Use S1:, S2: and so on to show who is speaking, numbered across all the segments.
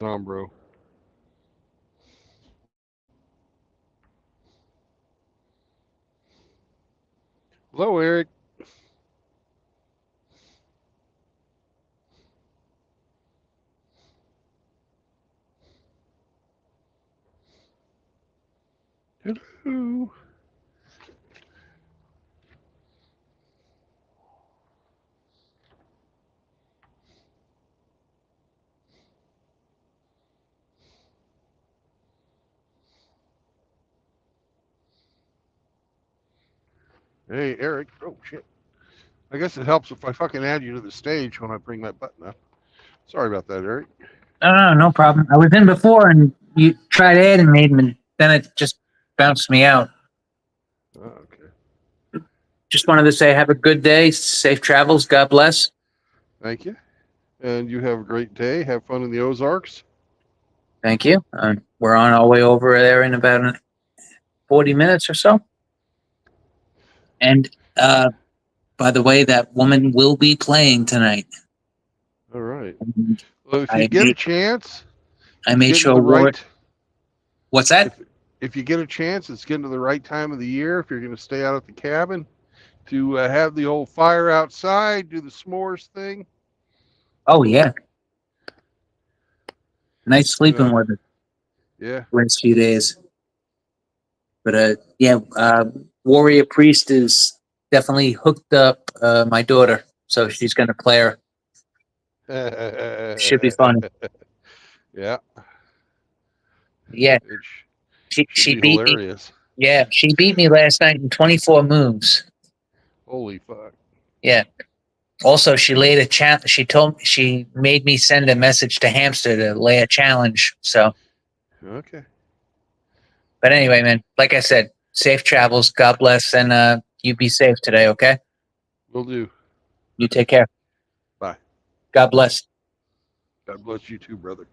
S1: On, bro. Hello, Eric. Hello. Hey, Eric. Oh, shit. I guess it helps if I fucking add you to the stage when I bring that button up. Sorry about that, Eric.
S2: No problem. I was in before and you tried adding me, and then it just bounced me out.
S1: Oh, okay.
S2: Just wanted to say have a good day, safe travels, God bless.
S1: Thank you. And you have a great day. Have fun in the Ozarks.
S2: Thank you. We're on our way over there in about 40 minutes or so. And uh, by the way, that woman will be playing tonight.
S1: All right.
S2: And
S1: Well, if you
S2: I
S1: get a
S2: made,
S1: chance,
S2: I
S1: it's
S2: made
S1: getting to
S2: sure
S1: the
S2: Ward.
S1: right.
S2: What's that?
S1: If you get a chance, it's getting to the right time of the year. If you're going to stay out at the cabin, to have the old fire outside, do the s'mores thing.
S2: Oh yeah, nice
S1: You know,
S2: sleeping with her
S1: yeah.
S2: last few days. But yeah, Warrior Priest is definitely hooked up my daughter, so she's gonna play her. Should be fun.
S1: Yeah,
S2: Yeah,
S1: it should
S2: she
S1: be
S2: beat me.
S1: hilarious.
S2: Yeah, she beat me last night in 24 moves.
S1: Holy fuck.
S2: Yeah. Also, she laid a challenge. She made me send a message to Hamster to lay a challenge. So,
S1: Okay,
S2: but anyway, man, like I said, safe travels. God bless, and you be safe today. Okay,
S1: will do.
S2: you take care.
S1: Bye.
S2: God bless.
S1: God bless you too, brother.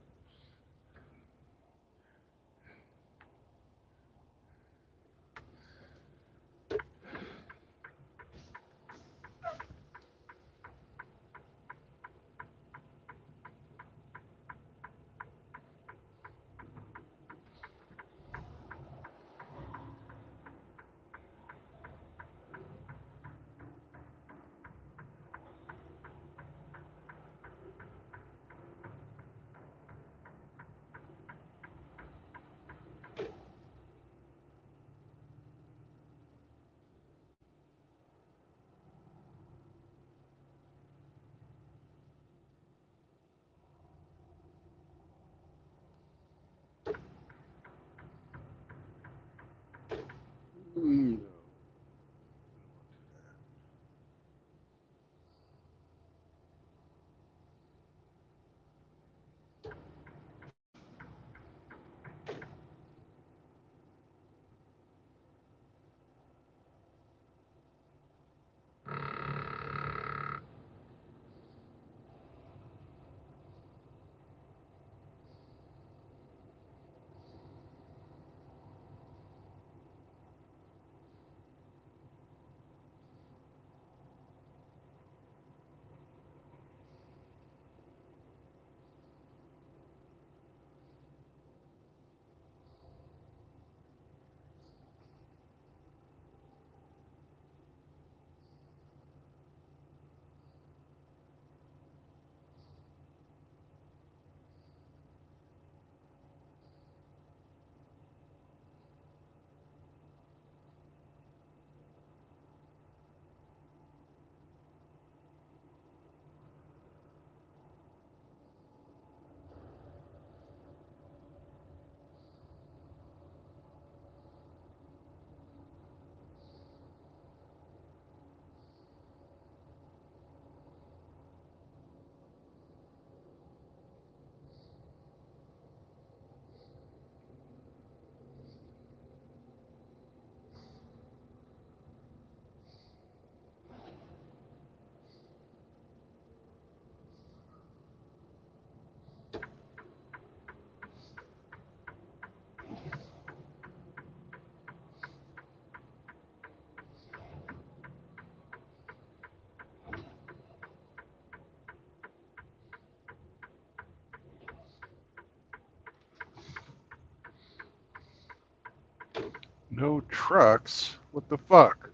S1: No trucks? What the fuck?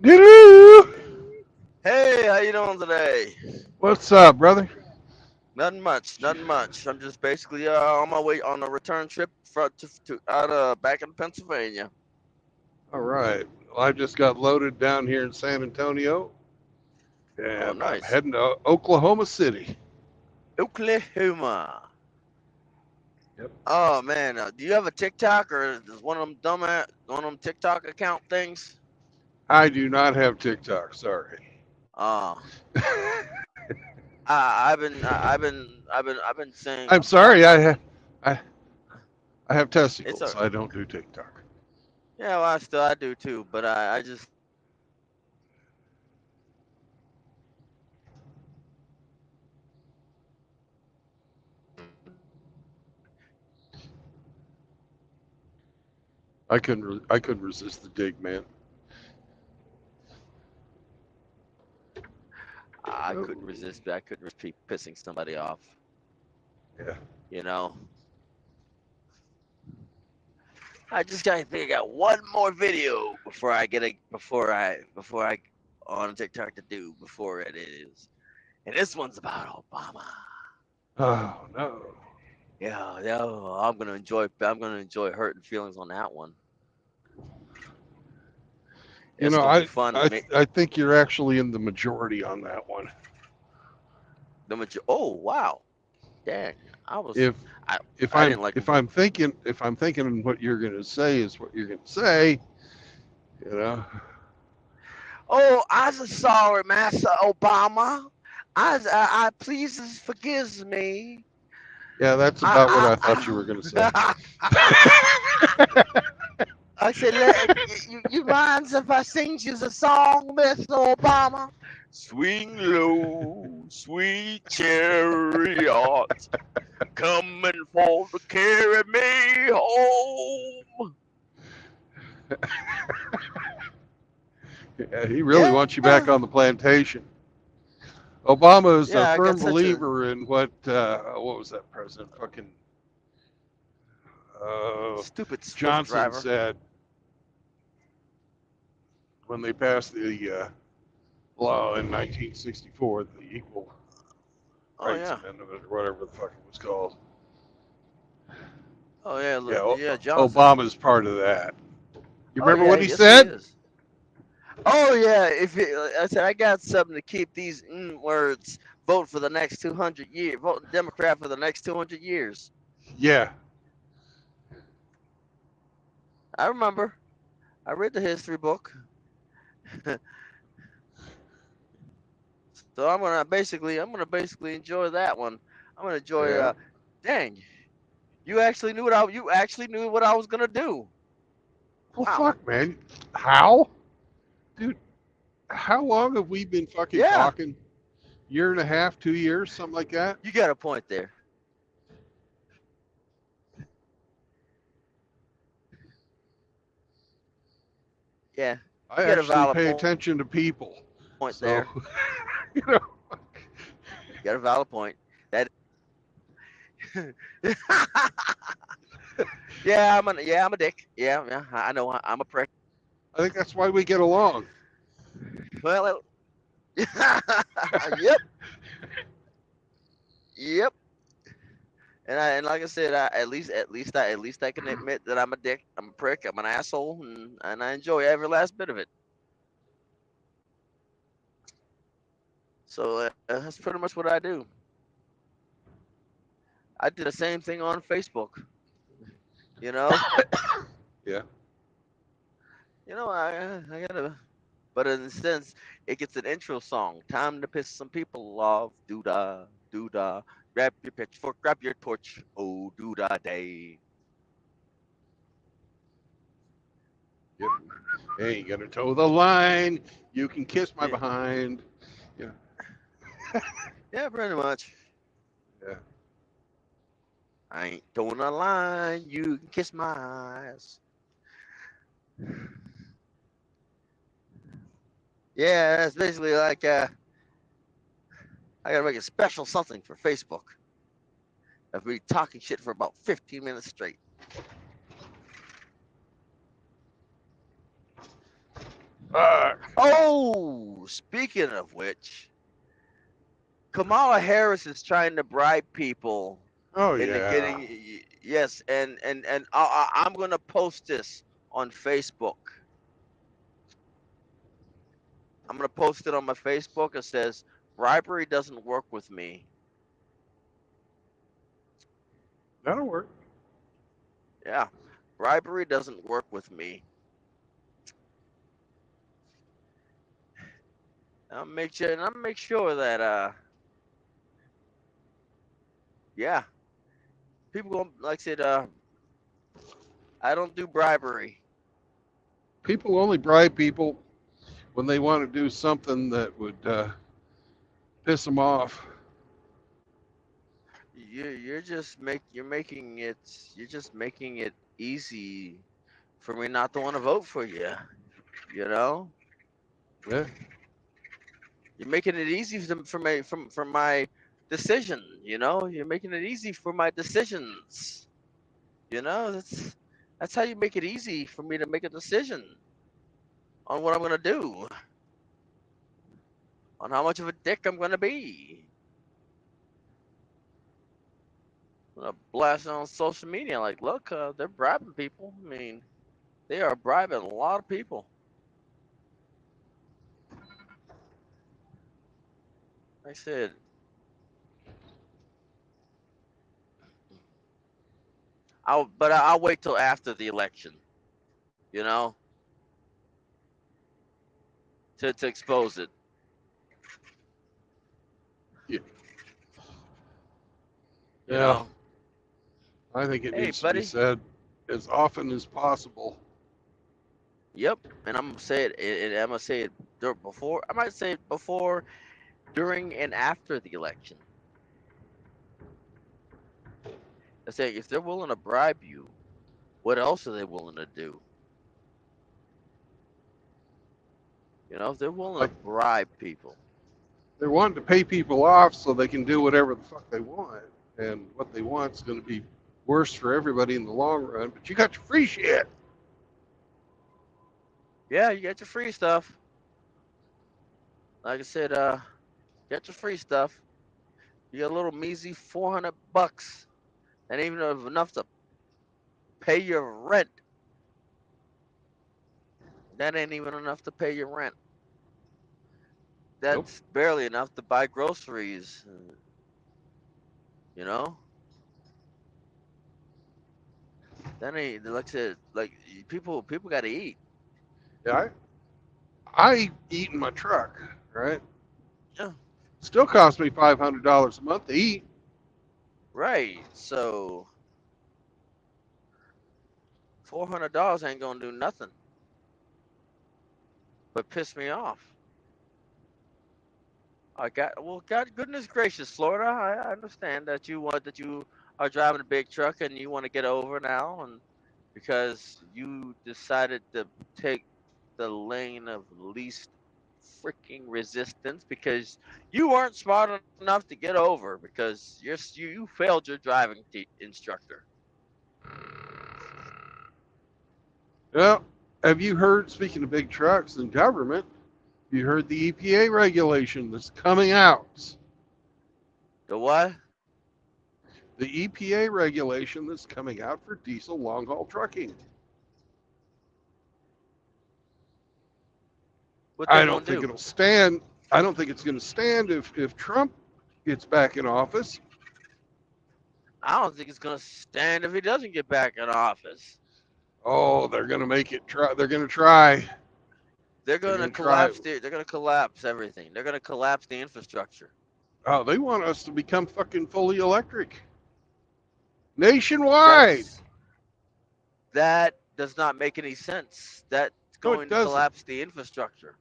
S1: Doo-doo.
S3: Hey, how you doing today?
S1: What's up, brother?
S3: Nothing much, nothing much. I'm just basically on my way on a return trip to out back in Pennsylvania.
S1: All right. Well, I just got loaded down here in San Antonio,
S3: Oh,
S1: and I'm
S3: nice.
S1: heading to Oklahoma City.
S3: Oklahoma.
S1: Yep.
S3: Oh man, do you have a TikTok or is one of them TikTok account things?
S1: I do not have TikTok. Sorry.
S3: Uh, I've been saying
S1: I'm sorry. I I have
S3: it's
S1: testicles.
S3: a
S1: I don't do TikTok.
S3: yeah. Well, I do too, but I just
S1: I couldn't resist the dig, man.
S3: I
S1: Oh,
S3: couldn't resist. I couldn't resist pissing somebody off.
S1: yeah.
S3: You know. I think I got one more video before I on TikTok to do before it is. And this one's about Obama.
S1: Oh no.
S3: Yeah, yeah. I'm gonna enjoy hurting feelings on that one.
S1: You
S3: It's
S1: know,
S3: gonna be fun to make
S1: I think you're actually in the majority on that one.
S3: oh wow. Dang. I was
S1: If
S3: I I didn't like
S1: if I'm thinking what you're gonna say is what you're gonna say, you know.
S3: oh, I'm so sorry, Master Obama. I please forgives me.
S1: Yeah, that's about what I thought you were gonna say.
S3: I said, you minds if I sing you a song, Mr. Obama? Swing low, sweet chariot, coming for to carry me home.
S1: Yeah, he really wants you back
S3: Yeah,
S1: on the plantation. Obama is a
S3: yeah. I got
S1: firm
S3: such a
S1: believer in what was that president fucking uh,
S3: stupid Swift
S1: Johnson
S3: driver.
S1: said when they passed the law in 1964, the Equal
S3: Oh
S1: Rights
S3: yeah,
S1: Amendment or whatever the fuck it was called.
S3: oh yeah,
S1: Yeah,
S3: yeah. Johnson.
S1: Obama's part of that. You
S3: Oh
S1: remember
S3: yeah,
S1: what he
S3: yes he
S1: said?
S3: is. Oh yeah, I said I got something to keep these words. Vote for the next 200 years. Vote Democrat for the next 200 years.
S1: Yeah.
S3: I remember. I read the history book. So I'm gonna basically enjoy that one. I'm gonna enjoy.
S1: Yeah.
S3: Dang, you actually knew what I was gonna do.
S1: Well,
S3: Wow.
S1: fuck, man. How? Dude, how long have we been fucking
S3: Yeah,
S1: talking? Year and a half, 2 years, something like that?
S3: you got a point there. Yeah,
S1: I
S3: you got a
S1: actually
S3: valid
S1: pay
S3: point
S1: attention to people.
S3: there.
S1: So, you know,
S3: You got a valid point. That. I'm a dick. Yeah, yeah. I know. I'm a prick.
S1: I think that's why we get along.
S3: Well, yep, yep. And like I said, at least I can admit that I'm a dick. I'm a prick. I'm an asshole, and I enjoy every last bit of it. So that's pretty much what I do. I did the same thing on Facebook. You know,
S1: Yeah.
S3: I gotta. But in a sense, it gets an intro song. Time to piss some people off. Doo da, doo da. Grab your pitchfork, grab your torch. Oh, doo da day.
S1: Yep. Hey, you gotta toe the line. You can kiss my
S3: Yeah,
S1: behind. Yeah.
S3: yeah, pretty much.
S1: Yeah.
S3: I ain't throwing a line. You can kiss my eyes. Yeah, that's basically like I gotta make a special something for Facebook of me talking shit for about 15 minutes straight. Oh, speaking of which, Kamala Harris is trying to bribe people
S1: Oh
S3: into
S1: yeah.
S3: getting yes, and I'm gonna post this on Facebook. I'm gonna post it on my Facebook. It says bribery doesn't work with me.
S1: That'll work.
S3: Yeah, bribery doesn't work with me. I'll make sure that yeah, people going like I said I don't do bribery.
S1: People only bribe people when they want to do something that would piss them off.
S3: You're just making it easy for me not to want to vote for you. You know,
S1: Yeah.
S3: you're making it easy for my decision. You know, you're making it easy for my decisions. You know, that's how you make it easy for me to make a decision on what I'm gonna do, on how much of a dick I'm gonna be. I'm gonna blast it on social media like, look, they're bribing people. I mean, they are bribing a lot of people. Like I said, I'll wait till after the election, you know, to expose it.
S1: Yeah.
S3: You
S1: Yeah.
S3: know,
S1: I think it
S3: hey
S1: needs to be
S3: buddy,
S1: said as often as possible.
S3: yep. And I'm gonna say it. I'm gonna say it before. I might say it before, during, and after the election. I say if they're willing to bribe you, what else are they willing to do? You know, if they're willing to
S1: Like
S3: bribe people,
S1: they're wanting to pay people off so they can do whatever the fuck they want, and what they want is going to be worse for everybody in the long run. But you got your free shit.
S3: yeah, you get your free stuff. Like I said, get your free stuff. You get a little measly $400, and even enough to pay your rent. That ain't even enough to pay your rent.
S1: Nope.
S3: That's barely enough to buy groceries. You know, that ain't like I said. Like people got to eat.
S1: Yeah, I eat in my truck, right?
S3: Yeah,
S1: Still costs me $500 a month to eat.
S3: right. So $400 ain't gonna do nothing but piss me off. God, goodness gracious, Florida. I understand that you are driving a big truck and you want to get over now, and because you decided to take the lane of least freaking resistance because you weren't smart enough to get over because you failed your driving instructor.
S1: Well, have you heard, speaking of big trucks and government, you heard the EPA regulation that's coming out?
S3: The what?
S1: The EPA regulation that's coming out for diesel long haul trucking.
S3: What they
S1: I
S3: gonna
S1: don't think
S3: do?
S1: it'll stand. I don't think it's going to stand if Trump gets back in office.
S3: I don't think it's gonna stand if he doesn't get back in office.
S1: Oh, they're going to make it try. They're going to try.
S3: They're
S1: They're
S3: gonna
S1: going to try.
S3: collapse. They're gonna collapse everything. They're gonna collapse the infrastructure.
S1: Oh, they want us to become fucking fully electric nationwide.
S3: That does not make any sense. That's
S1: No, it
S3: going to
S1: doesn't.
S3: collapse the infrastructure.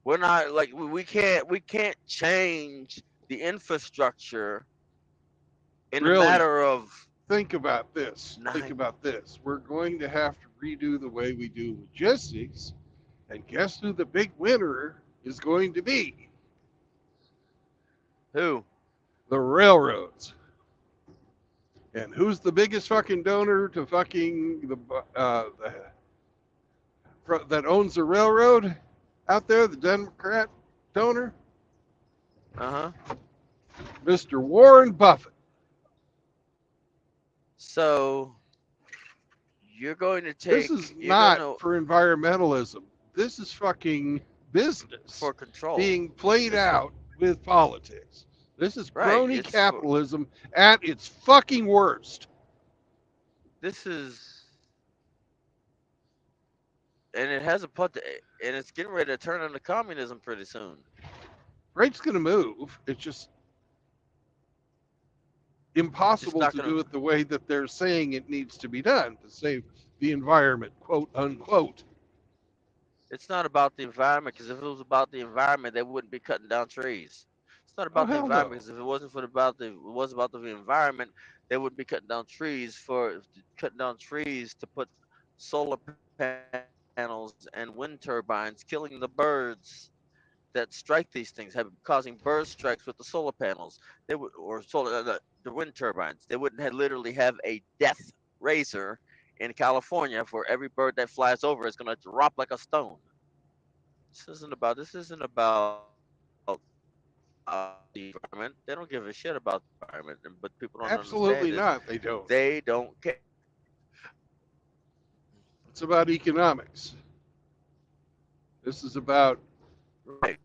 S3: We're not like we can't change the infrastructure in a
S1: Really,
S3: matter of
S1: think about this. Think
S3: 9.
S1: about this. We're going to have to redo the way we do logistics. And guess who the big winner is going to be?
S3: Who?
S1: The railroads. And who's the biggest fucking donor to fucking that owns the railroad? out there, the Democrat donor,
S3: Uh-huh.
S1: Mr. Warren Buffett.
S3: So you're going to
S1: This
S3: take,
S1: is
S3: you're going
S1: not
S3: to,
S1: for environmentalism. This is fucking business
S3: for control.
S1: being played
S3: This is-
S1: out with politics. This is
S3: Right,
S1: crony
S3: it's for-
S1: capitalism at its fucking worst.
S3: This is, and it has a and it's getting ready to turn into communism pretty soon.
S1: Rate's going to move. It's just impossible
S3: not
S1: to
S3: gonna-
S1: do it the way that they're saying it needs to be done to save the environment, quote unquote.
S3: It's not about the environment, because if it was about the environment, they wouldn't be cutting down trees. It's not about the
S1: hell
S3: environment,
S1: no.
S3: because if it wasn't about the environment, they wouldn't be cutting down trees to put solar panels and wind turbines, killing the birds that strike these things, causing bird strikes with the solar panels. They would, or the wind turbines. They wouldn't literally have a death razor in California for every bird that flies over. It's going to drop like a stone. This isn't about the environment. They don't give a shit about the environment, but people don't
S1: Absolutely
S3: understand
S1: not. They don't.
S3: They don't care.
S1: It's about economics. This is about
S3: Right.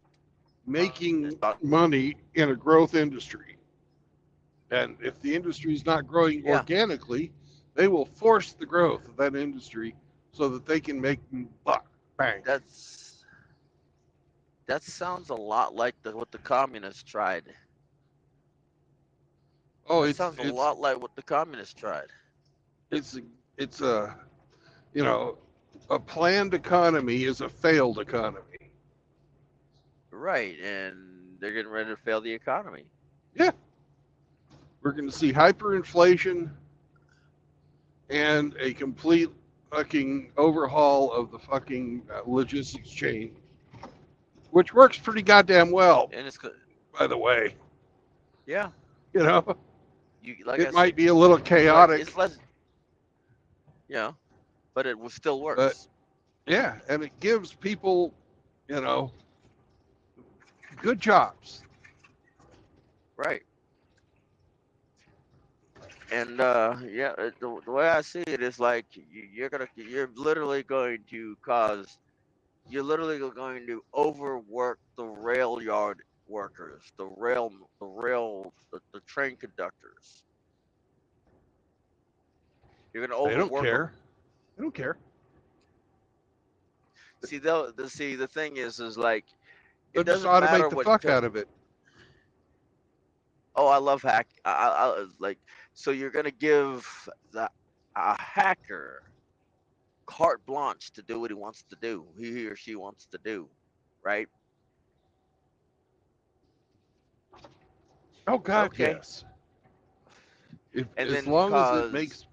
S1: making money in a growth industry. And if the industry is not growing
S3: Yeah.
S1: organically, they will force the growth of that industry so that they can make buck. Bang.
S3: That sounds a lot like what the communists tried.
S1: Oh,
S3: It sounds a lot like what the communists tried.
S1: it's a you know, a planned economy is a failed economy.
S3: Right, and they're getting ready to fail the economy.
S1: Yeah. We're going to see hyperinflation and a complete fucking overhaul of the fucking logistics chain, which works pretty goddamn well,
S3: And it's
S1: by the way.
S3: yeah,
S1: You know,
S3: it
S1: might be a little chaotic.
S3: It's less, but it still works.
S1: But yeah, and it gives people, good jobs.
S3: Right. And the way I see it is like you're literally going to overwork the rail yard workers, the train conductors. You're going to
S1: They don't
S3: overwork
S1: care.
S3: them.
S1: They don't care.
S3: See, the thing is like
S1: They'll
S3: it
S1: just
S3: doesn't matter
S1: automate the
S3: what.
S1: fuck out of it.
S3: Oh, I love hack. I like. So you're gonna give a hacker carte blanche to do what he wants to do, he or she wants to do, right?
S1: Oh God,
S3: Okay.
S1: yes.
S3: And
S1: As
S3: then
S1: long as it makes,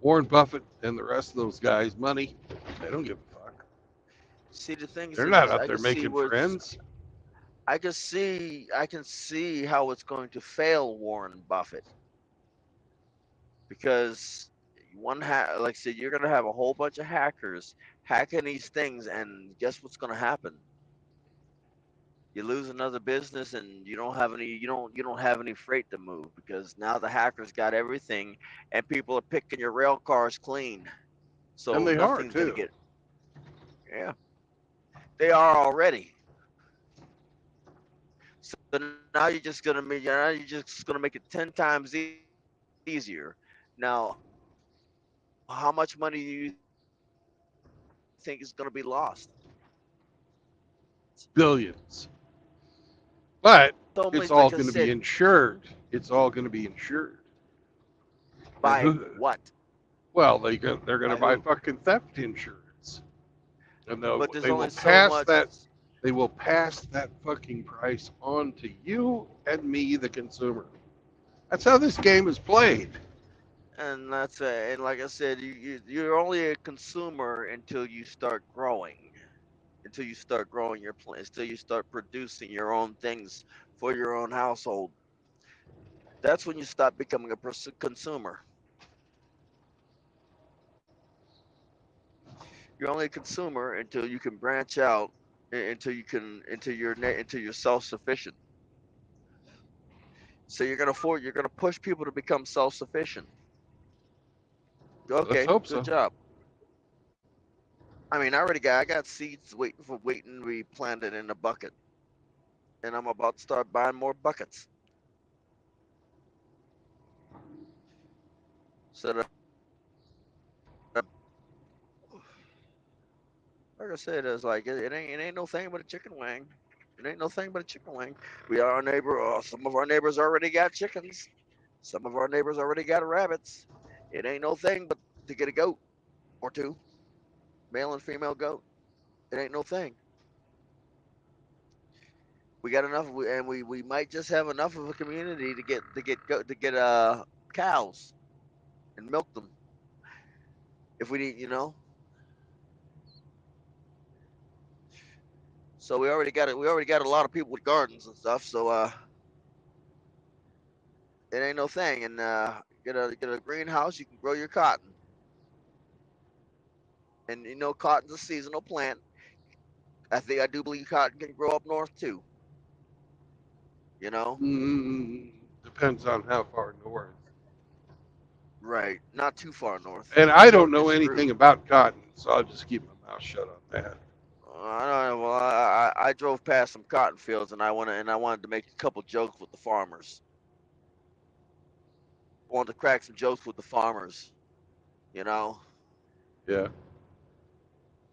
S1: Warren Buffett and the rest of those guys money, they don't give a fuck.
S3: See, the thing is,
S1: They're not
S3: I
S1: out there
S3: can see
S1: making
S3: where
S1: friends.
S3: I can see how it's going to fail Warren Buffett, because like I said, you're gonna have a whole bunch of hackers hacking these things, and guess what's gonna happen? You lose another business, and you don't have any freight to move, because now the hackers got everything, and people are picking your rail cars clean. So
S1: And they are,
S3: nothing's gonna
S1: too.
S3: get. Yeah, they are already. So now you're just gonna make it 10 times easier. Now, how much money do you think is gonna be lost?
S1: Billions. But
S3: Only,
S1: it's all
S3: like I
S1: going to
S3: said,
S1: be insured. It's all going to be insured.
S3: by
S1: And
S3: what?
S1: Well, they're going to
S3: By
S1: buy
S3: who?
S1: fucking theft insurance, and
S3: But there's
S1: they will
S3: only so
S1: pass
S3: much.
S1: that. They will pass that fucking price on to you and me, the consumer. That's how this game is played.
S3: And that's and like I said, you're only a consumer until you start growing, your plants, until you start producing your own things for your own household. That's when you stop becoming a consumer. You're only a consumer until you can branch out, until you're self-sufficient. So you're gonna push people to become self-sufficient.
S1: Let's
S3: Okay,
S1: hope
S3: good
S1: so.
S3: job. I got seeds waiting to be planted in a bucket, and I'm about to start buying more buckets. So that, like I said, it's like it ain't no thing but a chicken wing. It ain't no thing but a chicken wing. We are our neighbor. Some of our neighbors already got chickens. Some of our neighbors already got rabbits. It ain't no thing but to get a goat or two, male and female goat. It ain't no thing. We got enough, and we might just have enough of a community to get cows and milk them if we need. So we already got it. We already got a lot of people with gardens and stuff. So it ain't no thing. And get a greenhouse. You can grow your cotton, and cotton's a seasonal plant. I do believe cotton can grow up north too. You know,
S1: Depends on how far north.
S3: right? Not too far north.
S1: And
S3: Too
S1: I don't
S3: north, you're
S1: know anything
S3: screwed.
S1: about cotton, so I'll just keep my mouth shut on that.
S3: I don't know. Well, I drove past some cotton fields, and I wanted to make a couple jokes with the farmers. I wanted to crack some jokes with the farmers. You know,
S1: Yeah.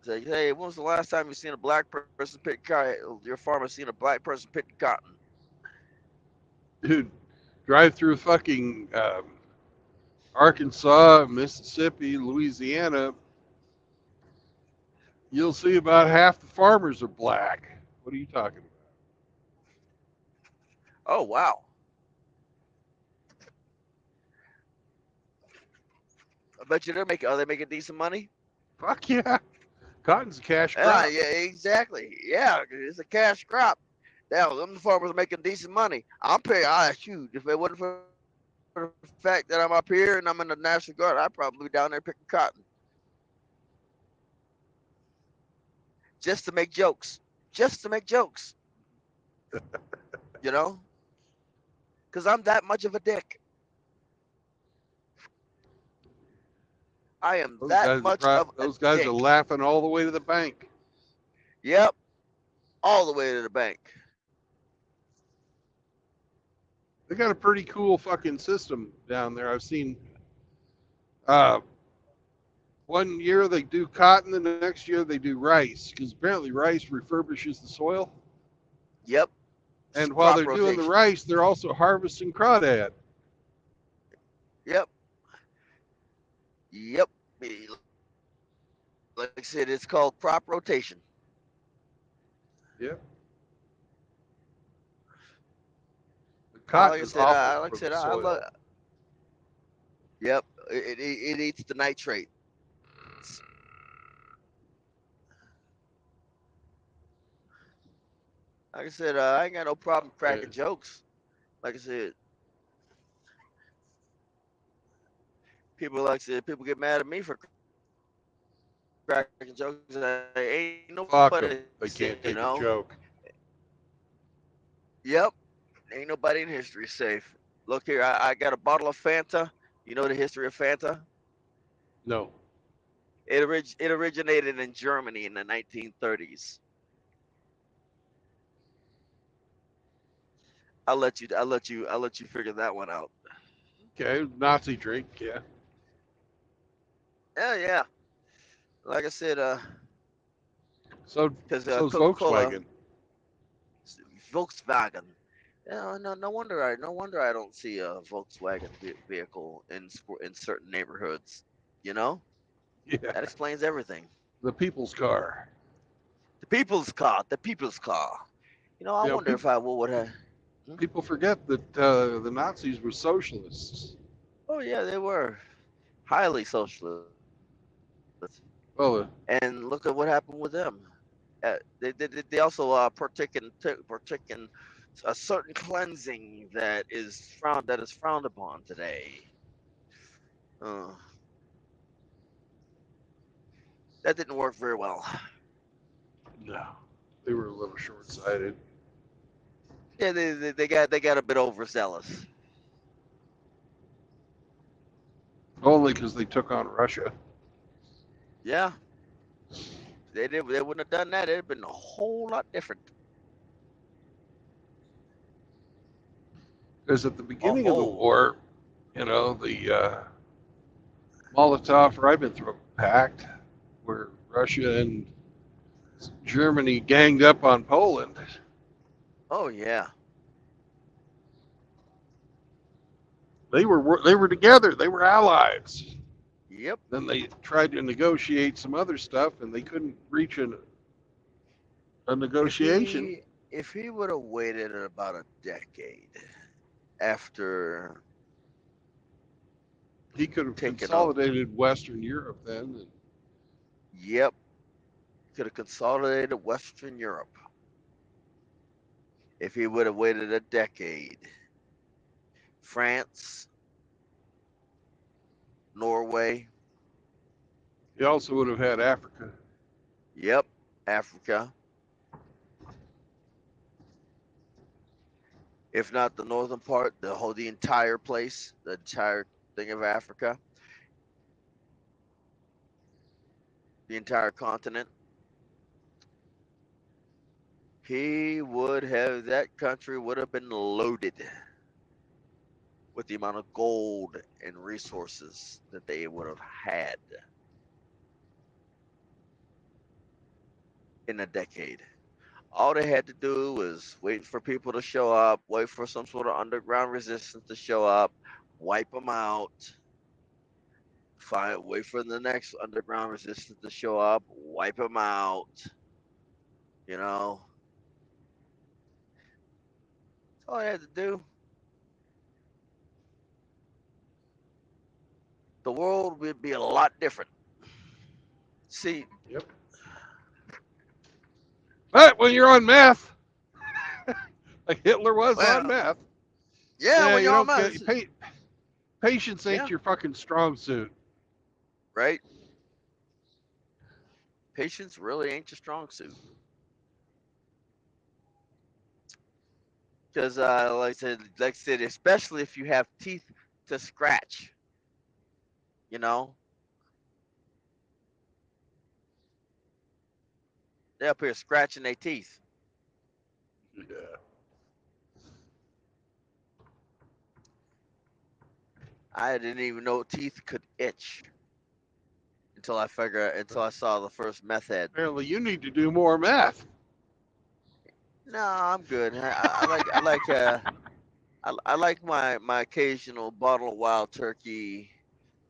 S3: say, hey, when was the last time you seen a black person pick cotton? Your farmer seen a black person picking cotton?
S1: Dude, drive through fucking Arkansas, Mississippi, Louisiana, you'll see about half the farmers are black. What are you talking about?
S3: Oh wow! I bet you are they making decent money?
S1: Fuck yeah. Cotton's a cash
S3: Yeah,
S1: crop.
S3: yeah, exactly. Yeah, it's a cash crop. Now, them farmers are making decent money. I'm paying. Shoot, if it wasn't for the fact that I'm up here and I'm in the National Guard, I'd probably be down there picking cotton just to make jokes. Just to make jokes, you know? Because I'm that much of a dick. I am
S1: Those
S3: that
S1: guys are
S3: much of a
S1: those guys are
S3: dick.
S1: laughing all the way to the bank.
S3: Yep, all the way to the bank.
S1: They got a pretty cool fucking system down there. I've seen uh, one year they do cotton, the next year they do rice because apparently rice refurbishes the soil.
S3: Yep, it's
S1: And while
S3: crop
S1: they're doing the
S3: rotation.
S1: rice, they're also harvesting crawdad.
S3: Yep, yep. Like I said, it's called crop rotation.
S1: Yeah. The
S3: Like
S1: cotton
S3: I
S1: is
S3: said,
S1: awful
S3: like I
S1: for the
S3: said, I love.
S1: soil.
S3: Yep, it eats the nitrates. Like I said, I ain't got no problem
S1: Yeah.
S3: cracking jokes. Like I said, people get mad at me for cracking jokes. Ain't nobody safe,
S1: Fuck them. They can't take a joke.
S3: Yep, ain't nobody in history safe. Look here, I got a bottle of Fanta. You know the history of Fanta?
S1: No.
S3: It originated in Germany in the 1930s. I'll let you figure that one out.
S1: Okay. Nazi drink. Yeah.
S3: Yeah, yeah. Like I said,
S1: So
S3: because
S1: so's
S3: Coca-Cola,
S1: Volkswagen.
S3: Volkswagen. Yeah, no wonder I don't see a Volkswagen vehicle in certain neighborhoods. You know,
S1: Yeah.
S3: that explains everything.
S1: The people's car.
S3: The people's car. I
S1: You know,
S3: wonder if I would have.
S1: people forget that the Nazis were socialists.
S3: Oh yeah, they were highly socialist,
S1: Well,
S3: and look at what happened with them. They also partake in a certain cleansing that is frowned upon today. Uh, That didn't work very well.
S1: No, they were a little short-sighted.
S3: Yeah, they got a bit overzealous.
S1: Only because they took on Russia.
S3: Yeah, they wouldn't have done that. It'd have been a whole lot different.
S1: Because at the beginning of the
S3: whole.
S1: war, you know, the Molotov-Ribbentrop Pact, where Russia and Germany ganged up on Poland.
S3: Oh yeah.
S1: They were together. They were allies.
S3: Yep.
S1: Then they tried to negotiate some other stuff, and they couldn't reach a negotiation.
S3: If he would have waited about a decade after
S1: He could have
S3: taking
S1: consolidated Western Europe then. And
S3: Yep. Could have consolidated Western Europe. If he would have waited a decade. France, Norway,
S1: he also would have had Africa.
S3: yep, Africa. If not the northern part, the entire place, the entire thing of Africa, the entire continent. That country would have been loaded with the amount of gold and resources that they would have had in a decade. All they had to do was wait for people to show up, wait for some sort of underground resistance to show up, wipe them out, wait for the next underground resistance to show up, wipe them out. You know, that's all they had to do. The world would be a lot different. See,
S1: Yep. But when you're on meth, like Hitler was
S3: well,
S1: on meth,
S3: yeah, when
S1: you
S3: you're on
S1: don't
S3: meth,
S1: get patience ain't
S3: Yeah.
S1: your fucking strong suit.
S3: right? Patience really ain't your strong suit. Because, like I said, especially if you have teeth to scratch, you know, they're up here scratching their teeth.
S1: Yeah.
S3: I didn't even know teeth could itch until I saw the first meth head.
S1: Apparently, you need to do more meth.
S3: No, I'm good. I like my occasional bottle of Wild Turkey,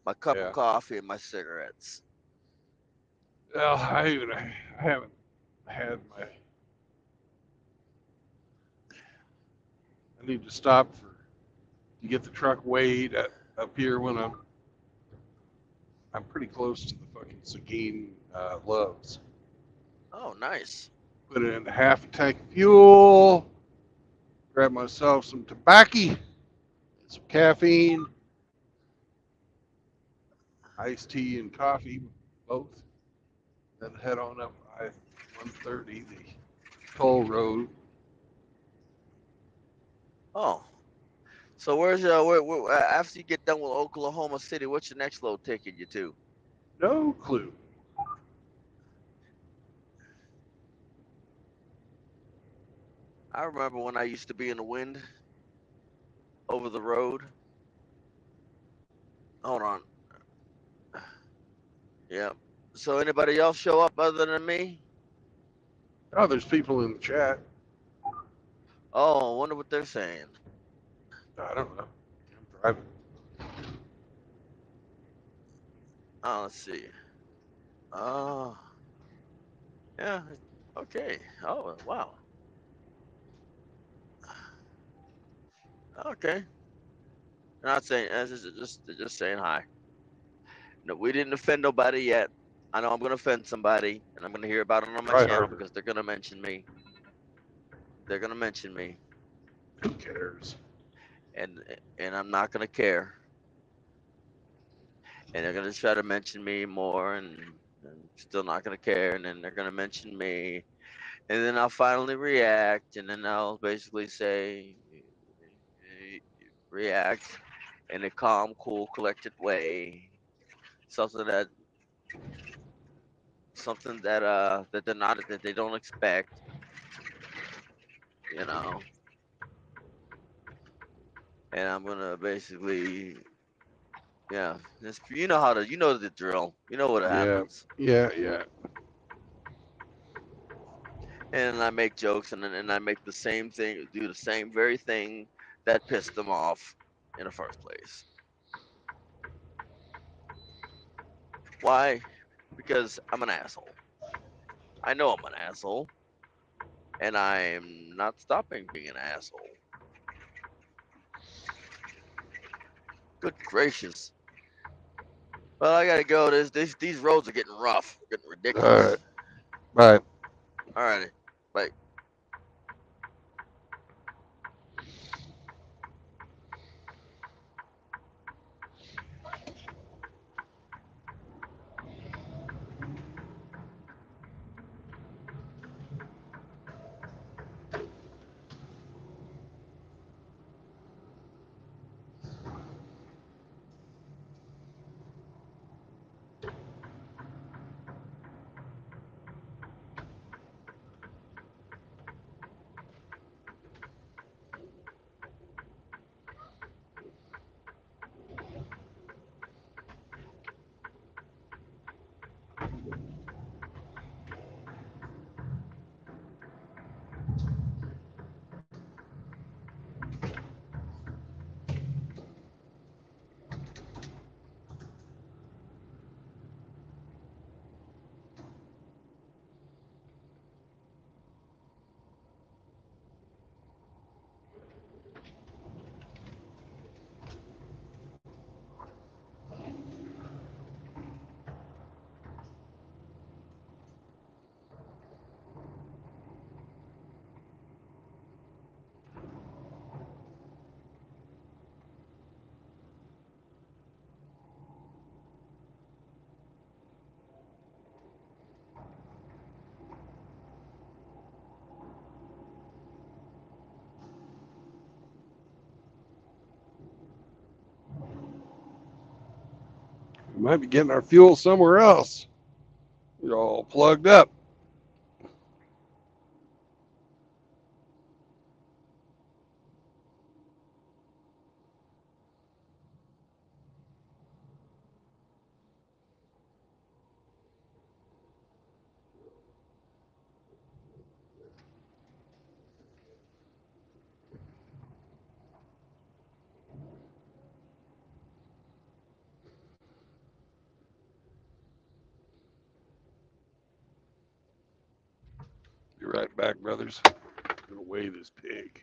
S3: my cup
S1: Yeah.
S3: of coffee, and my cigarettes.
S1: Well, I haven't had my. I need to stop to get the truck weighed up here when I'm pretty close to the fucking Seguin Loves.
S3: Oh, nice.
S1: Put it in half a tank of fuel. Grab myself some tobacco, some caffeine, iced tea and coffee, both. Then head on up I-130, the toll road.
S3: Oh, so where after you get done with Oklahoma City, what's your next load taking you to?
S1: No clue.
S3: I remember when I used to be in the wind over the road. Hold on. Yeah. So anybody else show up other than me?
S1: Oh, there's people in the chat.
S3: Oh, I wonder what they're saying.
S1: I don't know. I'm driving.
S3: Oh, let's see. Oh, yeah. Okay. Oh, wow. Okay. Not saying just saying hi. No, we didn't offend nobody yet. I know I'm gonna offend somebody, and I'm gonna hear about it on my
S1: Try
S3: channel
S1: harder.
S3: because they're gonna mention me. They're gonna mention me,
S1: Who cares?
S3: and I'm not gonna care. And they're gonna try to mention me more, and and still not gonna care, and then they're gonna mention me, and then I'll finally react, and then I'll basically say, react in a calm, cool, collected way, something that that they're not that they don't expect, you know. And I'm gonna basically, yeah, you know how to, you know the drill, you know what
S1: Yeah,
S3: happens.
S1: yeah.
S3: And I make jokes, and I make the same thing, do the same very thing that pissed them off in the first place. Why? Because I'm an asshole. I know I'm an asshole, and I'm not stopping being an asshole. Good gracious. Well, I gotta go. These roads are getting rough, getting
S1: All
S3: ridiculous.
S1: right. Bye.
S3: Alrighty, bye.
S1: We might be getting our fuel somewhere else. You're all plugged up. Be right back, brothers. I'm gonna weigh this pig.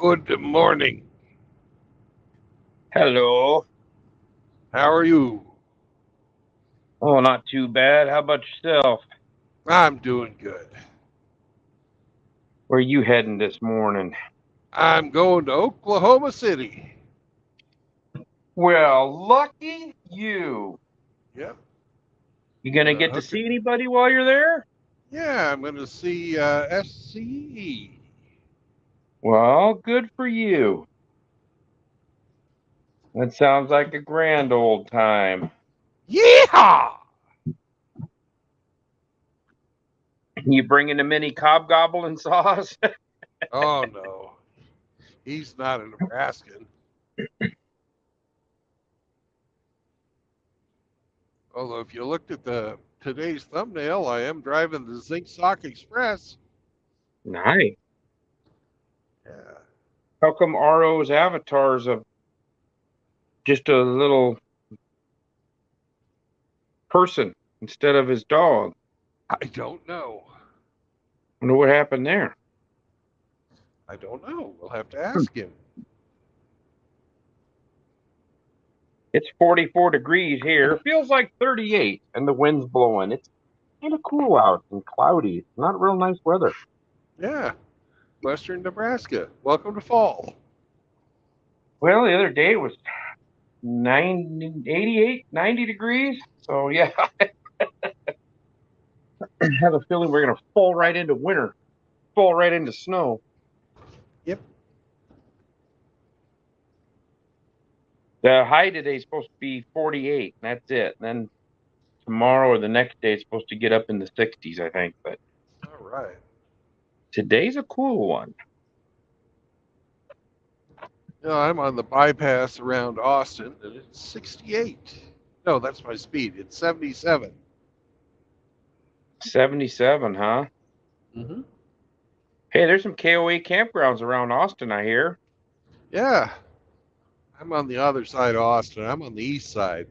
S1: Good morning.
S4: Hello.
S1: How are you?
S4: Oh, not too bad. How about yourself?
S1: I'm doing good.
S4: Where you heading this morning?
S1: I'm going to Oklahoma City.
S4: Well, lucky you.
S1: Yep.
S4: You gonna get to see anybody while you're there?
S1: Yeah, I'm going to see SCE.
S4: Well, good for you. That sounds like a grand old time.
S1: Yeehaw!
S4: You bringing the mini Cobgoblin sauce?
S1: Oh, no. He's not a Nebraskan. Although, if you looked at today's thumbnail, I am driving the Zinc Sock Express.
S4: Nice.
S1: Yeah.
S4: How come RO's avatar's of just a little person instead of his dog?
S1: I don't know.
S4: Wonder what happened there.
S1: I don't know. We'll have to ask him.
S4: It's 44 degrees here. It feels like 38 and the wind's blowing. It's kind of cool out and cloudy. It's not real nice weather.
S1: Yeah. Western Nebraska. Welcome to fall.
S4: Well, the other day it was 88, 90 degrees. So, yeah, I have a feeling we're going to fall right into winter, fall right into snow.
S1: Yep.
S4: The high today is supposed to be 48, and that's it. And then tomorrow or the next day it's supposed to get up in the 60s, I think. But
S1: All right.
S4: today's a cool one.
S1: No, I'm on the bypass around Austin, and it's 68. No, that's my speed. It's 77.
S4: 77, huh?
S1: Mm-hmm.
S4: Hey, there's some KOA campgrounds around Austin, I hear.
S1: Yeah. I'm on the other side of Austin. I'm on the east side.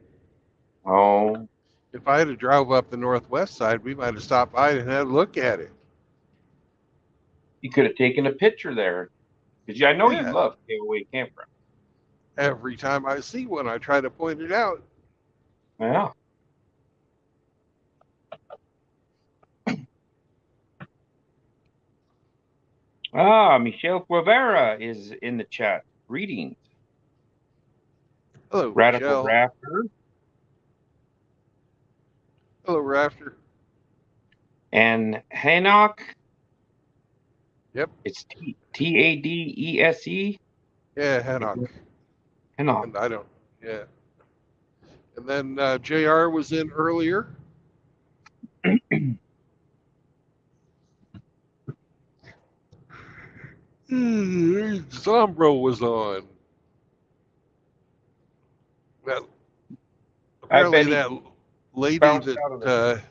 S4: Oh,
S1: If I had drove up the northwest side, we might have stopped by and had a look at it.
S4: you could have taken a picture there. Because I know you
S1: Yeah.
S4: love KOA campground.
S1: Every time I see one, I try to point it out.
S4: Yeah. Michelle Guevara is in the chat. Greetings.
S1: Hello,
S4: Radical
S1: Michelle.
S4: Rafter
S1: Hello, Rafter.
S4: and Hanok.
S1: Yep.
S4: It's Tadese.
S1: Yeah, Hanok.
S4: Hanok.
S1: And I don't. Yeah. And then JR was in earlier. Zombro was on. Well, apparently
S4: bet he
S1: that lady
S4: bounced out of
S1: that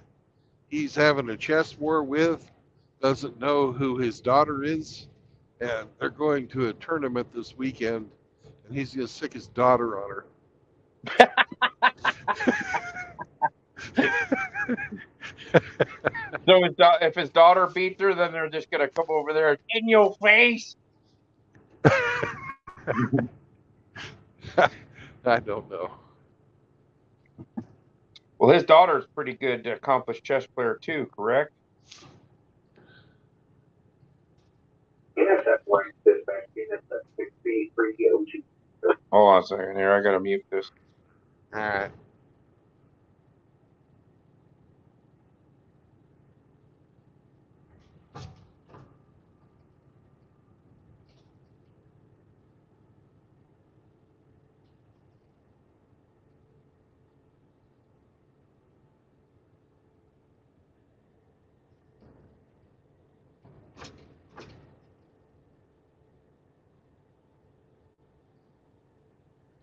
S1: he's having a chess war with doesn't know who his daughter is, and they're going to a tournament this weekend, and he's going to stick his daughter on her.
S4: So if his daughter beats her, then they're just going to come over there in your face.
S1: I don't know.
S4: Well, his daughter's pretty good, accomplished chess player too, correct?
S5: Yes, that's why it says back in at the 6 free OG.
S4: Hold on a second here. I got to mute this.
S1: All right.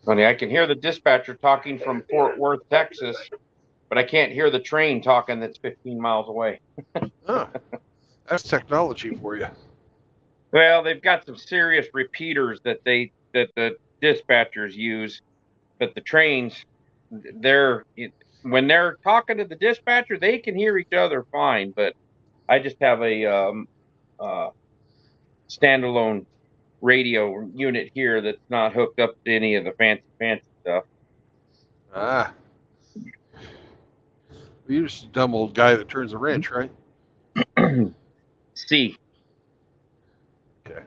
S4: Funny, I can hear the dispatcher talking from Fort Worth, Texas, but I can't hear the train talking that's 15 miles away.
S1: Huh. That's technology for you.
S4: Well, they've got some serious repeaters that the dispatchers use, but the trains, when they're talking to the dispatcher, they can hear each other fine. But I just have a standalone radio unit here that's not hooked up to any of the fancy stuff.
S1: Ah. You're just a dumb old guy that turns a wrench, right?
S4: C.
S1: Okay.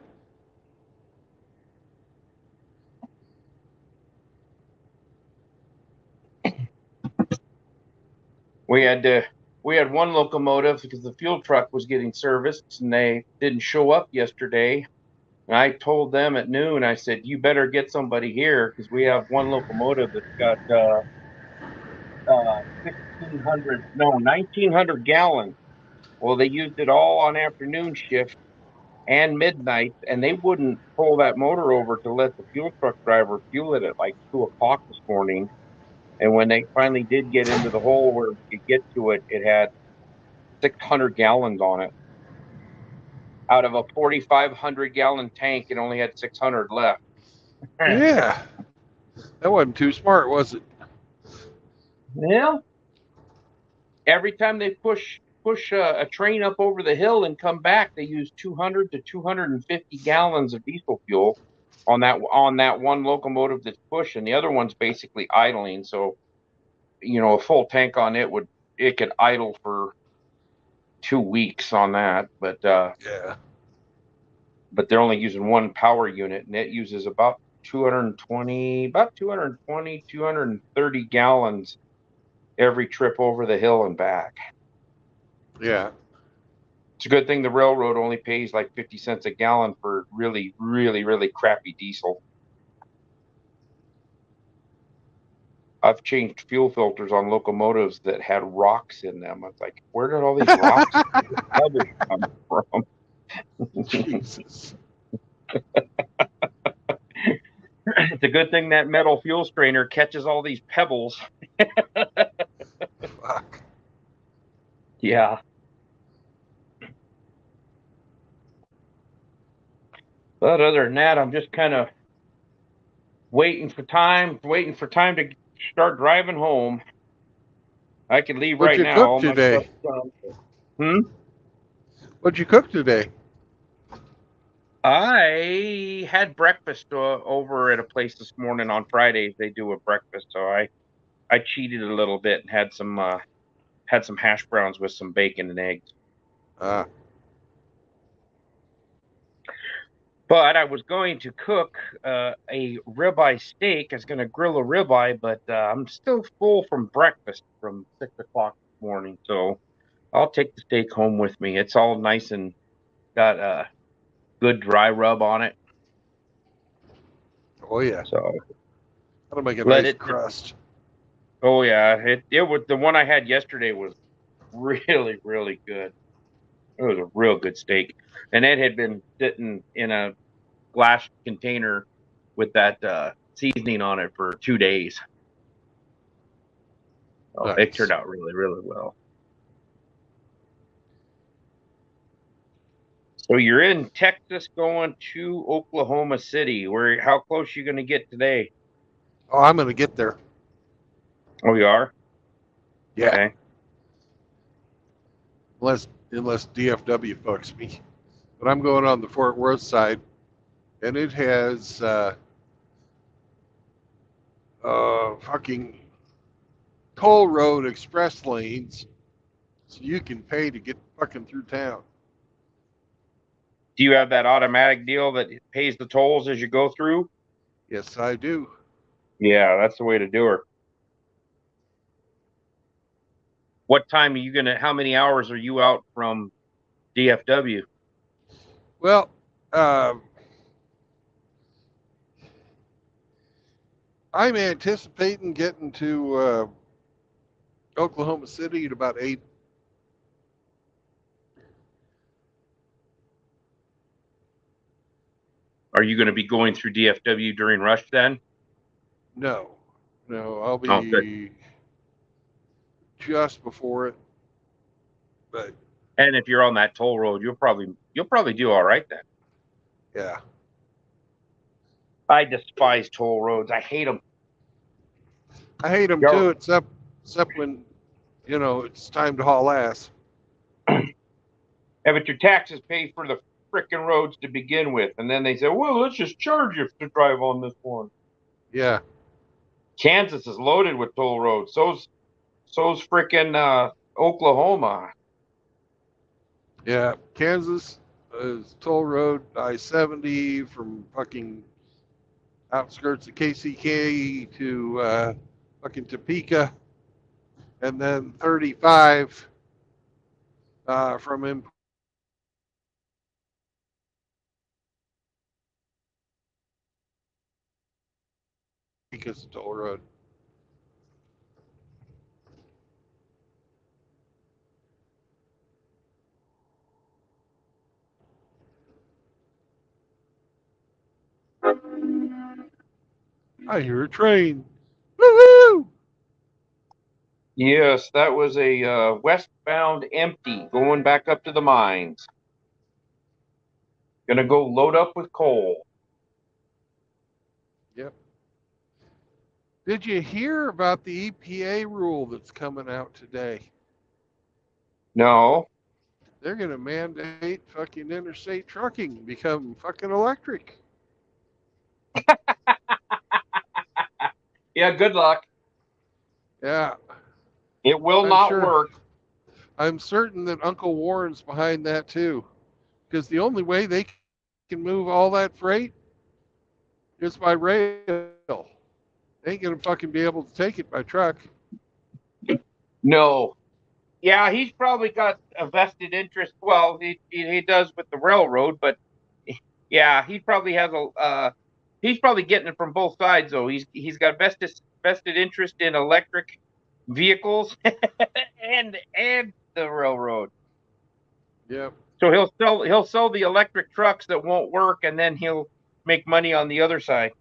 S4: We had one locomotive because the fuel truck was getting serviced and they didn't show up yesterday. And I told them at noon, I said, you better get somebody here because we have one locomotive that's got 1,900 gallons. Well, they used it all on afternoon shift and midnight, and they wouldn't pull that motor over to let the fuel truck driver fuel it at like 2 o'clock this morning. And when they finally did get into the hole where you get to it, it had 600 gallons on it. Out of a 4,500 gallon tank, it only had 600 left.
S1: Yeah. That wasn't too smart, was it?
S4: Well, every time they push a train up over the hill and come back, they use 200 to 250 gallons of diesel fuel on that one locomotive that's pushing. The other one's basically idling. So, a full tank on it could idle for 2 weeks on that. But
S1: Yeah.
S4: but they're only using one power unit, and it uses about 230 gallons every trip over the hill and back.
S1: Yeah.
S4: It's a good thing the railroad only pays like 50 cents a gallon for really, really, really crappy diesel. I've changed fuel filters on locomotives that had rocks in them. I was like, where did all these rocks come from?
S1: Jesus.
S4: It's a good thing that metal fuel strainer catches all these pebbles.
S1: Fuck.
S4: Yeah. But other than that, I'm just kind of waiting for time to start driving home. I could leave
S1: What'd
S4: right
S1: you
S4: now.
S1: cook
S4: All my
S1: today?
S4: stuff's
S1: What'd you cook today?
S4: I had breakfast over at a place this morning on Fridays. They do a breakfast, so I cheated a little bit and had some hash browns with some bacon and eggs. But I was going to cook a ribeye steak. I was going to grill a ribeye, but I'm still full from breakfast from 6 o'clock this morning. So I'll take the steak home with me. It's all nice and got a good dry rub on it.
S1: Oh yeah.
S4: So
S1: That'll make a
S4: Let
S1: nice
S4: it-
S1: crust.
S4: oh yeah, it was the one I had yesterday was really, really good. It was a real good steak. And it had been sitting in a glass container with that seasoning on it for 2 days. So It
S1: Nice.
S4: turned out really, really well. So you're in Texas going to Oklahoma City. How close are you going to get today?
S1: Oh, I'm gonna get there.
S4: Oh, you are?
S1: Yeah.
S4: Okay.
S1: Unless DFW fucks me. But I'm going on the Fort Worth side, and it has fucking toll road express lanes, so you can pay to get fucking through town.
S4: Do you have that automatic deal that pays the tolls as you go through?
S1: Yes, I do.
S4: Yeah, that's the way to do it. What time are you how many hours are you out from DFW?
S1: Well, I'm anticipating getting to Oklahoma City at about 8.
S4: Are you going to be going through DFW during rush then?
S1: No, I'll be
S4: Oh, good.
S1: just before it. But
S4: And if you're on that toll road, you'll probably do all right then.
S1: yeah,
S4: I despise toll roads. I hate them.
S1: I hate them
S4: Yo.
S1: too. Except when it's time to haul ass.
S4: Yeah, but your taxes pay for frickin' roads to begin with, and then they said, well, let's just charge you to drive on this one.
S1: Yeah.
S4: Kansas is loaded with toll roads. So's frickin' Oklahoma.
S1: Yeah. Kansas is toll road I-70 from fucking outskirts of KCK to fucking Topeka, and then 35 from Topeka's toll road. I hear a train. Woo-hoo!
S4: Yes, that was a westbound empty going back up to the mines. Gonna go load up with coal.
S1: Yep. Did you hear about the EPA rule that's coming out today?
S4: No.
S1: They're going to mandate fucking interstate trucking become fucking electric.
S4: Yeah, good luck.
S1: Yeah.
S4: It will
S1: I'm
S4: not
S1: sure.
S4: work.
S1: I'm certain that Uncle Warren's behind that too. Because the only way they can move all that freight is by rail. They ain't going to fucking be able to take it by truck.
S4: No. Yeah, he's probably got a vested interest. Well, he does with the railroad, but yeah, he probably has a. He's probably getting it from both sides, though. He's got vested interest in electric vehicles and the railroad.
S1: Yeah.
S4: So he'll sell the electric trucks that won't work, and then he'll make money on the other side.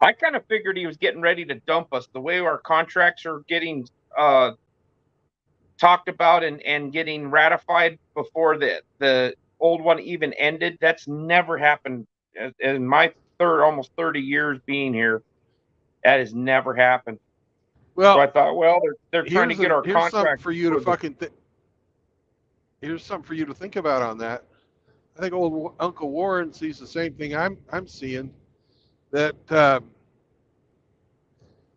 S4: I kind of figured he was getting ready to dump us. The way our contracts are getting talked about and getting ratified before the old one even ended. That's never happened in my almost 30 years being here. That has never happened.
S1: Well,
S4: so I thought, well, they're trying to get our
S1: here's something
S4: contract
S1: for you to fucking. Here's something for you to think about on that. I think old Uncle Warren sees the same thing I'm seeing. That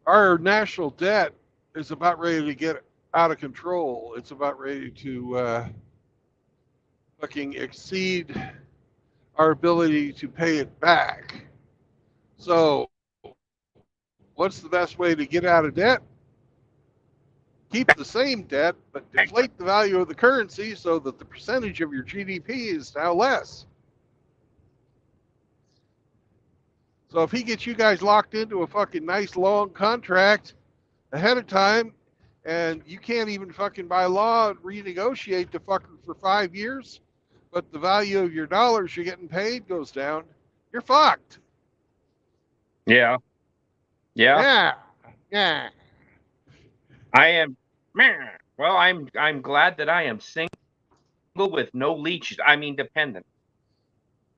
S1: our national debt is about ready to get out of control. It's about ready to fucking exceed our ability to pay it back. So, what's the best way to get out of debt? Keep the same debt, but deflate the value of the currency so that the percentage of your GDP is now less. So if he gets you guys locked into a fucking nice long contract ahead of time, and you can't even fucking by law renegotiate the fucking for 5 years, but the value of your dollars you're getting paid goes down, you're fucked.
S4: Yeah. I am. Well, I'm glad that I am single with no leeches. I mean, dependent.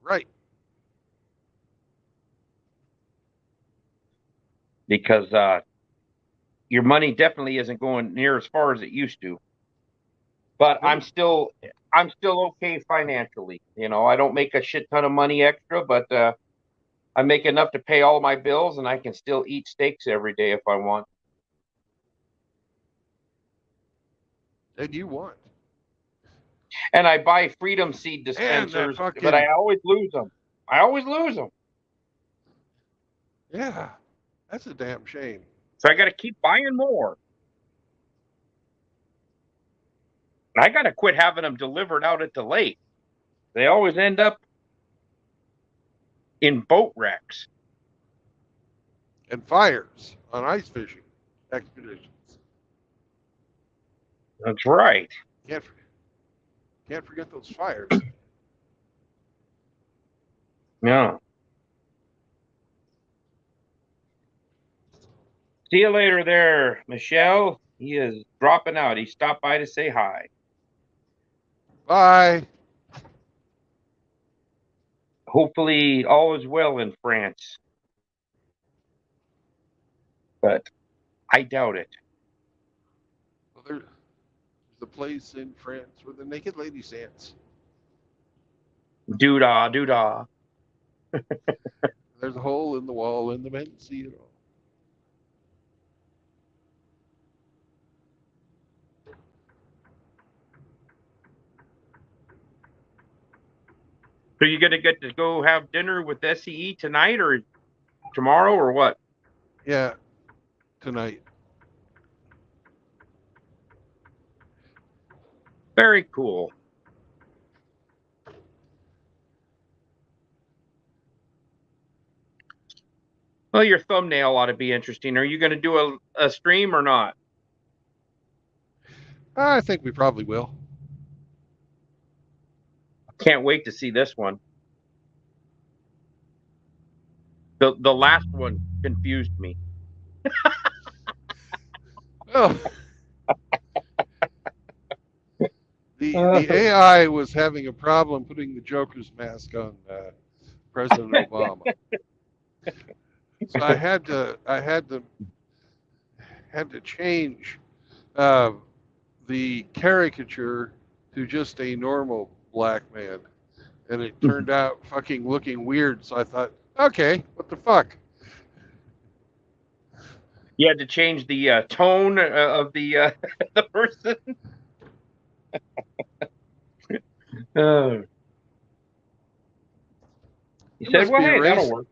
S1: Right.
S4: Because your money definitely isn't going near as far as it used to. But I'm still okay financially. You know, I don't make a shit ton of money extra, but I make enough to pay all my bills, and I can still eat steaks every day if I want.
S1: And you want.
S4: And I buy Freedom Seed dispensers, but I always lose them.
S1: Yeah, that's a damn shame.
S4: So I got to keep buying more. I got to quit having them delivered out at the lake. They always end up in boat wrecks.
S1: And fires on ice fishing expeditions.
S4: That's right.
S1: Can't forget those fires.
S4: No. See you later there, Michelle. He is dropping out. He stopped by to say hi.
S1: Bye.
S4: Hopefully all is well in France. But I doubt it.
S1: Well, there's a place in France where the naked ladies dance.
S4: Doo-dah, doo-dah.
S1: There's a hole in the wall and the men see it all.
S4: So you gonna get to go have dinner with SCE tonight or tomorrow or what?
S1: Yeah, tonight.
S4: Very cool. Well, your thumbnail ought to be interesting. Are you going to do a stream or not?
S1: I think we probably will.
S4: Can't wait to see this one. The last one confused me.
S1: Oh. The AI was having a problem putting the Joker's mask on President Obama. So I had to change the caricature to just a normal black man, and it turned out fucking looking weird. So I thought, okay, what the fuck?
S4: You had to change the tone of the the person. He said, "Well, hey, that'll work."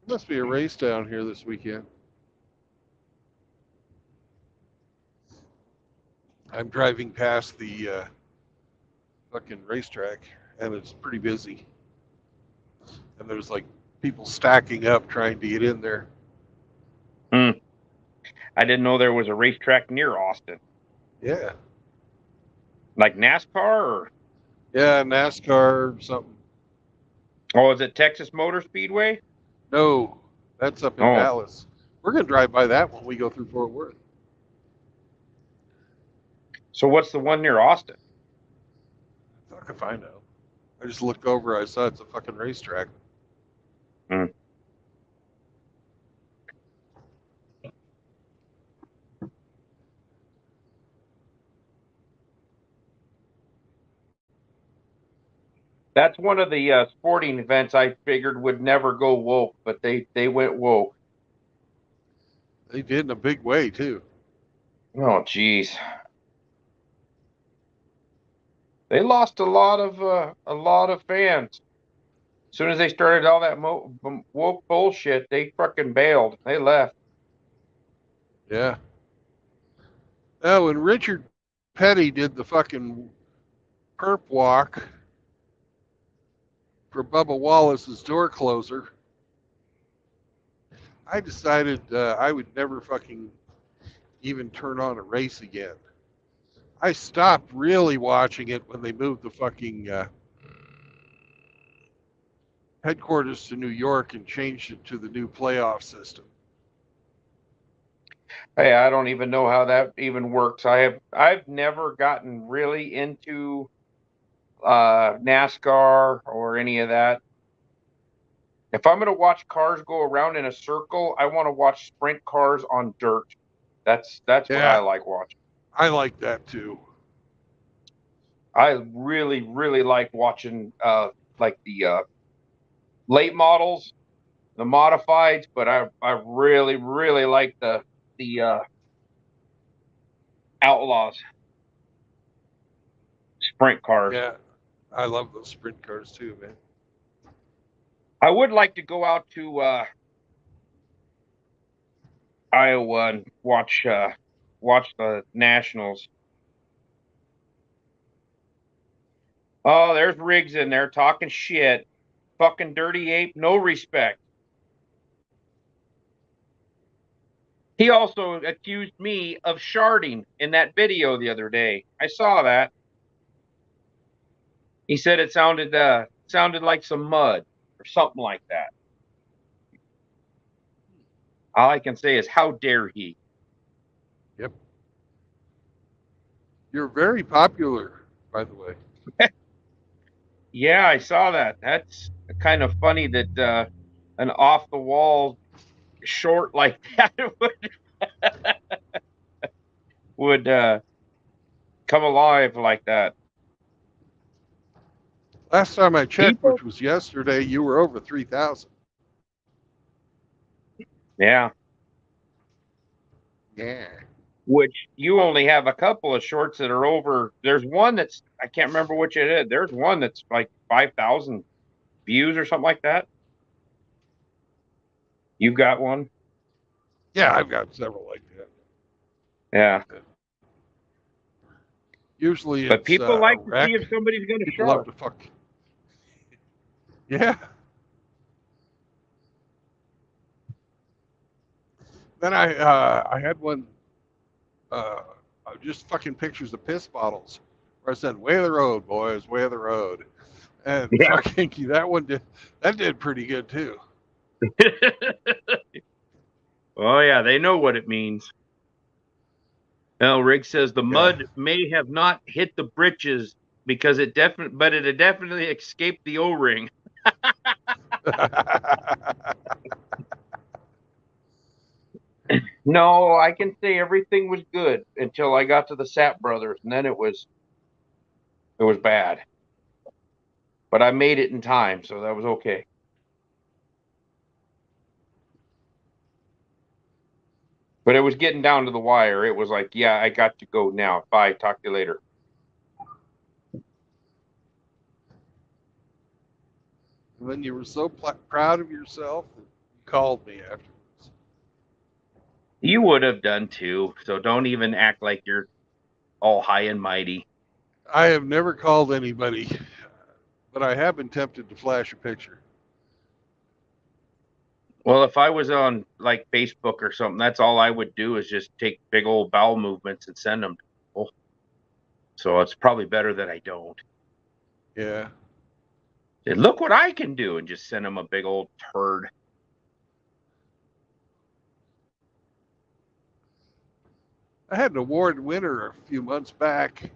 S1: There must be a race down here this weekend. I'm driving past the fucking racetrack, and it's pretty busy. And there's like people stacking up trying to get in there.
S4: I didn't know there was a racetrack near Austin.
S1: Yeah.
S4: Like NASCAR or?
S1: Yeah, NASCAR or something.
S4: Oh, is it Texas Motor Speedway?
S1: No, that's up in Dallas. We're going to drive by that when we go through Fort Worth.
S4: So what's the one near Austin?
S1: Fuck if I know. I just looked over. I saw it's a fucking racetrack.
S4: That's one of the sporting events I figured would never go woke, but they went woke.
S1: They did in a big way too.
S4: Oh, geez. They lost a lot of fans. As soon as they started all that woke bullshit, they fucking bailed. They left.
S1: Yeah. Oh, when Richard Petty did the fucking perp walk for Bubba Wallace's door closer, I decided I would never fucking even turn on a race again. I stopped really watching it when they moved the fucking headquarters to New York and changed it to the new playoff system.
S4: Hey, I don't even know how that even works. I've never gotten really into NASCAR or any of that. If I'm going to watch cars go around in a circle, I want to watch sprint cars on dirt. That's what I like watching.
S1: I like that too.
S4: I really, really like watching like the late models, the modifieds, but I really, really like the outlaws sprint cars.
S1: Yeah, I love those sprint cars too, man.
S4: I would like to go out to Iowa and watch the Nationals. Oh, there's Riggs in there talking shit. Fucking dirty ape, no respect. He also accused me of sharding in that video the other day. I saw that. He said it sounded like some mud or something like that. All I can say is, how dare he?
S1: Yep. You're very popular, by the way.
S4: Yeah, I saw that. That's kind of funny that an off-the-wall short like that would come alive like that.
S1: Last time I checked,
S4: People-
S1: which was yesterday, you were over 3,000.
S4: Yeah.
S1: Yeah.
S4: Which you only have a couple of shorts that are over. There's one that's, I can't remember which it is. There's one that's like 5,000 views or something like that. You've got one?
S1: Yeah, I've got several like that.
S4: Yeah.
S1: Usually
S4: But
S1: it's
S4: people
S1: a
S4: like to
S1: wreck.
S4: see if somebody's going to
S1: People love
S4: shark.
S1: to fuck. Yeah. Then I had one, just fucking pictures of piss bottles where I said, "Way of the road, boys, way of the road," and
S4: Yeah.
S1: fucking that did pretty good too.
S4: Oh, yeah, they know what it means. Now, Rick says the
S1: Yeah.
S4: mud may have not hit the britches because it but it had definitely escaped the O-ring. No, I can say everything was good until I got to the Sapp brothers, and then it was bad. But I made it in time, so that was okay. But it was getting down to the wire. It was like, yeah, I got to go now. Bye. Talk to you later.
S1: And then you were so proud of yourself that you called me afterwards.
S4: You would have done too. So don't even act like you're all high and mighty.
S1: I have never called anybody, but I have been tempted to flash a picture.
S4: Well, if I was on like Facebook or something, that's all I would do is just take big old bowel movements and send them to people. So it's probably better that I don't.
S1: Yeah.
S4: Say, look what I can do, and just send them a big old turd.
S1: I had an award winner a few months back.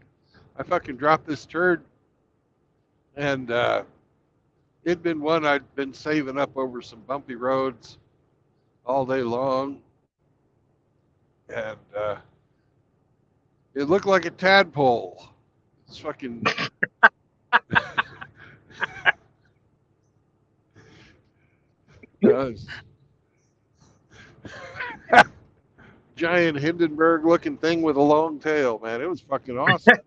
S1: I fucking dropped this turd, and it'd been one I'd been saving up over some bumpy roads all day long, and it looked like a tadpole. It's fucking. Does. Giant Hindenburg-looking thing with a long tail, man. It was fucking awesome.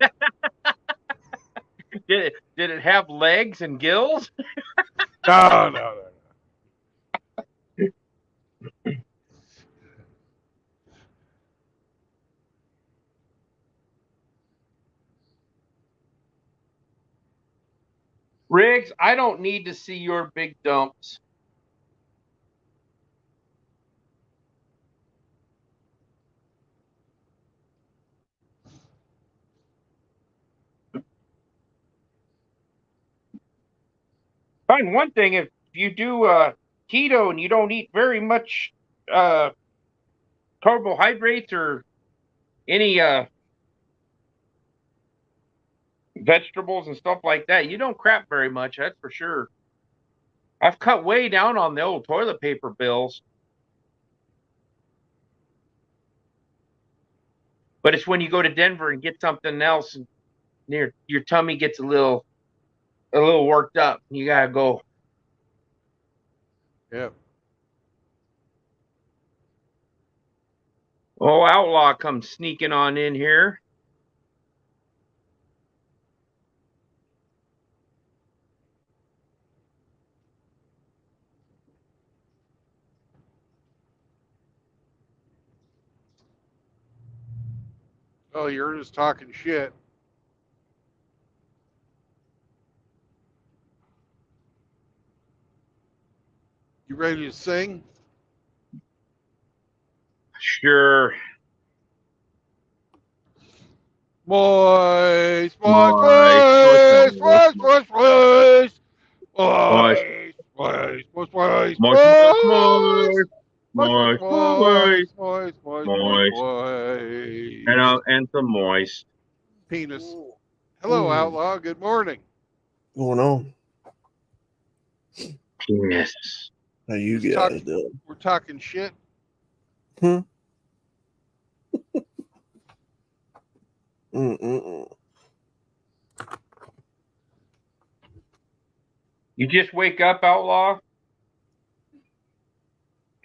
S4: Did it have legs and gills?
S1: No.
S4: Riggs, I don't need to see your big dumps. Fine, one thing, if you do keto and you don't eat very much carbohydrates or any vegetables and stuff like that, you don't crap very much, that's for sure. I've cut way down on the old toilet paper bills. But it's when you go to Denver and get something else and your tummy gets a little worked up. You gotta go.
S1: Yeah.
S4: Oh, Outlaw comes sneaking on in here.
S1: Oh, you're just talking shit. You ready to sing?
S4: Sure.
S1: Moist.
S4: And some moist.
S1: Penis. Hello, Outlaw. Good morning.
S6: Going on?
S4: Penis.
S6: How you
S1: Just
S6: guys doing?
S1: We're talking shit.
S4: You just wake up, Outlaw?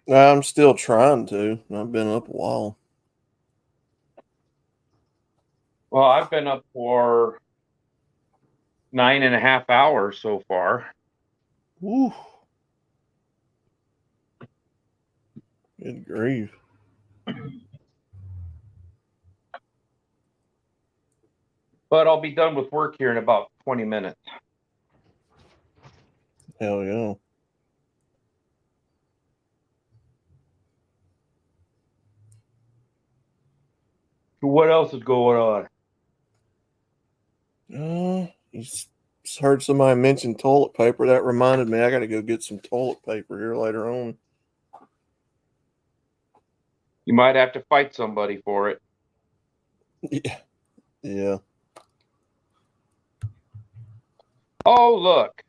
S6: I'm still trying to. I've been up a while.
S4: Well, I've been up for 9.5 hours so far.
S6: Woo. Good grief.
S4: But I'll be done with work here in about 20 minutes.
S6: Hell yeah.
S4: So what else is going on?
S6: Heard somebody mention toilet paper. That reminded me I got to go get some toilet paper here later on.
S4: You might have to fight somebody for it.
S6: Yeah. Yeah.
S4: Oh, look.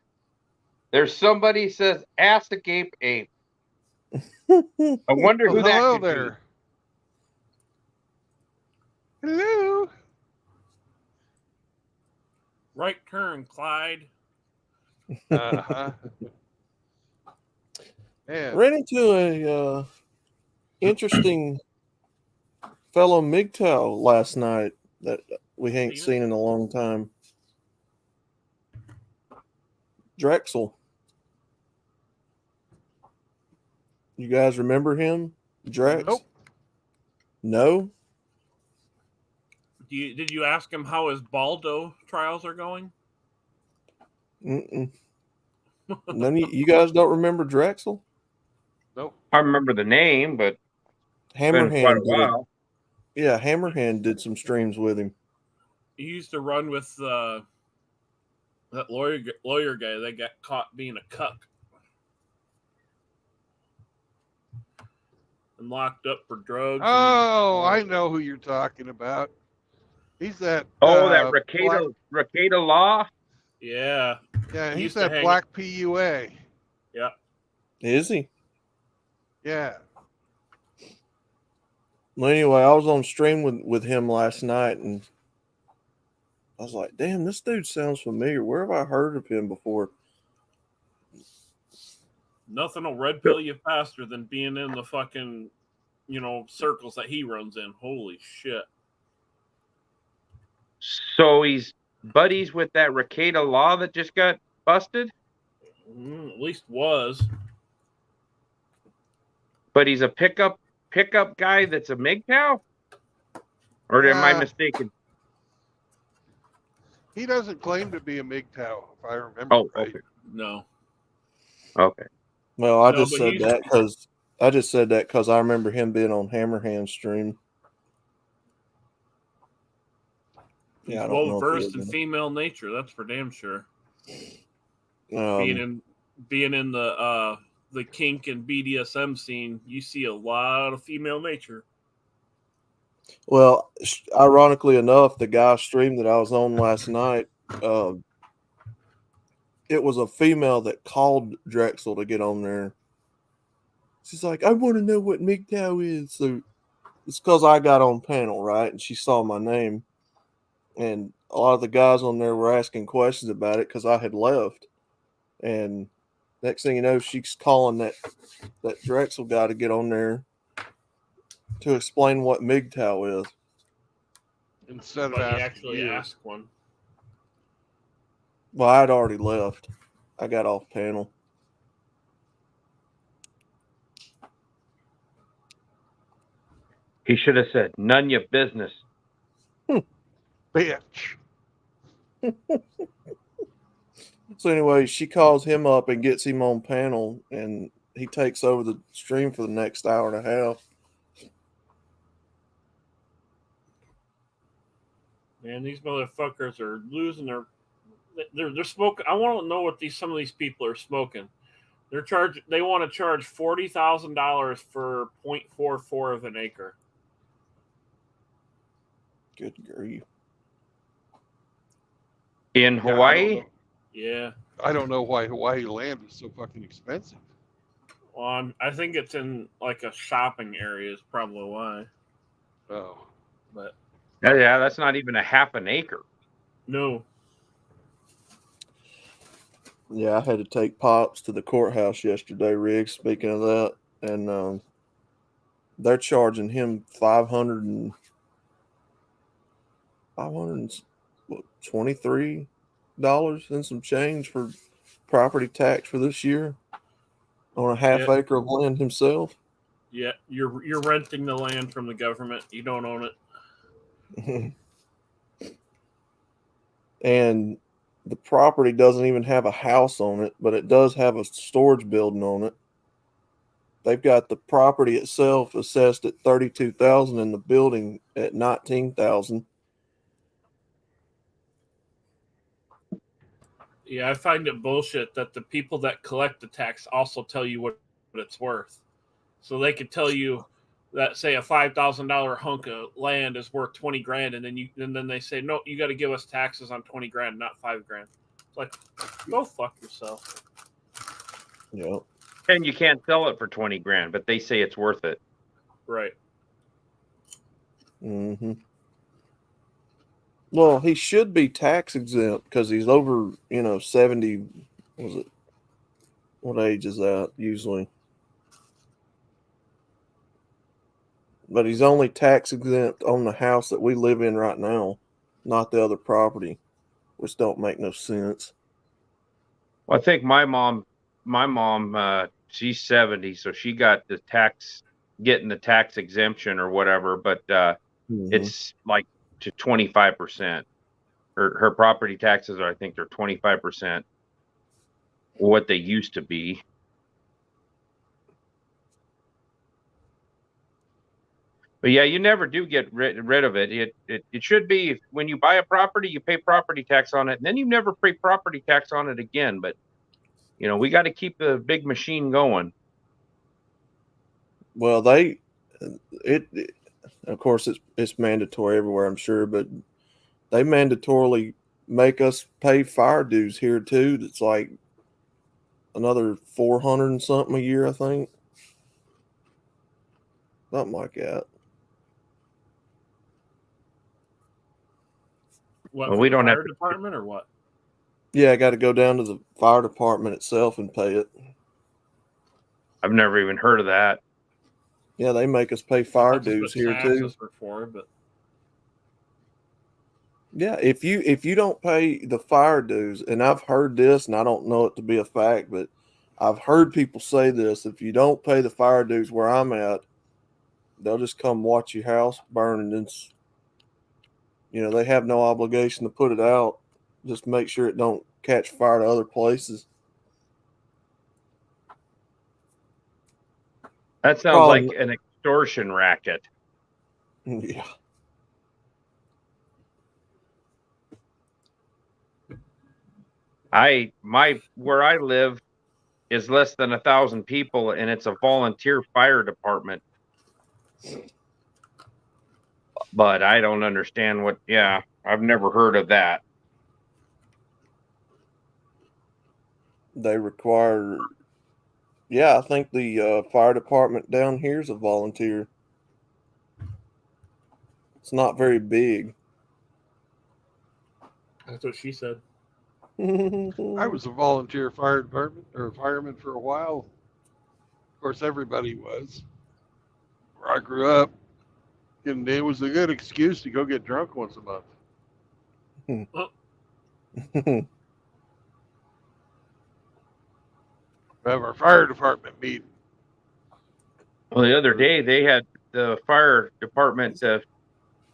S4: There's somebody says, ask the Gape Ape. I wonder who that
S1: hello
S4: could
S1: there. Hello.
S7: Right turn, Clyde.
S1: Uh-huh. Yeah.
S6: Ran into a interesting fellow MGTOW last night that we ain't seen in a long time. Drexel. You guys remember him? Drex?
S1: Nope.
S6: No?
S7: Did you ask him how his Baldo trials are going?
S6: Mm-mm. None of you guys don't remember Drexel?
S1: Nope.
S4: I remember the name, but it's been quite a
S6: Hammerhand did it.
S4: while.
S6: Yeah, Hammerhand did some streams with him.
S7: He used to run with that lawyer guy that got caught being a cuck and locked up for drugs.
S1: Oh, I know who you're talking about. He's that.
S4: That
S1: Black,
S4: Rakeda Law?
S7: Yeah.
S1: yeah,
S7: He
S1: he's
S7: used to
S1: that
S7: hang-
S1: black PUA.
S7: Yeah.
S6: Is he?
S1: Yeah.
S6: Well, anyway, I was on stream with him last night, and I was like, damn, this dude sounds familiar. Where have I heard of him before?
S7: Nothing will red pill you faster than being in the fucking, circles that he runs in. Holy shit.
S4: So he's buddies with that Rakeda Law that just got busted?
S7: At least was.
S4: But he's a pickup guy that's a MGTOW? Or am I mistaken?
S1: He doesn't claim to be a MGTOW, if I remember right.
S4: Okay.
S7: No.
S4: Okay.
S6: Well, I
S7: No,
S6: just
S7: but
S6: said
S7: he's-
S6: that because I remember him being on Hammerhand stream.
S7: He's
S6: Yeah, I don't know
S7: well
S6: if he
S7: versed
S6: was
S7: in
S6: in it.
S7: female nature, that's for damn sure.
S6: Um,
S7: being in the kink and BDSM scene, you see a lot of female nature.
S6: Well, ironically enough, the guy stream that I was on last night, it was a female that called Drexel to get on there. She's like, I want to know what MGTOW is. So it's because I got on panel, right? And she saw my name. And a lot of the guys on there were asking questions about it because I had left. And next thing you know, she's calling that Drexel guy to get on there to explain what MGTOW is.
S1: Instead of
S7: But he
S1: asking
S7: actually
S1: you.
S7: asked one.
S6: Well, I'd already left. I got off panel.
S4: He should have said, none your business.
S1: Bitch.
S6: So anyway, she calls him up and gets him on panel, and he takes over the stream for the next hour and a half.
S7: Man, these motherfuckers are losing their. They're smoking. I want to know what some of these people are smoking. They want to charge $40,000 for 0.44 of an acre.
S6: Good grief.
S4: In Hawaii?
S7: Yeah.
S1: I don't know why Hawaii land is so fucking expensive.
S7: Well, I think it's in like a shopping area is probably why.
S1: Oh.
S7: But
S4: Yeah, that's not even a half an acre.
S7: no.
S6: Yeah, I had to take Pops to the courthouse yesterday, Riggs. Speaking of that, and they're charging him $523 and some change for property tax for this year on a half
S7: Yeah.
S6: acre of land himself.
S7: Yeah, you're renting the land from the government. You don't own it.
S6: And the property doesn't even have a house on it, but it does have a storage building on it. They've got the property itself assessed at $32,000 and the building at $19,000.
S7: Yeah, I find it bullshit that the people that collect the tax also tell you what it's worth. So they could tell you that, say, a $5,000 hunk of land is worth 20 grand, and then they say, no, you got to give us taxes on 20 grand, not 5 grand. It's like, go fuck yourself.
S6: Yeah.
S4: And you can't sell it for 20 grand, but they say it's worth it.
S7: Right.
S6: Mm-hmm. Well, he should be tax exempt because he's over, 70. Was it? What age is that usually? But he's only tax exempt on the house that we live in right now, not the other property, which don't make no sense.
S4: Well, I think my mom, she's 70, so she got getting the tax exemption or whatever, but it's like to 25%. Her property taxes are, I think, they're 25% what they used to be. But yeah, you never do get rid of it. It should be, when you buy a property, you pay property tax on it, and then you never pay property tax on it again. But we got to keep the big machine going.
S6: Well, of course, it's mandatory everywhere, I'm sure, but they mandatorily make us pay fire dues here too. That's like another 400 and something a year, I think, something like that.
S7: What,
S4: Well,
S7: for
S4: we
S7: the
S4: don't have
S7: fire
S4: to-
S7: department or what?
S6: Yeah, I got to go down to the fire department itself and pay it.
S4: I've never even heard of that.
S6: Yeah, they make us pay fire
S7: That's
S6: dues
S7: what
S6: here too.
S7: taxes were for, but
S6: Yeah, if you don't pay the fire dues, and I've heard this, and I don't know it to be a fact, but I've heard people say this: if you don't pay the fire dues where I'm at, they'll just come watch your house burn, and then they have no obligation to put it out. Just make sure it don't catch fire to other places.
S4: That sounds like an extortion racket.
S6: Yeah.
S4: Where I live is less than 1,000 people, and it's a volunteer fire department. But I don't understand I've never heard of that.
S6: They require, I think the fire department down here is a volunteer. It's not very big.
S7: that's what she said.
S1: I was a volunteer fire department or fireman for a while. Of course, everybody was. Where I grew up, and it was a good excuse to go get drunk once a month. Have our fire department meeting.
S4: Well, the other day they had the fire department.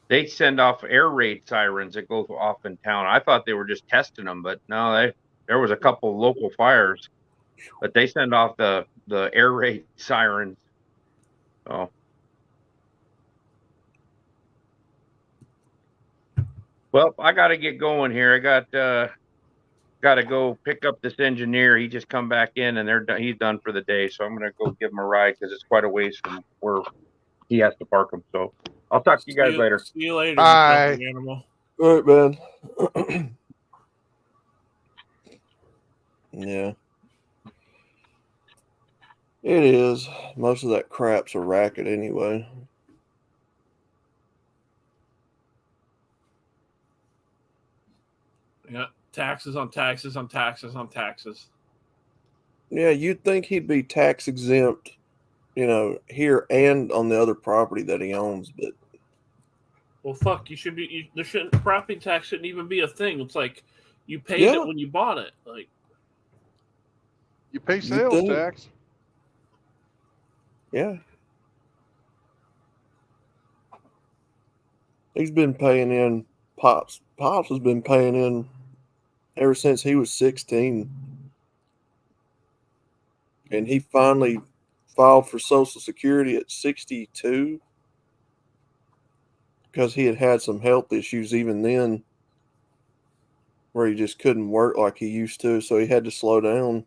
S4: They send off air raid sirens that go off in town. I thought they were just testing them, but no, there was a couple of local fires, but they send off the air raid sirens. So. Well, I got to get going here. I got to go pick up this engineer. He just come back in, and he's done for the day. So I'm gonna go give him a ride because it's quite a ways from where he has to park him. So I'll talk to you guys later.
S7: See you later,
S1: Bye.
S7: jumping animal.
S6: All right, man. Yeah. It is. Most of that crap's a racket anyway.
S7: Yeah, Taxes on taxes on taxes on taxes.
S6: Yeah, you'd think he'd be tax exempt, here and on the other property that he owns, but
S7: Well, fuck, you should be. There shouldn't property tax shouldn't even be a thing. It's like you paid
S6: Yeah.
S7: it when you bought it. Like,
S1: You pay
S6: You
S1: sales
S6: think-
S1: tax.
S6: yeah. He's been paying in. Pops has been paying in ever since he was 16. And he finally filed for Social Security at 62 because he had had some health issues even then where he just couldn't work like he used to, so he had to slow down.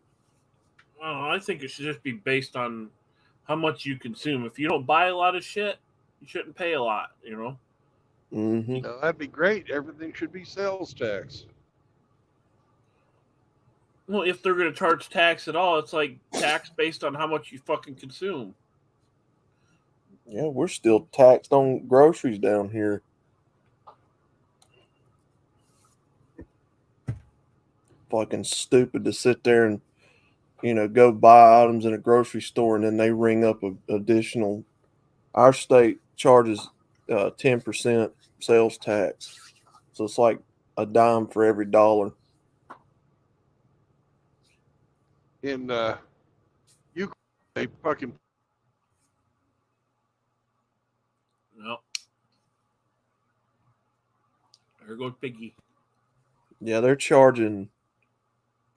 S7: I think it should just be based on how much you consume. If you don't buy a lot of shit, you shouldn't pay a lot.
S6: Mm-hmm.
S1: No, that'd be great. Everything should be sales tax.
S7: Well, if they're going to charge tax at all, it's like tax based on how much you fucking consume.
S6: Yeah, we're still taxed on groceries down here. Fucking stupid to sit there and, go buy items in a grocery store and then they ring up an additional. Our state charges 10% sales tax. So it's like a dime for every dollar.
S1: In Ukraine, they fucking
S7: No. There goes Piggy.
S6: Yeah, they're charging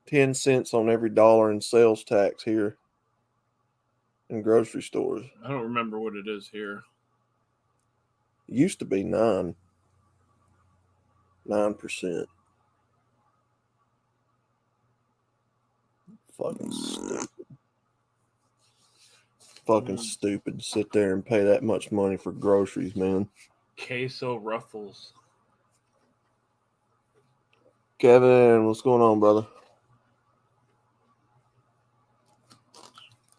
S6: 10 cents on every dollar in sales tax here in grocery stores.
S7: I don't remember what it is here.
S6: It used to be 9%. Fucking stupid. Fucking stupid to sit there and pay that much money for groceries, man.
S7: Queso Ruffles.
S6: Kevin, what's going on, brother?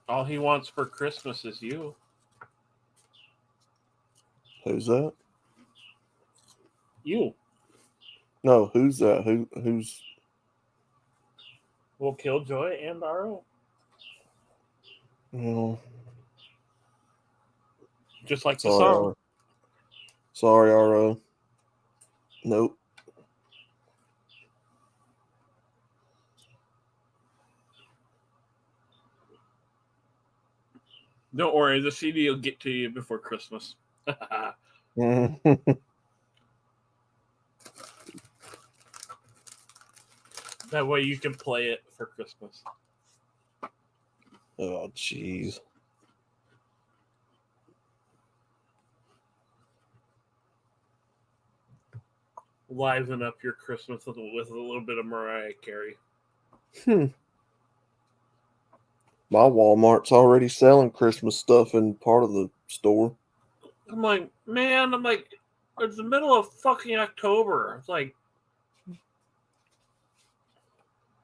S7: All he wants for Christmas is you.
S6: Who's that?
S7: You.
S6: No, who's that? Who's
S7: Will Killjoy and RO. Just like the song.
S6: Sorry, RO. Nope.
S7: Don't worry, the CD will get to you before Christmas. That way you can play it for Christmas.
S6: Oh, jeez.
S7: Liven up your Christmas with a little bit of Mariah Carey.
S6: My Walmart's already selling Christmas stuff in part of the store.
S7: I'm like, man, it's the middle of fucking October. It's like,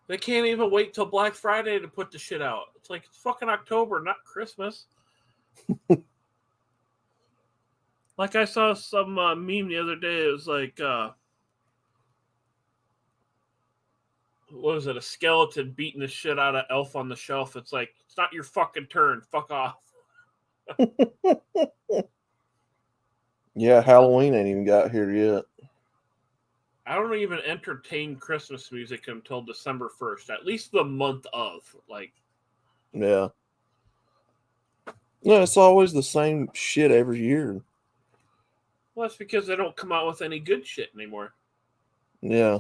S7: they can't even wait till Black Friday to put the shit out. It's like, it's fucking October, not Christmas. Like, I saw some meme the other day. It was like, what was it? A skeleton beating the shit out of Elf on the Shelf. It's like, it's not your fucking turn. Fuck off.
S6: Yeah, Halloween ain't even got here yet.
S7: I don't even entertain Christmas music until December 1st, at least the month of. Like,
S6: Yeah. No, it's always the same shit every year.
S7: well, that's because they don't come out with any good shit anymore.
S6: Yeah.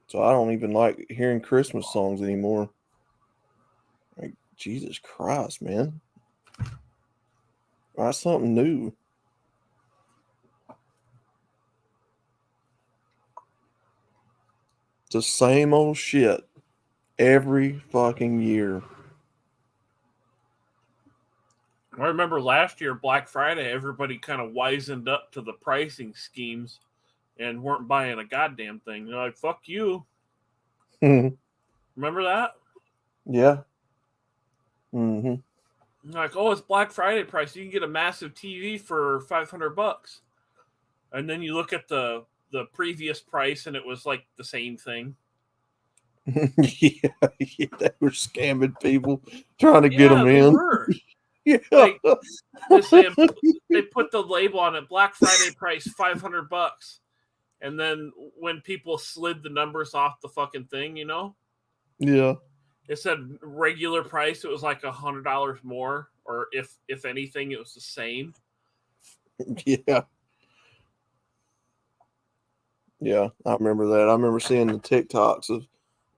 S6: So I don't even like hearing Christmas songs anymore. Like, Jesus Christ, man. Write something new. It's the same old shit every fucking year.
S7: I remember last year, Black Friday, everybody kind of wisened up to the pricing schemes and weren't buying a goddamn thing. They're like, fuck you. Remember that?
S6: Yeah. Mm-hmm.
S7: Like, oh, it's Black Friday price. You can get a massive TV for $500. And then you look at the the previous price, and it was like the same thing.
S6: Yeah, they were scamming people, trying to get them
S7: they
S6: in.
S7: were.
S6: Yeah.
S7: Like, they put the label on it, Black Friday price $500, and then when people slid the numbers off the fucking thing,
S6: Yeah.
S7: it said regular price. It was like $100 more, or if anything, it was the same.
S6: Yeah. Yeah, I remember that. I remember seeing the TikToks of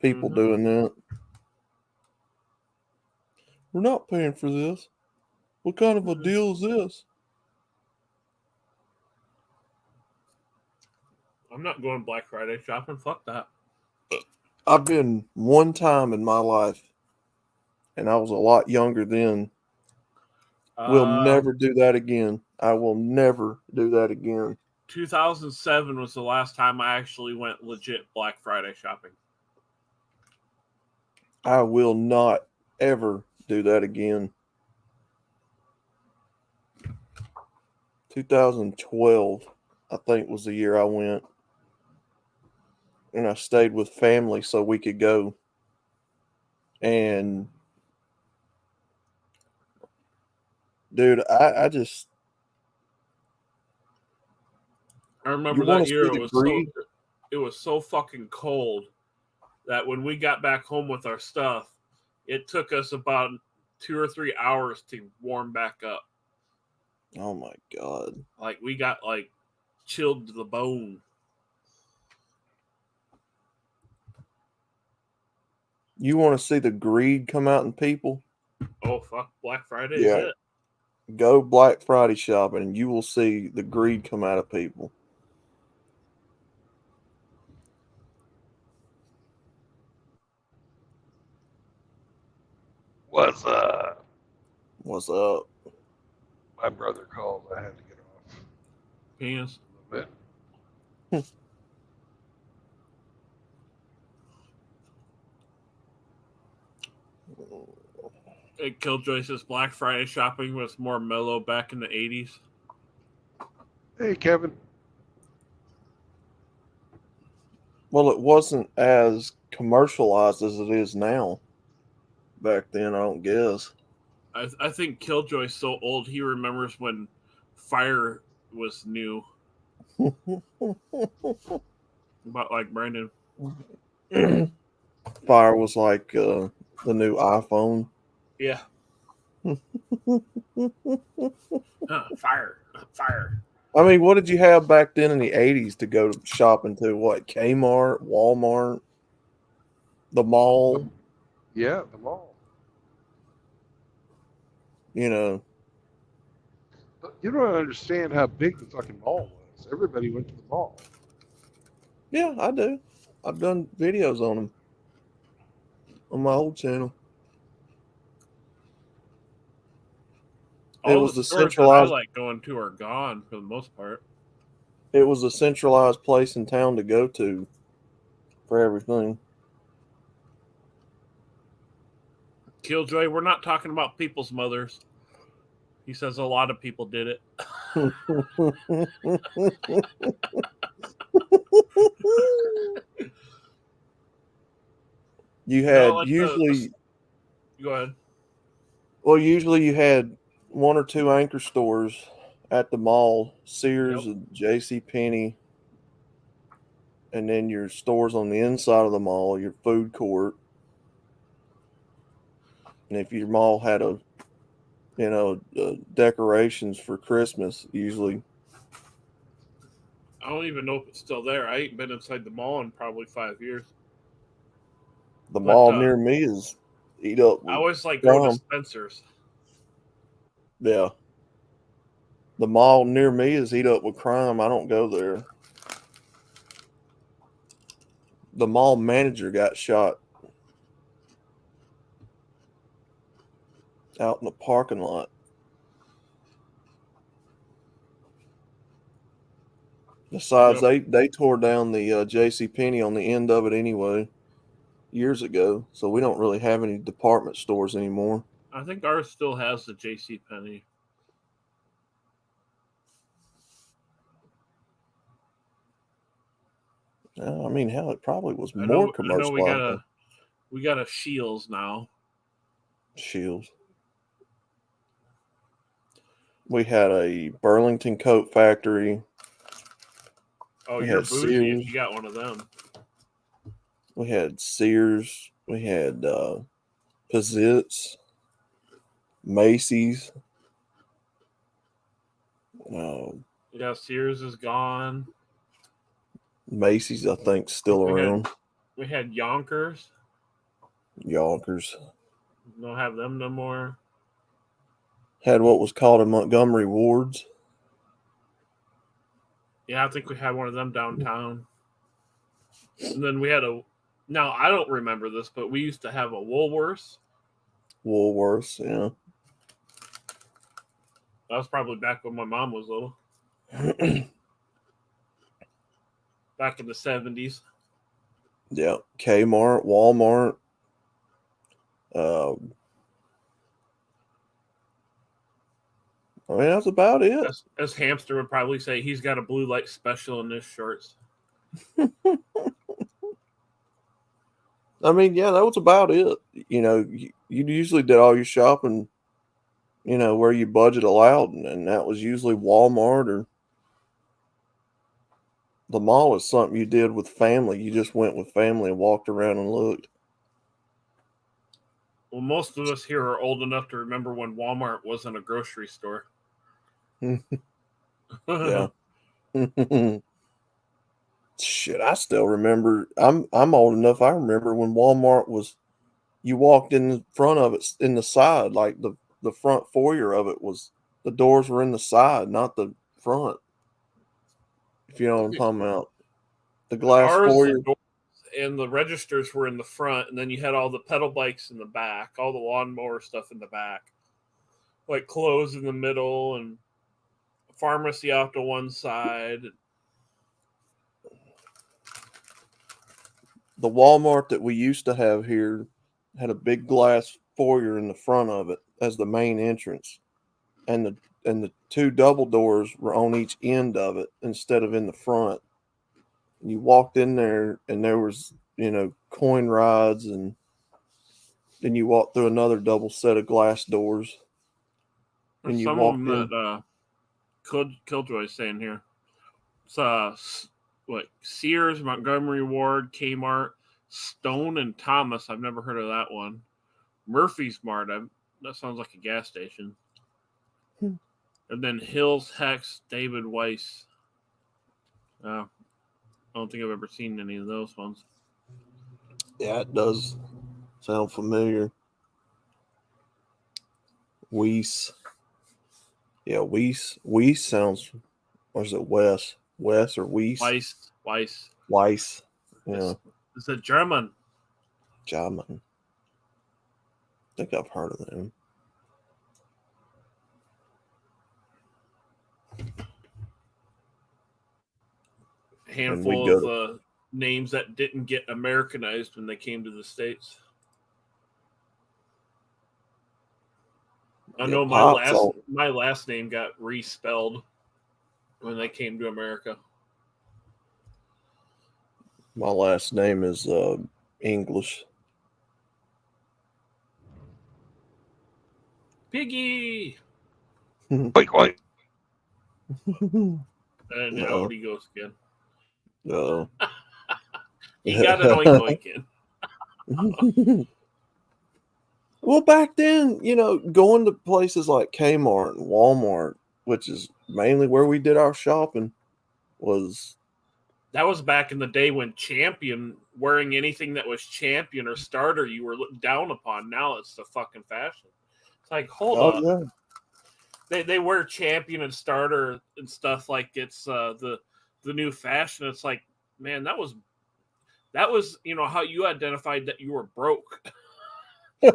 S6: people
S7: Mhm.
S6: doing that. We're not paying for this. What kind of a deal is this?
S7: I'm not going Black Friday shopping. Fuck that.
S6: I've been one time in my life, and I was a lot younger then. We'll never do that again. I will never do that again.
S7: 2007 was the last time I actually went legit Black Friday shopping.
S6: I will not ever do that again. 2012, I think, was the year I went. And I stayed with family so we could go. And, dude, I just.
S7: I remember
S6: You wanna
S7: that year
S6: see the greed?
S7: it was so fucking cold that when we got back home with our stuff, it took us about 2 or 3 hours to warm back up.
S6: Oh my God.
S7: Like, we got like chilled to the bone.
S6: You want to see the greed come out in people?
S7: Oh fuck, Black Friday
S6: Yeah.
S7: is it.
S6: Go Black Friday shopping and you will see the greed come out of people.
S1: What's
S6: What's up?
S1: my brother called? I had to get off
S7: Penis.
S1: a little bit.
S7: Killjoy says Black Friday shopping was more mellow back in the 80s.
S1: Hey, Kevin.
S6: Well, it wasn't as commercialized as it is now. Back then, I don't guess.
S7: I think Killjoy's so old he remembers when Fire was new. About like Brandon.
S6: Fire was like the new iPhone.
S7: Yeah. Fire.
S6: I mean, what did you have back then in the 80s to go shopping to? What, Kmart, Walmart, the mall?
S1: Yeah, the mall.
S6: You know.
S1: You don't understand how big the fucking mall was. Everybody went to the mall.
S6: Yeah, I do. I've done videos on them on my old channel.
S7: All
S6: It was
S7: the
S6: the
S7: stores
S6: centralized.
S7: that I like going to are gone for the most part.
S6: It was a centralized place in town to go to for everything.
S7: Killjoy, we're not talking about people's mothers. He says a lot of people did it.
S6: You had
S7: like
S6: usually.
S7: Go ahead.
S6: Well, usually you had one or two anchor stores at the mall, Sears and J.C. Penney, and then your stores on the inside of the mall, your food court. And if your mall had decorations for Christmas, usually.
S7: I don't even know if it's still there. I ain't been inside the mall in probably 5 years.
S6: The mall near me is eat up.
S7: I always like going to Spencer's.
S6: Yeah. The mall near me is eat up with crime. I don't go there. The mall manager got shot out in the parking lot. Besides, they tore down the J.C. Penney on the end of it anyway years ago, so we don't really have any department stores anymore.
S7: I think ours still has the J.C. Penney.
S6: I mean, hell, it probably was
S7: I
S6: more
S7: know
S6: commercial.
S7: we got a Shields now.
S6: Shields. We had a Burlington Coat Factory.
S7: Oh,
S6: We
S7: you're
S6: had
S7: bougie
S6: Sears.
S7: if you got one of them.
S6: We had Sears. We had Pizzitz, Macy's.
S7: Yeah, Sears is gone.
S6: Macy's, I think, still around.
S7: We had Yonkers.
S6: Yonkers.
S7: Don't have them no more.
S6: Had what was called a Montgomery Ward's.
S7: Yeah, I think we had one of them downtown. And then we had now I don't remember this, but we used to have a Woolworths.
S6: Woolworths, yeah.
S7: That was probably back when my mom was little. Back in the 70s.
S6: Yeah. Kmart, Walmart. I mean, that's about it.
S7: As Hamster would probably say, he's got a blue light special in his shorts.
S6: I mean, yeah, that was about it. You know, you usually did all your shopping, you know, where you budget allowed, and that was usually Walmart or the mall is something you did with family. You just went with family and walked around and looked.
S7: Well, most of us here are old enough to remember when Walmart wasn't a grocery store.
S6: Yeah. Shit, I still remember. I'm old enough. I remember when Walmart was. You walked in the front of it, in the side, like the front foyer of it was. The doors were in the side, not the front. If you know what I'm talking about, the glass foyer.
S7: And the registers were in the front, and then you had all the pedal bikes in the back, all the lawnmower stuff in the back, like clothes in the middle, and pharmacy out to one side.
S6: The Walmart that we used to have here had a big glass foyer in the front of it as the main entrance, and the two double doors were on each end of it instead of in the front. You walked in there, and there was, you know, coin rides, and then you walked through another double set of glass doors.
S7: And you some of them in. That Killjoy's saying here. It's what Sears, Montgomery Ward, Kmart, Stone and Thomas. I've never heard of that one. Murphy's Mart. That sounds like a gas station. And then Hills, Hex, David Weiss. I don't think I've ever seen any of those ones.
S6: Yeah, it does sound familiar. Weiss. Yeah, Weiss. Weiss sounds, or is it Wes? Wes or Weiss?
S7: Weiss.
S6: Weiss. Yeah.
S7: It's a German.
S6: German. I think I've heard of them.
S7: Handful of names that didn't get Americanized when they came to the States. I know my last name got respelled when they came to America.
S6: My last name is English.
S7: Piggy.
S1: Wait.
S7: And out he goes again.
S6: No.
S7: He got an oink in.
S6: Well, back then, you know, going to places like Kmart and Walmart, which is mainly where we did our shopping, was...
S7: That was back in the day when Champion, wearing anything that was Champion or Starter, you were looked down upon. Now it's the fucking fashion. It's like, hold up. Yeah. They wear Champion and Starter and stuff like it's the new fashion. It's like, man, that was you know how you identified that you were broke.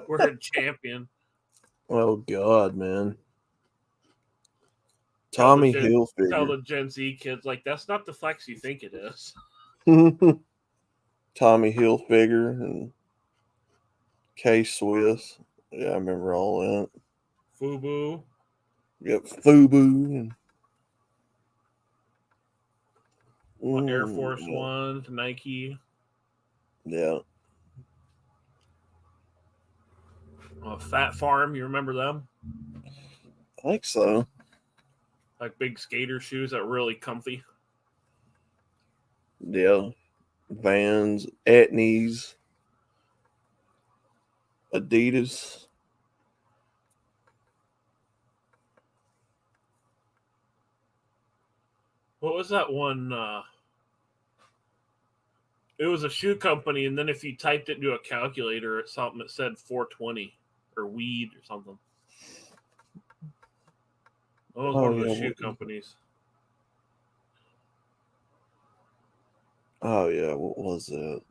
S7: We're a Champion.
S6: Oh God, man. Tommy Hilfiger.
S7: Tell the Gen Z kids, like, that's not the flex you think it is.
S6: Tommy Hilfiger and K-Swiss. Yeah, I remember all that.
S7: FUBU.
S6: Yep, FUBU.
S7: Air Force
S6: Yeah.
S7: Ones, Nike,
S6: Yeah.
S7: Fat Farm. You remember them?
S6: I think so.
S7: Like big skater shoes that were really comfy.
S6: Yeah. Vans, Etnies, Adidas.
S7: What was that one? It was a shoe company, and then if you typed it into a calculator, it something that said 420 or weed or something. That was one of the shoe companies.
S6: Oh yeah, what was it?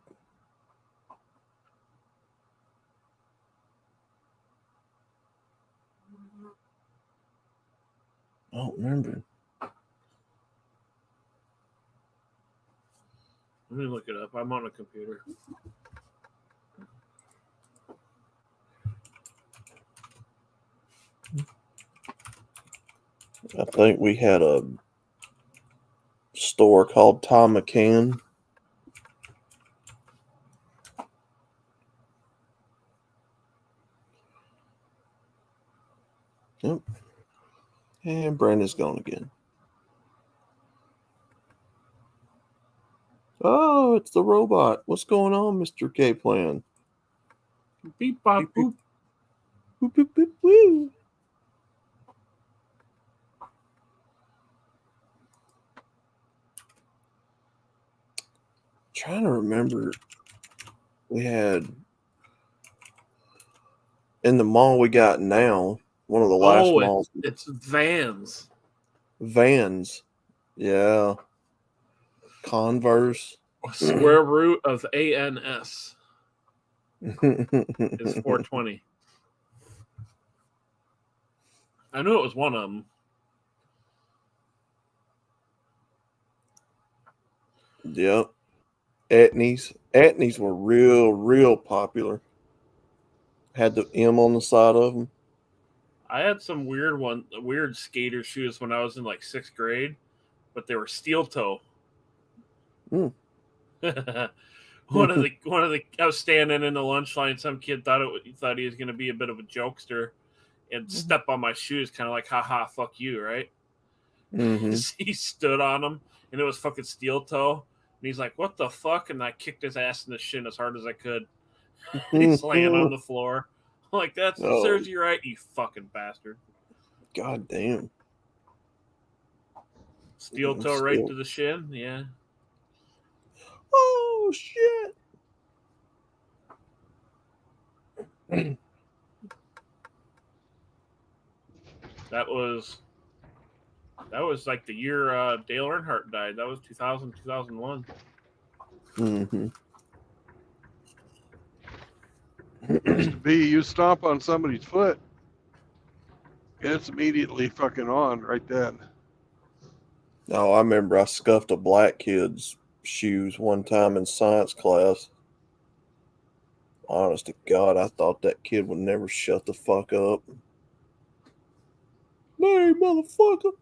S6: I don't remember.
S7: Let me look it up. I'm on a computer.
S6: I think we had a store called Tom McCann. Yep. And Brandon's gone again. Oh, it's the robot. What's going on, Mr. K Plan?
S7: Beep bop boop.
S6: Boop, boop, boop, woo. Trying to remember, we had in the mall we got now, one of the last malls.
S7: It's Vans.
S6: Vans. Yeah. Converse.
S7: Square root of ANS is 420. I knew it was one of them.
S6: Yep. Etnies. Etnies were real popular. Had the M on the side of them.
S7: I had some weird skater shoes when I was in like 6th grade, but they were steel toe.
S6: Mm.
S7: one of the I was standing in the lunch line. Some kid thought he was going to be a bit of a jokester and step on my shoes, kind of like, haha, fuck you, right?
S6: Mm-hmm.
S7: He stood on them, and it was fucking steel toe. And he's like, what the fuck? And I kicked his ass in the shin as hard as I could. He's laying on the floor. I'm like, that serves you right, you fucking bastard.
S6: God damn.
S7: Steel toe right to the shin, yeah.
S6: Oh, shit.
S7: That was like the year Dale Earnhardt died. That was 2000, 2001.
S6: Mm-hmm.
S1: Used to be you stomp on somebody's foot, it's immediately fucking on right then.
S6: Oh, I remember I scuffed a black kid's shoes one time in science class. Honest to God, I thought that kid would never shut the fuck up. Hey, motherfucker.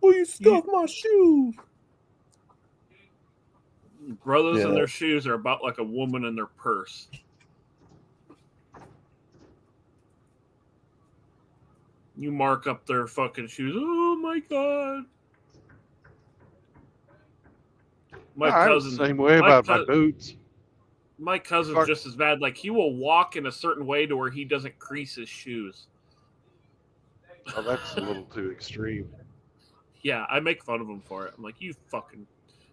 S6: Will you scuff my shoes?
S7: Brothers and their shoes are about like a woman and their purse. You mark up their fucking shoes. Oh my god. My cousin.
S1: The same way about my boots.
S7: My cousin's just as bad. Like, he will walk in a certain way to where he doesn't crease his shoes.
S1: Oh, that's a little too extreme.
S7: Yeah, I make fun of him for it. I'm like, you fucking...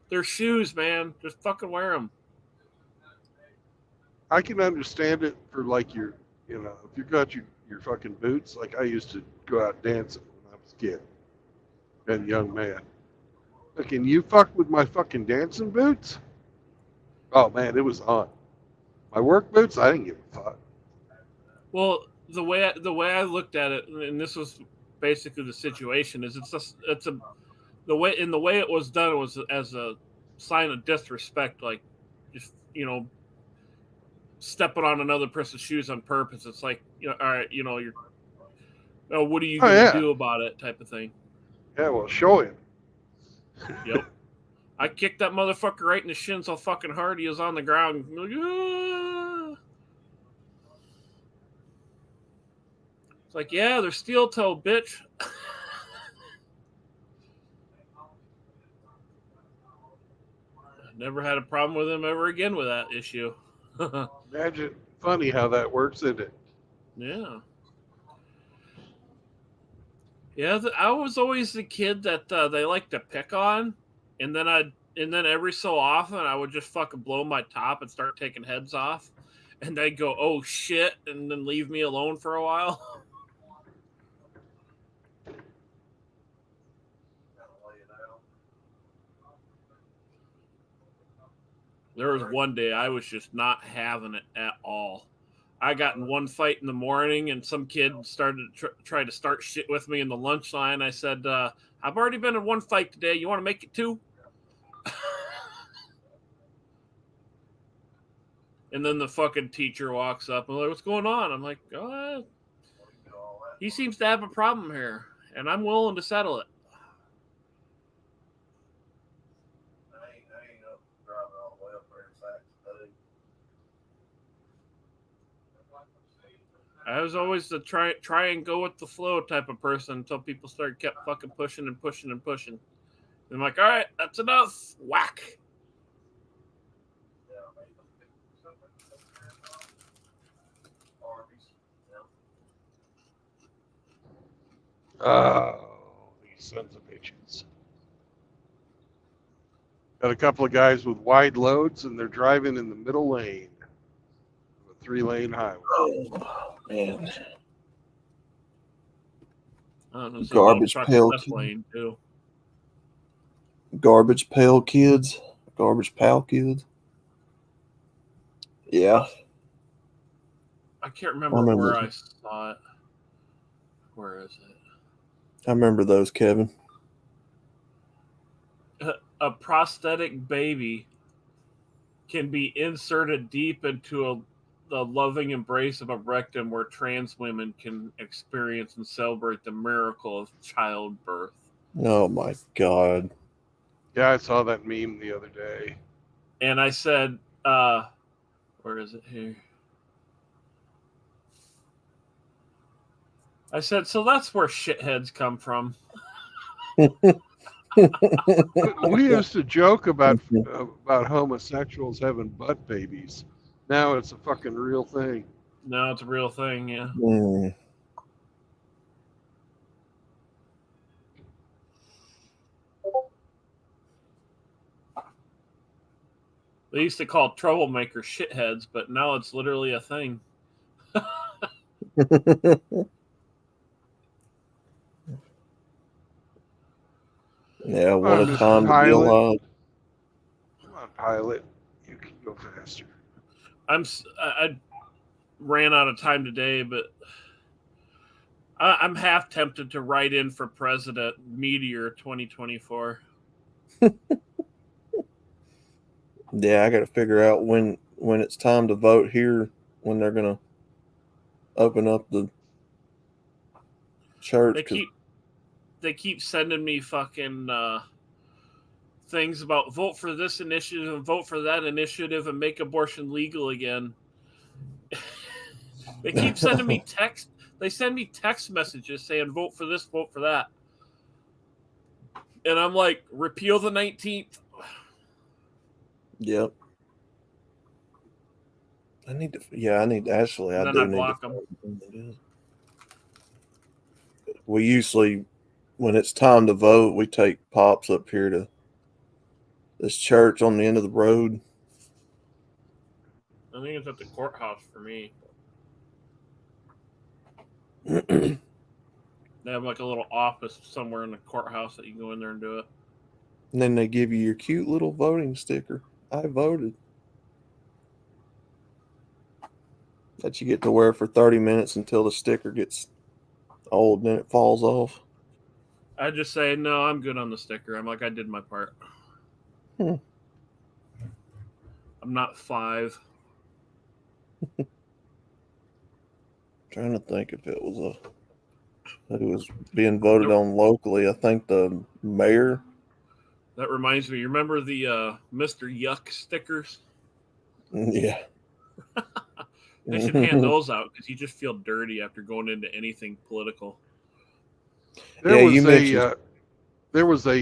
S7: They're shoes, man. Just fucking wear them.
S1: I can understand it for, like, if you got your fucking boots. Like, I used to go out dancing when I was a kid and young man. Can you fuck with my fucking dancing boots? Oh, man, it was on. My work boots, I didn't give a fuck.
S7: Well, the way I looked at it, and this was basically the situation, is the way it was done was as a sign of disrespect, like, just, stepping on another person's shoes on purpose. It's like, all right, what are you gonna do about it, type of thing.
S1: Yeah, well, show him.
S7: Yep. I kicked that motherfucker right in the shin so fucking hard he was on the ground. Like, "Ah." It's like, yeah, they're steel toe, bitch. Never had a problem with him ever again with that issue.
S1: Imagine, funny how that works, isn't it?
S7: Yeah. Yeah, I was always the kid that they like to pick on, and then every so often I would just fucking blow my top and start taking heads off, and they'd go, "Oh shit," and then leave me alone for a while. There was one day I was just not having it at all. I got in one fight in the morning, and some kid started to try to start shit with me in the lunch line. I said, "I've already been in one fight today. You want to make it two?" And then the fucking teacher walks up and like, "What's going on?" I'm like, "Oh, he seems to have a problem here, and I'm willing to settle it." I was always the try and go with the flow type of person until people kept fucking pushing and pushing and pushing. And I'm like, all right, that's enough. Whack.
S1: Oh, these sons of bitches. Got a couple of guys with wide loads, and they're driving in the middle lane of a 3-lane highway.
S6: Oh man.
S7: I don't know.
S6: Garbage pail
S7: left
S6: kid.
S7: lane too.
S6: Garbage pail kids. Garbage pail kids. Yeah.
S7: I can't remember where I saw it. Where is it?
S6: I remember those, Kevin.
S7: A prosthetic baby can be inserted deep into the loving embrace of a rectum where trans women can experience and celebrate the miracle of childbirth.
S6: Oh my God.
S1: Yeah, I saw that meme the other day.
S7: And I said, where is it here? I said, so that's where shitheads come from.
S1: We used to joke about homosexuals having butt babies. Now it's a fucking real thing.
S7: No, it's a real thing, yeah.
S6: Mm.
S7: They used to call troublemakers shitheads, but now it's literally a thing.
S6: Yeah, what
S1: Oh,
S6: a
S1: Mr.
S6: time to be
S1: Pilot.
S6: alive.
S1: Come on, pilot. You can go faster.
S7: I ran out of time today, but I'm half tempted to write in for president Meteor 2024.
S6: Yeah, I got to figure out when it's time to vote here, when they're gonna open up the church.
S7: They keep sending me fucking things about vote for this initiative and vote for that initiative and make abortion legal again. They keep sending me text. They send me text messages saying vote for this, vote for that. And I'm like, repeal the 19th.
S6: Yep. I need to actually.
S7: And
S6: I
S7: then
S6: do
S7: I
S6: need
S7: block
S6: to.
S7: them.
S6: We usually, when it's time to vote, we take pops up here to this church on the end of the road.
S7: I think it's at the courthouse for me.
S6: And
S7: They have like a little office somewhere in the courthouse that you can go in there and do it.
S6: then they give you your cute little voting sticker. I voted. That you get to wear for 30 minutes until the sticker gets old and then it falls off.
S7: I just say, no, I'm good on the sticker. I'm like, I did my part. I'm not 5.
S6: Trying to think if it was being voted on locally. I think the mayor.
S7: That reminds me. You remember the Mr. Yuck stickers?
S6: Yeah.
S7: They should hand those out because you just feel dirty after going into anything political.
S1: There
S6: Yeah,
S1: was
S6: you mentioned-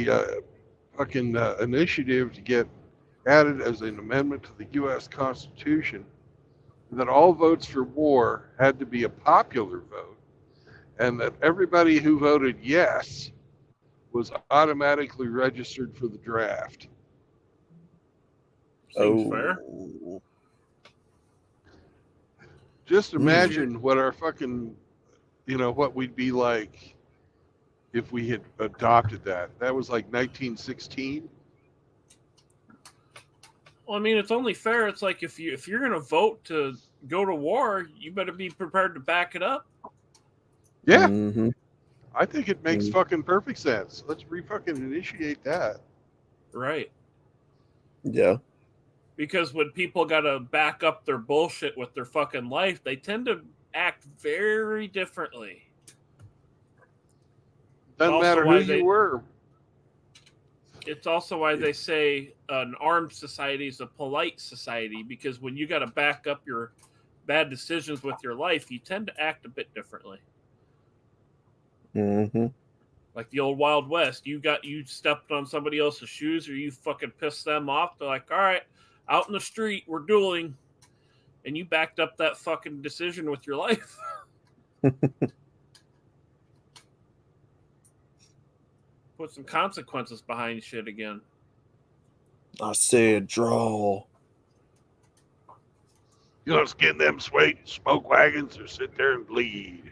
S1: a fucking initiative to get added as an amendment to the U.S. Constitution that all votes for war had to be a popular vote, and that everybody who voted yes was automatically registered for the draft.
S7: Seems fair.
S1: Just imagine what our fucking, what we'd be like if we had adopted that. That was like 1916.
S7: Well, I mean, it's only fair. It's like if you're gonna vote to go to war, you better be prepared to back it up.
S1: Yeah,
S6: Mhm.
S1: I think it makes fucking perfect sense. Let's fucking initiate that.
S7: Right.
S6: Yeah.
S7: Because when people gotta back up their bullshit with their fucking life, they tend to act very differently.
S1: Doesn't
S7: Also
S1: matter who
S7: why
S1: you were.
S7: It's also why they say an armed society is a polite society, because when you got to back up your bad decisions with your life, you tend to act a bit differently.
S6: Mm-hmm.
S7: Like the old Wild West, you stepped on somebody else's shoes or you fucking pissed them off. They're like, all right, out in the street, we're dueling. And you backed up that fucking decision with your life. Put some consequences behind shit again.
S6: I said draw.
S1: You know, skin them smoke wagons or sit there and bleed.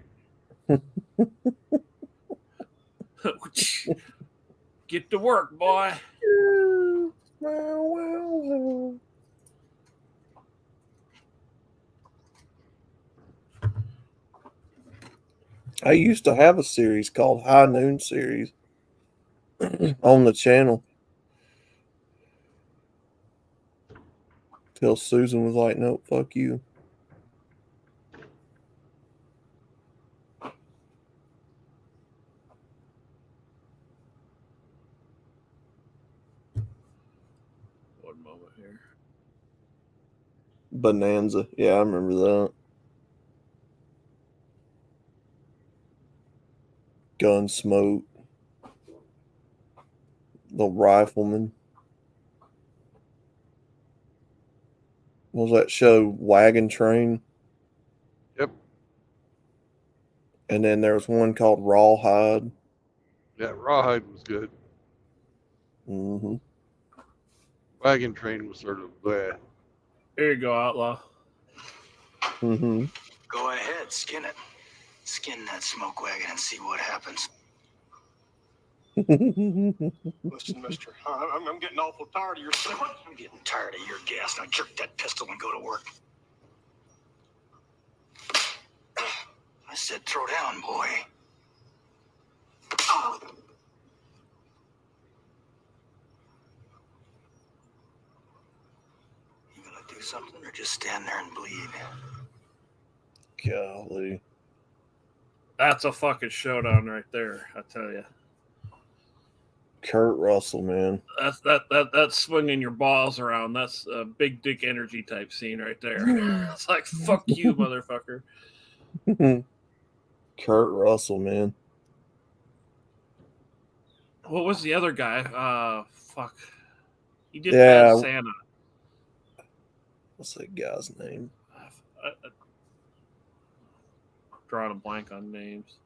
S7: Get to work, boy.
S6: I used to have a series called High Noon Series on the channel. Till Susan was like, nope, fuck you.
S7: One moment here.
S6: Bonanza. Yeah, I remember that. Gunsmoke. The Rifleman. What was that show? Wagon Train.
S1: Yep.
S6: And then there was one called Rawhide.
S1: Yeah, Rawhide was good.
S6: Mm-hmm.
S1: Wagon Train was sort of bleh.
S7: Here you go, Outlaw.
S6: Mm-hmm.
S8: Go ahead, skin it. Skin that smoke wagon and see what happens.
S9: Listen, mister, I'm getting awful tired of your stuff.
S8: I'm getting tired of your gas. Now jerk that pistol and go to work. I said throw down, boy. You gonna do something or just stand there and bleed?
S6: Golly.
S7: That's a fucking showdown right there, I tell you.
S6: Kurt Russell, man.
S7: That's swinging your balls around. That's a big dick energy type scene right there. It's like, fuck you, motherfucker.
S6: Kurt Russell, man.
S7: What was the other guy? Fuck. He did
S6: Yeah.
S7: Bad Santa.
S6: What's that guy's name?
S7: Drawing a blank on names.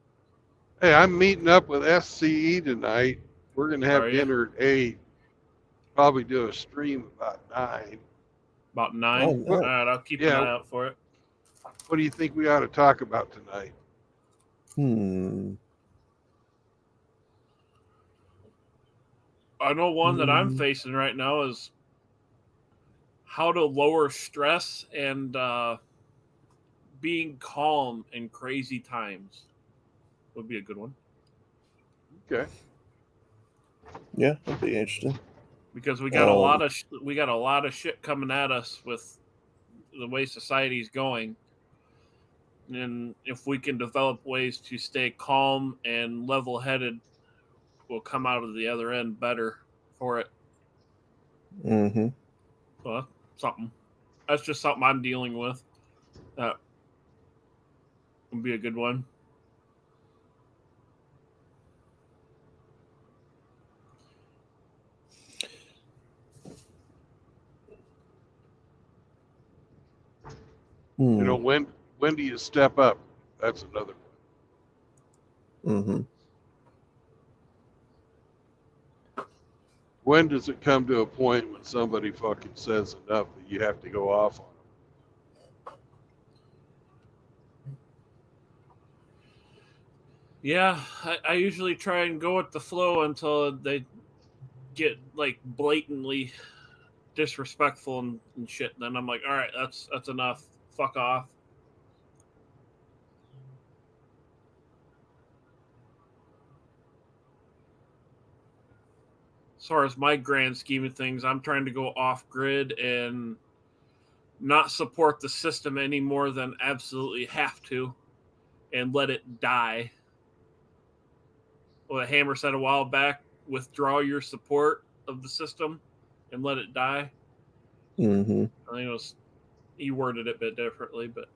S1: Hey, I'm meeting up with SCE tonight. We're going to have
S7: Are you?
S1: dinner at 8. Probably do a stream about 9.
S7: About 9?
S6: Oh, no.
S7: All right, I'll keep an
S1: Yeah.
S7: eye out for it.
S1: What do you think we ought to talk about tonight?
S7: I know one that I'm facing right now is how to lower stress and being calm in crazy times would be a good one.
S1: Okay.
S6: Yeah, that'd be interesting.
S7: Because we got a lot of shit coming at us with the way society's going. And if we can develop ways to stay calm and level-headed, we'll come out of the other end better for it.
S6: Mm-hmm.
S7: So that's something. That's just something I'm dealing with. That would be a good one.
S1: You know, when do you step up? That's another one.
S6: Mm-hmm.
S1: When does it come to a point when somebody fucking says enough that you have to go off on them?
S7: Yeah, I usually try and go with the flow until they get like blatantly disrespectful and shit. Then I'm like, all right, that's enough. Fuck off. As far as my grand scheme of things, I'm trying to go off grid and not support the system any more than absolutely have to, and let it die. What Hammer said a while back: withdraw your support of the system and let it die.
S6: Mm-hmm.
S7: I think he worded it a bit differently, but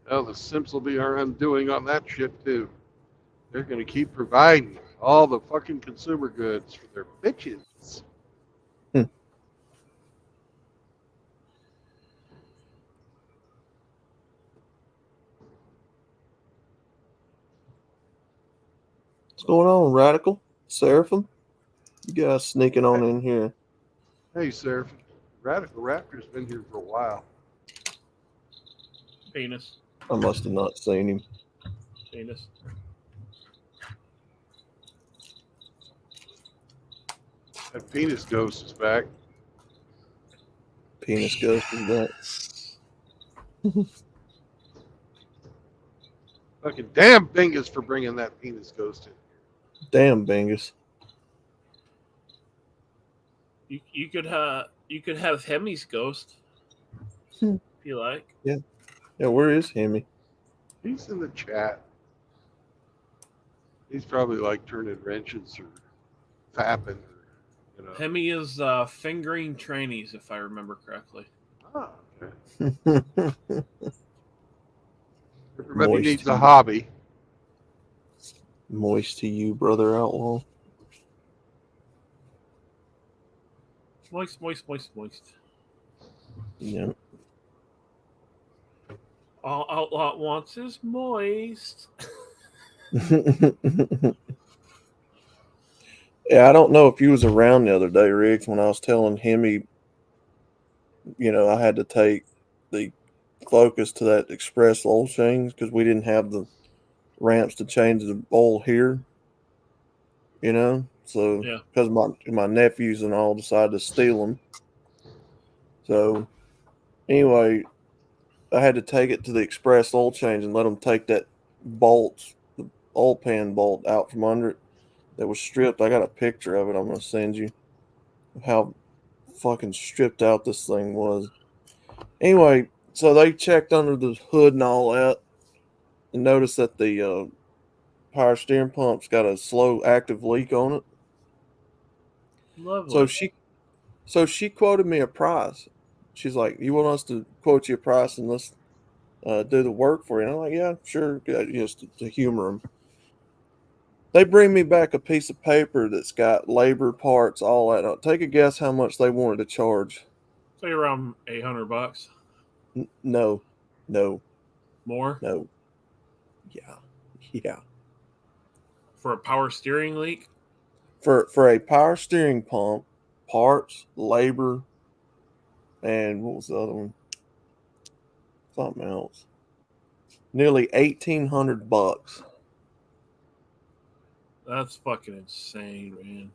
S1: Well, the Simps will be our undoing on that shit too. They're going to keep providing all the fucking consumer goods for their bitches.
S6: What's going on, Radical? Seraphim? You guys sneaking on in here.
S1: Hey, sir. Radical Raptor's been here for a while.
S7: penis.
S6: I must have not seen him.
S7: Penis.
S1: That penis ghost is back.
S6: Penis ghost is back.
S1: Fucking damn Bingus for bringing that penis ghost in.
S6: Damn, Bingus.
S7: You could have Hemi's ghost
S6: Hmm.
S7: if you like.
S6: Yeah, where is Hemi?
S1: He's in the chat. He's probably like turning wrenches or fapping. Or, you know.
S7: Hemi is fingering trannies, if I remember correctly.
S1: Oh, okay. Everybody
S6: Moist.
S1: needs a hobby.
S6: Moist to you, brother outlaw.
S7: Moist, moist, moist, moist.
S6: Yeah.
S7: All Outlaw wants is moist.
S6: Yeah, I don't know if you was around the other day, Riggs, when I was telling Hemi, you know, I had to take the Focus to that express oil change because we didn't have the ramps to change the oil here. You know, so
S7: Yeah.
S6: because my nephews and all decided to steal them. So anyway, I had to take it to the express oil change and let them take that bolt, the oil pan bolt, out from under it that was stripped. I got a picture of it. I'm gonna send you how fucking stripped out this thing was. Anyway, so they checked under the hood and all that, and noticed that the power steering pump's got a slow active leak on it.
S7: Lovely.
S6: So she quoted me a price. She's like, "You want us to quote you a price and let's do the work for you?" And I'm like, "Yeah, sure." Just to humor them. They bring me back a piece of paper that's got labor, parts, all that. Now, take a guess how much they wanted to charge.
S7: Say around $800.
S6: No.
S7: More
S6: Yeah.
S7: for a power steering leak.
S6: For a power steering pump, parts, labor, and what was the other one? Something else. Nearly $1,800.
S7: That's fucking insane,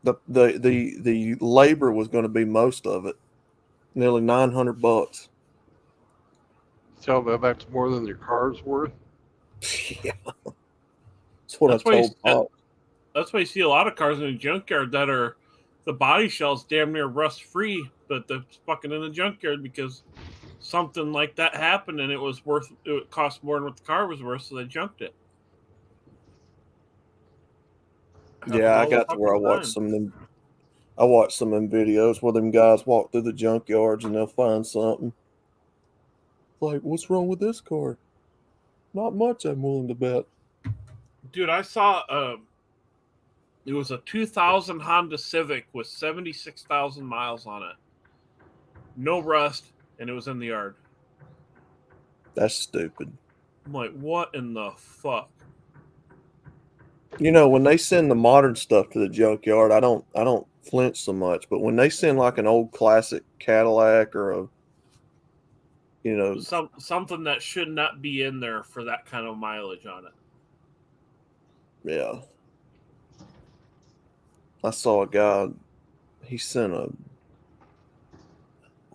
S7: man.
S6: The labor was going to be most of it. Nearly $900.
S1: Tell them that's more than your car's worth.
S6: Yeah. That's what I told Pop.
S7: That's why you see a lot of cars in the junkyard that are the body shell's damn near rust free, but it's fucking in the junkyard because something like that happened and it cost more than what the car was worth, so they junked it.
S6: Yeah, I got to where I watched some of them. I watched some of them videos where them guys walk through the junkyards and they'll find something. Like, what's wrong with this car? Not much, I'm willing to bet.
S7: Dude, I saw it was a 2000 Honda Civic with 76,000 miles on it. No rust, and it was in the yard.
S6: That's stupid.
S7: I'm like, what in the fuck?
S6: You know, when they send the modern stuff to the junkyard, I don't flinch so much. But when they send like an old classic Cadillac or a, you know,
S7: something that should not be in there for that kind of mileage on it.
S6: Yeah. I saw a guy, he sent what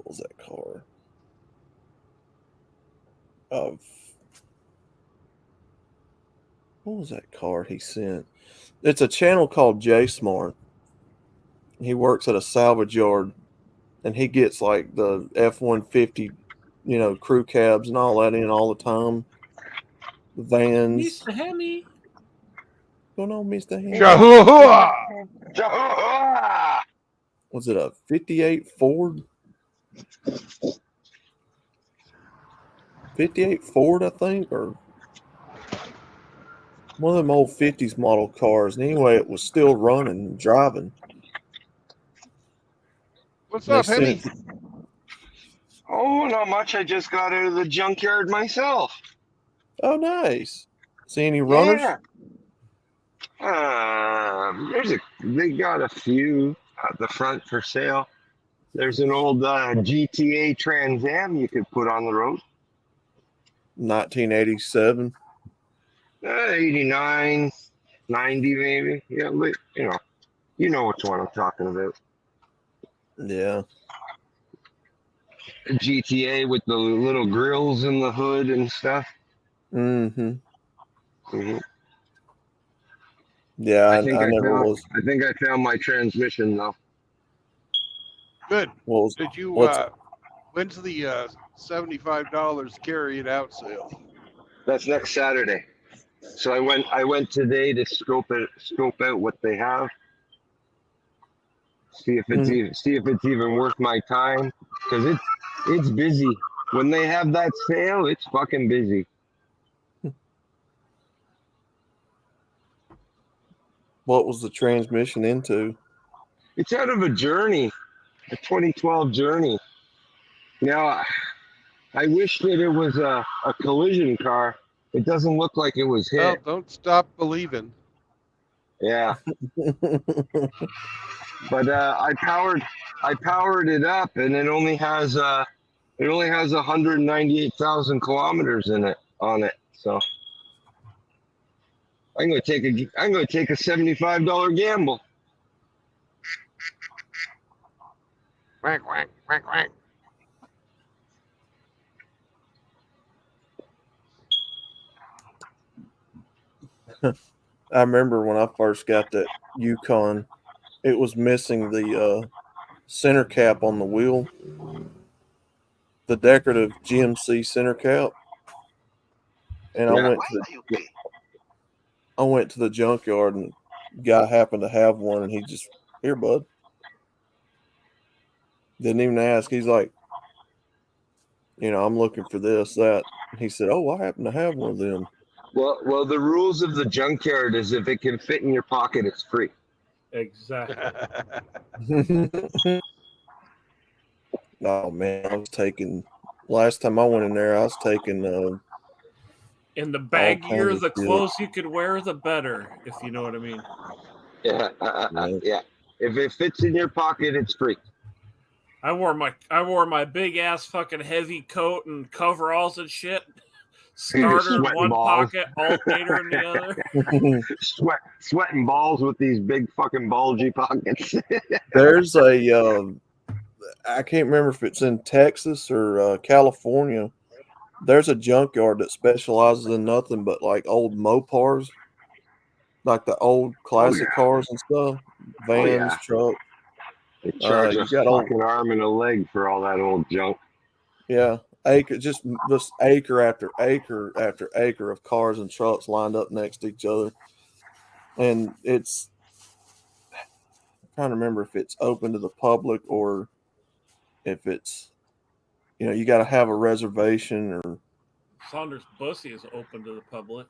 S6: was that car? What was that car he sent? It's a channel called J Smart. He works at a salvage yard, and he gets like the F-150, you know, crew cabs and all that in all the time. Vans.
S7: Mr. Hemi.
S6: Going on, Mr. Hemi? Was it a 58 Ford? 58 Ford, I think, or one of them old 50s model cars. And anyway, it was still running and driving.
S1: What's up, Henny?
S10: Oh, not much. I just got out of the junkyard myself.
S6: Oh, nice. See any runners?
S10: Yeah. They got a few at the front for sale. There's an old GTA Trans Am you could put on the road.
S6: 1987.
S10: 89, 90 maybe. Yeah, but, you know which one I'm talking about.
S6: Yeah.
S10: GTA with the little grills in the hood and stuff.
S6: Mm-hmm. Yeah, I never was.
S10: I think I found my transmission though.
S1: Good.
S6: Well,
S1: Did you? When's the $75 carry it out sale?
S10: That's next Saturday. So I went today to scope out what they have. See if it's even worth my time, because it's busy. When they have that sale, it's fucking busy.
S6: What was the transmission into?
S10: It's out of a Journey, a 2012 Journey. Now, I wish that it was a collision car. It doesn't look like it was hit.
S1: Well, don't stop believing.
S10: Yeah. But I powered it up, and it only has 198,000 kilometers on it. So I'm going to take a $75 gamble.
S1: Quack, quack, quack, quack.
S6: I remember when I first got that Yukon, it was missing the center cap on the wheel, the decorative GMC center cap. And
S10: Yeah.
S6: I went to the junkyard, and the guy happened to have one, and he just, here, bud. Didn't even ask. He's like, I'm looking for this, that. And he said, oh, I happen to have one of them.
S10: Well, the rules of the junkyard is if it can fit in your pocket, it's free.
S7: Exactly.
S6: Oh man, last time I went in there, I was taking
S7: and the baggier the clothes you could wear, the better, if you know what I mean.
S10: Yeah. Yeah. If it fits in your pocket, it's free.
S7: I wore my big ass fucking heavy coat and coveralls and shit. Starter in one pocket, alternator in the other.
S10: Sweating balls with these big fucking bulgy pockets.
S6: There's I can't remember if it's in Texas or California. There's a junkyard that specializes in nothing but like old Mopars, like the old classic cars and stuff, vans, trucks.
S10: They charge
S6: you
S10: a
S6: got old,
S10: fucking arm and a leg for all that old junk.
S6: yeah, just acre after acre after acre of cars and trucks lined up next to each other, and it's. I'm trying to remember if it's open to the public or if it's, you got to have a reservation or.
S7: Saunders Bussy is open to the public.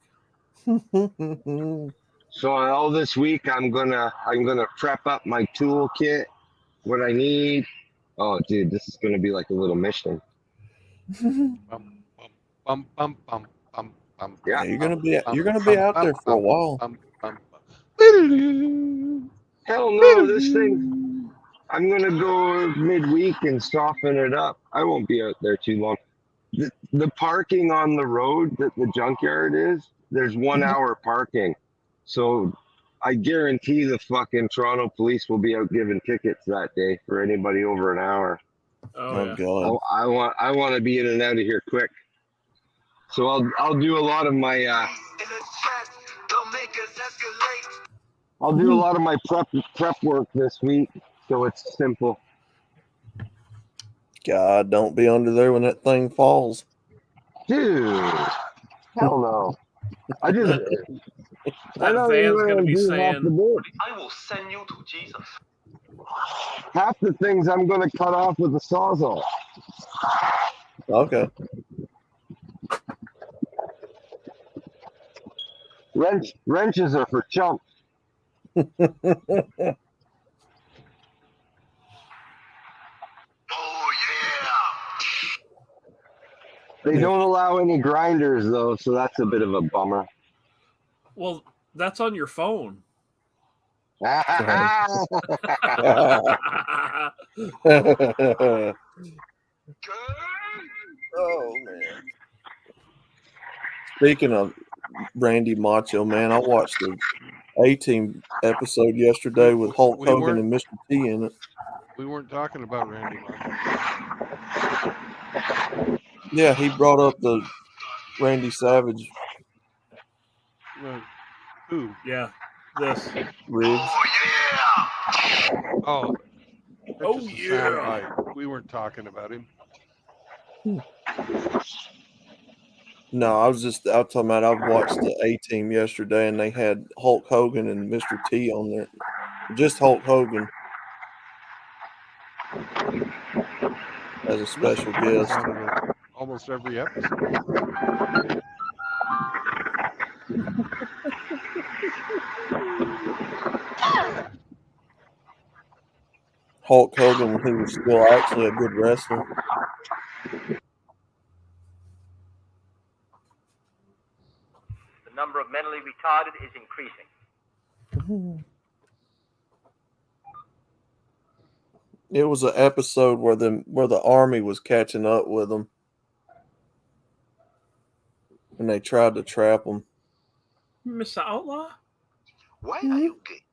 S10: So all this week I'm gonna prep up my toolkit, what I need. Oh, dude, this is gonna be like a little mission.
S1: Bum, bum, bum, bum, bum, bum,
S10: Yeah,
S6: you're gonna be
S1: bum,
S6: out there for a while.
S1: bum, bum,
S10: Hell no, this thing. I'm gonna go midweek and soften it up. I won't be out there too long. The parking on the road that the junkyard is, there's 1 hour parking. So I guarantee the fucking Toronto police will be out giving tickets that day for anybody over an hour.
S7: Oh, yeah.
S6: God.
S10: I want to be in and out of here quick. So I'll do a lot of my prep work this week, so it's simple.
S6: God, don't be under there when that thing falls.
S10: Dude, hell no. I
S7: That van's going to be saying,
S8: I will send you to Jesus.
S10: half the things I'm going to cut off with a sawzall.
S6: Okay.
S10: Wrenches are for chumps.
S8: Oh, yeah.
S10: They don't allow any grinders, though, so that's a bit of a bummer.
S7: well, that's on your phone.
S6: Oh, man. Speaking of Randy Macho, man, I watched the A-Team episode yesterday with Hulk
S1: We
S6: Hogan
S1: weren't-
S6: and Mr. T in it.
S1: We weren't talking about Randy Martin.
S6: Yeah, he brought up the Randy Savage
S1: Who?
S7: Yeah, this.
S6: Riggs.
S1: Oh. That's
S7: Oh,
S1: just a
S7: yeah.
S1: soundbite. We weren't talking about him.
S6: No, I was talking about I watched the A-Team yesterday and they had Hulk Hogan and Mr. T on there. Just Hulk Hogan as a special guest.
S1: Almost every episode.
S6: Hulk Hogan when he was still actually a good wrestler.
S11: The number of mentally retarded is increasing.
S6: It was an episode where the army was catching up with them, and they tried to trap him.
S7: Mr. Outlaw?
S8: Why are you gay?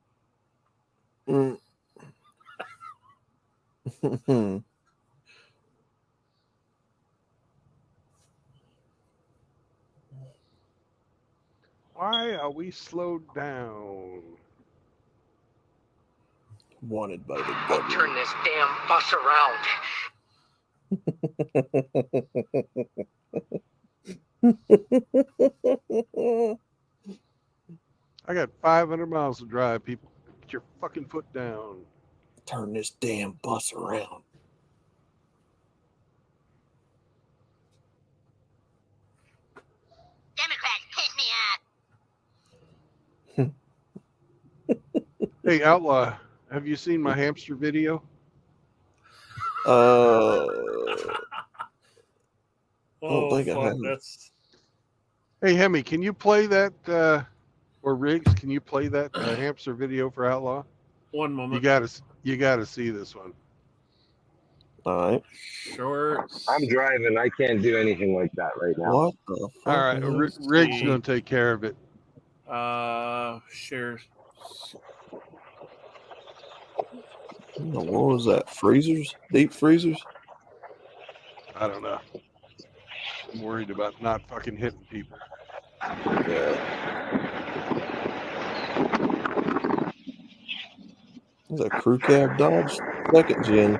S1: Why are we slowed down?
S6: Wanted by the
S11: I'll turn this damn bus around.
S1: I got 500 miles to drive, people. Get your fucking foot down.
S6: Turn this damn bus around.
S12: Democrats piss me off.
S1: Hey, Outlaw, have you seen my hamster video?
S6: I
S7: Oh,
S6: don't think I
S7: fuck,
S6: have.
S7: that's
S1: Hey, Hemi, can you play that, or Riggs, can you play that hamster video for Outlaw?
S7: one
S1: You
S7: moment.
S1: gotta see this one.
S6: All right.
S7: Shorts.
S10: I'm driving. I can't do anything like that right now.
S6: What the fuck?
S1: All right,
S6: is-
S1: Riggs gonna take care of it.
S7: Share.
S6: What was that? Freezers? Deep freezers?
S1: I don't know. I'm worried about not fucking hitting people.
S6: Yeah. Is that crew cab Dodge second gen.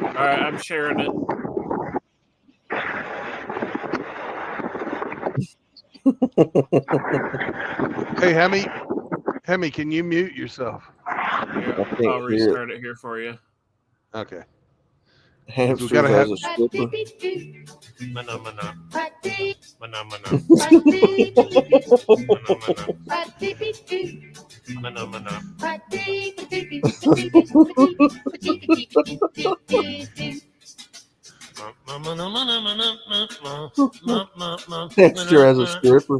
S7: All right, I'm sharing it.
S1: Hey, Hemi, can you mute yourself?
S7: Yeah,
S6: I can't
S7: I'll
S6: hear
S7: restart it here for you.
S1: Okay.
S6: Hamsters
S1: gotta
S6: as
S1: have-
S6: a stripper.
S7: Mana, mana. Mana, mana. Mana, mana.
S6: Hamster as a stripper.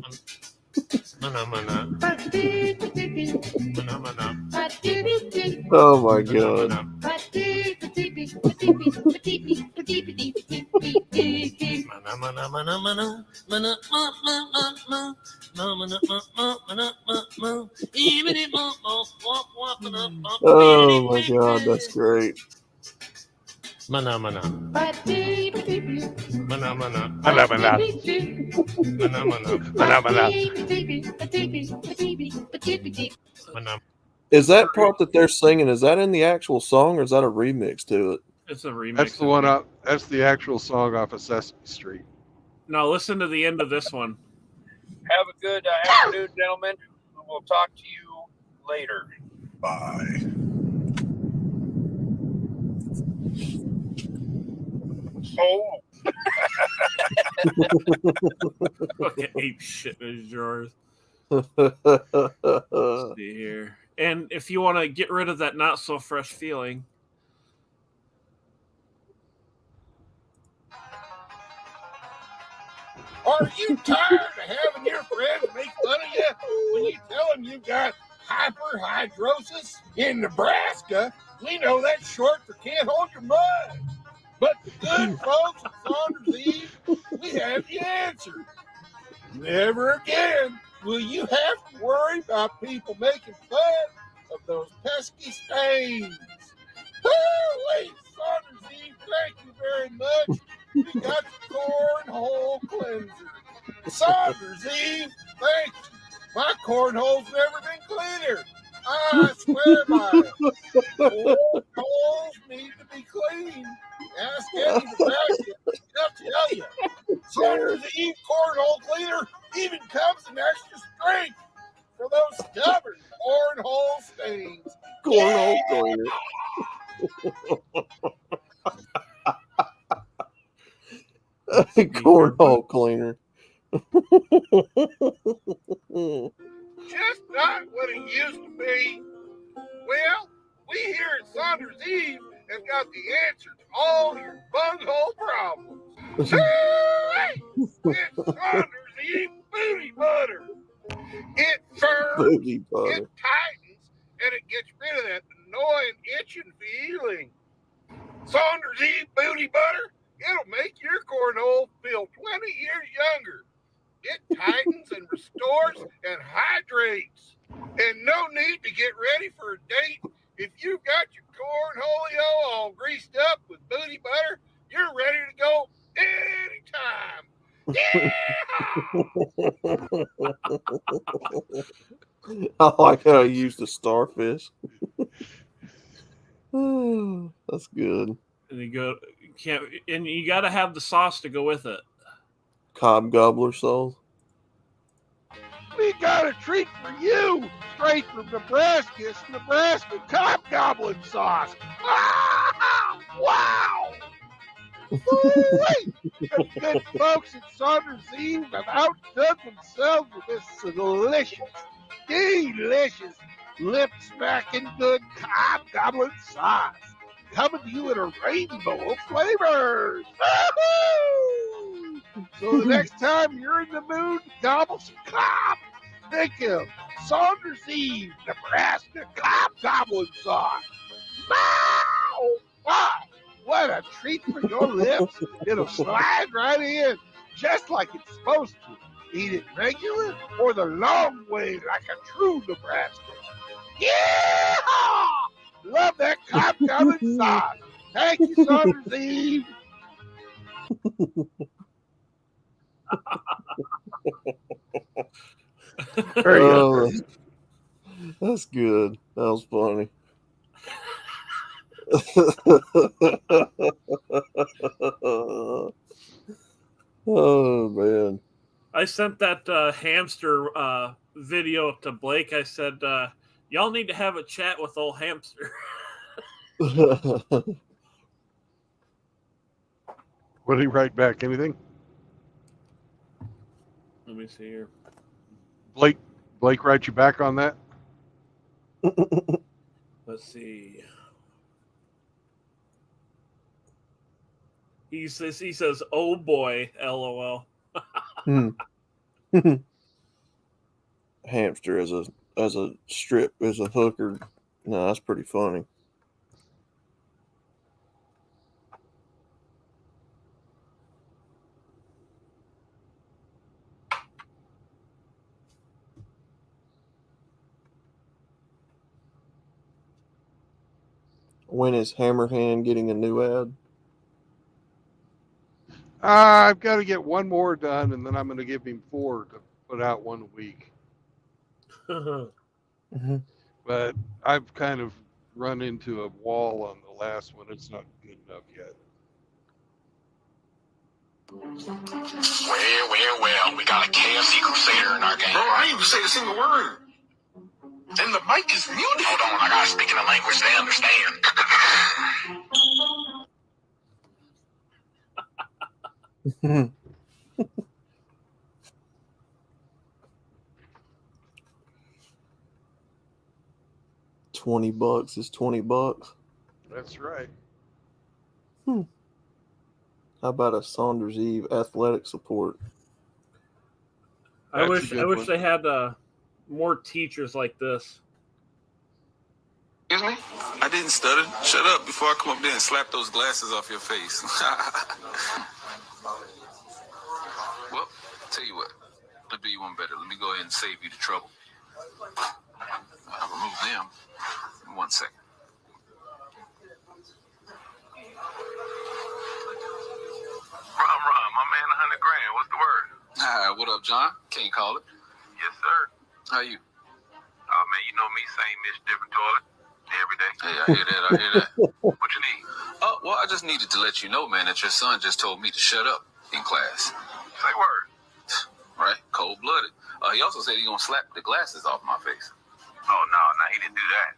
S6: Oh my god. Oh my god, that's great.
S7: Mana, mana. Mana, mana.
S1: Mana, mana.
S7: Mana.
S6: Is that part that they're singing, is that in the actual song or is that a remix to it?
S7: It's a remix.
S1: That's the one up. That's the actual song off of Sesame Street.
S7: Now listen to the end of this one.
S4: Have a good afternoon, gentlemen. We'll talk to you later.
S9: Bye.
S4: Oh,
S7: Fucking ape shit in his drawers. Let's see here. And if you want to get rid of that not so fresh feeling,
S9: Are you tired of having your friends make fun of you when you tell them you've got hyperhidrosis? In Nebraska, we know that's short for can't hold your mud. But the good folks at Saunders Eve, we have the answer. Never again will you have to worry about people making fun of those pesky stains. Holy Saunders Eve, thank you very much. We got the cornhole cleanser. Saunders Eve, thank you. My cornhole's never been cleaner. I swear by it. Cornholes need to be clean. Ask Eddie the basket. I'll tell you. Saunders Eve cornhole cleaner even comes in extra strength for those stubborn cornhole stains.
S6: Cornhole cleaner. Cornhole cleaner.
S9: Just not what it used to be. Well, we here at Saunders Eve have got the answer to all your bunghole problems. Hey, it's Saunders Eve Booty Butter. It firms,
S6: Booty butter.
S9: it tightens, and it gets rid of that annoying itching feeling. Saunders Eve Booty Butter, it'll make your cornhole feel 20 years younger. It tightens and restores and hydrates. And no need to get ready for a date. If you've got your cornholio all greased up with booty butter, you're ready to go anytime.
S6: I like how he used the starfish. That's good.
S7: and you got to have the sauce to go with it.
S6: Cobb gobbler sauce.
S1: We got a treat for you, straight from Nebraska. It's Nebraska Cobb Goblin sauce. Ah, wow! The good folks at Saunders Eve have outdone themselves with this delicious, lip-smacking good Cobb Goblin sauce. Coming to you in a rainbow of flavors. Woo-hoo! So the next time you're in the mood to gobble some Cobb, think of Saunders Eve, Nebraska Cobb Goblin sauce. Wow! Wow! What a treat for your lips. It'll slide right in, just like it's supposed to. Eat it regular or the long way like a true Nebraskan. Yeah! Love that Cobb Goblin sauce. Thank you, Saunders Eve. Very good.
S6: Oh, that's good. That was funny. Oh man.
S7: I sent that hamster video to Blake. I said, y'all need to have a chat with old hamster.
S1: What did he write back? Anything?
S7: Let me see here.
S1: Blake write you back on that?
S7: Let's see. He says, "Oh boy, LOL."
S6: Hamster as a strip, as a hooker. No, that's pretty funny. When is Hammerhand getting a new ad?
S1: I've got to get one more done, and then I'm going to give him 4 to put out one week. But I've kind of run into a wall on the last one. It's not good enough yet.
S8: Well, we got a KFC Crusader in our game. Bro, I ain't even say a single word. Then the mic is muted. Hold on, I gotta speak in a language they understand.
S6: 20 bucks is 20 bucks.
S1: That's right.
S6: How about a Saunders Eve athletic support?
S7: I wish they had more teachers like this.
S12: Excuse me? I didn't stutter. Shut up before I come up there and slap those glasses off your face. Well, tell you what. I'll do you one better. Let me go ahead and save you the trouble. I'll remove them in 1 second.
S8: Ron, my man, 100 grand. What's the word?
S12: Hi, what up, John? Can't call it.
S8: Yes, sir.
S12: How you?
S8: Oh, man, you know me, same Mitch, different toilet. Every day.
S12: Hey, I hear that.
S8: What you need?
S12: Oh, well, I just needed to let you know, man, that your son just told me to shut up in class.
S8: Say word.
S12: Right? Cold-blooded. He also said he gonna slap the glasses off my face.
S8: Oh, no, he didn't do that.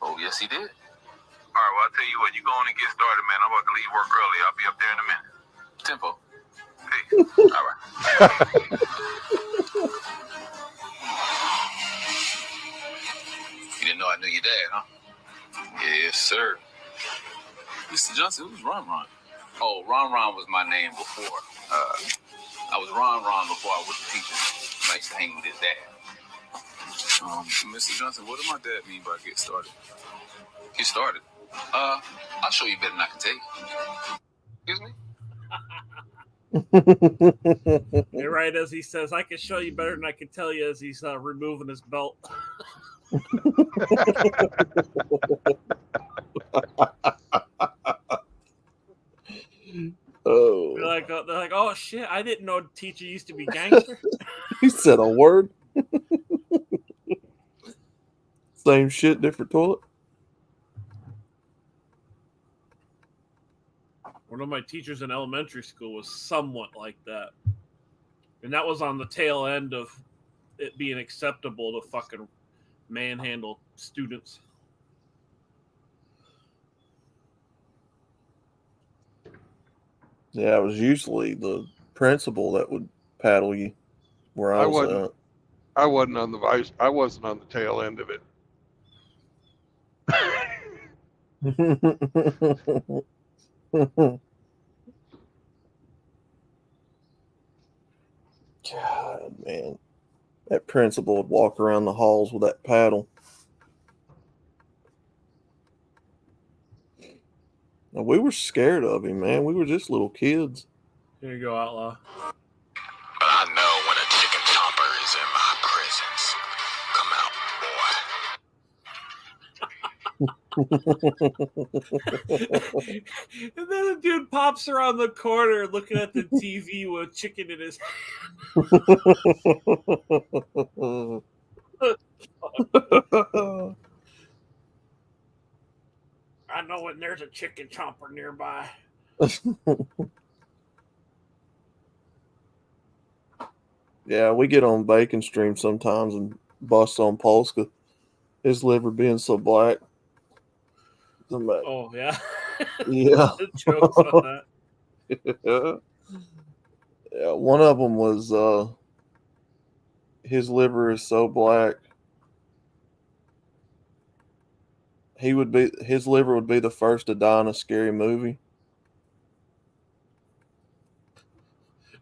S12: Oh, yes, he did.
S8: All right, well, I'll tell you what. You go on and get started, man. I'm about to leave work early. I'll be up there in a minute.
S12: Tempo.
S8: Peace.
S12: All right. You didn't know I knew your dad, huh? Yes, sir. Mr. Johnson, who's Ron Ron? Oh, Ron Ron was my name before. I was Ron Ron before I was a teacher. I used to hang with his dad. Mr. Johnson, what did my dad mean by get started? Get started? I'll show you better than I can tell you. Excuse me?
S7: You're right, as he says, I can show you better than I can tell you, as he's removing his belt.
S6: Oh.
S7: They're like, oh shit, I didn't know the teacher used to be gangster.
S6: He said a word. Same shit, different toilet.
S7: One of my teachers in elementary school was somewhat like that. And that was on the tail end of it being acceptable to fucking manhandle students.
S6: Yeah, it was usually the principal that would paddle you where I was at.
S1: I wasn't on the tail end of it.
S6: God, man. That principal would walk around the halls with that paddle. And we were scared of him, man. We were just little kids.
S7: Here you go, Outlaw.
S8: But I know when a chicken chomper is in my presence. Come out, boy.
S7: And then the dude pops around the corner looking at the TV with chicken in his hand. I know when there's a chicken chomper nearby.
S6: Yeah, we get on Bacon Stream sometimes and bust on Polska. His liver being so black.
S7: Oh, yeah.
S6: Yeah.
S7: Jokes on
S6: that. Yeah, one of them was his liver is so black. His liver would be the first to die in a scary movie.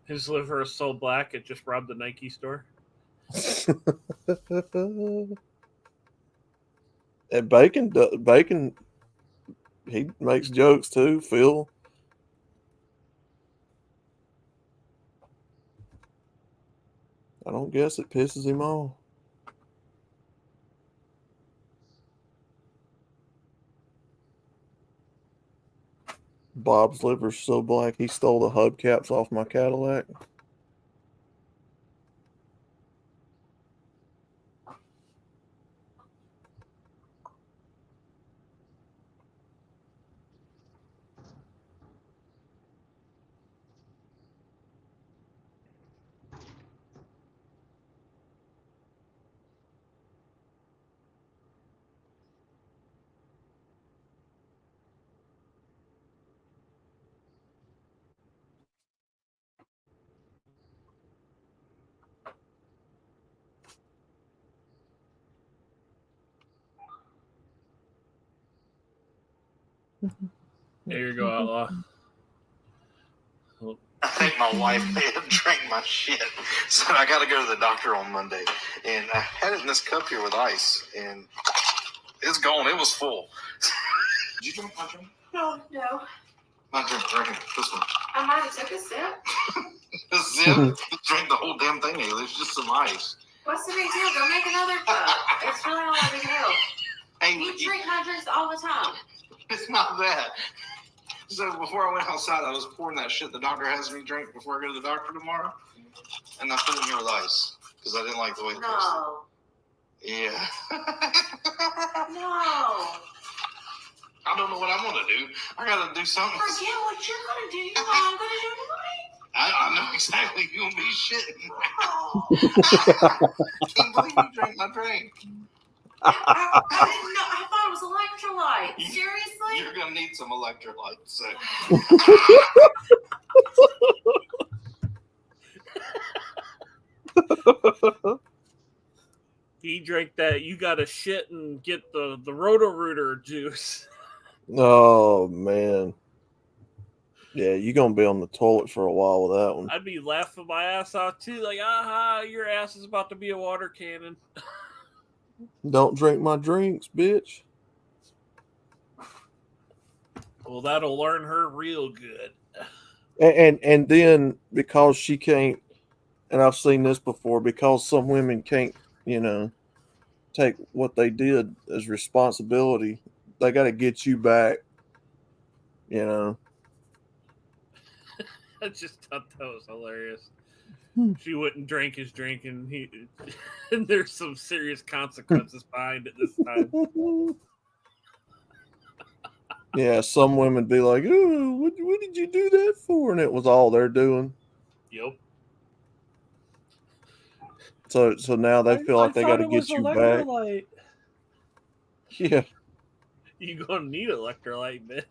S7: His liver is so black it just robbed the Nike store.
S6: And Bacon, he makes jokes too, Phil. I don't guess it pisses him off. Bob's liver's so black he stole the hubcaps off my Cadillac.
S7: There you go, Outlaw.
S8: I think my wife may have drank my shit. So I got to go to the doctor on Monday. And I had it in this cup here with ice. And it's gone. It was full. Did you drink my drink?
S13: No.
S8: My drink. This one.
S13: I might have took a sip.
S8: A sip? Drink the whole damn thing. There's just some ice.
S13: What's the big deal? Go make another cup. It's really not a big deal.
S8: Hey,
S13: You drink my drinks all the time.
S8: It's not that. So before I went outside, I was pouring that shit the doctor has me drink before I go to the doctor tomorrow. And I put it in here with ice. Because I didn't like the way it tasted.
S13: No.
S8: Yeah.
S13: No.
S8: I don't know what I'm going to do. I got to do something.
S13: Forget what you're going to do. You know what I'm going to do tonight?
S8: I know exactly you're going to be shitting. I can't believe you drank my drink.
S13: I didn't know. I thought it was electrolyte. Seriously?
S8: You're going to need some electrolytes. So.
S7: He drank that. You got to shit and get the Roto-Rooter juice.
S6: Oh, man. Yeah, you're going to be on the toilet for a while with that one.
S7: I'd be laughing my ass off too. Like, aha, your ass is about to be a water cannon.
S6: Don't drink my drinks, bitch.
S7: Well, that'll learn her real good.
S6: And then because she can't, and I've seen this before, because some women can't, take what they did as responsibility, they got to get you back,
S7: I just thought that was hilarious. She wouldn't drink his drink, and and there's some serious consequences behind it this time.
S6: Yeah, some women be like, "Oh, what did you do that for?" And it was all they're doing.
S7: Yep.
S6: So now they feel like they got to get you back. Yeah.
S7: You gonna need electrolyte, bitch.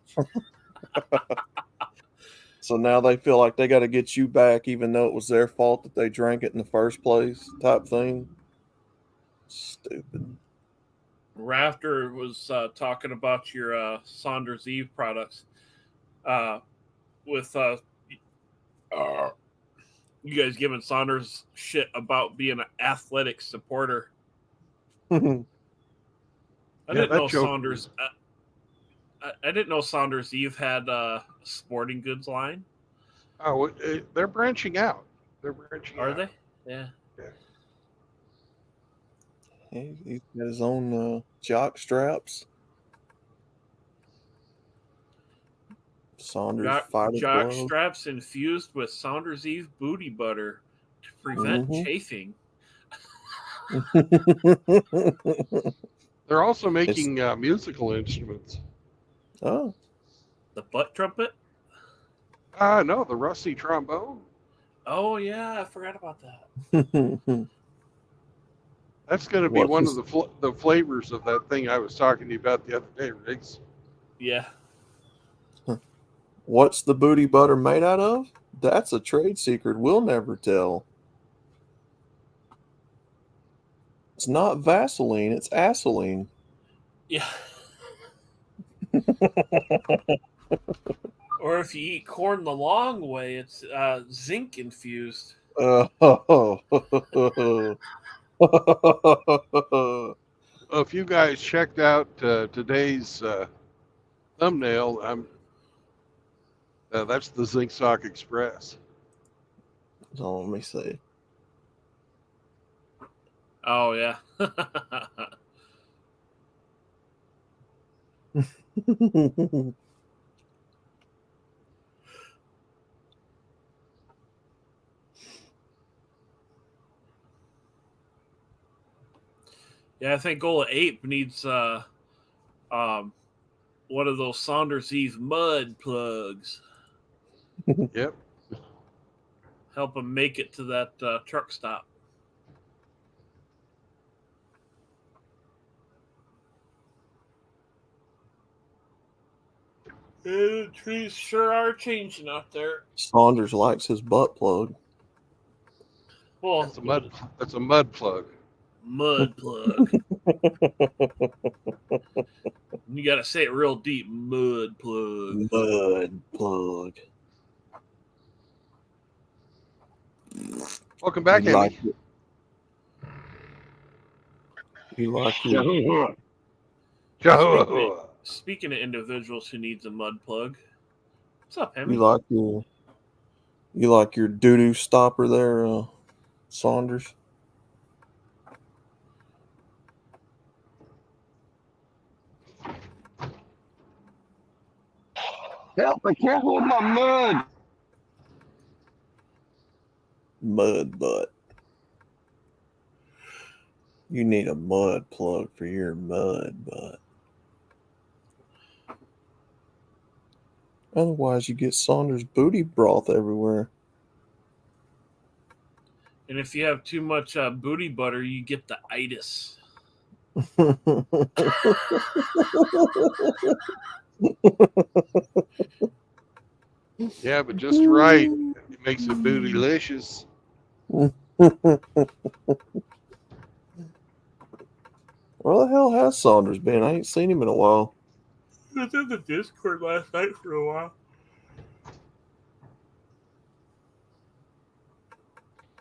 S6: So now they feel like they got to get you back, even though it was their fault that they drank it in the first place, type thing. Stupid.
S7: Rafter was talking about your Saunders Eve products with you guys giving Saunders shit about being an athletic supporter. I didn't know Saunders. I didn't know Saunders Eve had a sporting goods line.
S1: Oh, they're branching out.
S7: Are they? Yeah.
S6: He's got his own jock straps. Saunders
S7: Jock,
S6: fighter
S7: jock
S6: glove.
S7: straps infused with Saunders Eve booty butter to prevent
S6: Mhm.
S7: chafing.
S1: They're also
S6: It's
S1: making musical instruments.
S6: oh.
S7: The butt trumpet?
S1: No, the rusty trombone.
S7: Oh yeah, I forgot about that.
S1: That's going to be
S6: What
S1: one
S6: is-
S1: of the flavors of that thing I was talking to you about the other day, Riggs.
S7: Yeah.
S6: What's the booty butter made out of? That's a trade secret we'll never tell. It's not Vaseline, it's Asoline.
S7: Yeah. Or if you eat corn the long way, it's zinc infused.
S1: Well, if you guys checked out today's thumbnail, that's the Zinc Sock Express.
S6: So let me see.
S7: Oh yeah. Yeah, I think Gola Ape needs one of those Saunders Eve mud plugs.
S1: Yep.
S7: Help him make it to that truck stop. The trees sure are changing out there.
S6: Saunders likes his butt plug.
S7: Well,
S1: That's a mud plug.
S7: Mud plug. You got to say it real deep. Mud plug.
S6: Mud plug.
S1: Welcome back,
S6: You
S1: Amy.
S6: like it? You like it?
S1: Jehovah.
S7: Speaking of individuals who needs a mud plug, what's up, Emmy?
S6: You like your doo-doo stopper there, Saunders?
S10: Help, I can't hold my mud.
S6: Mud butt. You need a mud plug for your mud butt. Otherwise, you get Saunders booty broth everywhere.
S7: And if you have too much booty butter, you get the itis.
S1: Yeah, but just right. It makes it bootylicious.
S6: Where the hell has Saunders been? I ain't seen him in a while.
S7: He was in the Discord last night for a while.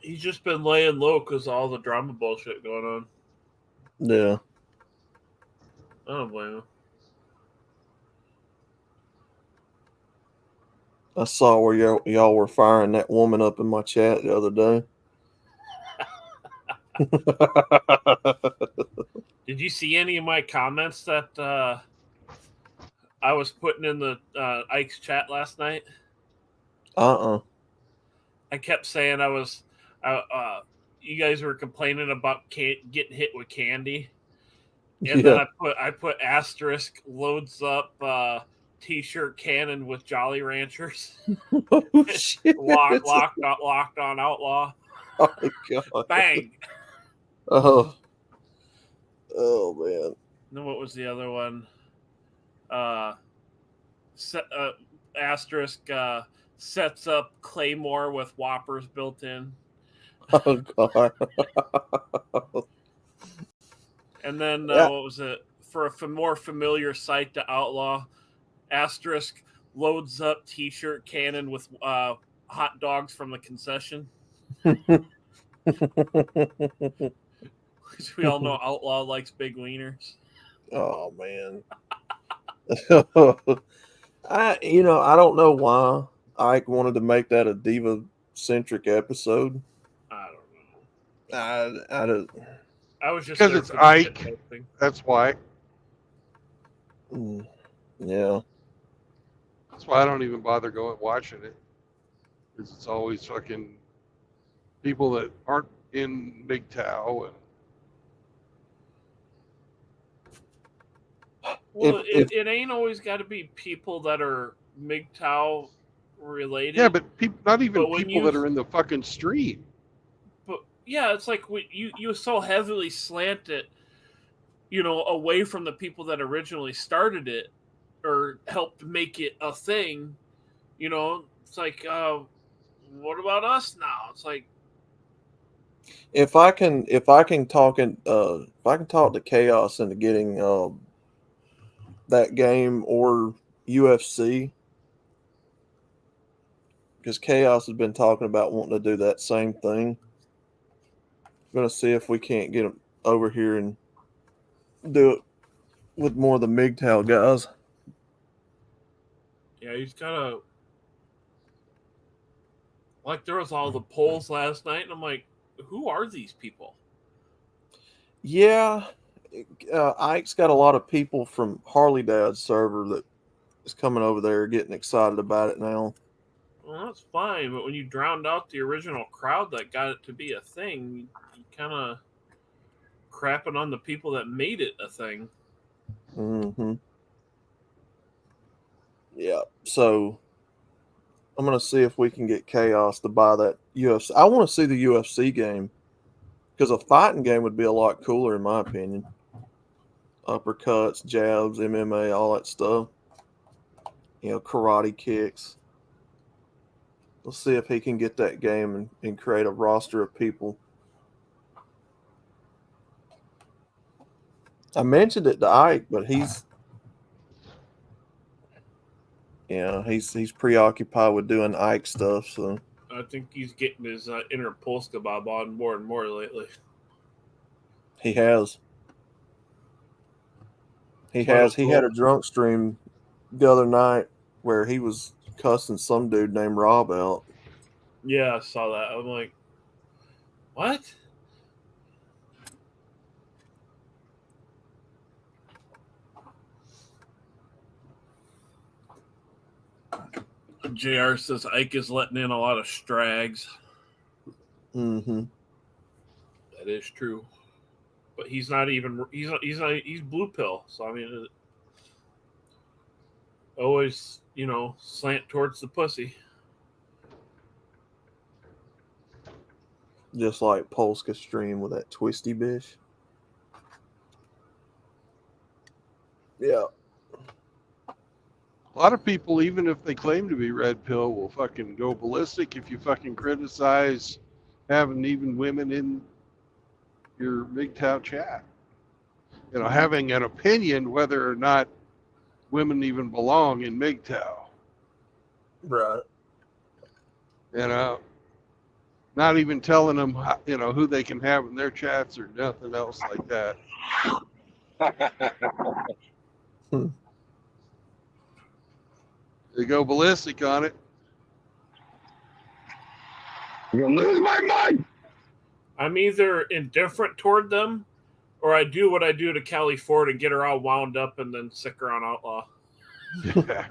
S7: He's just been laying low because of all the drama bullshit going on.
S6: Yeah.
S7: I don't blame him.
S6: I saw where y'all were firing that woman up in my chat the other day.
S7: Did you see any of my comments that I was putting in the Ike's chat last night?
S6: Uh-uh.
S7: I kept saying you guys were complaining about getting hit with candy, and then I put asterisk loads up T-shirt cannon with Jolly Ranchers.
S6: Oh, shit.
S7: locked on outlaw.
S6: Oh, my God.
S7: Bang.
S6: Oh man.
S7: Then what was the other one? Asterisk sets up Claymore with Whoppers built in.
S6: Oh God.
S7: And then what was it? For a more familiar sight to outlaw, asterisk loads up T-shirt cannon with hot dogs from the concession. We all know Outlaw likes big wieners.
S6: Oh man. I don't know why Ike wanted to make that a diva centric episode.
S7: I don't know.
S6: I don't.
S7: I was just
S1: because
S7: there
S1: it's
S7: for the
S1: Ike.
S7: shit-posting.
S1: That's why.
S6: Yeah.
S1: That's why I don't even bother going watching it. Because it's always fucking people that aren't in MGTOW. And
S7: Well, it ain't always got to be people that are MGTOW related.
S1: yeah, but not even
S7: But when
S1: people that are in the fucking stream.
S7: But yeah, it's like you so heavily slant it, away from the people that originally started it or helped make it a thing. It's like, what about us now? It's like,
S6: if I can talk to Chaos into getting that game or UFC, because Chaos has been talking about wanting to do that same thing. I'm gonna see if we can't get him over here and do it with more of the MGTOW guys.
S7: yeah, he's got to. Like, there was all the polls last night, and I'm like, who are these people?
S6: Yeah, Ike's got a lot of people from Harley Dad's server that is coming over there getting excited about it now.
S7: Well, that's fine, but when you drowned out the original crowd that got it to be a thing, you kind of crapping on the people that made it a thing.
S6: Mm-hmm. Yeah, so I'm going to see if we can get Chaos to buy that UFC. I want to see the UFC game because a fighting game would be a lot cooler, in my opinion. Uppercuts, jabs, MMA, all that stuff. Karate kicks. Let's see if he can get that game and create a roster of people. I mentioned it to Ike, but he's preoccupied with doing Ike stuff. So
S7: I think he's getting his inner Polska Bob on more and more lately.
S6: He has. He has. He had a drunk stream the other night where he was cussing some dude named Rob out.
S7: Yeah, I saw that. I'm like, what? JR says Ike is letting in a lot of strags.
S6: Mm-hmm.
S7: That is true. But he's not even, he's blue pill. So, I mean, always, slant towards the pussy.
S6: Just like Polska stream with that twisty bitch. Yeah.
S1: A lot of people, even if they claim to be red pill, will fucking go ballistic if you fucking criticize having even women in your MGTOW chat. Having an opinion whether or not women even belong in MGTOW.
S6: Right.
S1: Not even telling them, who they can have in their chats or nothing else like that. They go ballistic on it.
S10: You're gonna lose my mind.
S7: I'm either indifferent toward them, or I do what I do to Callie Ford and get her all wound up and then sick her on Outlaw.
S1: Yeah.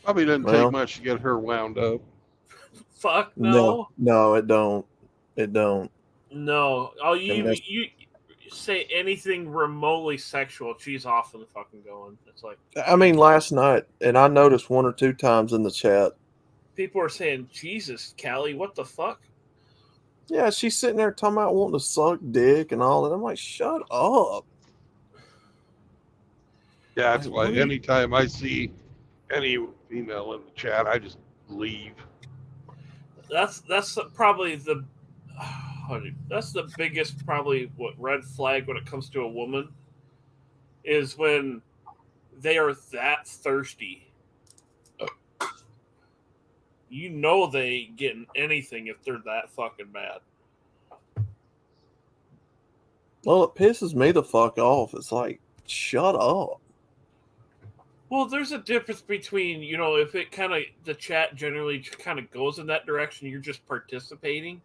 S1: Probably doesn't take much to get her wound up.
S7: Fuck no.
S6: No, it don't. It don't.
S7: No. You say anything remotely sexual, she's off and fucking going. It's like,
S6: I mean, last night, and I noticed 1 or 2 times in the chat.
S7: People are saying, Jesus, Callie, what the fuck?
S6: Yeah, she's sitting there talking about wanting to suck dick and all that. I'm like, shut up.
S1: Yeah, that's why anytime I see any female in the chat, I just leave.
S7: That's probably the biggest red flag when it comes to a woman is when they are that thirsty. They ain't getting anything if they're that fucking bad.
S6: Well, it pisses me the fuck off. It's like, shut up.
S7: Well, there's a difference between, if it the chat generally kind of goes in that direction, you're just participating.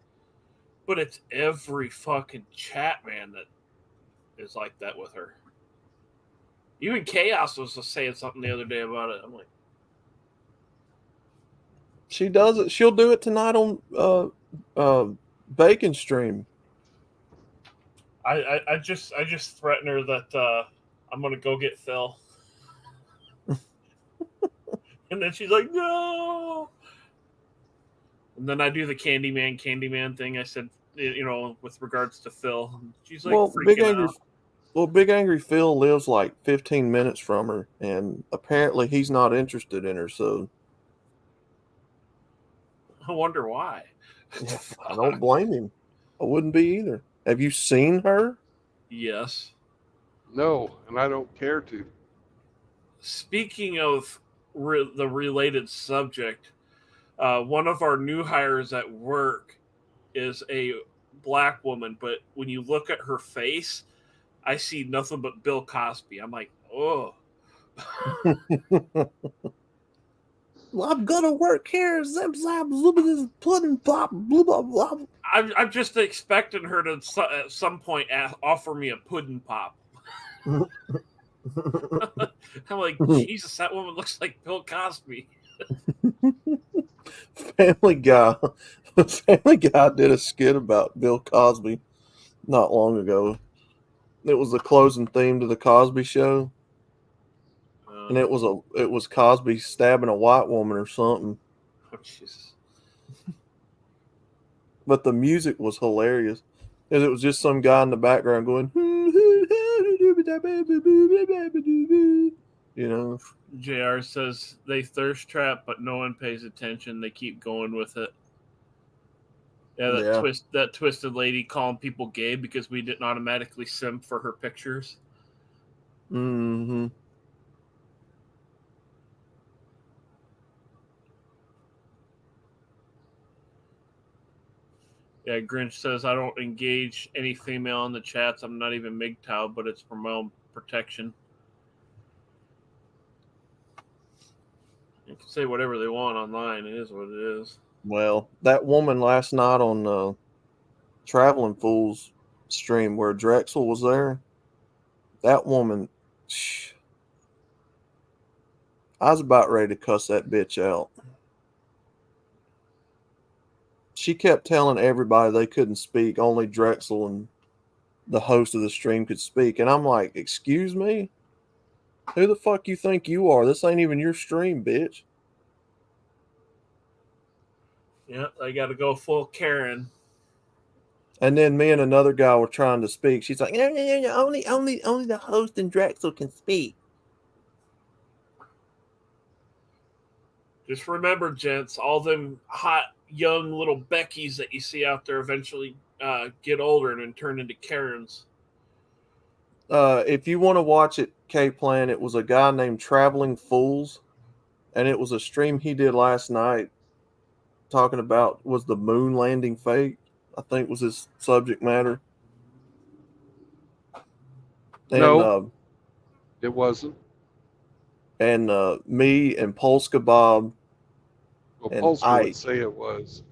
S7: But it's every fucking chat, man, that is like that with her. Even Chaos was just saying something the other day about it. I'm like,
S6: She does it. She'll do it tonight on Bacon Stream.
S7: I just threatened her that I'm gonna go get Phil, and then she's like, no. And then I do the Candyman thing. I said, with regards to Phil. And she's like, freaking out.
S6: Big Angry Phil lives like 15 minutes from her, and apparently he's not interested in her. So
S7: I wonder why.
S6: I don't blame him. I wouldn't be either. Have you seen her?
S7: Yes.
S1: No, and I don't care to.
S7: Speaking of the related subject, one of our new hires at work is a black woman, but when you look at her face, I see nothing but Bill Cosby. I'm like, oh.
S6: Well, I'm gonna work here. Zip zap, this pudding pop, blah blah blah.
S7: I'm just expecting her to at some point offer me a pudding pop. I'm like, Jesus, that woman looks like Bill Cosby.
S6: Family Guy did a skit about Bill Cosby not long ago. It was the closing theme to the Cosby Show, and it was Cosby stabbing a white woman or something.
S7: Oh, Jesus.
S6: But the music was hilarious, and it was just some guy in the background going, you know.
S7: JR says they thirst trap, but no one pays attention. They keep going with it. Yeah, that twisted lady calling people gay because we didn't automatically simp for her pictures.
S6: Mm-hmm.
S7: Yeah, Grinch says I don't engage any female in the chats. I'm not even MGTOW, but it's for my own protection. You can say whatever they want online. It is what it is.
S6: Well, that woman last night on Traveling Fools stream where Drexel was there, that woman, I was about ready to cuss that bitch out. She kept telling everybody they couldn't speak. Only Drexel and the host of the stream could speak. And I'm like, excuse me? Who the fuck you think you are? This ain't even your stream, bitch.
S7: Yeah, I got to go full Karen.
S6: And then me and another guy were trying to speak. She's like, no, only the host and Drexel can speak.
S7: Just remember, gents, all them hot, young little Beckys that you see out there eventually get older and then turn into Karens.
S6: If you want to watch it, K-Plan, it was a guy named Traveling Fools, and it was a stream he did last night talking about, was the moon landing fake? I think was his subject matter. And,
S1: no, it wasn't.
S6: And me and Polska Bob and
S1: Polska
S6: Ike
S1: would say it was.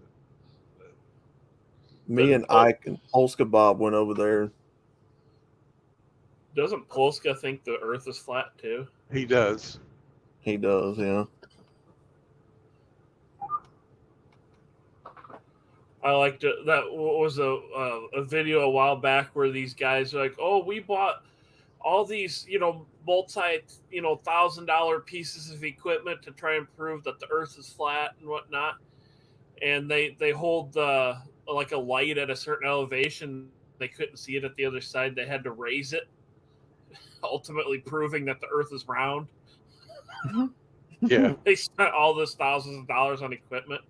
S6: Me and Ike and Polska Bob went over there.
S7: Doesn't Polska think the Earth is flat too?
S1: He does.
S6: He does, yeah.
S7: I liked it. That was a video a while back where these guys are like, "Oh, we bought all these, multi, $1,000 pieces of equipment to try and prove that the Earth is flat and whatnot." And they hold like a light at a certain elevation. They couldn't see it at the other side. They had to raise it, ultimately proving that the Earth is round.
S1: Yeah.
S7: They spent all this thousands of dollars on equipment.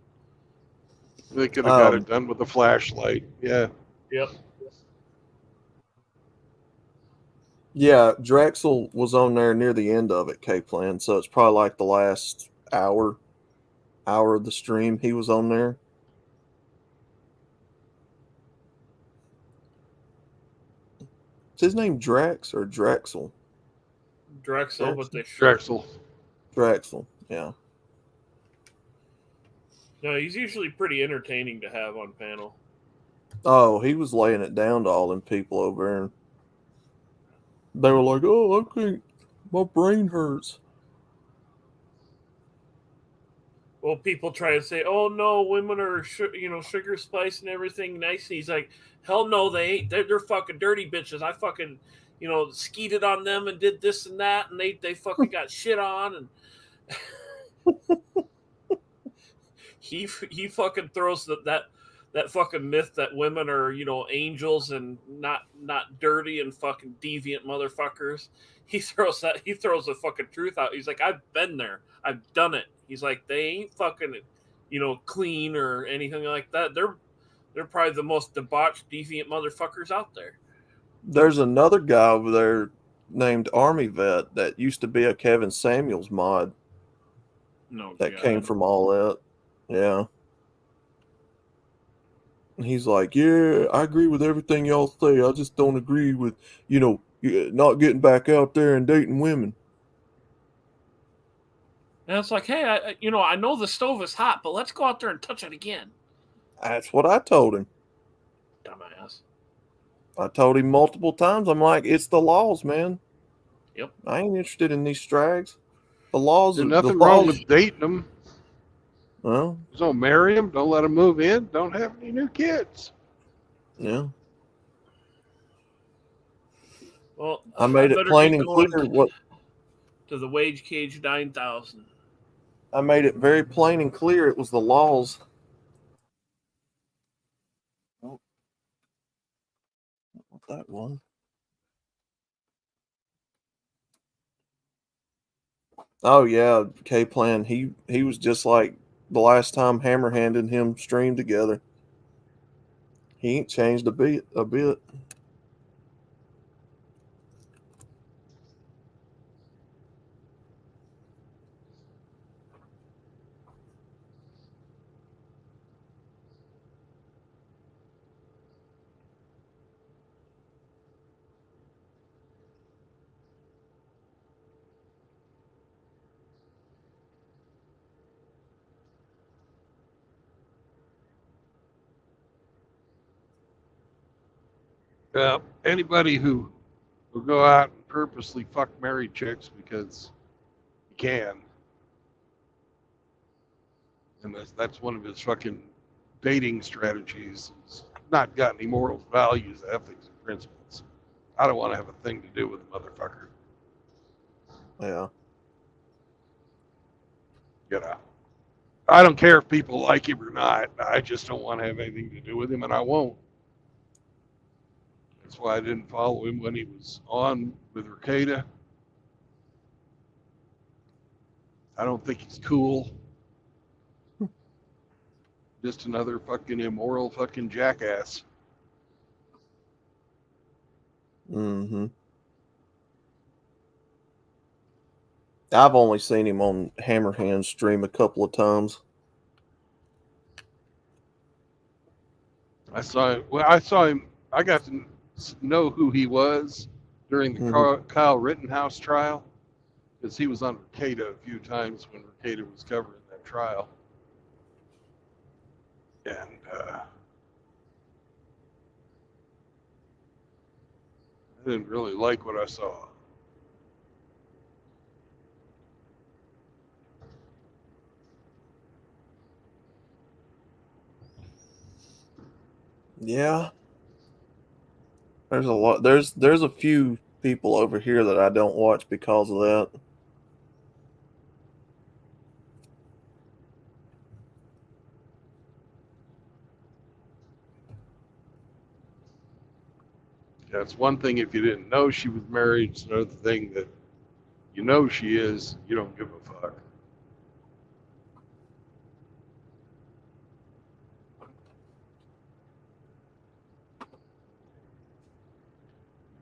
S1: They could have got it done with a flashlight. Yeah.
S7: Yep.
S6: Yeah, Drexel was on there near the end of it, K-Plan. So it's probably like the last hour of the stream he was on there. Is his name Drex or Drexel?
S7: Drexel, but they
S6: Drexel, yeah.
S7: No, he's usually pretty entertaining to have on panel.
S6: Oh, he was laying it down to all them people over there. They were like, "Oh, My brain hurts.
S7: Well, people try to say, "Oh no, women are sugar spice and everything nice." And he's like, "Hell no, they ain't. They're fucking dirty bitches. I fucking skeeted on them and did this and that, and they fucking got shit on." And he fucking throws that fucking myth that women are angels and not dirty and fucking deviant motherfuckers. He throws the fucking truth out. He's like, "I've been there. I've done it." He's like, "They ain't fucking clean or anything like that. They're probably the most debauched, deviant motherfuckers out there."
S6: There's another guy over there named Army Vet that used to be a Kevin Samuels mod.
S7: No,
S6: that
S7: God.
S6: came from all that. Yeah. And he's like, "Yeah, I agree with everything y'all say. I just don't agree with, not getting back out there and dating women."
S7: And it's like, hey, I know the stove is hot, but let's go out there and touch it again.
S6: That's what I told him.
S7: Dumbass.
S6: I told him multiple times. I'm like, it's the laws, man.
S7: Yep.
S6: I ain't interested in these strags. The laws.
S1: There's nothing wrong with dating them.
S6: Well,
S1: just don't marry them. Don't let them move in. Don't have any new kids.
S6: Yeah.
S7: Well,
S6: I made it
S7: better
S6: plain
S7: get
S6: and
S7: going
S6: clear what
S7: to the Wage Cage 9000.
S6: I made it very plain and clear. It was the laws. Oh, not that one. Oh yeah, K-Plan. He was just like the last time Hammerhand and him streamed together. He ain't changed a bit.
S1: Anybody who will go out and purposely fuck married chicks because he can, and that's one of his fucking dating strategies. He's not got any moral values, ethics, and principles. I don't want to have a thing to do with a motherfucker.
S6: Yeah.
S1: I don't care if people like him or not. I just don't want to have anything to do with him, and I won't. That's why I didn't follow him when he was on with Ricada. I don't think he's cool. Just another fucking immoral fucking jackass.
S6: Mm-hmm. I've only seen him on Hammerhand stream a couple of times.
S1: I saw him. I got to know who he was during the Kyle Rittenhouse trial, because he was on Ricada a few times when Ricada was covering that trial. And I didn't really like what I saw.
S6: Yeah. There's a lot. There's a few people over here that I don't watch because of that.
S1: That's one thing if you didn't know she was married. It's another thing that you know she is. You don't give a fuck.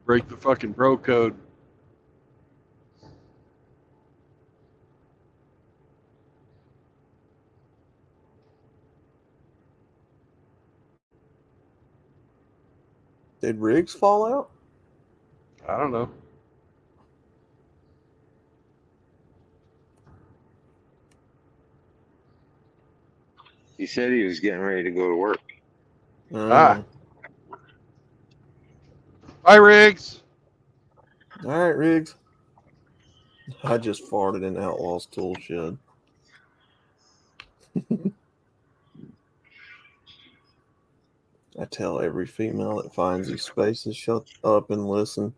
S1: Break the fucking bro code.
S6: Did Riggs fall out?
S1: I don't know.
S10: He said he was getting ready to go to work.
S1: Bye, Riggs.
S6: All right, Riggs. I just farted in Outlaw's tool shed. I tell every female that finds these spaces, shut up and listen.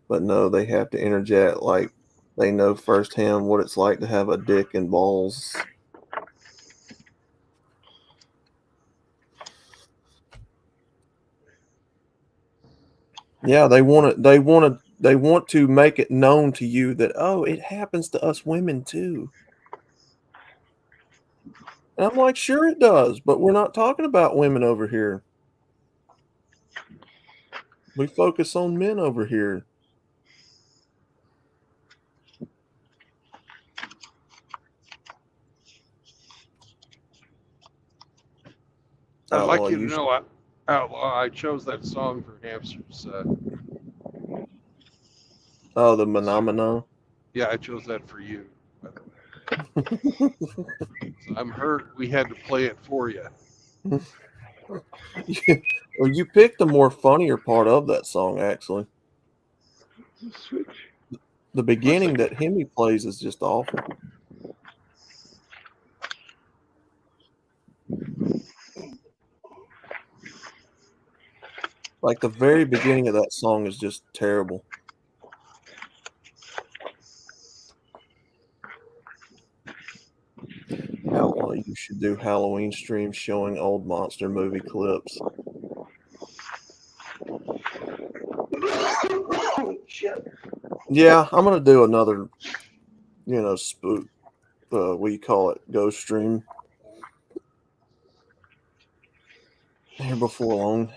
S6: But no, they have to interject like they know firsthand what it's like to have a dick and balls. Yeah, they want to make it known to you that, oh, it happens to us women too. And I'm like, sure it does, but we're not talking about women over here. We focus on men over here.
S1: I'd like
S6: Outlaw,
S1: you to
S6: you
S1: know, Outlaw, I chose that song for Hamster's.
S6: Oh, the Phenomena.
S1: Yeah, I chose that for you. By the way. So I'm hurt. We had to play it for you.
S6: Well, you picked the more funnier part of that song, actually. The beginning that Hemi plays is just awful. Like the very beginning of that song is just terrible. Outlaw, you should do Halloween streams showing old monster movie clips. Yeah, I'm gonna do another, spook. What do you call it? Ghost stream. Here before long.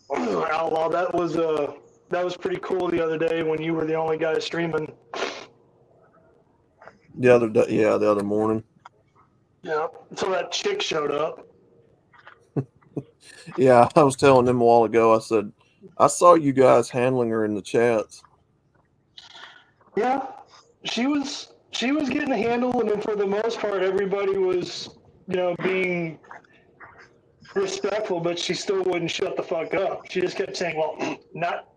S14: Outlaw, that was pretty cool the other day when you were the only guy streaming.
S6: The other day, yeah, the other morning.
S14: Yeah, until that chick showed up.
S6: Yeah, I was telling them a while ago. I said, I saw you guys handling her in the chats.
S14: Yeah, she was getting a handle, and then for the most part, everybody was, being respectful, but she still wouldn't shut the fuck up. She just kept saying, "Well, not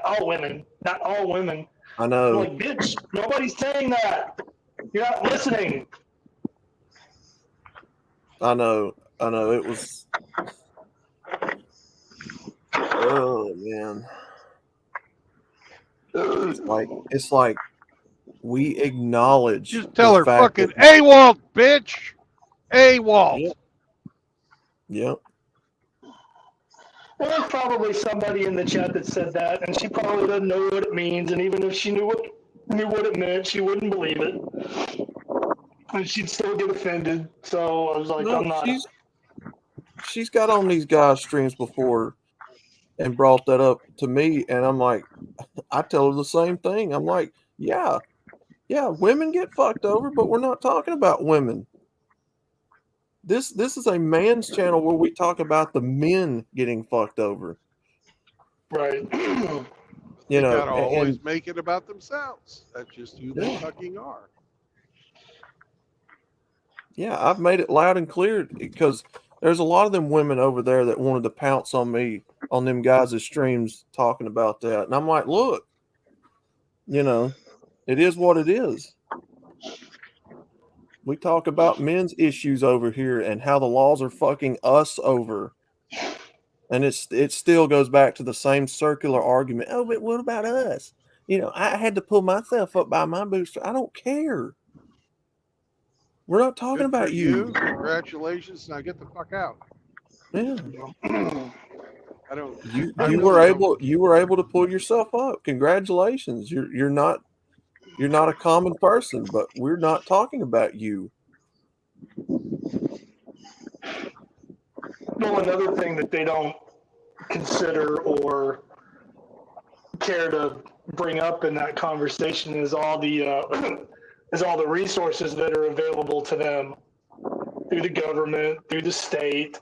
S14: all women, not all women."
S6: I know.
S14: I'm like, bitch, nobody's saying that. You're not listening.
S6: I know. It was. Oh man. It's like we acknowledge.
S1: Just tell
S6: the
S1: her
S6: fact
S1: fucking
S6: that-
S1: AWOL, bitch. AWOL.
S6: Yep.
S14: Well, there's probably somebody in the chat that said that, and she probably doesn't know what it means. And even if she knew what it meant, she wouldn't believe it, and she'd still get offended. So I was like,
S6: No,
S14: I'm not.
S6: She's got on these guys' streams before and brought that up to me, and I'm like, I tell her the same thing. I'm like, yeah, women get fucked over, but we're not talking about women. This is a man's channel where we talk about the men getting fucked over.
S14: Right.
S1: They gotta always make it about themselves. That's just who they
S6: Yeah.
S1: fucking are.
S6: Yeah, I've made it loud and clear because there's a lot of them women over there that wanted to pounce on me on them guys' streams talking about that. And I'm like, look, it is what it is. We talk about men's issues over here and how the laws are fucking us over. And it still goes back to the same circular argument. Oh, but what about us? I had to pull myself up by my bootstraps. I don't care. We're not talking
S1: Good
S6: about
S1: for
S6: you.
S1: Congratulations. Now get the fuck out.
S6: Yeah.
S1: I don't.
S6: You
S1: I
S6: were
S1: really
S6: able to pull yourself up. Congratulations. You're not a common person, but we're not talking about you.
S14: Well, another thing that they don't consider or care to bring up in that conversation is all the resources that are available to them through the government, through the state.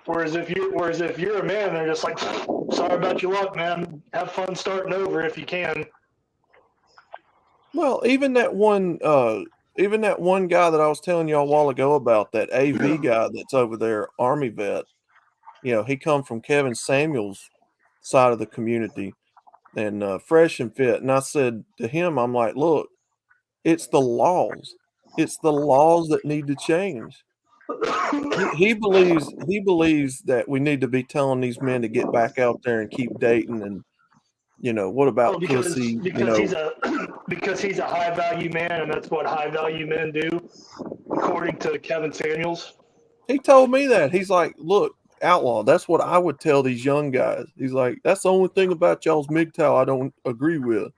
S14: Whereas if you're a man, they're just like, sorry about your luck, man. Have fun starting over if you can.
S6: Well, even that one guy that I was telling you a while ago about, that AV guy that's over there, Army vet, he come from Kevin Samuels' side of the community and Fresh and Fit. And I said to him, I'm like, look, it's the laws. It's the laws that need to change. He believes that we need to be telling these men to get back out there and keep dating and what about pussy?
S14: Because he's a high value man, and that's what high value men do, according to Kevin Samuels.
S6: He told me that. He's like, look, Outlaw, that's what I would tell these young guys. He's like, that's the only thing about y'all's MGTOW I don't agree with.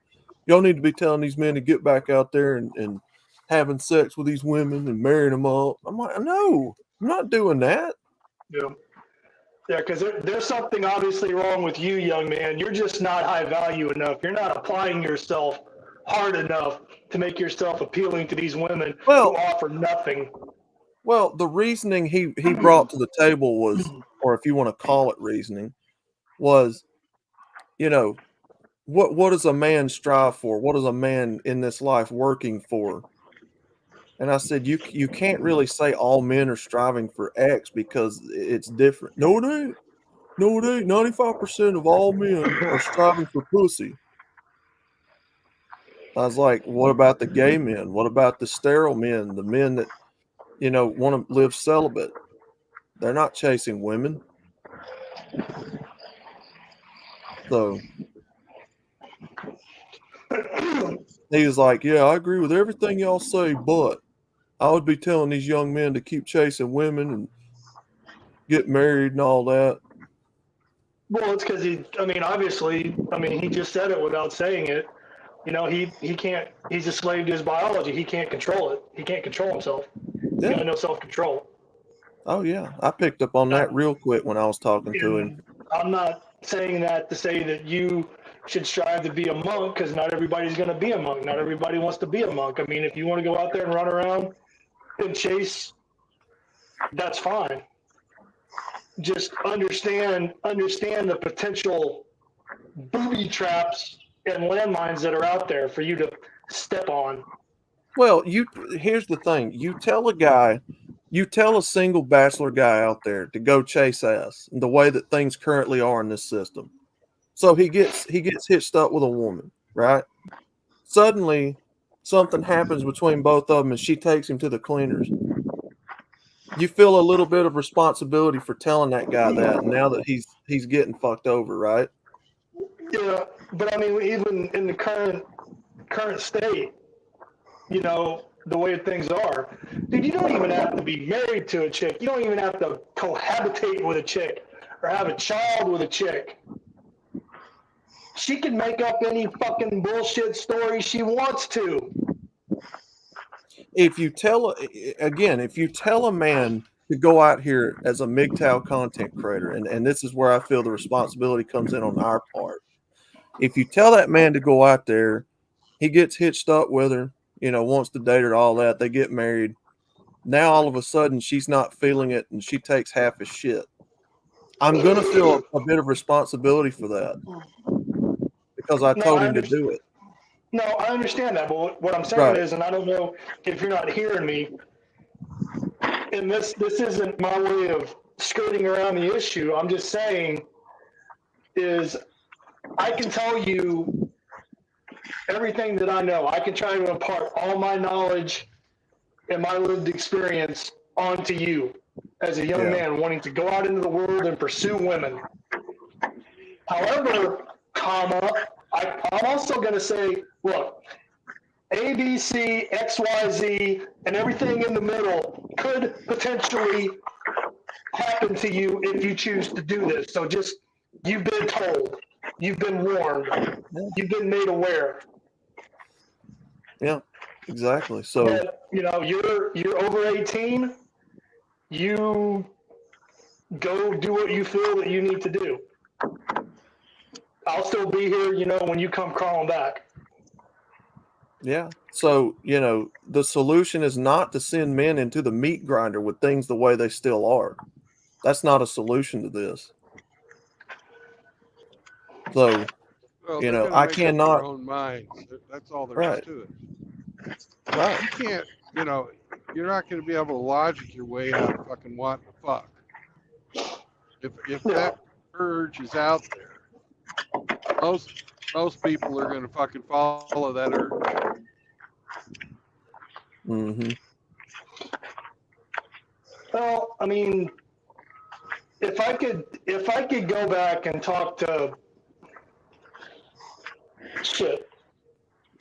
S6: Y'all need to be telling these men to get back out there and having sex with these women and marrying them up. I'm like, no, I'm not doing that.
S14: Yeah. Yeah, because there's something obviously wrong with you, young man. You're just not high value enough. You're not applying yourself hard enough to make yourself appealing to these women who offer nothing.
S6: Well, the reasoning he brought to the table was, or if you want to call it reasoning, was, what does a man strive for? What is a man in this life working for? And I said, you can't really say all men are striving for X because it's different. No, it ain't. 95% of all men are striving for pussy. I was like, what about the gay men? What about the sterile men? The men that, want to live celibate? They're not chasing women. So he was like, yeah, I agree with everything y'all say, but I would be telling these young men to keep chasing women and get married and all that.
S14: Well, it's because he just said it without saying it. He can't, he's a slave to his biology. He can't control it. He can't control himself. He's got no self-control.
S6: Oh, yeah. I picked up on that real quick when I was talking to him.
S14: I'm not saying that to say that you should strive to be a monk, because not everybody's going to be a monk. Not everybody wants to be a monk. I mean, if you want to go out there and run around and chase, that's fine. Just understand the potential booby traps and landmines that are out there for you to step on.
S6: Well, here's the thing. You tell a single bachelor guy out there to go chase ass the way that things currently are in this system. So he gets hitched up with a woman, right? Suddenly something happens between both of them and she takes him to the cleaners. You feel a little bit of responsibility for telling that guy that now that he's getting fucked over, right?
S14: Yeah, but I mean, even in the current state, the way things are, dude, you don't even have to be married to a chick. You don't even have to cohabitate with a chick or have a child with a chick. She can make up any fucking bullshit story she wants to.
S6: If you tell a man to go out here as a MGTOW content creator, and this is where I feel the responsibility comes in on our part. If you tell that man to go out there, he gets hitched up with her, wants to date her, all that, they get married. Now all of a sudden she's not feeling it and she takes half his shit. I'm going to feel a bit of responsibility for that because I told him to do it.
S14: No, I understand that, but what I'm saying is, and I don't know if you're not hearing me, and this isn't my way of skirting around the issue. I'm just saying is I can tell you everything that I know. I can try to impart all my knowledge and my lived experience onto you as a young man wanting to go out into the world and pursue women. However, I'm also going to say, look, A, B, C, X, Y, Z, and everything in the middle could potentially happen to you if you choose to do this. So just, you've been told, you've been warned, you've been made aware.
S6: Yeah, exactly. So,
S14: but, you're over 18, you go do what you feel that you need to do. I'll still be here, when you come crawling back.
S6: Yeah. So, the solution is not to send men into the meat grinder with things the way they still are. That's not a solution to this. So, I cannot.
S1: Their own minds. That's all there is to it.
S6: Right.
S1: You can't, you're not going to be able to logic your way out of fucking wanting to fuck. If that urge is out there, most people are going to fucking follow that urge.
S6: Mm-hmm.
S14: Well, I mean, if I could go back and talk to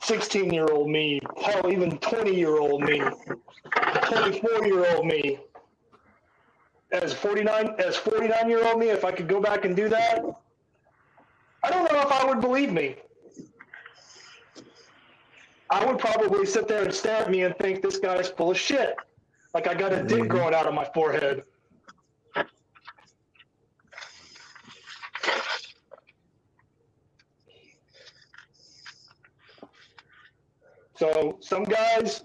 S14: 16-year-old me, hell, even 20-year-old me, 24-year-old me, as 49-year-old me, if I could go back and do that, I don't know if I would believe me. I would probably sit there and stare at me and think this guy's full of shit. Like I got a dick growing out of my forehead. So some guys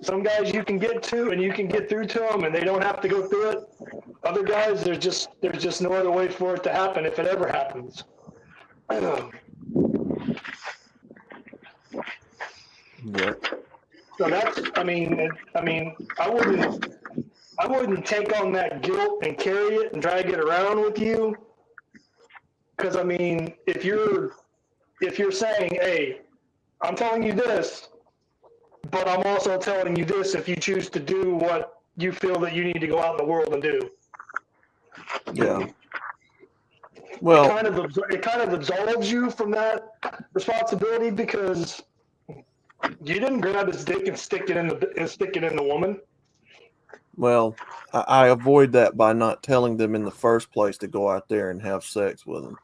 S14: you can get to and you can get through to them and they don't have to go through it. Other guys, there's just no other way for it to happen if it ever happens.
S6: Yeah.
S14: So that's, I wouldn't take on that guilt and carry it and drag it around with you. Because I mean, if you're saying, hey, I'm telling you this, but I'm also telling you this if you choose to do what you feel that you need to go out in the world and do.
S6: Yeah. Well,
S14: it kind of absolves you from that responsibility because you didn't grab his dick and stick it in the woman.
S6: well, I avoid that by not telling them in the first place to go out there and have sex with them.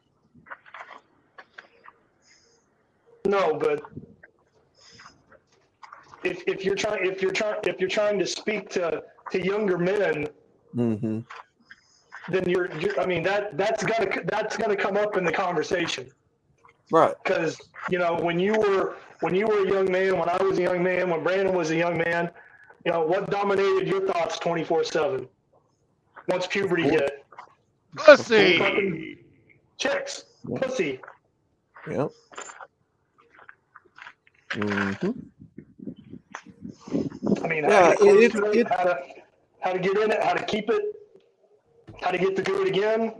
S14: No, but if you're trying to speak to younger men,
S6: Mm-hmm.
S14: then I mean that's gonna come up in the conversation.
S6: Right.
S14: Because when you were a young man, when I was a young man, when Brandon was a young man, what dominated your thoughts 24/7? Once puberty hit,
S1: Pussy.
S14: fucking chicks, pussy.
S6: Yep. Mm-hmm.
S14: I mean,
S6: Yeah,
S14: how to get in it, how to keep it, how to get to do it again.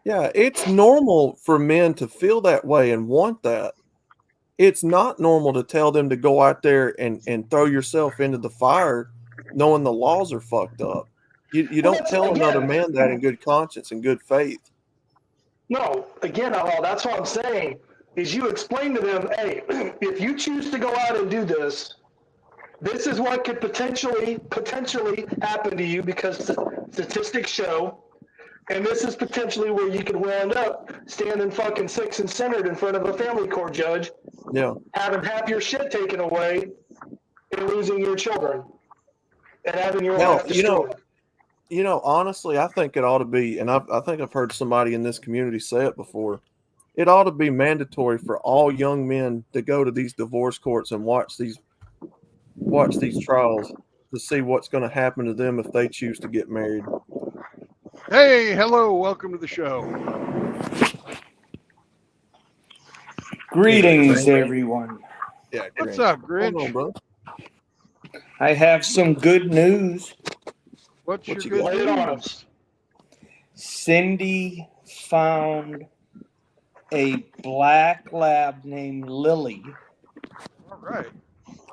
S6: Yeah, it's normal for men to feel that way and want that. It's not normal to tell them to go out there and throw yourself into the fire knowing the laws are fucked up. You don't tell another man that in good conscience and good faith.
S14: No, again, that's what I'm saying, is you explain to them, hey, if you choose to go out and do this, this is what could potentially happen to you because statistics show, and this is potentially where you could wind up standing fucking sick and centered in front of a family court judge,
S6: Yeah.
S14: having half your shit taken away and losing your children and having your
S6: Well,
S14: life destroyed.
S6: Honestly, I think it ought to be, and I think I've heard somebody in this community say it before. It ought to be mandatory for all young men to go to these divorce courts and watch these trials to see what's going to happen to them if they choose to get married.
S1: Hey, hello, welcome to the show.
S15: Greetings, everyone.
S6: Yeah,
S1: What's up, Grinch?
S6: bro?
S15: I have some good news.
S1: What's
S6: What
S1: your
S6: you
S1: good
S14: got?
S1: news?
S15: Cindy found a black lab named Lily,
S1: All right.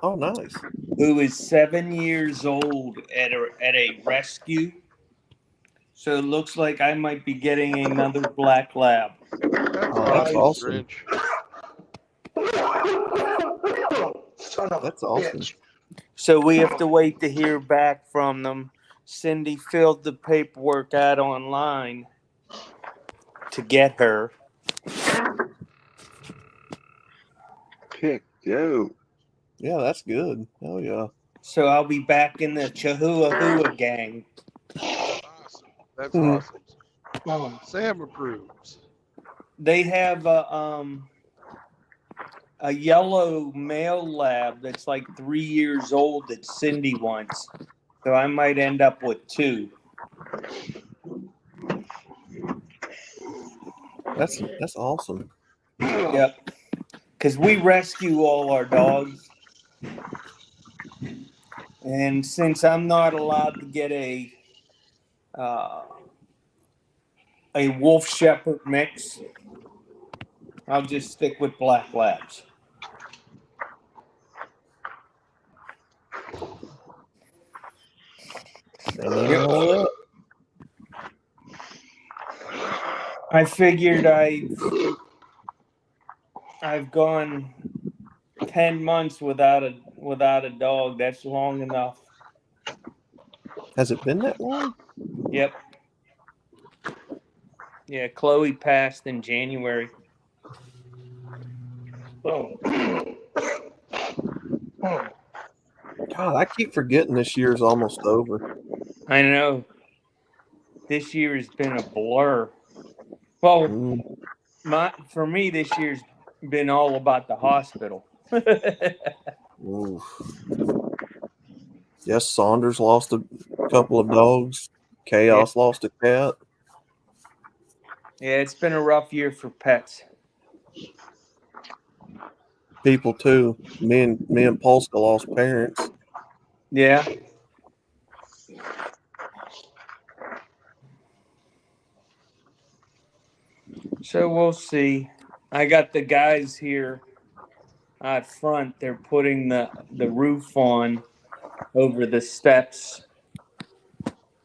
S6: Oh, nice.
S15: who is 7 years old at a rescue. So it looks like I might be getting another black lab.
S6: That's awesome.
S1: Grinch.
S14: Son of
S6: That's
S14: a
S6: awesome.
S14: bitch.
S15: So we have to wait to hear back from them. Cindy filled the paperwork out online to get her.
S10: Pick Joe.
S6: Yeah, that's good. Hell yeah.
S15: So I'll be back in the Chahoua gang.
S1: Awesome. That's
S6: Mhm.
S1: awesome. Sam approves.
S15: They have a yellow male lab that's like 3 years old that Cindy wants. So I might end up with 2.
S6: That's awesome.
S15: Yep. Because we rescue all our dogs. And since I'm not allowed to get a wolf shepherd mix, I'll just stick with Black Labs. Yep. I figured I've gone 10 months without a dog. That's long enough.
S6: Has it been that long?
S15: Yep. Yeah, Chloe passed in January.
S14: Oh.
S6: God, I keep forgetting this year's almost over.
S15: I know. This year has been a blur. Well, for me, this year's been all about the hospital.
S6: Oof. Yes, Saunders lost a couple of dogs. Chaos lost a cat.
S15: Yeah, it's been a rough year for pets.
S6: People too. Me and Polska lost parents.
S15: Yeah. So we'll see. I got the guys here out front. They're putting the roof on over the steps,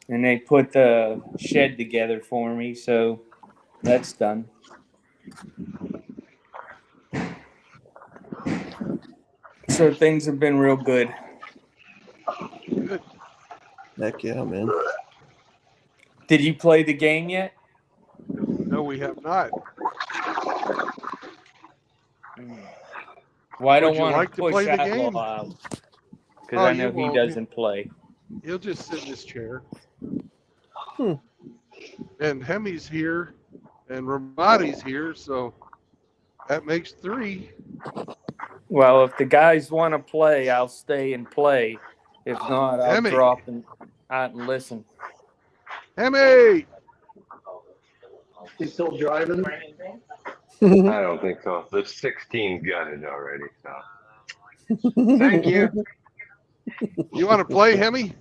S15: and they put the shed together for me. So that's done. So things have been real good.
S1: Good.
S6: Heck yeah, man.
S15: Did you play the game yet?
S1: No, we have not.
S15: Well, I don't
S1: Would you
S15: want
S1: like
S15: to
S1: to
S15: push
S1: play the
S15: Outlaw
S1: game?
S15: out because
S1: Oh,
S15: I
S1: you
S15: know he
S1: won't.
S15: doesn't play.
S1: He'll just sit in his chair. And Hemi's here, and Ramadi's here, so that makes 3.
S15: Well, if the guys want to play, I'll stay and play. If not, I'll
S1: Hemi.
S15: drop out and listen.
S1: Hemi!
S14: He's still driving?
S10: I don't think so. The 16 got it already. So thank you.
S1: You want to play, Hemi?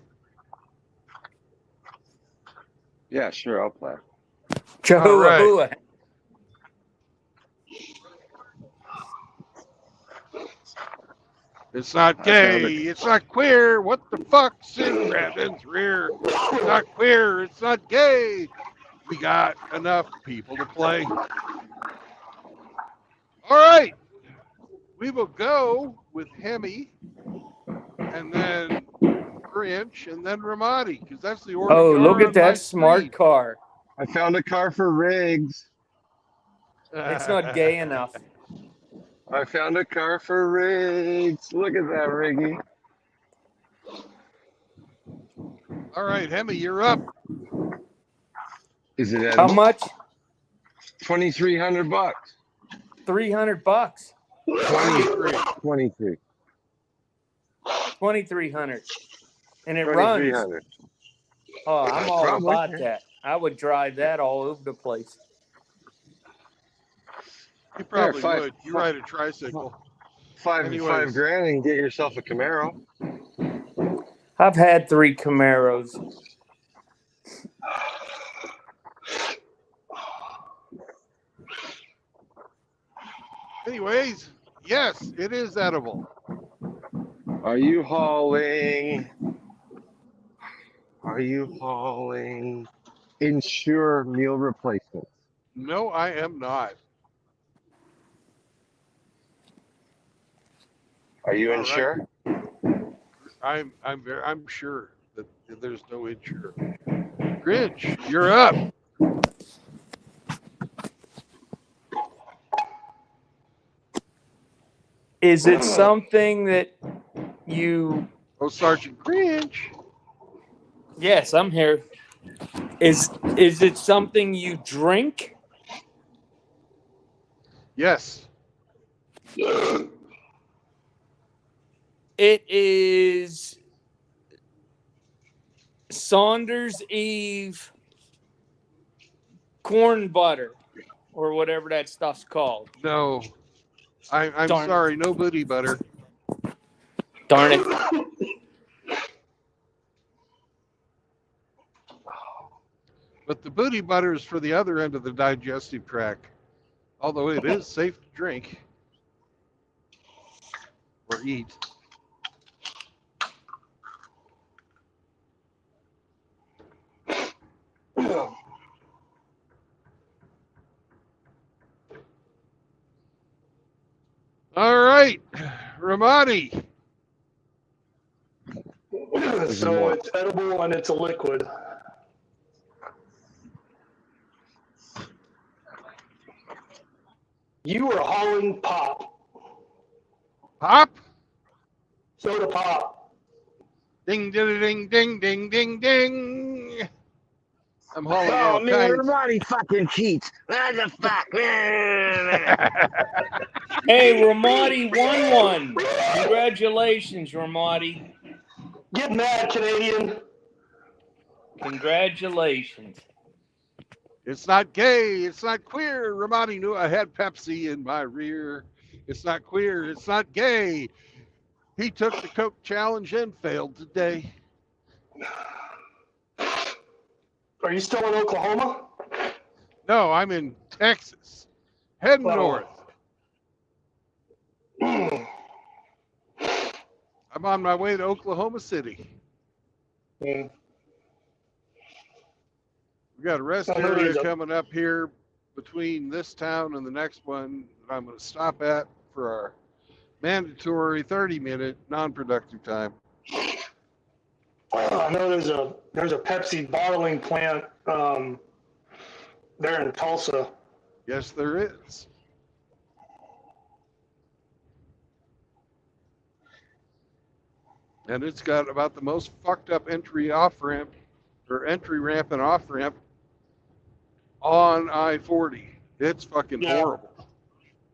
S10: Yeah, sure, I'll play.
S1: All right. It's not gay. It's not queer. What the fuck's in Brandon's rear? It's not queer. It's not gay. We got enough people to play. All right. We will go with Hemi, and then Grinch, and then Ramadi, because that's the order.
S15: Oh,
S1: we
S15: look
S1: are
S15: at
S1: on my
S15: that smart
S1: screen.
S15: car.
S10: I found a car for Riggs.
S15: It's not gay enough.
S10: I found a car for Riggs. Look at that, Riggy.
S1: All right, Hemi, you're up.
S10: Is it
S15: How
S10: edible?
S15: much?
S10: $2,300.
S15: $300.
S10: 23. 23.
S15: 2,300. And it runs.
S10: 2,300.
S15: Oh, I'm all
S10: Probably.
S15: about that. I would drive that all over the place.
S1: You probably
S10: five-
S1: would. You ride a tricycle.
S10: Five
S1: Anyways.
S10: grand and get yourself a Camaro.
S15: I've had 3 Camaros.
S1: Anyways, yes, it is edible.
S10: Are you hauling? Are you hauling Ensure meal replacements?
S1: No, I am not.
S10: Are you
S1: All right.
S10: Ensure?
S1: I'm sure that there's no insure. Grinch, you're up.
S15: Is it something that you...
S1: Oh, Sergeant Grinch.
S15: Yes, I'm here. Is it something you drink?
S1: Yes.
S15: It is Saunders Eve corn butter or whatever that stuff's called.
S1: No. I'm
S15: Darn it.
S1: sorry, no booty butter.
S15: Darn it.
S1: But the booty butter is for the other end of the digestive tract. Although it is safe to drink or eat. All right, Ramadi.
S14: So it's edible and it's a liquid. You are hauling pop.
S1: Pop?
S14: Soda pop.
S1: Ding, ding, ding, ding, ding, ding, ding. I'm hauling
S10: Oh
S1: all
S10: man,
S1: kinds.
S10: Ramadi fucking cheats. What the fuck?
S15: Hey, Ramadi won one. Congratulations, Ramadi.
S14: Get mad, Canadian.
S15: Congratulations.
S1: It's not gay. It's not queer. Ramadi knew I had Pepsi in my rear. It's not queer. It's not gay. He took the Coke challenge and failed today.
S14: Are you still in Oklahoma?
S1: No, I'm in Texas. Heading
S14: Oh.
S1: north. I'm on my way to Oklahoma City.
S14: Mm.
S1: We got a rest
S14: I know
S1: area
S14: there's a-
S1: coming up here between this town and the next one that I'm going to stop at for our mandatory 30-minute non-productive time.
S14: I know there's a Pepsi bottling plant there in Tulsa.
S1: Yes, there is. And it's got about the most fucked up entry ramp and off ramp on I-40. It's fucking
S14: Yeah.
S1: horrible.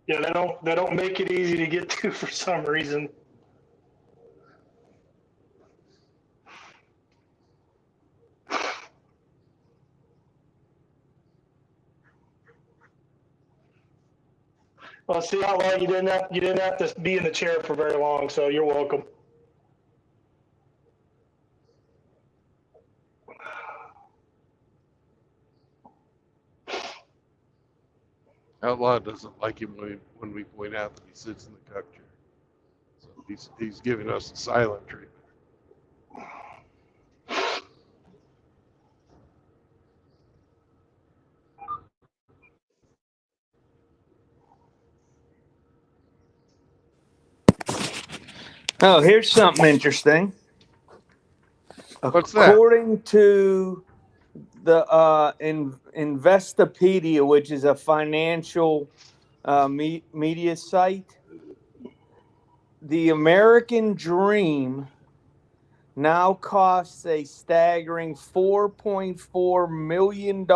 S14: Yeah, they don't make it easy to get to for some reason. Well, see how long you didn't have to be in the chair for very long, so you're welcome.
S1: Outlaw doesn't like him when we point out that he sits in the cuck chair. So he's giving us a silent treatment.
S15: Oh, here's something interesting.
S1: What's that?
S15: According to the Investopedia, which is a financial media site, the American dream now costs a staggering $4.4 million,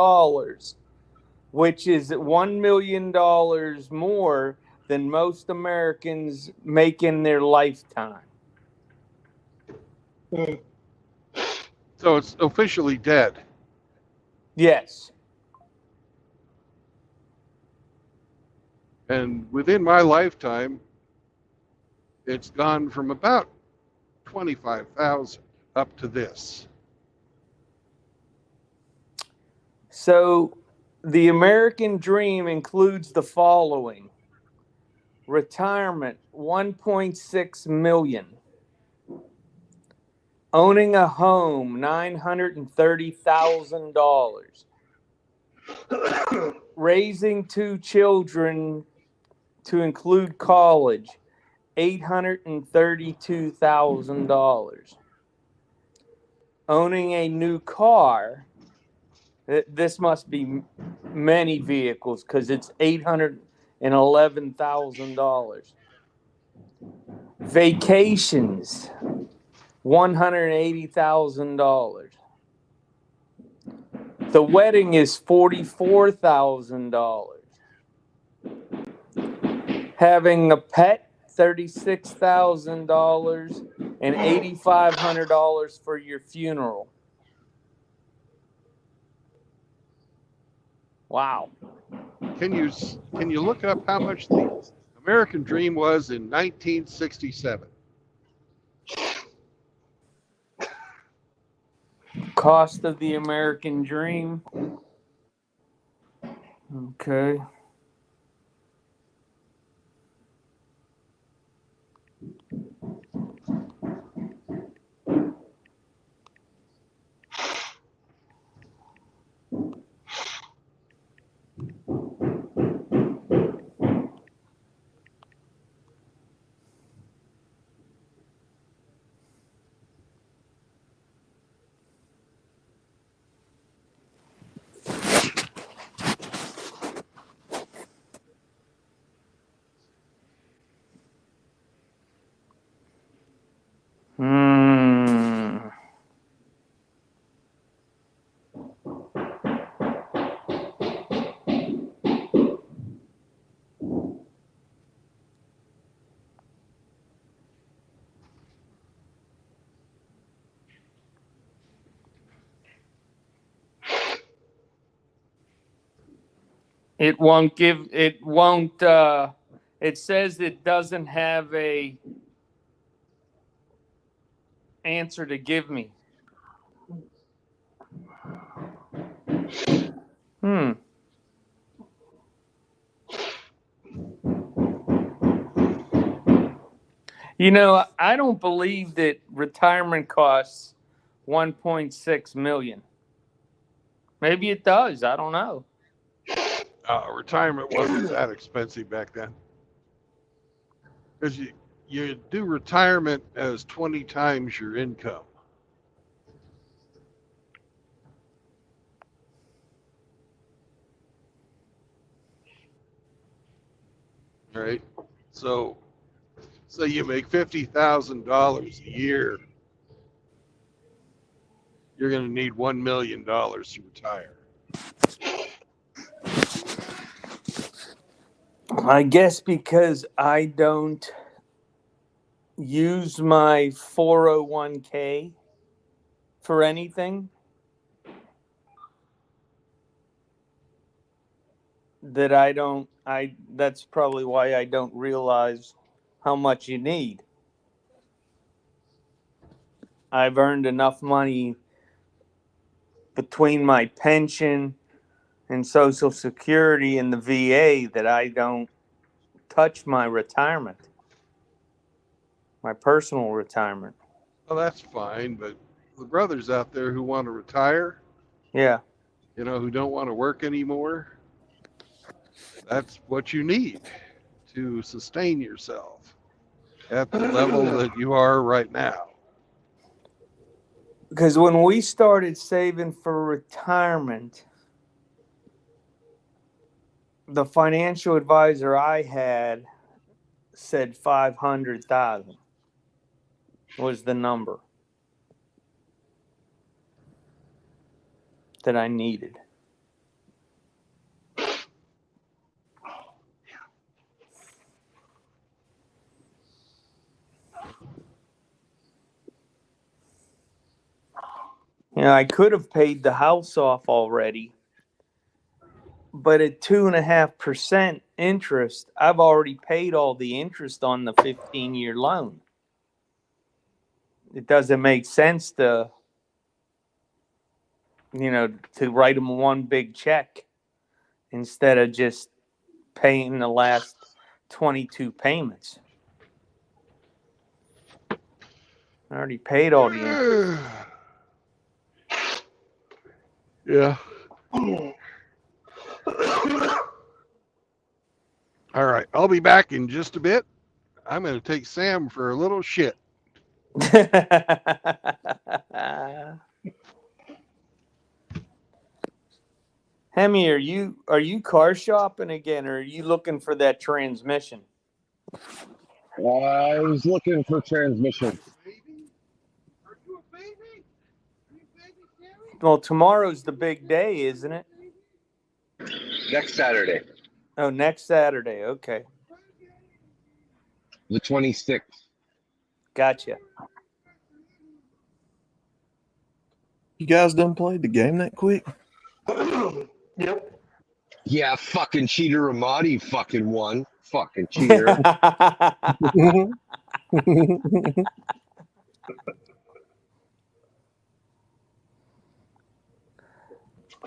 S15: which is $1 million more than most Americans make in their lifetime.
S1: So it's officially dead.
S15: Yes.
S1: And within my lifetime, it's gone from about 25,000 up to this.
S15: So the American dream includes the following: retirement, $1.6 million. Owning a home, $930,000. Raising 2 children to include college, $832,000. Owning a new car, this must be many vehicles because it's $811,000. Vacations, $180,000. The wedding is $44,000. Having a pet, $36,000, and $8,500 for your funeral. Wow.
S1: Can you look up how much the American dream was in 1967?
S15: Cost of the American dream. Okay. Hmm. It won't give, it won't, it says it doesn't have a answer to give me. Hmm. You know, I don't believe that retirement costs 1.6 million. Maybe it does. I don't know.
S1: Retirement wasn't that expensive back then. Because you do retirement as 20 times your income. Right? So you make $50,000 a year. You're going to need $1 million to retire.
S15: I guess because I don't use my 401k for anything, that's probably why I don't realize how much you need. I've earned enough money between my pension and Social Security and the VA that I don't touch my retirement, my personal retirement.
S1: Well, that's fine, but the brothers out there who want to retire,
S15: Yeah.
S1: who don't want to work anymore, that's what you need to sustain yourself at the level that you are right now.
S15: Because when we started saving for retirement, the financial advisor I had said 500,000 was the number that I needed. I could have paid the house off already, but at 2.5% interest, I've already paid all the interest on the 15-year loan. It doesn't make sense to write them one big check instead of just paying the last 22 payments. I already paid all the interest.
S1: Yeah. All right. I'll be back in just a bit. I'm going to take Sam for a little shit.
S15: Hemi, are you car shopping again, or are you looking for that transmission?
S10: I was looking for transmission.
S15: Well, tomorrow's the big day, isn't it?
S10: Next Saturday.
S15: Oh, next Saturday. Okay.
S10: The 26th.
S15: Gotcha.
S6: You guys done played the game that quick?
S14: Yep.
S10: Yeah, fucking Cheater Ramadi fucking won. Fucking cheater.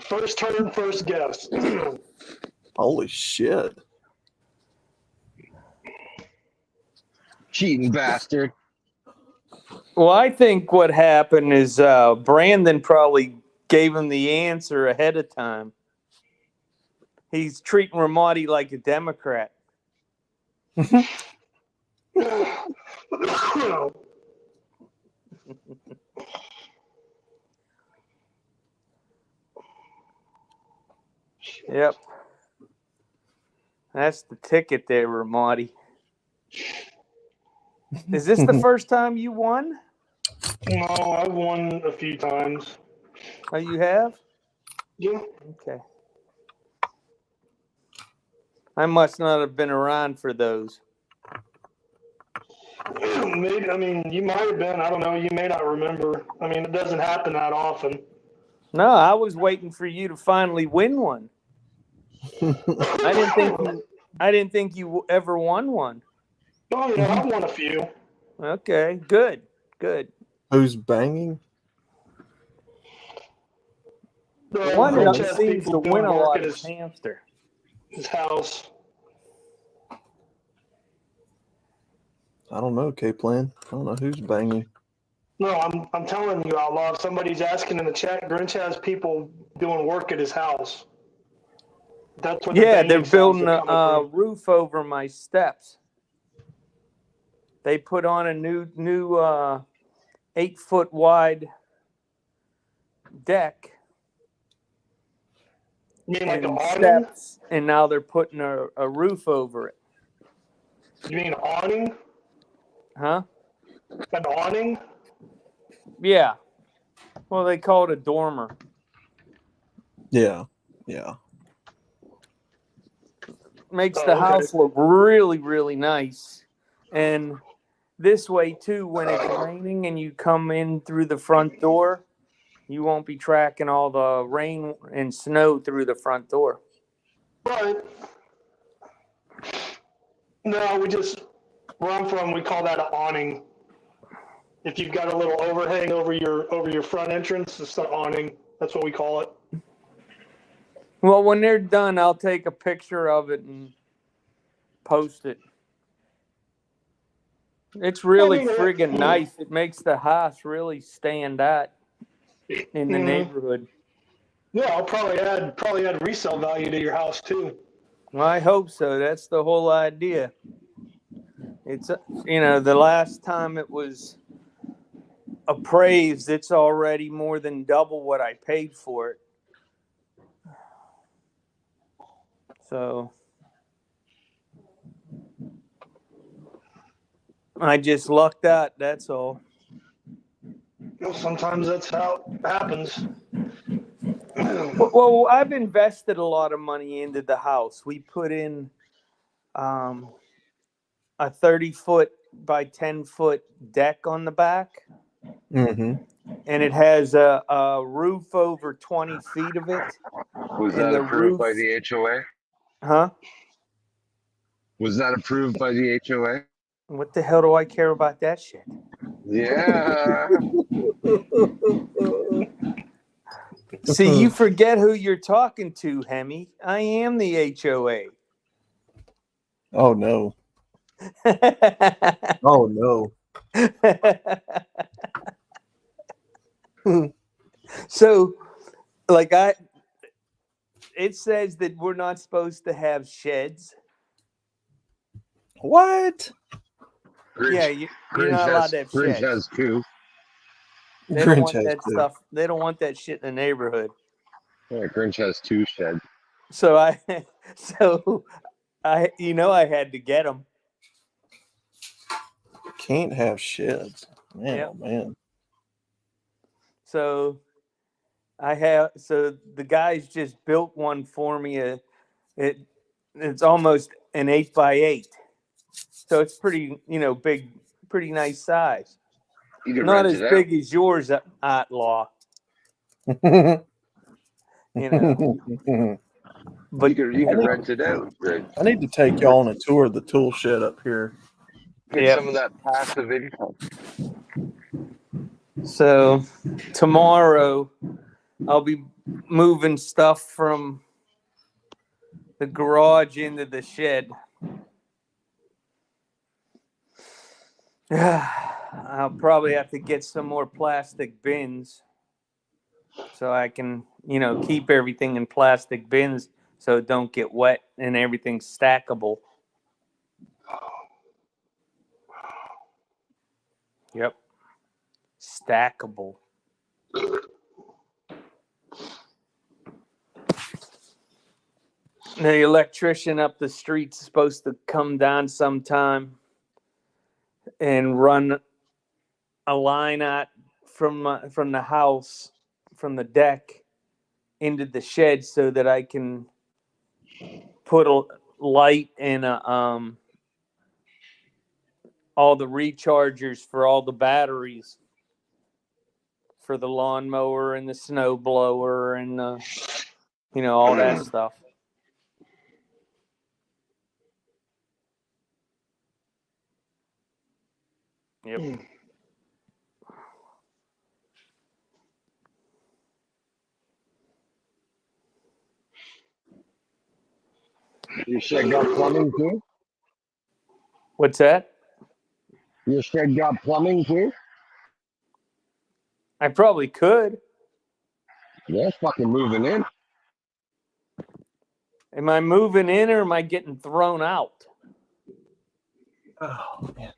S14: First turn, first guess.
S6: Holy shit.
S10: Cheating bastard.
S15: Well, I think what happened is Brandon probably gave him the answer ahead of time. He's treating Ramadi like a Democrat. Yep. That's the ticket there, Ramadi. Is this the first time you won?
S14: No, I've won a few times.
S15: Oh, you have?
S14: Yeah.
S15: Okay. I must not have been around for those.
S14: Maybe, I mean, you might have been. I don't know. You may not remember. I mean, it doesn't happen that often.
S15: No, I was waiting for you to finally win one. I didn't think you ever won one.
S14: Oh yeah, I've won a few.
S15: Okay, good.
S6: Who's banging?
S15: The one
S14: Rich
S15: that
S14: has
S15: seems to
S14: people
S15: win a
S14: doing work
S15: lot
S14: at
S15: is Hamster.
S14: his house.
S6: I don't know, K-Plan. I don't know who's banging.
S14: No, I'm telling you, Outlaw. If somebody's asking in the chat, Grinch has people doing work at his house. That's what.
S15: Yeah,
S14: the
S15: they're
S14: banging sounds
S15: building
S14: are coming
S15: a roof over my steps. They put on a new 8-foot wide deck.
S14: You mean like
S15: and
S14: an awning?
S15: steps, and now they're putting a roof over it.
S14: You mean awning?
S15: Huh?
S14: An awning?
S15: Yeah. Well, they call it a dormer.
S6: Yeah.
S15: Makes
S14: Oh,
S15: the
S14: okay.
S15: house look really, really nice. And this way, too, when it's raining and you come in through the front door, you won't be tracking all the rain and snow through the front door.
S14: Right. No, where I'm from, we call that an awning. If you've got a little overhang over your front entrance, it's an awning. That's what we call it.
S15: Well, when they're done, I'll take a picture of it and post it. It's really friggin' nice. It makes the house really stand out in the neighborhood.
S14: Yeah, I'll probably add resale value to your house too.
S15: Well, I hope so. That's the whole idea. It's, the last time it was appraised, it's already more than double what I paid for it. So I just lucked out, that's all.
S14: Well, sometimes that's how it happens.
S15: Well, I've invested a lot of money into the house. We put in a 30-foot by 10-foot deck on the back.
S10: Mm-hmm.
S15: And it has a roof over 20 feet of it.
S10: Was that approved by the HOA?
S15: Huh?
S10: Was that approved by the HOA?
S15: What the hell do I care about that shit?
S10: Yeah.
S15: See, you forget who you're talking to, Hemi. I am the HOA.
S6: Oh, no. Oh,
S15: no. So, it says that we're not supposed to have sheds.
S6: What?
S10: Grinch,
S15: you're not allowed to have
S10: Grinch
S15: sheds.
S10: has two.
S15: They don't want that stuff. They don't want that shit in the neighborhood.
S10: Yeah, Grinch has two sheds.
S15: So I had to get them.
S6: Can't have sheds. Man,
S15: Yep.
S6: oh, man.
S15: So the guys just built one for me. It's almost an 8x8. So it's pretty, big, pretty nice size.
S10: You can
S15: Not
S10: rent
S15: as
S10: it
S15: big as yours, Outlaw.
S10: out.
S15: But
S10: you can rent it out, Grinch.
S6: I need to take y'all on a tour of the tool shed up here.
S10: Get some of that passive income.
S15: So tomorrow I'll be moving stuff from the garage into the shed. I'll probably have to get some more plastic bins so I can, keep everything in plastic bins so it don't get wet and everything's stackable. Yep. Stackable. The electrician up the street's supposed to come down sometime and run a line out from the house, from the deck into the shed so that I can put a light and all the rechargers for all the batteries for the lawnmower and the snow blower and all that stuff. Yep.
S10: Your shed got plumbing too?
S15: What's that?
S10: Your shed got plumbing too?
S15: I probably could.
S10: Yeah, fucking moving in.
S15: Am I moving in or am I getting thrown out?
S6: Oh man.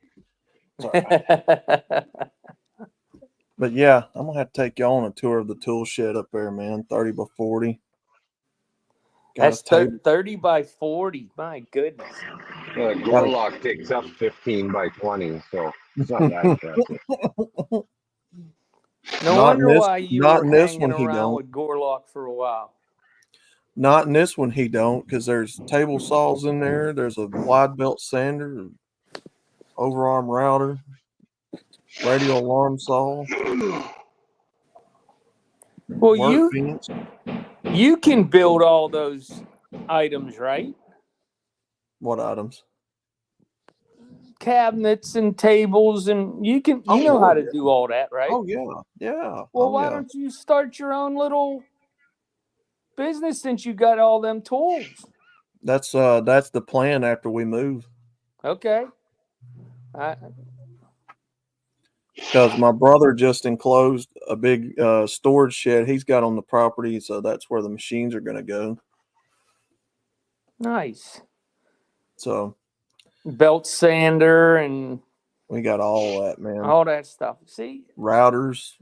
S6: But yeah, I'm gonna have to take y'all on a tour of the tool shed up there, man. 30 by 40.
S15: That's 30 by 40. My goodness.
S10: Gorlock takes up 15 by 20, so it's not that impressive.
S15: No wonder why you were hanging around with Gorlock for a while.
S6: Not in this one, he don't, because there's table saws in there. There's a wide belt sander, overarm router, radio alarm saw.
S15: Well, you can build all those items, right?
S6: What items?
S15: Cabinets and tables, and you know how to do all that, right?
S6: Oh yeah.
S15: Well, why don't you start your own little business since you got all them tools?
S6: That's the plan after we move.
S15: Okay.
S6: Because my brother just enclosed a big storage shed he's got on the property, so that's where the machines are going to go.
S15: Nice.
S6: So
S15: belt sander and
S6: we got all that, man.
S15: All that stuff. See?
S6: Routers,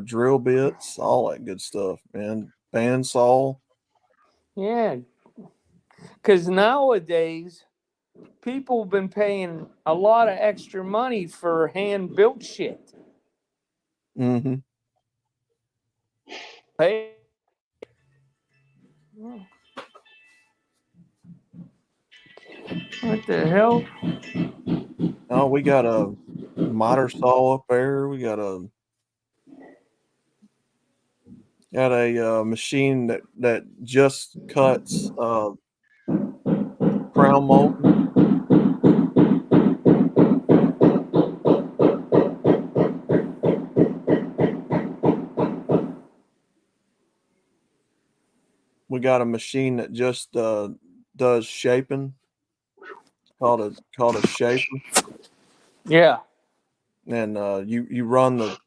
S6: drill bits, all that good stuff, man. Bandsaw.
S15: Yeah. Because nowadays, people have been paying a lot of extra money for hand-built shit.
S6: Mm-hmm.
S15: Hey. What the hell?
S6: Oh, we got a miter saw up there. We got a machine that just cuts crown mold. We got a machine that just does shaping, called a shaper.
S15: Yeah.
S6: And you run the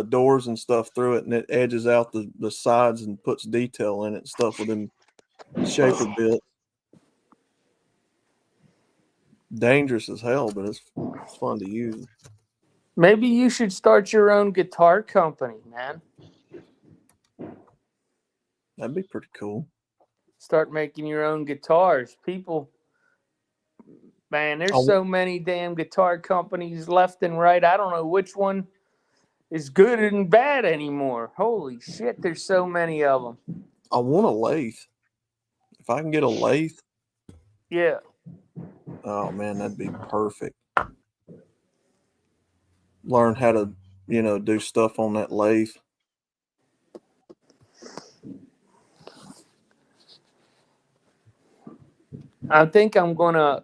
S6: doors and stuff through it, and it edges out the sides and puts detail in it and stuff with them shaper bits. Dangerous as hell, but it's fun to use.
S15: Maybe you should start your own guitar company, man.
S6: That'd be pretty cool.
S15: Start making your own guitars. People, man, there's so many damn guitar companies left and right. I don't know which one is good and bad anymore. Holy shit, there's so many of them.
S6: I want a lathe. If I can get a lathe.
S15: Yeah.
S6: Oh, man, that'd be perfect. Learn how to, do stuff on that lathe.
S15: I think I'm going to,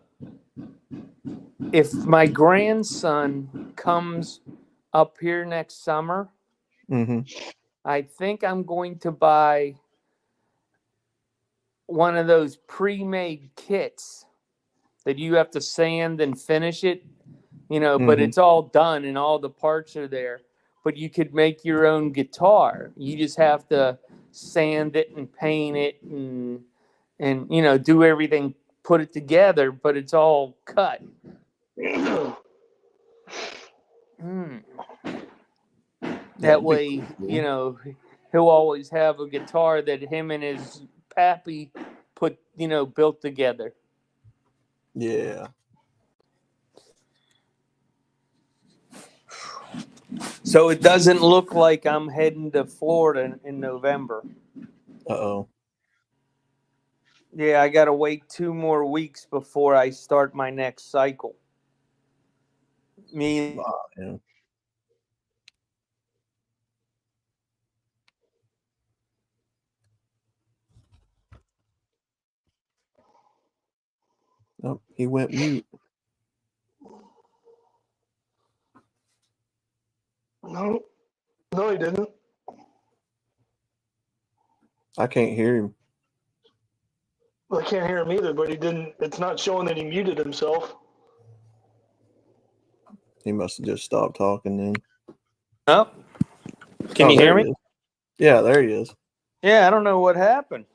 S15: if my grandson comes up here next summer, I think I'm going to buy one of those pre-made kits that you have to sand and finish it, but it's all done and all the parts are there. but you could make your own guitar. You just have to sand it and paint it and you know, do everything, put it together, but it's all cut. That way, you know, he'll always have a guitar that him and his pappy put, you know, built together.
S6: Yeah.
S15: So it doesn't look like I'm heading to Florida in November.
S6: Uh-oh.
S15: Yeah, I got to wait 2 more weeks before I start my next cycle. Me.
S6: Wow, yeah. Oh, he went mute.
S14: No, he didn't.
S6: I can't hear him.
S14: Well, I can't hear him either, but he didn't. It's not showing that he muted himself.
S6: He must have just stopped talking then.
S15: Oh, can you hear me?
S6: Yeah, there he is.
S15: Yeah, I don't know what happened.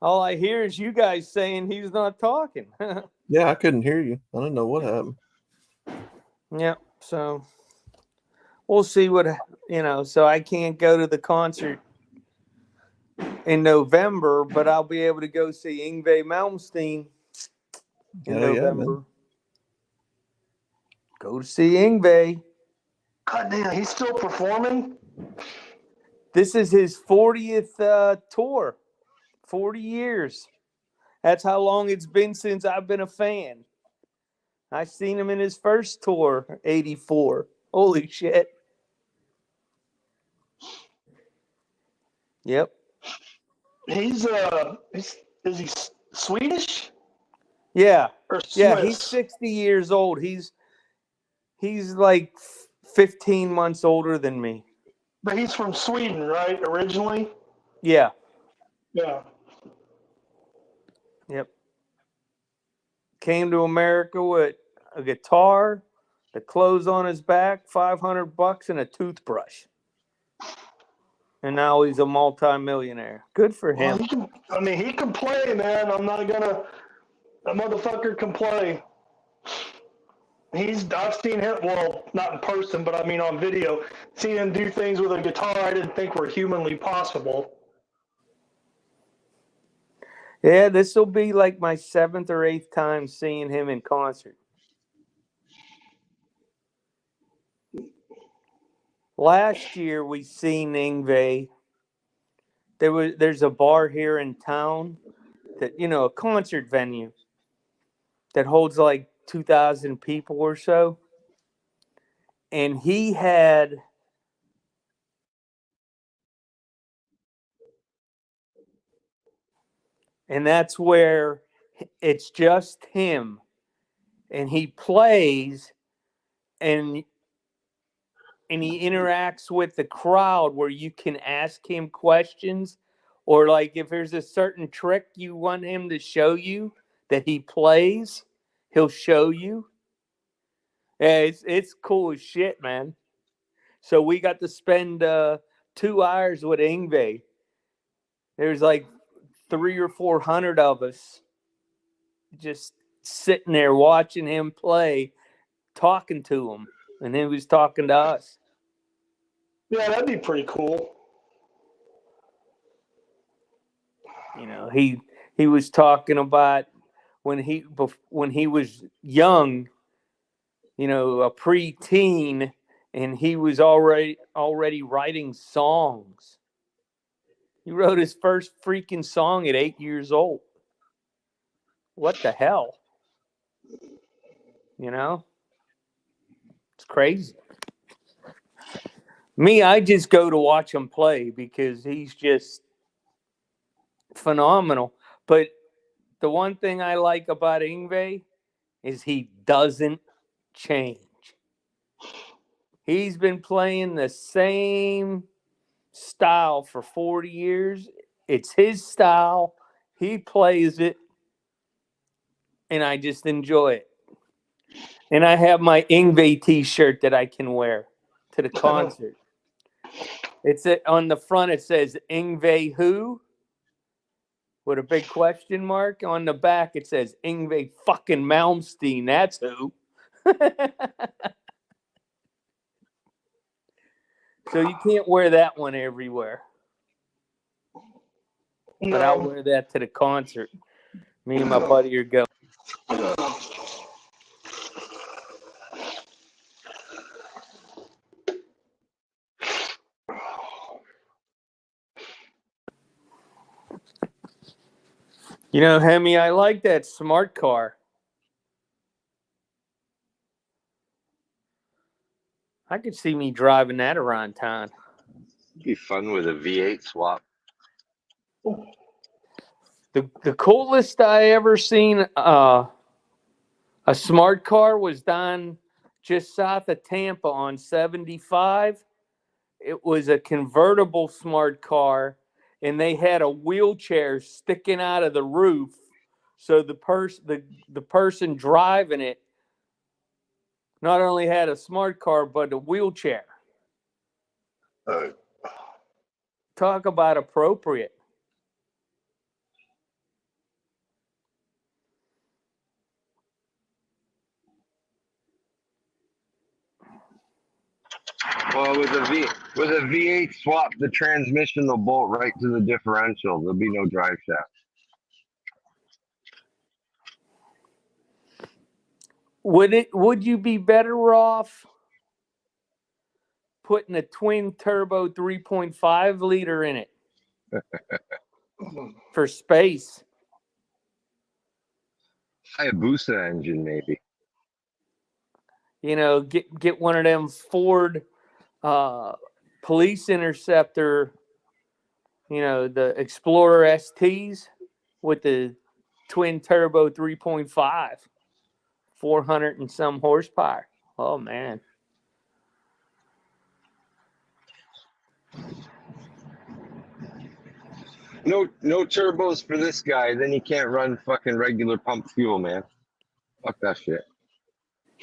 S15: All I hear is you guys saying he's not talking.
S6: Yeah, I couldn't hear you. I don't know what happened.
S15: Yep. So we'll see what, you know, so I can't go to the concert in November, but I'll be able to go see Yngwie Malmsteen in November. Go to see Yngwie.
S14: God damn, he's still performing?
S15: This is his 40th tour. 40 years. That's how long it's been since I've been a fan. I seen him in his first tour, 84. Holy shit. Yep.
S14: Is he Swedish?
S15: Yeah.
S14: Or
S15: Yeah,
S14: Swiss?
S15: he's 60 years old. He's like 15 months older than me.
S14: But he's from Sweden, right? Originally?
S15: Yeah.
S14: Yeah.
S15: Yep. Came to America with a guitar, the clothes on his back, $500, and a toothbrush. And now he's a multi-millionaire. Good for him.
S14: Well, he can play, man. I'm not gonna. A motherfucker can play. I've seen him, well, not in person, but I mean on video. Seen him do things with a guitar I didn't think were humanly possible.
S15: Yeah, this will be like my 7th or 8th time seeing him in concert. Last year we seen Yngwie. There's a bar here in town that, you know, a concert venue that holds like 2,000 people or so. And he had and that's where it's just him. And he plays and he interacts with the crowd where you can ask him questions, or like if there's a certain trick you want him to show you that he plays, he'll show you. Yeah, it's cool as shit, man. So we got to spend 2 hours with Yngwie. There's like 300 or 400 of us just sitting there watching him play, talking to him, and he was talking to us.
S14: Yeah, that'd be pretty cool.
S15: You know, he was talking about when he was young, you know, a preteen, and he was already writing songs. He wrote his first freaking song at 8 years old. What the hell? You know? It's crazy. Me, I just go to watch him play because he's just phenomenal. But the one thing I like about Yngwie is he doesn't change. He's been playing the same style for 40 years. It's his style. He plays it. And I just enjoy it. And I have my Yngwie t-shirt that I can wear to the concert. On the front it says Yngwie who with a big question mark. On the back it says Yngwie fucking Malmsteen. That's who. So you can't wear that one everywhere. But I'll wear that to the concert. Me and my buddy are going. You know, Hemi, I like that smart car. I could see me driving that around town.
S10: It'd be fun with a V8 swap.
S15: The coolest I ever seen a smart car was down just south of Tampa on 75. It was a convertible smart car, and they had a wheelchair sticking out of the roof, so the person driving it not only had a smart car but a wheelchair. Talk about appropriate.
S10: Well, with a V8 swap, the transmission will bolt right to the differential. There'll be no drive shaft.
S15: Would you be better off putting a twin turbo 3.5 liter in it for space?
S10: Hayabusa engine, maybe.
S15: You know, get one of them Ford police interceptor, you know, the Explorer STs with the twin turbo 3.5, 400 and some horsepower. Oh man.
S10: No turbos for this guy. Then you can't run fucking regular pump fuel, man. Fuck that shit.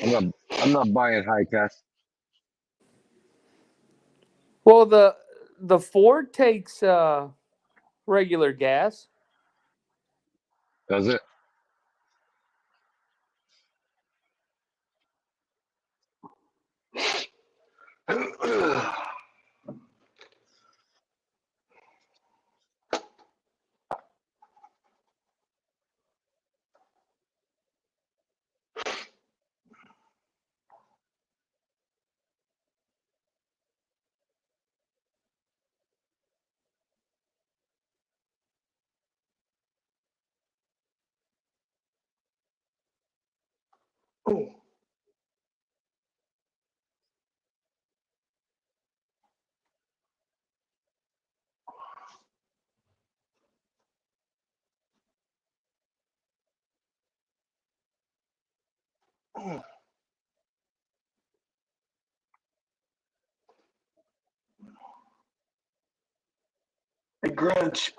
S10: I'm not buying high test.
S15: Well, the Ford takes regular gas.
S10: Does it?
S14: Oh. Hey, Grinch.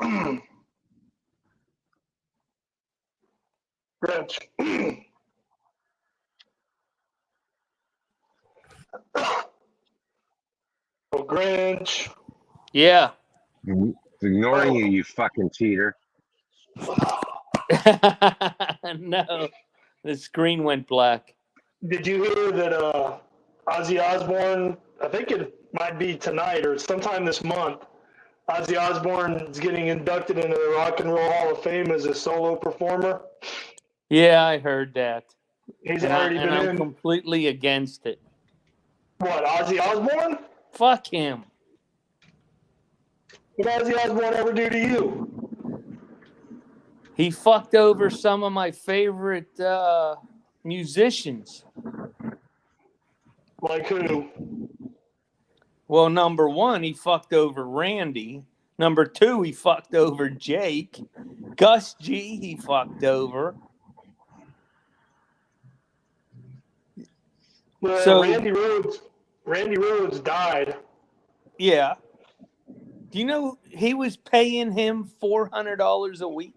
S14: Grinch. Oh, Grinch.
S15: Yeah.
S10: It's ignoring you, you fucking cheater.
S15: No, the screen went black.
S14: Did you hear that Ozzy Osbourne, I think it might be tonight or sometime this month, Ozzy Osbourne is getting inducted into the Rock and Roll Hall of Fame as a solo performer?
S15: Yeah, I heard that.
S14: He's already been
S15: I'm
S14: in.
S15: completely against it.
S14: What, Ozzy Osbourne?
S15: Fuck him.
S14: What did Ozzy Osbourne ever do to you?
S15: He fucked over some of my favorite musicians.
S14: Like who?
S15: Well, number one, he fucked over Randy. Number two, he fucked over Jake. Gus G, he fucked over.
S14: Well,
S15: So-
S14: Randy Rhoads died.
S15: Yeah. Do you know he was paying him $400 a week?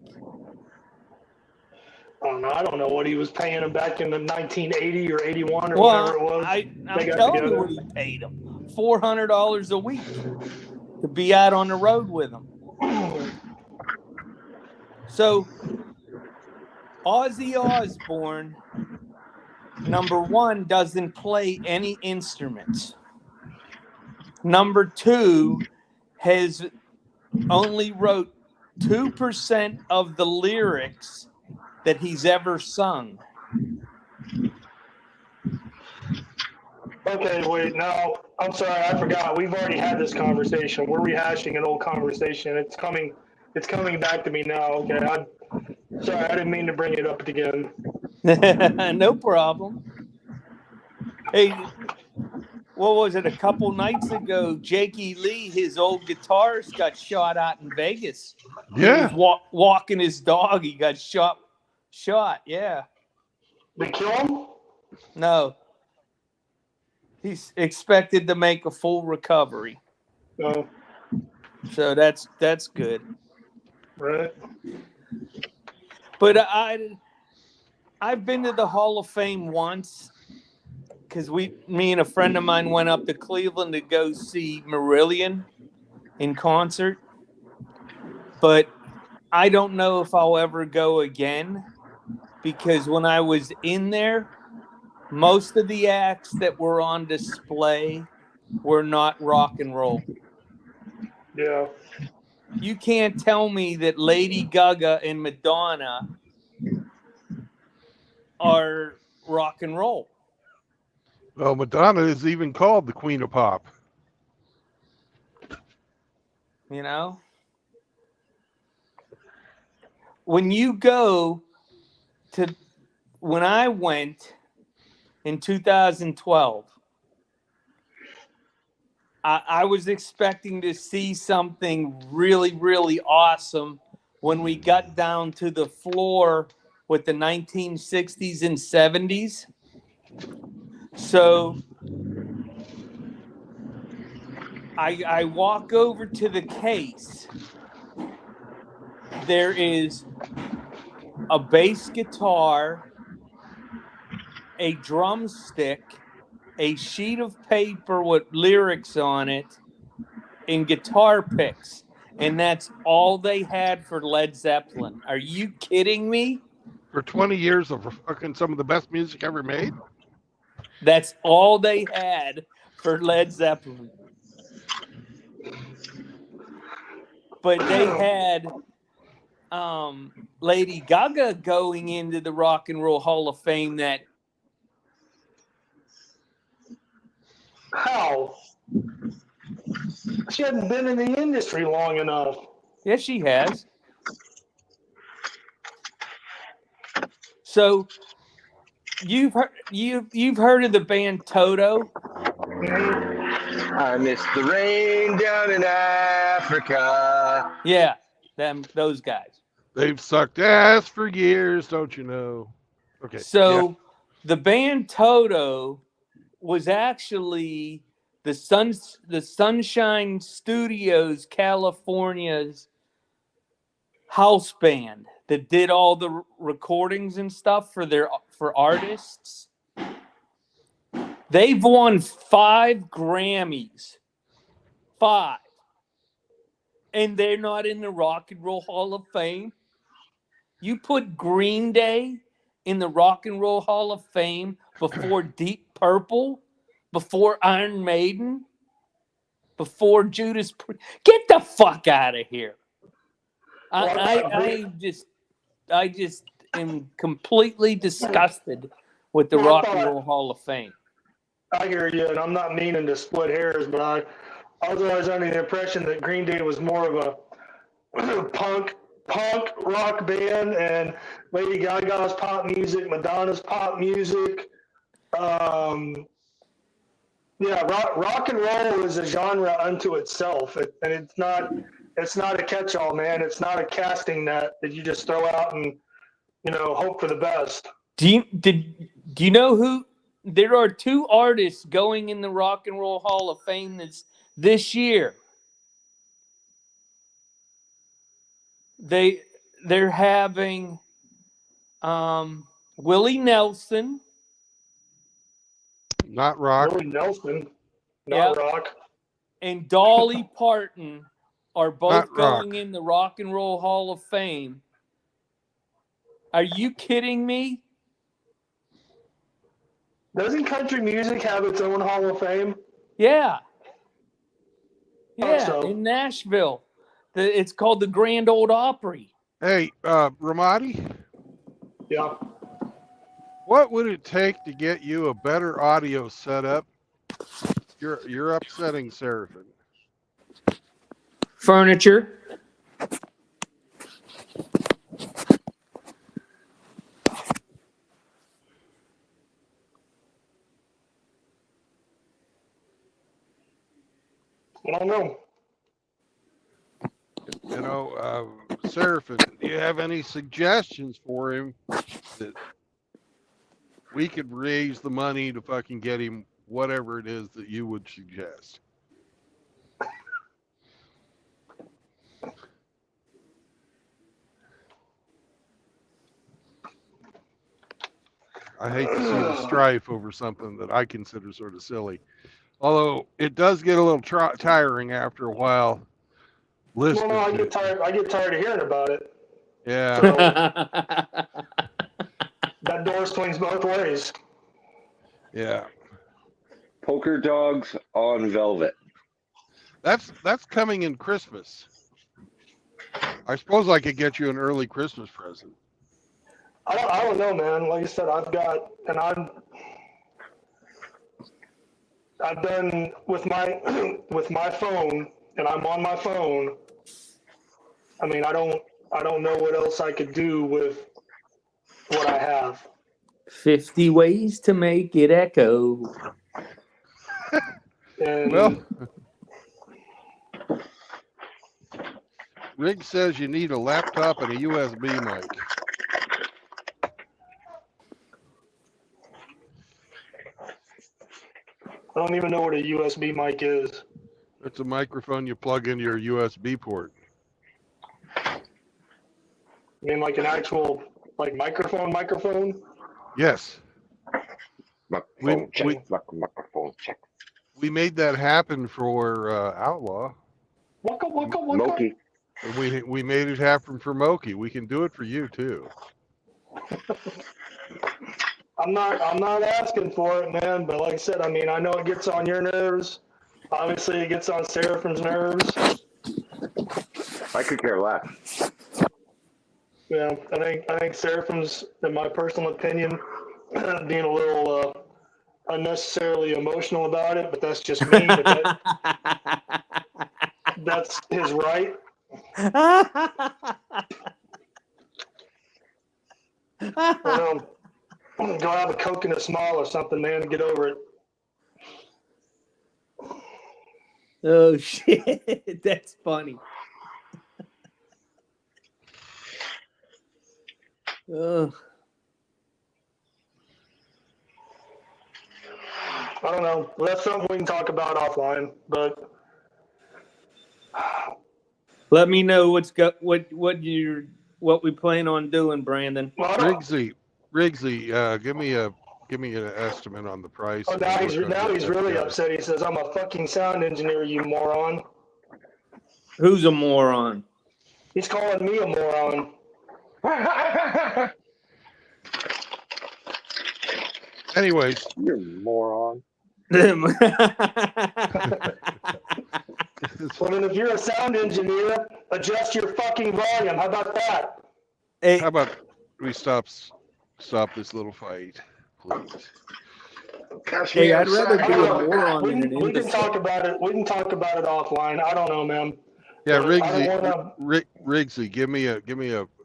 S14: I don't know what he was paying him back in the 1980 or 81 or
S15: Well,
S14: whatever it was.
S15: I'm
S14: They got
S15: telling you
S14: together.
S15: what he paid him. $400 a week to be out on the road with them. So Ozzy Osbourne, number one, doesn't play any instruments. Number two, has only wrote 2% of the lyrics that he's ever sung.
S14: Okay, wait, now, I'm sorry, I forgot. We've already had this conversation. We're rehashing an old conversation. It's coming back to me now. Okay, sorry, I didn't mean to bring it up again.
S15: No problem. Hey, what was it? A couple nights ago, Jakey Lee, his old guitarist, got shot out in Vegas.
S1: Yeah.
S15: He was walking his dog. He got shot. Yeah.
S14: They kill him?
S15: No. He's expected to make a full recovery.
S14: No.
S15: So that's good.
S14: Right.
S15: But I've been to the Hall of Fame once because me and a friend of mine went up to Cleveland to go see Marillion in concert. But I don't know if I'll ever go again because when I was in there, most of the acts that were on display were not rock and roll.
S14: Yeah.
S15: You can't tell me that Lady Gaga and Madonna are rock and roll.
S1: Well, Madonna is even called the Queen of Pop.
S15: You know? When you go to, when I went in 2012, I was expecting to see something really, really awesome when we got down to the floor with the 1960s and 70s. So I walk over to the case. There is a bass guitar, a drumstick, a sheet of paper with lyrics on it, and guitar picks. And that's all they had for Led Zeppelin. Are you kidding me?
S1: For 20 years of fucking some of the best music ever made?
S15: That's all they had for Led Zeppelin. But they had Lady Gaga going into the Rock and Roll Hall of Fame that.
S14: How? She hadn't been in the industry long enough.
S15: Yes, she has. So you've heard of the band Toto?
S10: I miss the rain down in Africa.
S15: Yeah, those guys.
S1: They've sucked ass for years, don't you know? Okay.
S15: So the band Toto was actually the Sunshine Studios, California's house band that did all the recordings and stuff for artists. They've won 5 Grammys. 5. And they're not in the Rock and Roll Hall of Fame. You put Green Day in the Rock and Roll Hall of Fame before Deep Purple, before Iron Maiden, before Judas Priest. Get the fuck out of here. I just am completely disgusted with the Rock and Roll Hall of Fame.
S14: I hear you, and I'm not meaning to split hairs, but I was always under the impression that Green Day was more of a punk rock band, and Lady Gaga's pop music, Madonna's pop music. Rock and roll is a genre unto itself, and it's not a catch-all, man. It's not a casting net that you just throw out and hope for the best.
S15: Do you know who? There are 2 artists going in the Rock and Roll Hall of Fame this year. They're having Willie Nelson.
S1: Not rock.
S14: Willie Nelson. Not
S15: Yep.
S14: rock.
S15: And Dolly Parton are both
S1: Not rock.
S15: going in the Rock and Roll Hall of Fame. Are you kidding me?
S14: Doesn't country music have its own Hall of Fame?
S15: Yeah. Yeah,
S14: so.
S15: in Nashville. It's called the Grand Ole Opry.
S1: Hey, Ramadi,
S14: Yeah.
S1: what would it take to get you a better audio setup? You're upsetting Seraphin.
S15: Furniture.
S14: I don't know.
S1: You know, Seraphin, do you have any suggestions for him that we could raise the money to fucking get him whatever it is that you would suggest? I hate to see the strife over something that I consider sort of silly. Although it does get a little tiring after a while.
S14: Well, no, I get tired of hearing about it.
S1: Yeah.
S14: So, that door swings both ways.
S1: Yeah.
S10: Poker dogs on velvet.
S1: That's coming in Christmas. I suppose I could get you an early Christmas present.
S14: I don't know, man. Like I said, I've done with my phone, and I'm on my phone. I mean, I don't know what else I could do with what I have.
S15: 50 ways to make it echo.
S14: And
S1: Well, Rig says you need a laptop and a USB mic.
S14: I don't even know what a USB mic is.
S1: It's a microphone you plug into your USB port.
S14: I mean, like an actual microphone?
S1: Yes.
S10: Microphone check.
S1: We made that happen for Outlaw.
S14: Waka waka waka.
S10: Moki.
S1: We made it happen for Moki. We can do it for you too.
S14: I'm not asking for it, man, but like I said, I mean, I know it gets on your nerves. Obviously, it gets on Seraphin's nerves.
S10: I could care less.
S14: Yeah, I think Seraphin's, in my personal opinion, being a little unnecessarily emotional about it, but that's just me. But that's his right. Go have a Coke and a smile or something, man, and get over it.
S15: Oh, shit. That's funny. Ugh.
S14: I don't know. That's something we can talk about offline, but
S15: Let me know what we plan on doing, Brandon.
S1: Rigsy, give me an estimate on the price.
S14: oh, now he's really upset. He says, "I'm a fucking sound engineer, you moron."
S15: Who's a moron?
S14: He's calling me a moron.
S1: Anyways,
S10: you're a moron.
S14: Well, then if you're a sound engineer, adjust your fucking volume. How about that?
S15: Hey.
S1: How about we stop this little fight, please?
S15: Hey, I'd rather be a moron than an
S14: We can
S15: imbecile.
S14: talk about it. We can talk about it offline. I don't know, man.
S1: Yeah,
S14: I don't wanna-
S1: Rigsy, give me a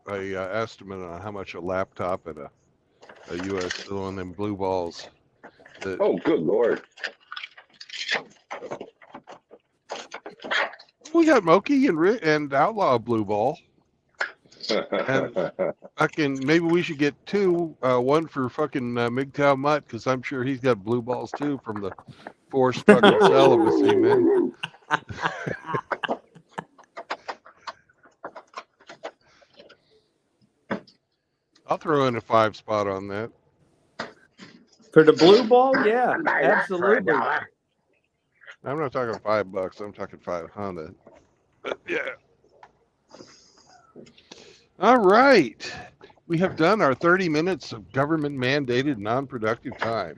S1: estimate on how much a laptop and a US on them blue balls.
S10: Oh, good lord!
S1: We got Moki and Outlaw blue ball. And maybe we should get two, one for fucking MGTOW Mutt, because I'm sure he's got blue balls too from the forced fucking celibacy, man. I'll throw in a 5 spot on that.
S15: For the blue ball, yeah, absolutely.
S1: I'm not talking $5. I'm talking 500. But yeah. All right. We have done our 30 minutes of government mandated non-productive time.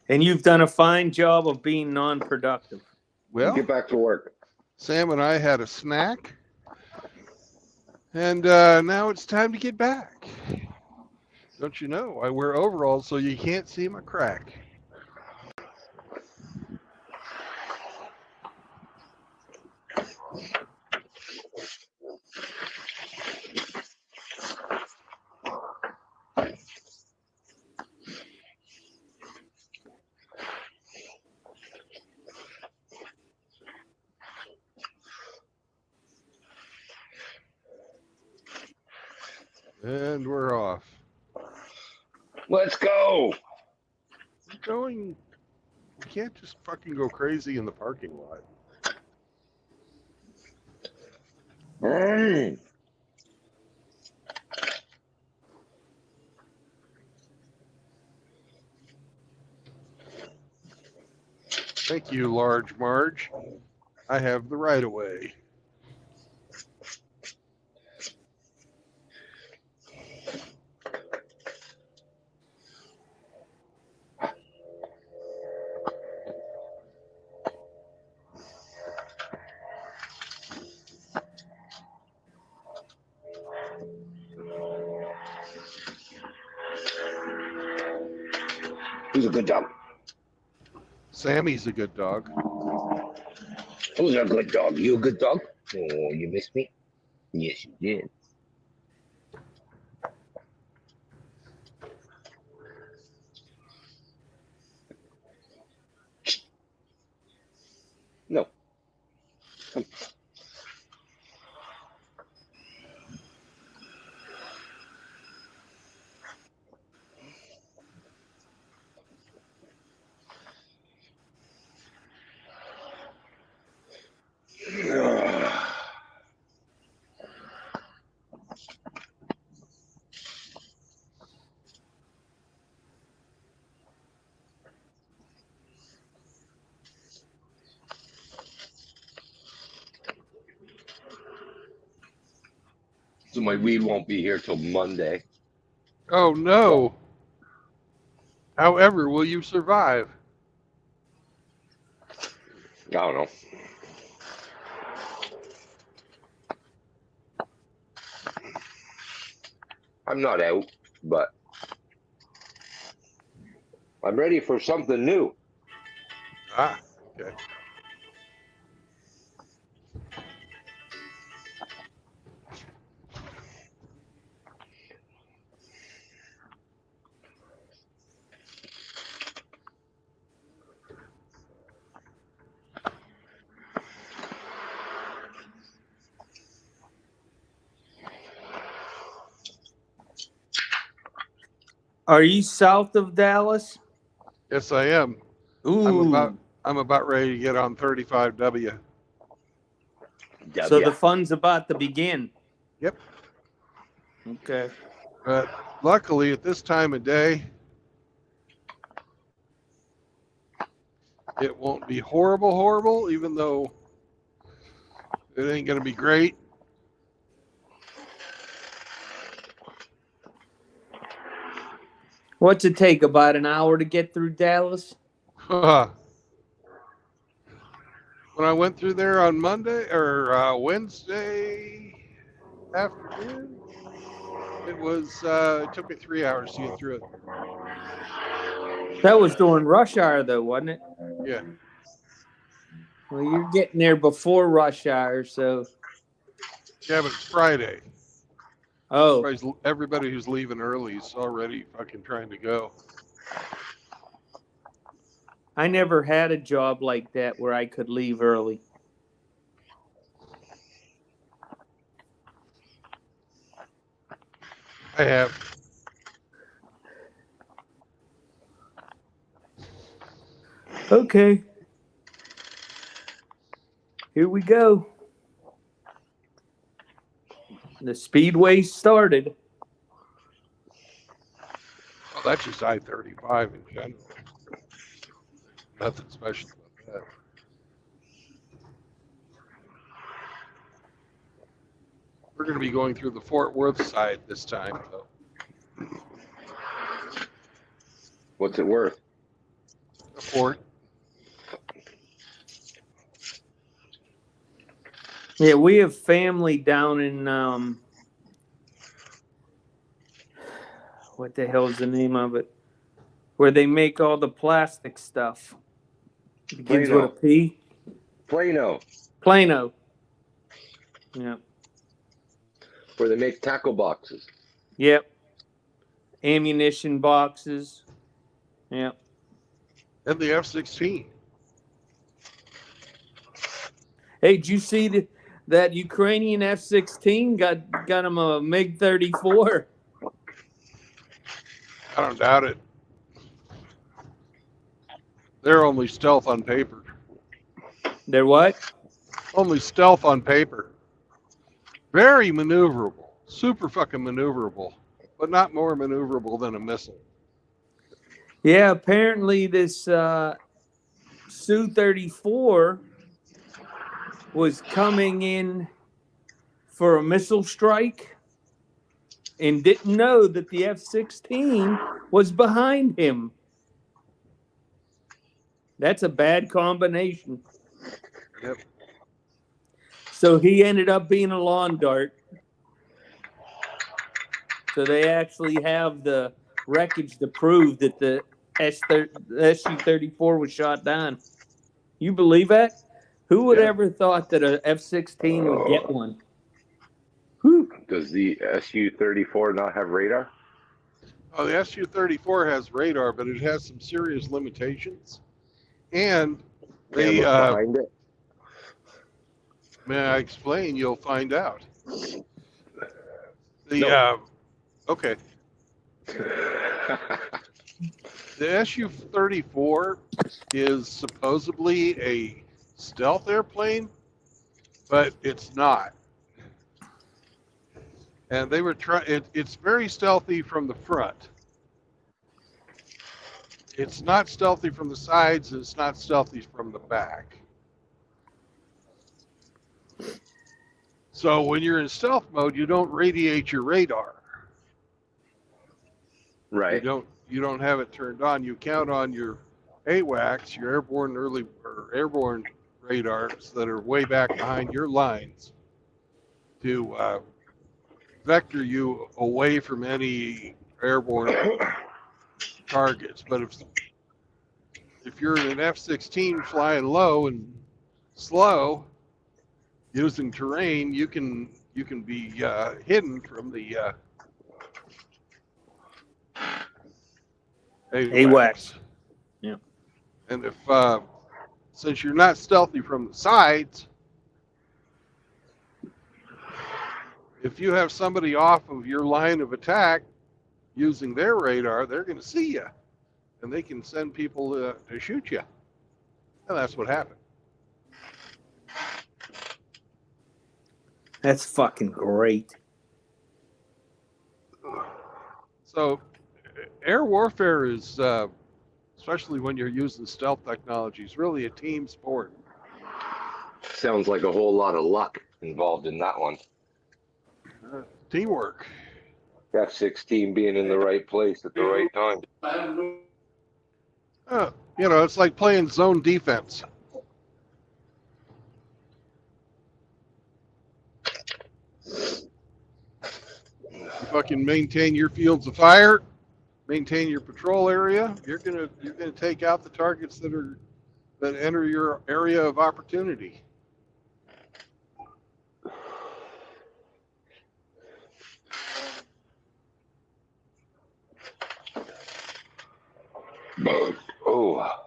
S15: And you've done a fine job of being non-productive.
S1: Well,
S10: Get back to work.
S1: Sam and I had a snack. And now it's time to get back. Don't you know? I wear overalls so you can't see my crack. And we're off.
S10: Let's go.
S1: Going. We can't just fucking go crazy in the parking lot. Thank you, Large Marge. I have the right of way.
S10: Who's a good dog?
S1: Sammy's a good dog.
S10: Who's a good dog? You a good dog? Oh, you missed me? Yes, you did. No. Come. So my weed won't be here till Monday.
S1: Oh no. However, will you survive?
S10: I don't know. I'm not out, but I'm ready for something new.
S1: Ah, okay.
S15: Are you south of Dallas?
S1: Yes, I am.
S15: Ooh.
S1: I'm about ready to get on 35W.
S15: So the fun's about to begin.
S1: Yep.
S15: Okay.
S1: But luckily, at this time of day, it won't be horrible, even though it ain't going to be great.
S15: What's it take? About an hour to get through Dallas?
S1: When I went through there on Monday or Wednesday afternoon, it took me 3 hours to get through it.
S15: That was during rush hour, though, wasn't it?
S1: Yeah.
S15: Well, you're getting there before rush hour, so.
S1: Yeah, but it's Friday.
S15: Oh.
S1: Everybody who's leaving early is already fucking trying to go.
S15: I never had a job like that where I could leave early.
S1: I have.
S15: Okay. Here we go. The speedway started.
S1: Well, that's just I-35 in general. Nothing special about that. We're going to be going through the Fort Worth side this time, though.
S10: What's it worth?
S1: The fort.
S15: Yeah, we have family down in what the hell's the name of it? Where they make all the plastic stuff. It begins with a P.
S10: Plano.
S15: Plano. Yeah.
S10: Where they make tackle boxes.
S15: Yep. Ammunition boxes. Yep.
S1: And the F-16.
S15: Hey, did you see that Ukrainian F-16 got him a MiG-34?
S1: I don't doubt it. They're only stealth on paper.
S15: They're what?
S1: Only stealth on paper. Very maneuverable. Super fucking maneuverable. But not more maneuverable than a missile.
S15: Yeah, apparently this Su-34 was coming in for a missile strike and didn't know that the F-16 was behind him. That's a bad combination.
S1: Yep.
S15: So he ended up being a lawn dart. So they actually have the wreckage to prove that the Su-34 was shot down. You believe that? Who would ever thought that a F-16 would get one?
S10: Does the Su-34 not have radar?
S1: Oh, the Su-34 has radar, but it has some serious limitations. And they,
S10: behind it?
S1: may I explain? You'll find out. The
S10: No.
S1: okay. The Su-34 is supposedly a stealth airplane, but it's not. And they were trying. It's very stealthy from the front. It's not stealthy from the sides, and it's not stealthy from the back. So when you're in stealth mode, you don't radiate your radar.
S10: Right.
S1: You don't have it turned on. You count on your AWACS, your airborne radars that are way back behind your lines to vector you away from any airborne targets. But if you're in an F-16 flying low and slow, using terrain, you can be hidden from the AWACS.
S15: Yeah.
S1: And if since you're not stealthy from the sides, if you have somebody off of your line of attack using their radar, they're going to see you, and they can send people to shoot you. And that's what happened.
S15: That's fucking great.
S1: So air warfare is, especially when you're using stealth technology, is really a team sport.
S10: Sounds like a whole lot of luck involved in that one.
S1: Teamwork.
S10: F-16 being in the right place at the right time.
S1: It's like playing zone defense. You fucking maintain your fields of fire, maintain your patrol area. You're gonna take out the targets that enter your area of opportunity.
S10: Oh.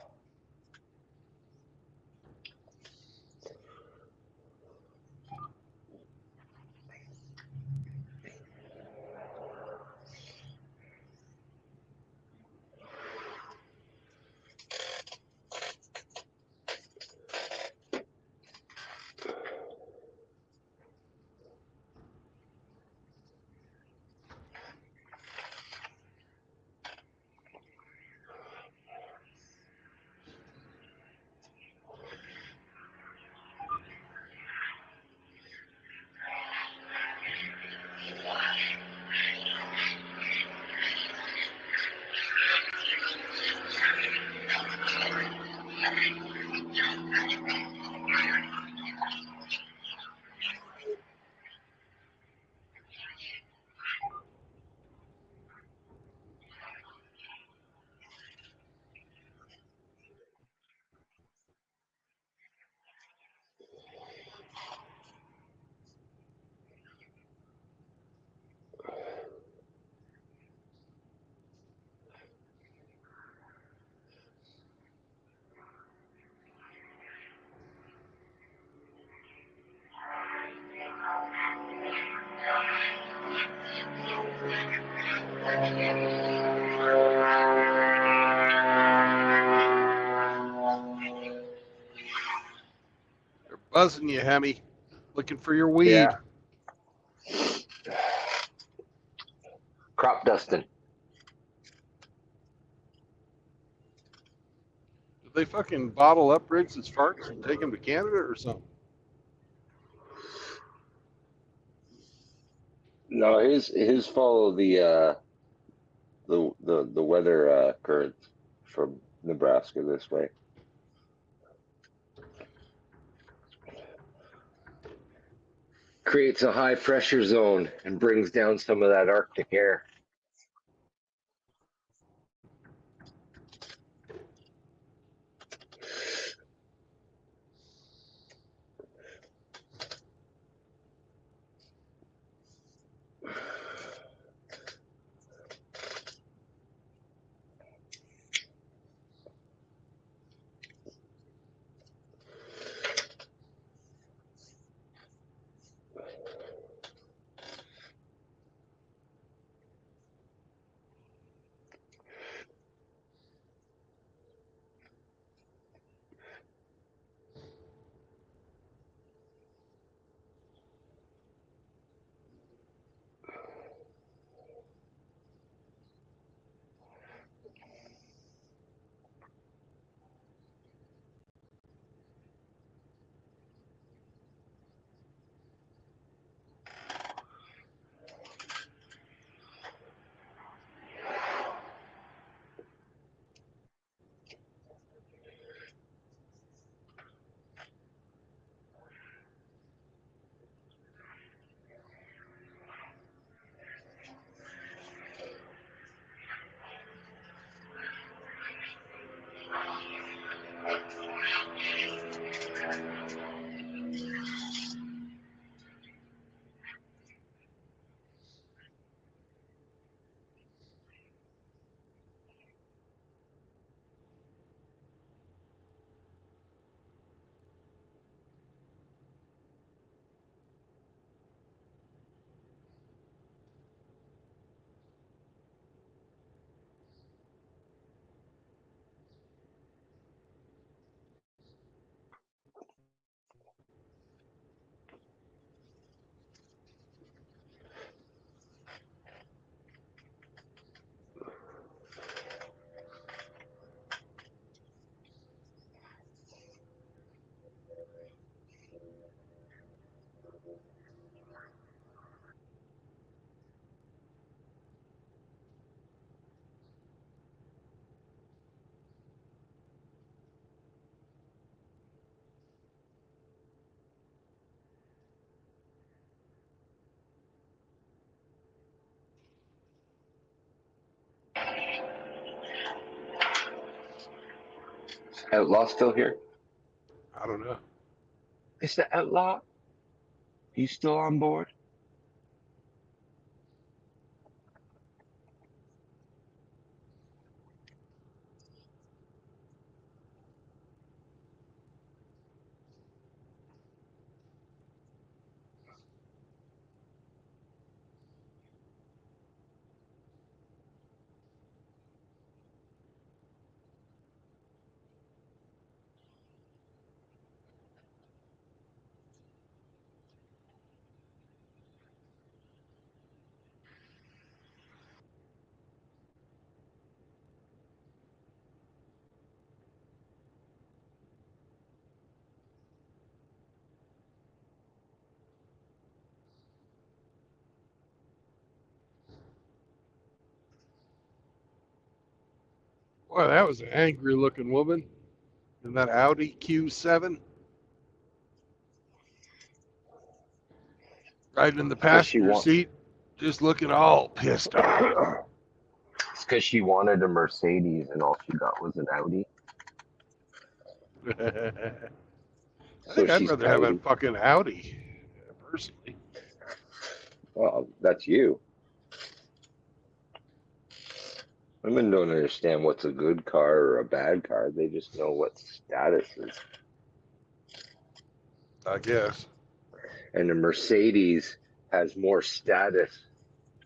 S1: They're buzzing you, Hemi. Looking for your weed.
S16: Yeah. Crop dusting.
S1: Did they fucking bottle up Riggs' farts and take him to Canada or something?
S16: No, his follow the weather currents from Nebraska this way. Creates a high pressure zone and brings down some of that Arctic air. Outlaw still here?
S1: I don't know.
S16: Is the Outlaw? He's still on board?
S1: Boy, that was an angry looking woman in that Audi Q7. Riding in the passenger seat, just looking all pissed off.
S16: It's because she wanted a Mercedes and all she got was an Audi.
S1: I think I'd rather have a fucking Audi, personally.
S16: Well, that's you. Women don't understand what's a good car or a bad car. They just know what status is.
S1: I guess.
S16: And a Mercedes has more status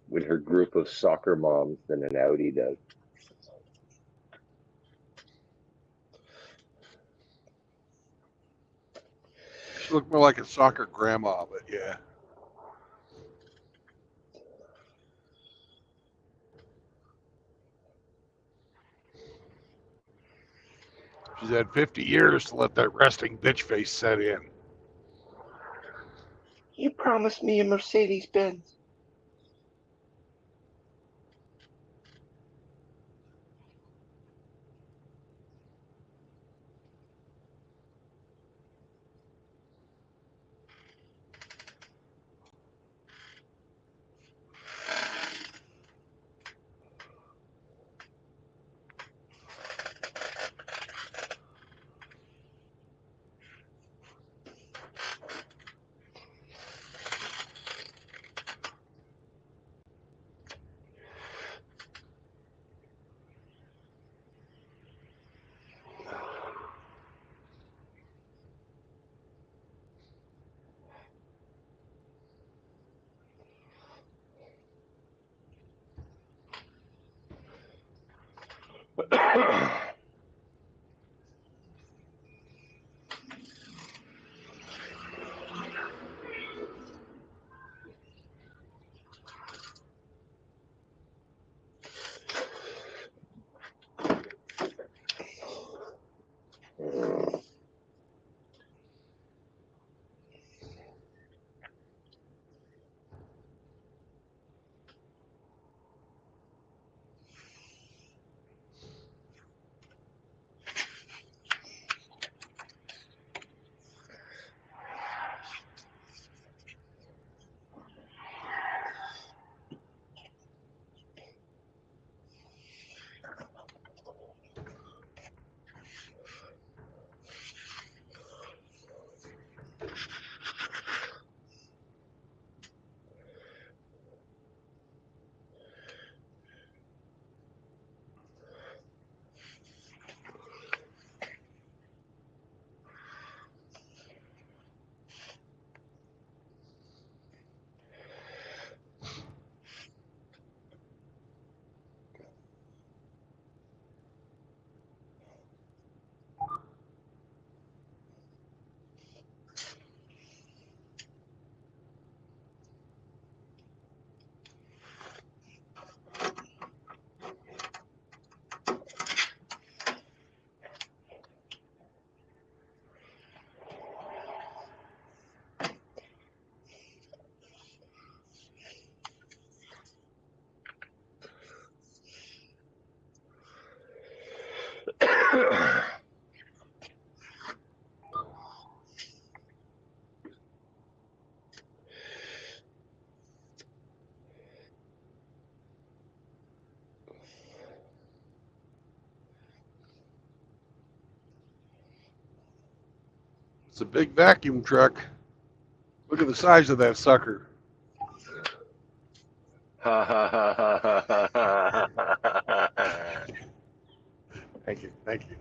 S16: with her group of soccer moms than an Audi does.
S1: She looked more like a soccer grandma, but yeah. She's had 50 years to let that resting bitch face set in.
S16: You promised me a Mercedes Benz.
S1: It's a big vacuum truck. Look at the size of that sucker. Thank you. Thank you.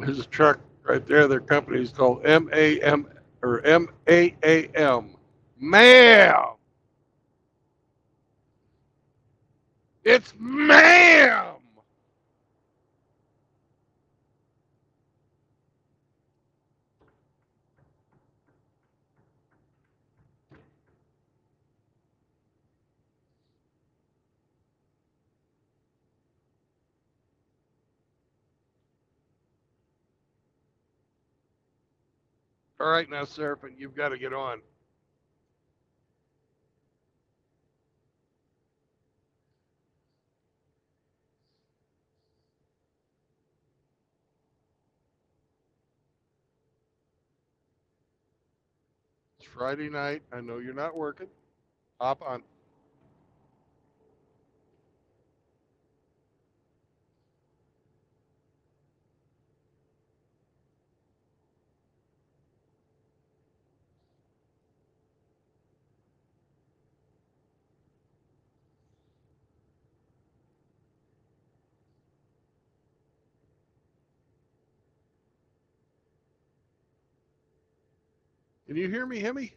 S1: There's a truck right there. Their company is called MAM or MAAM. Ma'am. It's ma'am. All right, now, Seraphin, you've got to get on. It's Friday night. I know you're not working. Hop on. Can you hear me, Hemi?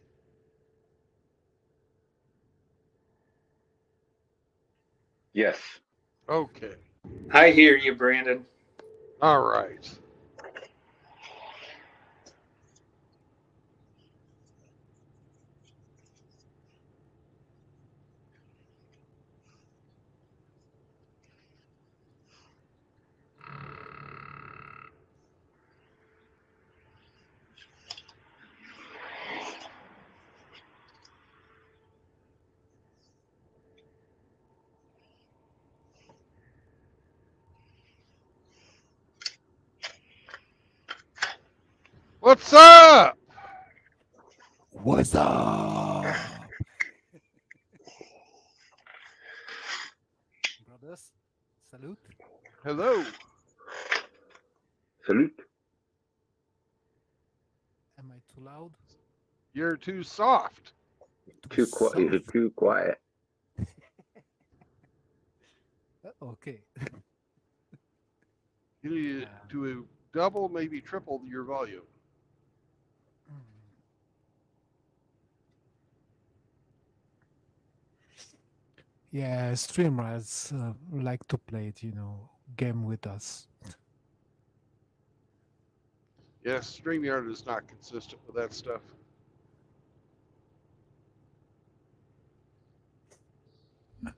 S16: Yes.
S1: Okay.
S15: I hear you, Brandon.
S1: All right. What's up?
S17: What's up? Brothers, salute.
S1: Hello.
S16: Salute.
S17: Am I too loud?
S1: You're too soft.
S16: Too quiet. You're too quiet.
S17: Okay.
S1: You need to double, maybe triple your volume.
S17: Yeah, streamers like to play it, game with us.
S1: Yes, StreamYard is not consistent with that stuff.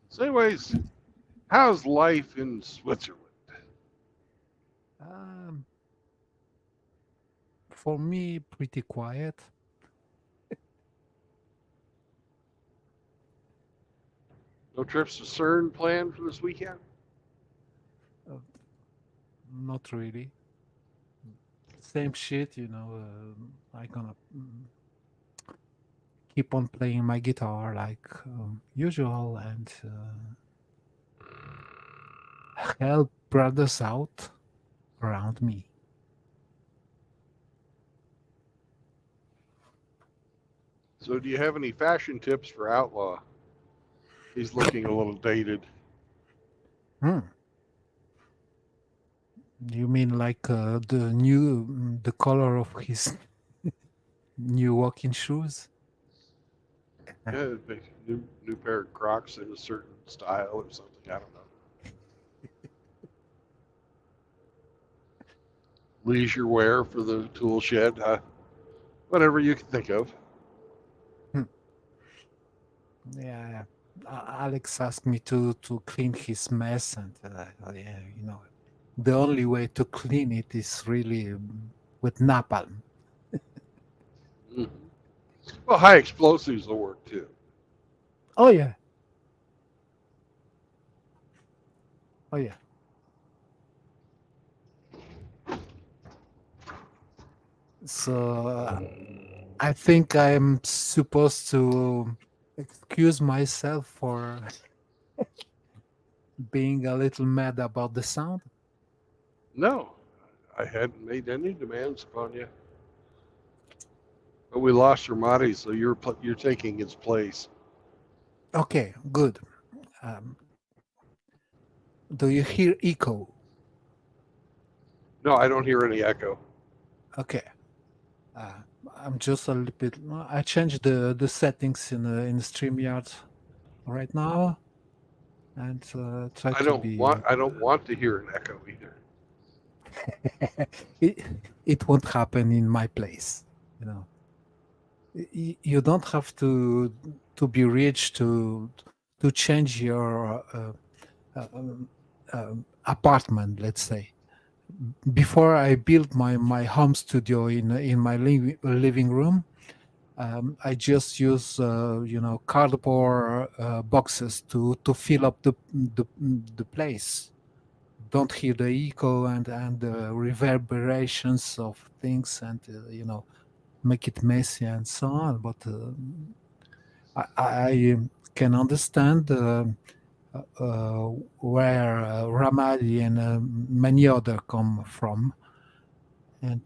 S1: So anyways, how's life in Switzerland?
S17: For me, pretty quiet.
S1: No trips to CERN planned for this weekend?
S17: Not really. Same shit, I'm gonna keep on playing my guitar like usual and help brothers out around me.
S1: So do you have any fashion tips for Outlaw? He's looking a little dated.
S17: You mean like the color of his new walking shoes?
S1: Yeah, new pair of Crocs in a certain style or something. I don't know. Leisure wear for the tool shed. Whatever you can think of.
S17: Yeah, Alex asked me to clean his mess, and the only way to clean it is really with napalm.
S1: Mm-hmm. Well, high explosives will work too.
S17: Oh yeah. Oh yeah. So I think I'm supposed to excuse myself for being a little mad about the sound.
S1: No, I hadn't made any demands upon you. But we lost Ramadi, so you're taking its place.
S17: Okay, good. Do you hear echo?
S1: No, I don't hear any echo.
S17: Okay. I'm just a little bit. I changed the settings in StreamYard right now, and try
S1: I
S17: to
S1: don't
S17: be.
S1: want to hear an echo either.
S17: It won't happen in my place. You know. You don't have to be rich to change your apartment, let's say. Before I built my home studio in my living room, I just use cardboard boxes to fill up the place. Don't hear the echo and the reverberations of things, and make it messy and so on. But I can understand where Ramadi and many other come from, and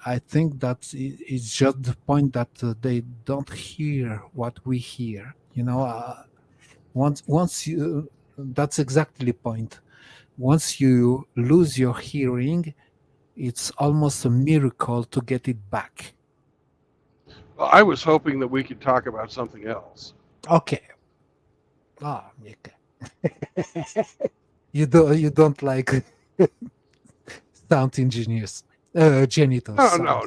S17: I think that it's just the point that they don't hear what we hear. Once you, that's exactly the point. Once you lose your hearing, it's almost a miracle to get it back.
S1: Well, I was hoping that we could talk about something else.
S17: Okay. Okay. You don't like sound engineers, janitors.
S1: No.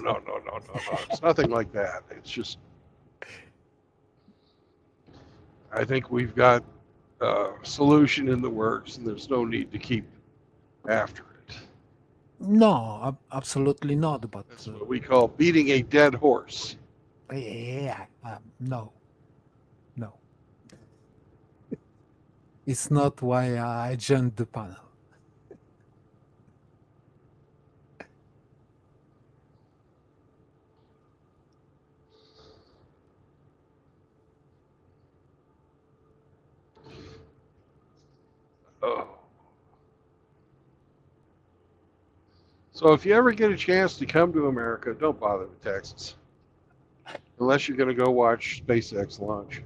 S1: It's nothing like that. It's just, I think we've got a solution in the works, and there's no need to keep after it.
S17: No, absolutely not. But
S1: that's what we call beating a dead horse.
S17: Yeah, no. It's not why I joined the panel.
S1: Oh. So if you ever get a chance to come to America, don't bother with Texas. Unless you're going to go watch SpaceX launch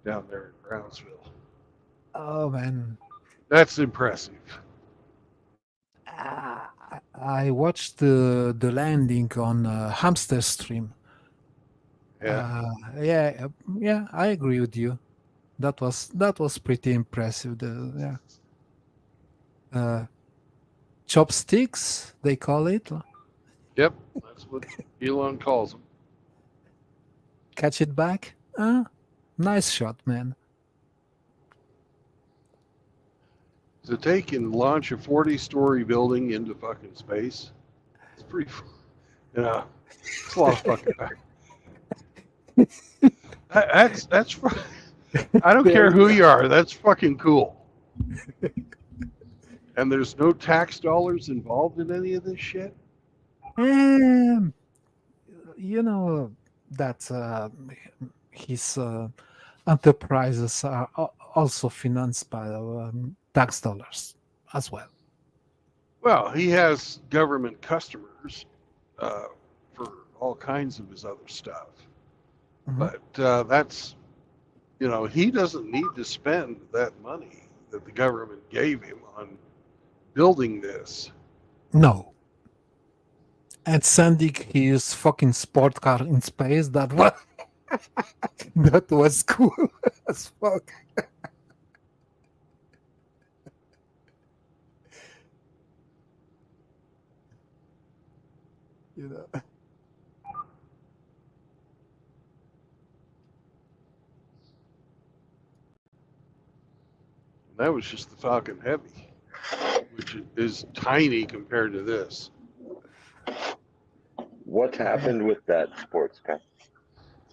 S1: down there in Brownsville.
S17: Oh, man.
S1: That's impressive.
S17: I watched the landing on Hamster Stream.
S1: Yeah.
S17: Yeah, I agree with you. That was pretty impressive. Chopsticks, they call it.
S1: Yep, that's what Elon calls them.
S17: Catch it back? Nice shot, man.
S1: To take and launch a 40-story building into fucking space, it's pretty, it's a lot of fucking back. That's I don't care who you are, that's fucking cool. And there's no tax dollars involved in any of this shit?
S17: That his enterprises are also financed by tax dollars as well.
S1: Well, he has government customers for all kinds of his other stuff. Mm-hmm. But that's, he doesn't need to spend that money that the government gave him on building this.
S17: No. And sending his fucking sport car in space, that was cool as fuck.
S1: That was just the Falcon Heavy, which is tiny compared to this.
S16: What happened with that sports car?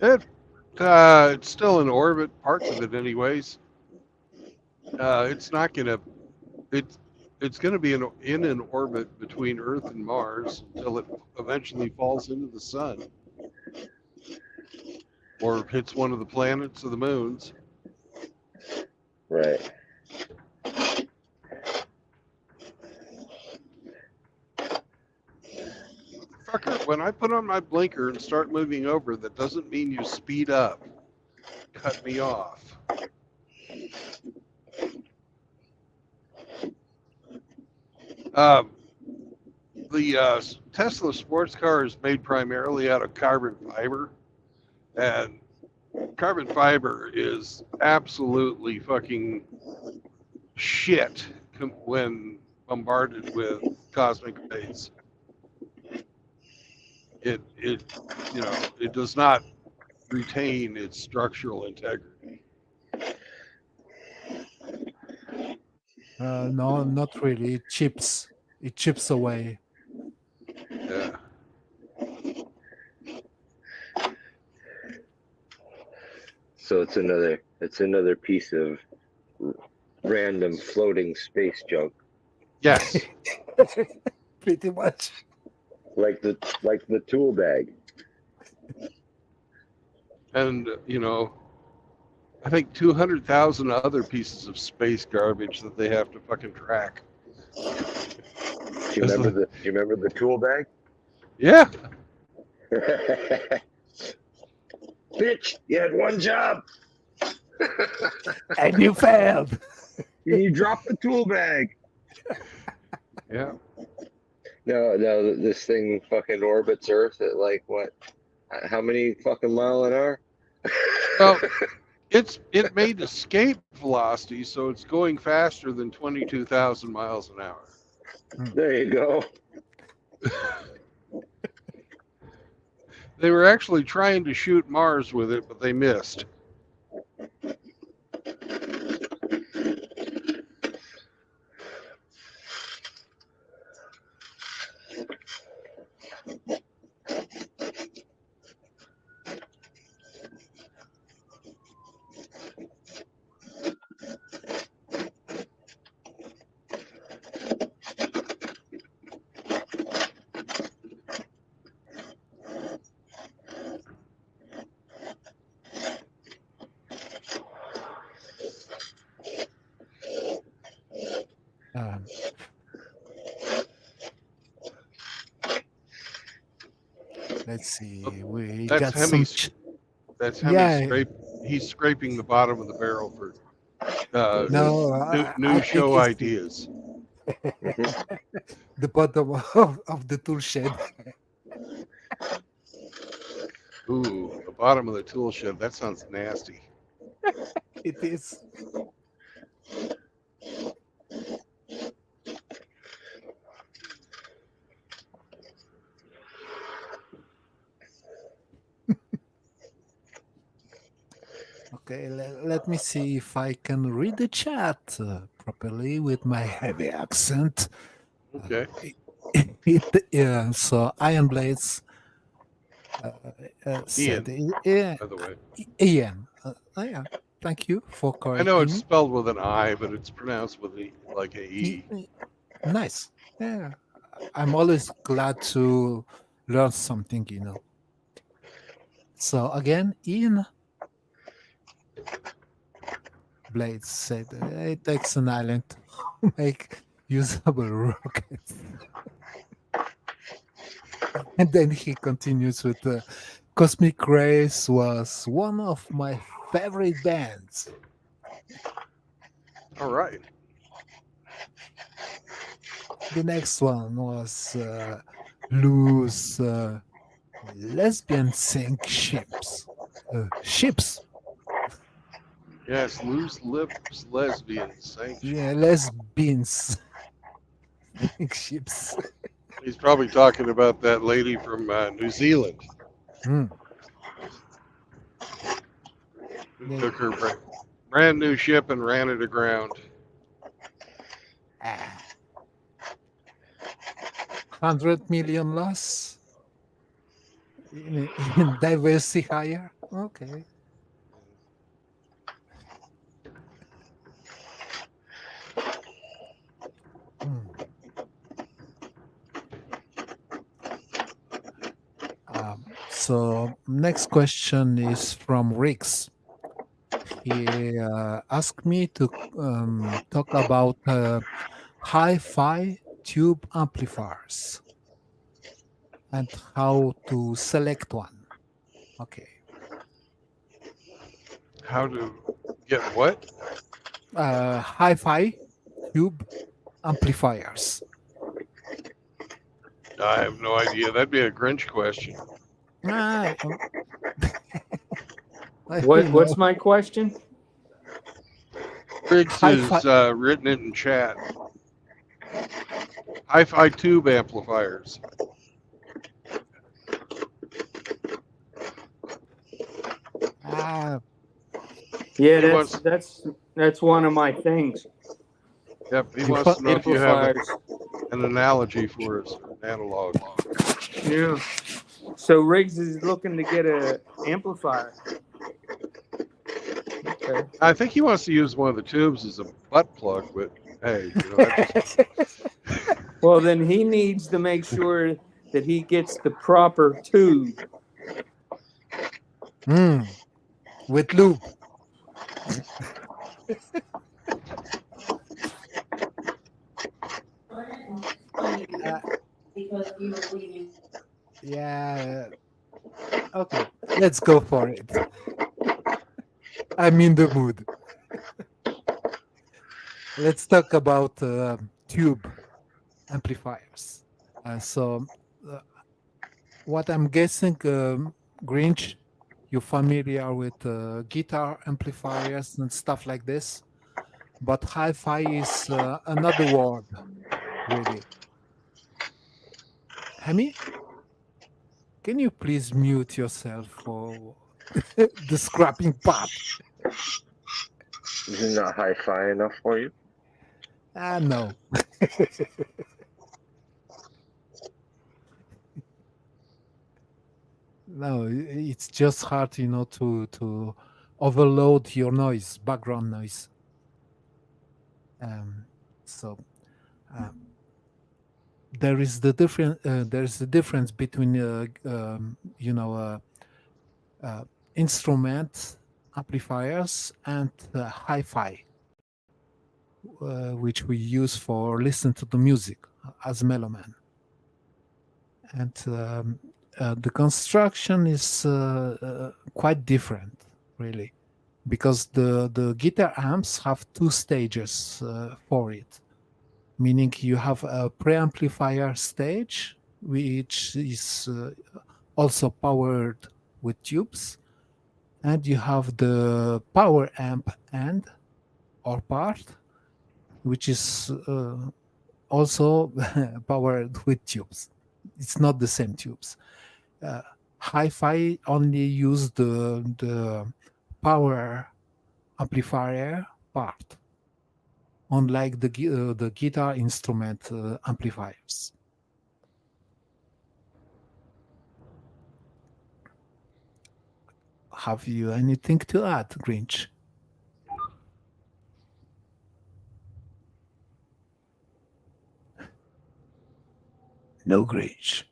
S1: It's still in orbit, parts of it anyways. It's not gonna. It's going to be in an orbit between Earth and Mars until it eventually falls into the sun or hits one of the planets or the moons.
S16: Right.
S1: Fucker, when I put on my blinker and start moving over, that doesn't mean you speed up. Cut me off. the Tesla sports car is made primarily out of carbon fiber, and carbon fiber is absolutely fucking shit when bombarded with cosmic rays. It it does not retain its structural integrity.
S17: No, not really. It chips. It chips away.
S1: Yeah.
S16: So it's another piece of random floating space junk.
S1: Yes.
S17: Pretty much.
S16: Like the tool bag.
S1: And I think 200,000 other pieces of space garbage that they have to fucking track.
S16: Do you remember the tool bag?
S1: Yeah.
S16: Bitch, you had one job.
S17: And you failed.
S16: You dropped the tool bag.
S1: Yeah.
S16: No, this thing fucking orbits Earth at like what? How many fucking mile an hour?
S1: Well, it made escape velocity, so it's going faster than 22,000 miles an hour.
S16: There you go.
S1: They were actually trying to shoot Mars with it, but they missed.
S17: Let's see. We
S1: That's
S17: got
S1: Hemi.
S17: some.
S1: That's Hemi he's scraping the bottom of the barrel for new
S17: I
S1: show
S17: think
S1: ideas.
S17: The bottom of the tool shed.
S1: Ooh, the bottom of the tool shed. That sounds nasty.
S17: It is. Okay, let me see if I can read the chat properly with my heavy accent.
S1: Okay.
S17: So Iron Blades said,
S1: Ian, by the way.
S17: Ian. Yeah, thank you for
S1: I
S17: correcting
S1: know it's
S17: me.
S1: spelled with an I, but it's pronounced with like a E.
S17: Nice. Yeah, I'm always glad to learn something, So again, Ian Blades said it takes an island to make usable rockets. And then he continues with Cosmic Rays was one of my favorite bands.
S1: All right.
S17: The next one was Loose Lesbian Sink Ships. Ships.
S1: Yes, loose lips lesbians. Thank you.
S17: Yeah, lesbians. Ships.
S1: He's probably talking about that lady from New Zealand who took her brand new ship and ran it aground.
S17: 100 million loss in diversity hire. Okay. So next question is from Rix. He asked me to talk about hi-fi tube amplifiers and how to select one. Okay.
S1: How to get what?
S17: Hi-fi tube amplifiers.
S1: I have no idea. That'd be a Grinch question.
S17: Ah, I
S15: What's
S17: know.
S15: my question?
S1: Riggs
S17: Hi-fi.
S1: has written it in chat. Hi-Fi tube amplifiers.
S17: Ah,
S15: Yeah,
S1: He wants,
S15: that's one of my things.
S1: yep, he wants to know if you have
S15: Amplifiers.
S1: an analogy for us, an analog.
S15: Yeah. So Riggs is looking to get a amplifier. Okay.
S1: I think he wants to use one of the tubes as a butt plug, but hey, you know, that's just,
S15: Well, then he needs to make sure that he gets the proper tube.
S17: with lube. Yeah. Okay, let's go for it. I'm in the mood. Let's talk about tube amplifiers. What I'm guessing, Grinch, you're familiar with guitar amplifiers and stuff like this, but hi-fi is another word, really. Hemi, can you please mute yourself for the scrapping part?
S16: Is it not hi-fi enough for you?
S17: No. No, it's just hard, to overload your noise, background noise. So there is the difference between instrument amplifiers and hi-fi, which we use for listen to the music as Meloman. And the construction is quite different, really, because the guitar amps have two stages for it, meaning you have a preamplifier stage, which is also powered with tubes, and you have the power amp end or part, which is also powered with tubes. It's not the same tubes. Hi-fi only use the power amplifier part, unlike the guitar instrument amplifiers. Have you anything to add, Grinch? No, Grinch.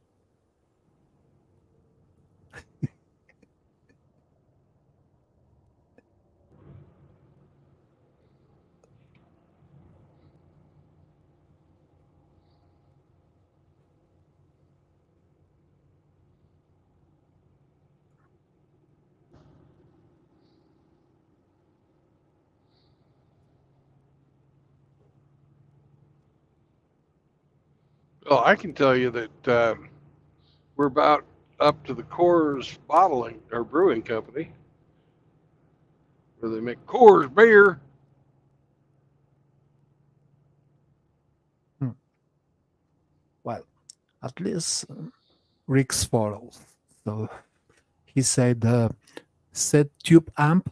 S1: Well, I can tell you that we're about up to the Coors bottling or brewing company, where they make Coors beer.
S17: Well, at least Rick's follows. So he said said tube amp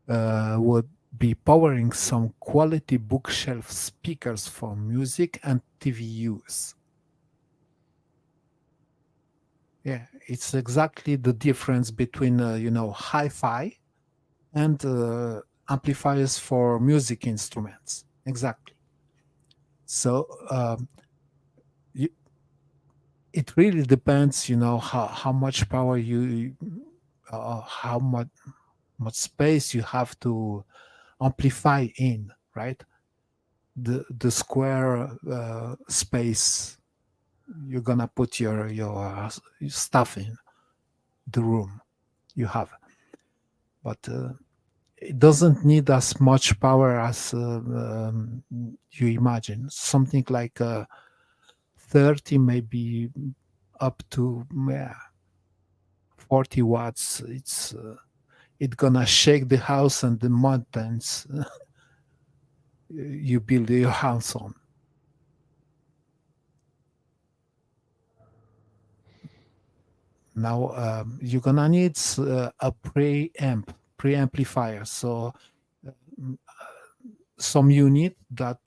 S17: would be powering some quality bookshelf speakers for music and TV use. Yeah, it's exactly the difference between hi-fi and amplifiers for music instruments. Exactly. So it really depends, how much power how much space you have to amplify in, right? The square space you're gonna put your stuff in, the room you have, but it doesn't need as much power as you imagine. Something like 30, maybe up to 40 watts. It's gonna shake the house and the mountains you build your house on. Now you're gonna need a preamplifier. So some unit that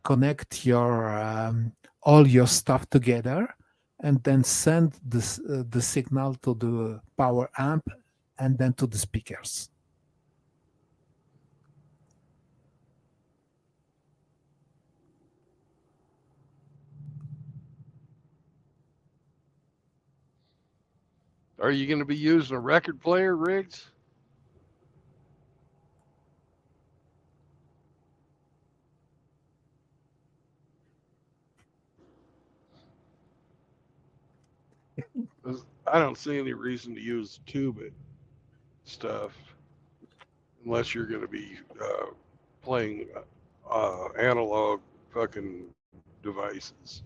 S17: connect your all your stuff together, and then send the signal to the power amp, and then to the speakers.
S1: Are you going to be using a record player, Riggs? I don't see any reason to use tube stuff unless you're going to be playing analog fucking devices.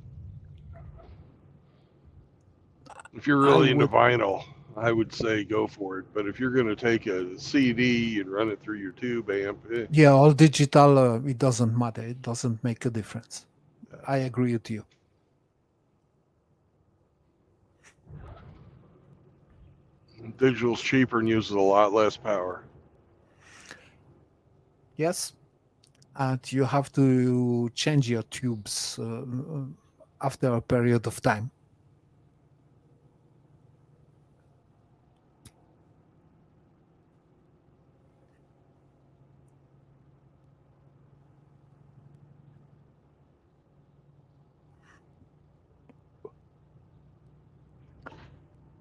S1: If you're really into vinyl, I would say go for it. But if you're going to take a CD and run it through your tube amp,
S17: Yeah, all digital, it doesn't matter. It doesn't make a difference. I agree with you.
S1: digital's cheaper and uses a lot less power.
S17: Yes, and you have to change your tubes after a period of time.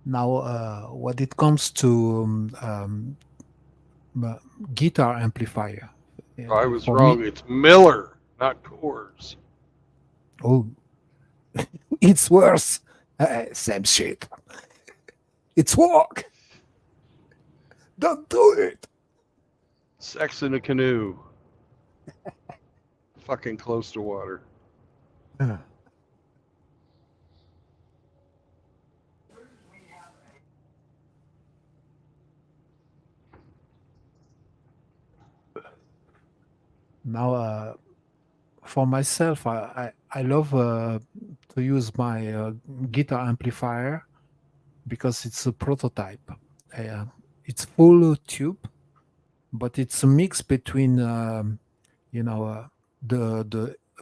S17: Now, when it comes to guitar amplifier,
S1: I was
S17: for
S1: wrong.
S17: me-
S1: It's Miller, not Coors.
S17: Oh, it's worse. Same shit. It's work. Don't do it.
S1: Sex in a canoe. Fucking close to water.
S17: Now, for myself, I love to use my guitar amplifier because it's a prototype. It's full tube, but it's a mix between the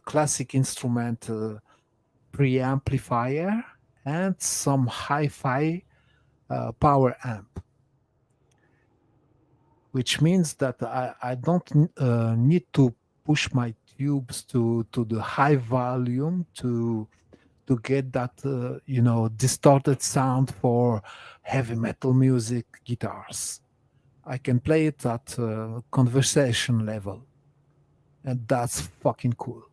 S17: classic instrument preamplifier and some hi-fi power amp, which means that I don't need to push my tubes to the high volume to get that distorted sound for heavy metal music guitars. I can play it at conversation level, and that's fucking cool.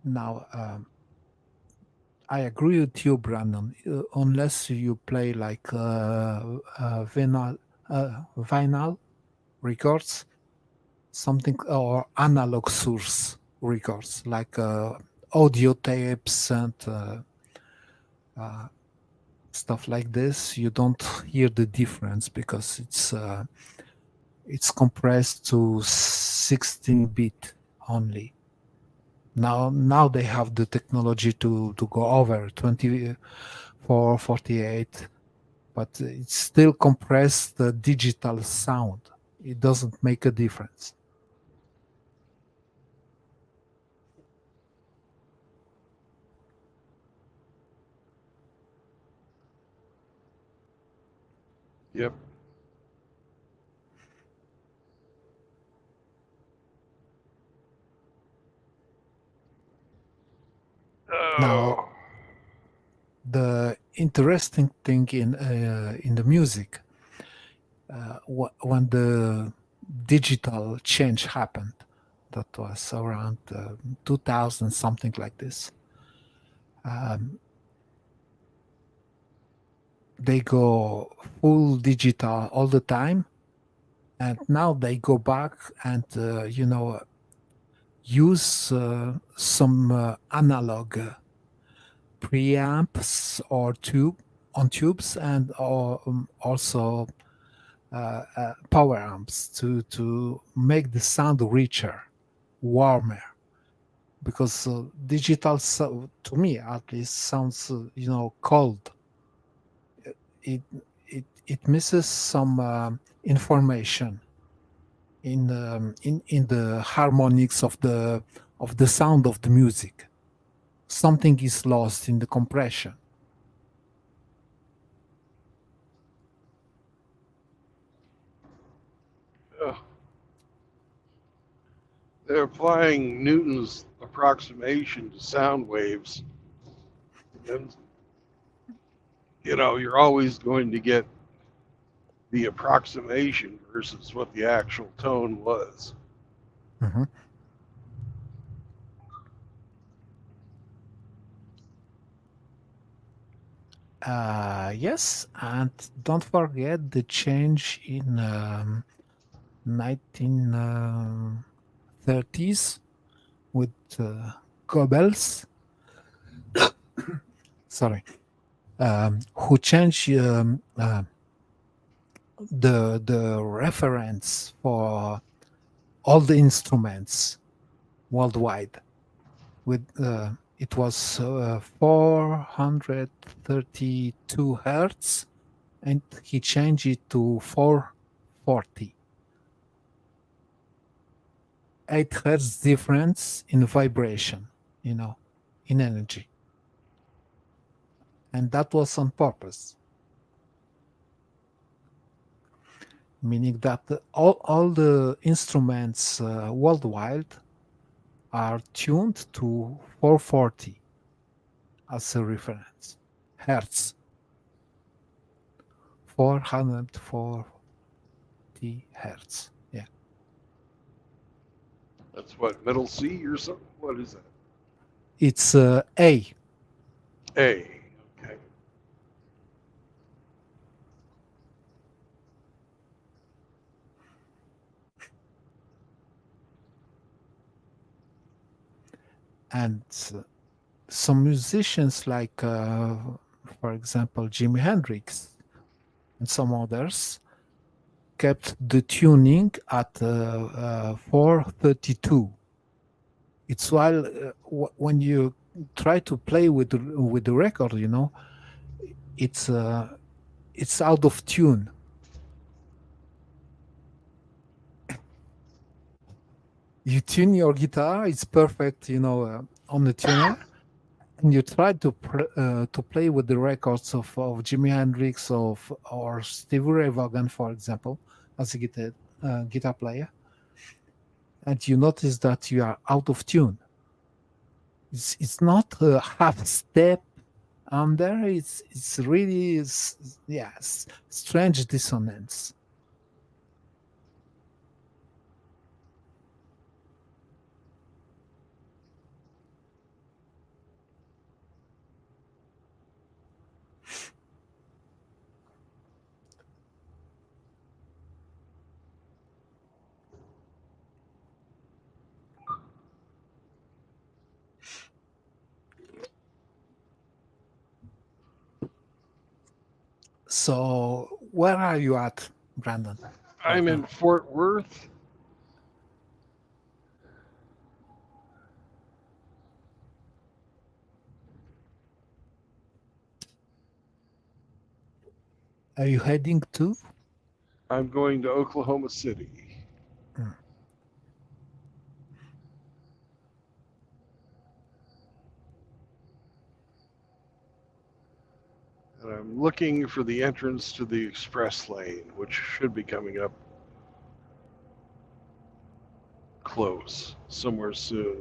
S17: Now, I agree with you, Brandon. Unless you play like vinyl records, something, or analog source records, like audio tapes and stuff like this, you don't hear the difference because it's compressed to 16-bit only. Now they have the technology to go over 24, 48, but it's still compressed digital sound. It doesn't make a difference.
S1: Yep.
S17: interesting thing in the music, when the digital change happened, that was around 2000, something like this. They go full digital all the time, and now they go back and use some analog preamps or tubes, and also power amps to make the sound richer, warmer. Because digital, to me at least, sounds cold. It misses some information in the harmonics of the sound of the music. Something is lost in the compression.
S1: They're applying Newton's approximation to sound waves, and you're always going to get the approximation versus what the actual tone was.
S17: Mm-hmm. Yes, and don't forget the change in 1930s with Goebbels, sorry, who changed the reference for all the instruments worldwide. With it was 432 hertz, and he changed it to 440. 8 hertz difference in vibration, in energy. And that was on purpose. Meaning that all the instruments worldwide are tuned to 440 as a reference. Hertz. 440 hertz. Yeah.
S1: That's what, middle C or something? What is that?
S17: It's A.
S1: A. Okay.
S17: And some musicians like, for example, Jimi Hendrix and some others kept the tuning at 432. It's while when you try to play with the record, it's out of tune. You tune your guitar, it's perfect, on the tuner, and you try to play with the records of Jimi Hendrix or Stevie Ray Vaughan, for example, as a guitar player, and you notice that you are out of tune. It's not a half step under. It's really strange dissonance. So, where are you at, Brandon?
S1: I'm in Fort Worth.
S17: Are you heading to?
S1: I'm going to Oklahoma City. And I'm looking for the entrance to the express lane, which should be coming up close, somewhere soon.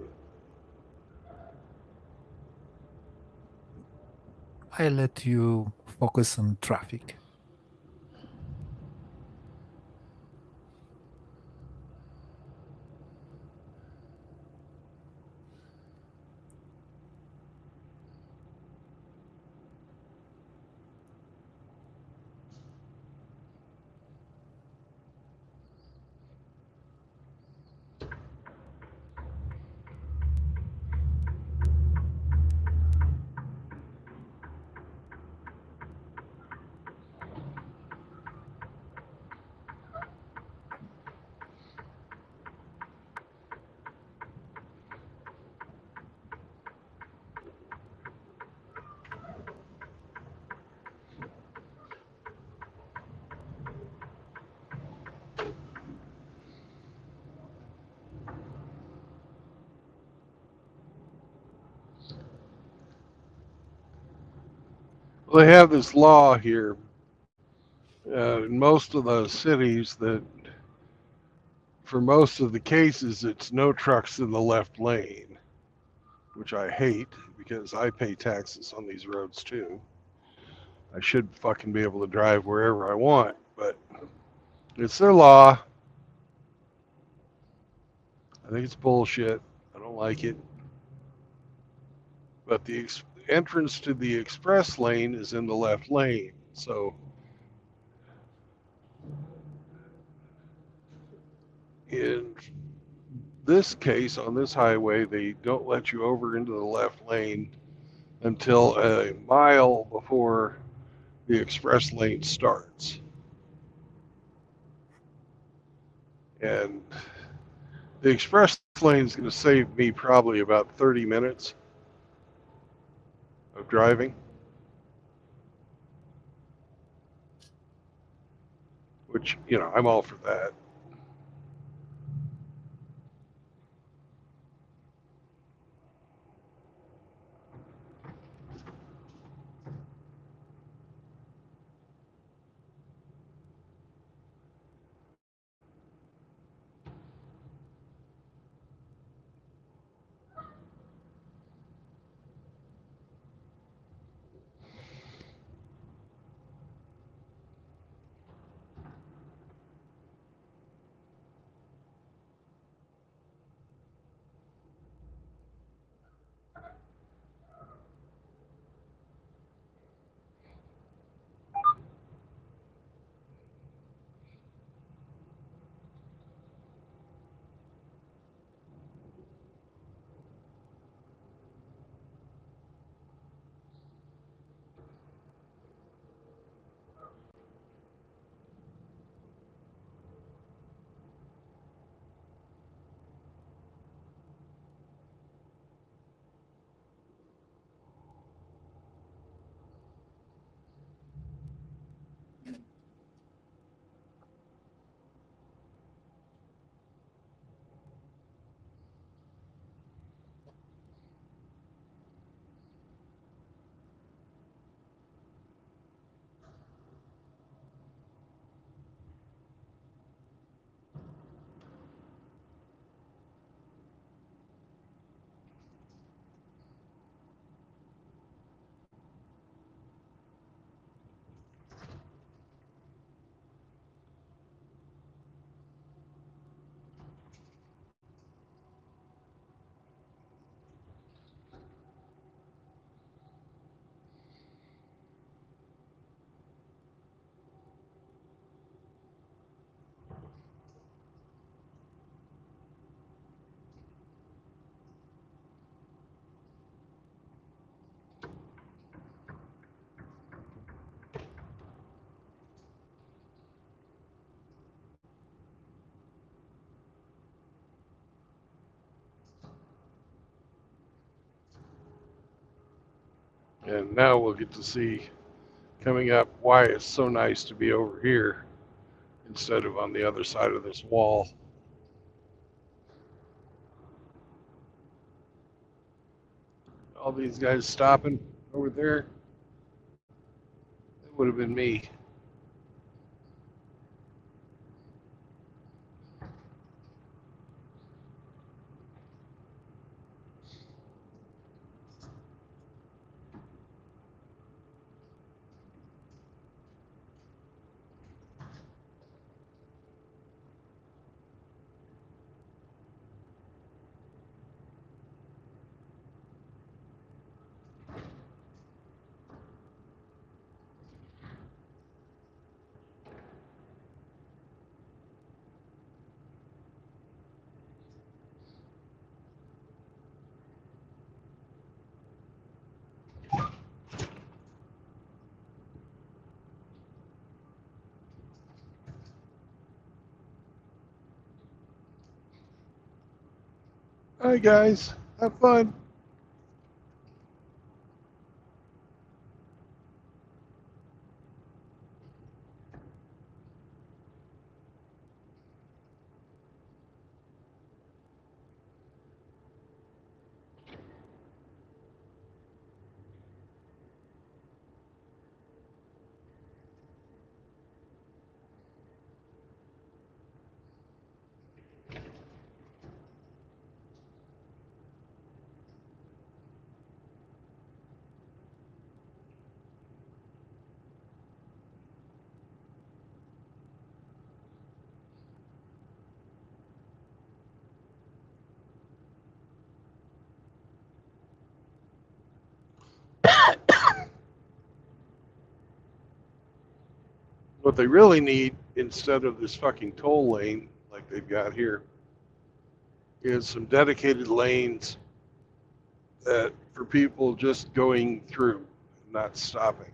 S17: I let you focus on traffic.
S1: Well, they have this law here in most of the cities that for most of the cases, it's no trucks in the left lane, which I hate because I pay taxes on these roads too. I should fucking be able to drive wherever I want, but it's their law. I think it's bullshit. I don't like it. But the entrance to the express lane is in the left lane. So in this case, on this highway, they don't let you over into the left lane until a mile before the express lane starts. And the express lane is going to save me probably about 30 minutes of driving, which, you know, I'm all for that. And now we'll get to see coming up why it's so nice to be over here instead of on the other side of this wall. All these guys stopping over there, it would have been me. All right, guys. Have fun. What they really need, instead of this fucking toll lane like they've got here, is some dedicated lanes that for people just going through, not stopping.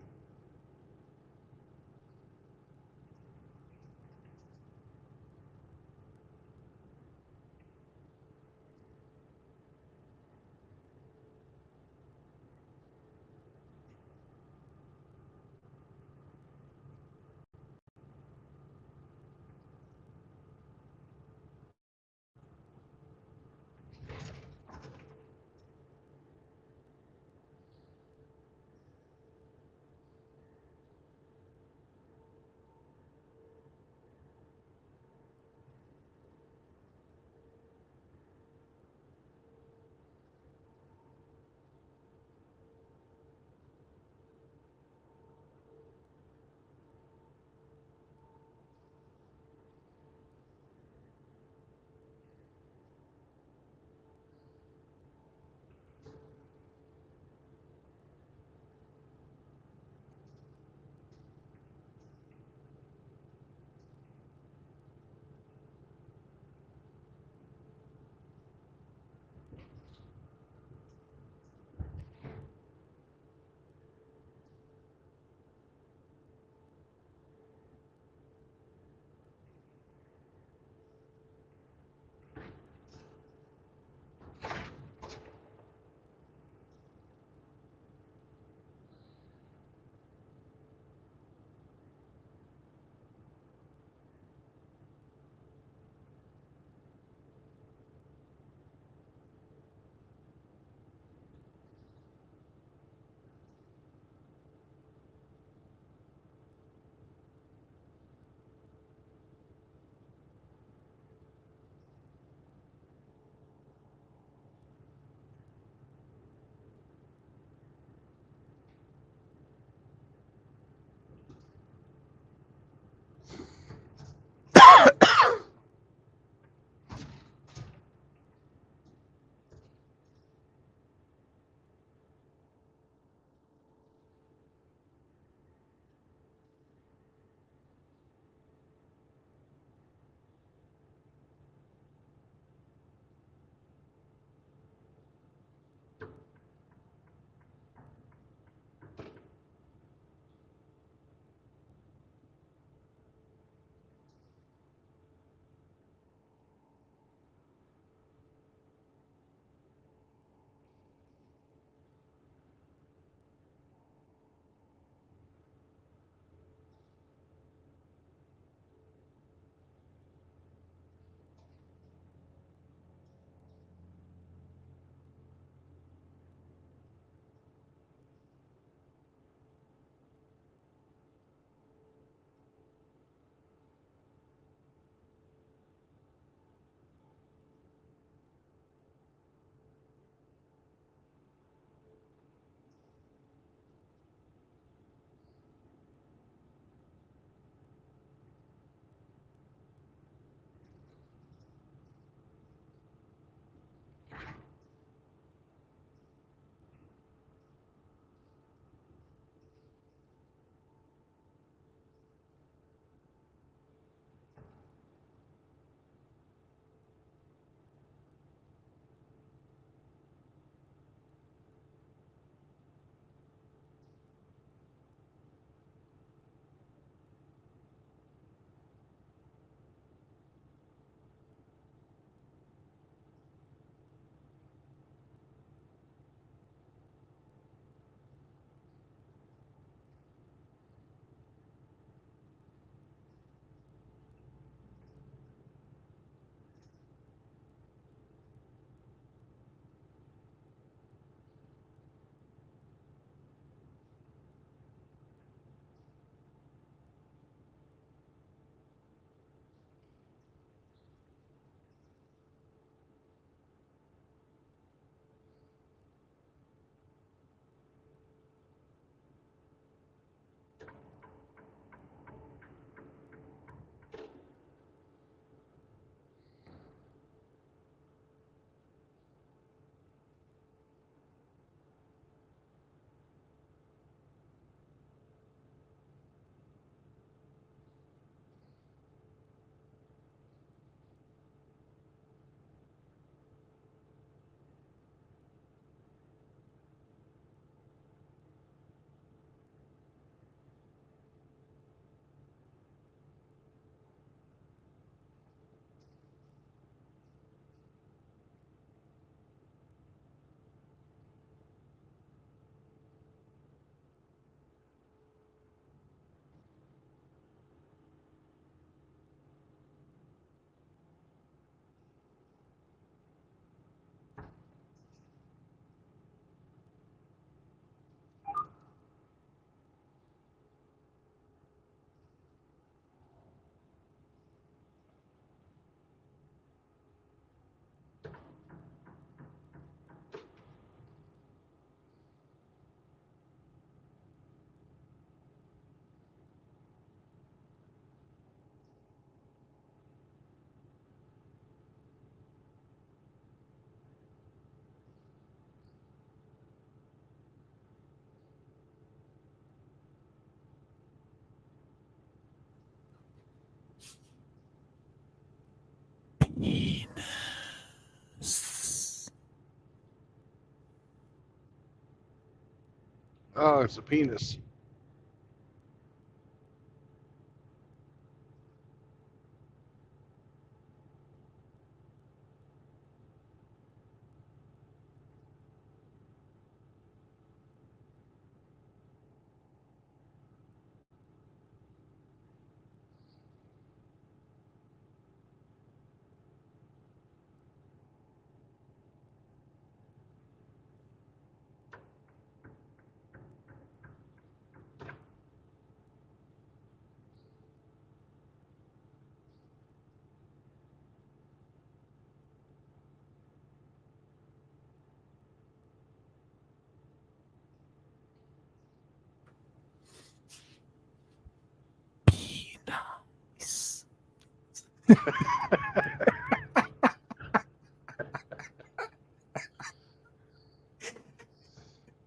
S1: Oh, it's a penis.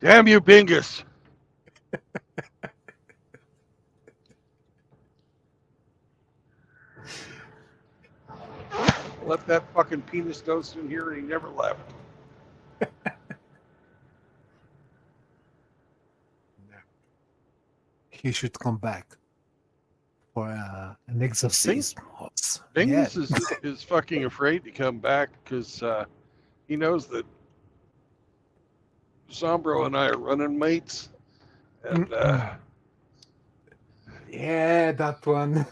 S1: Damn you, Bingus. Left that fucking penis ghost in here and he never left.
S17: He should come back for an exorcism.
S1: Bingus is fucking afraid to come back because he knows that Zombro and I are running mates. And
S17: Yeah, that one.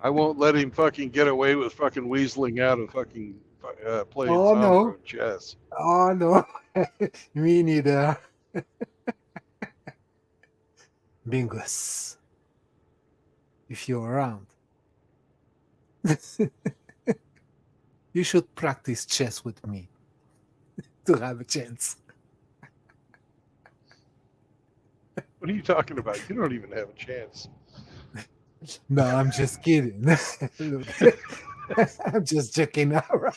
S1: I won't let him fucking get away with fucking weaseling out of fucking playing
S17: Oh,
S1: Zombro
S17: no.
S1: and chess.
S17: Oh no, me neither. Bingus, if you're around, you should practice chess with me to have a chance.
S1: What are you talking about? You don't even have a chance.
S17: No, I'm just kidding. I'm just joking around.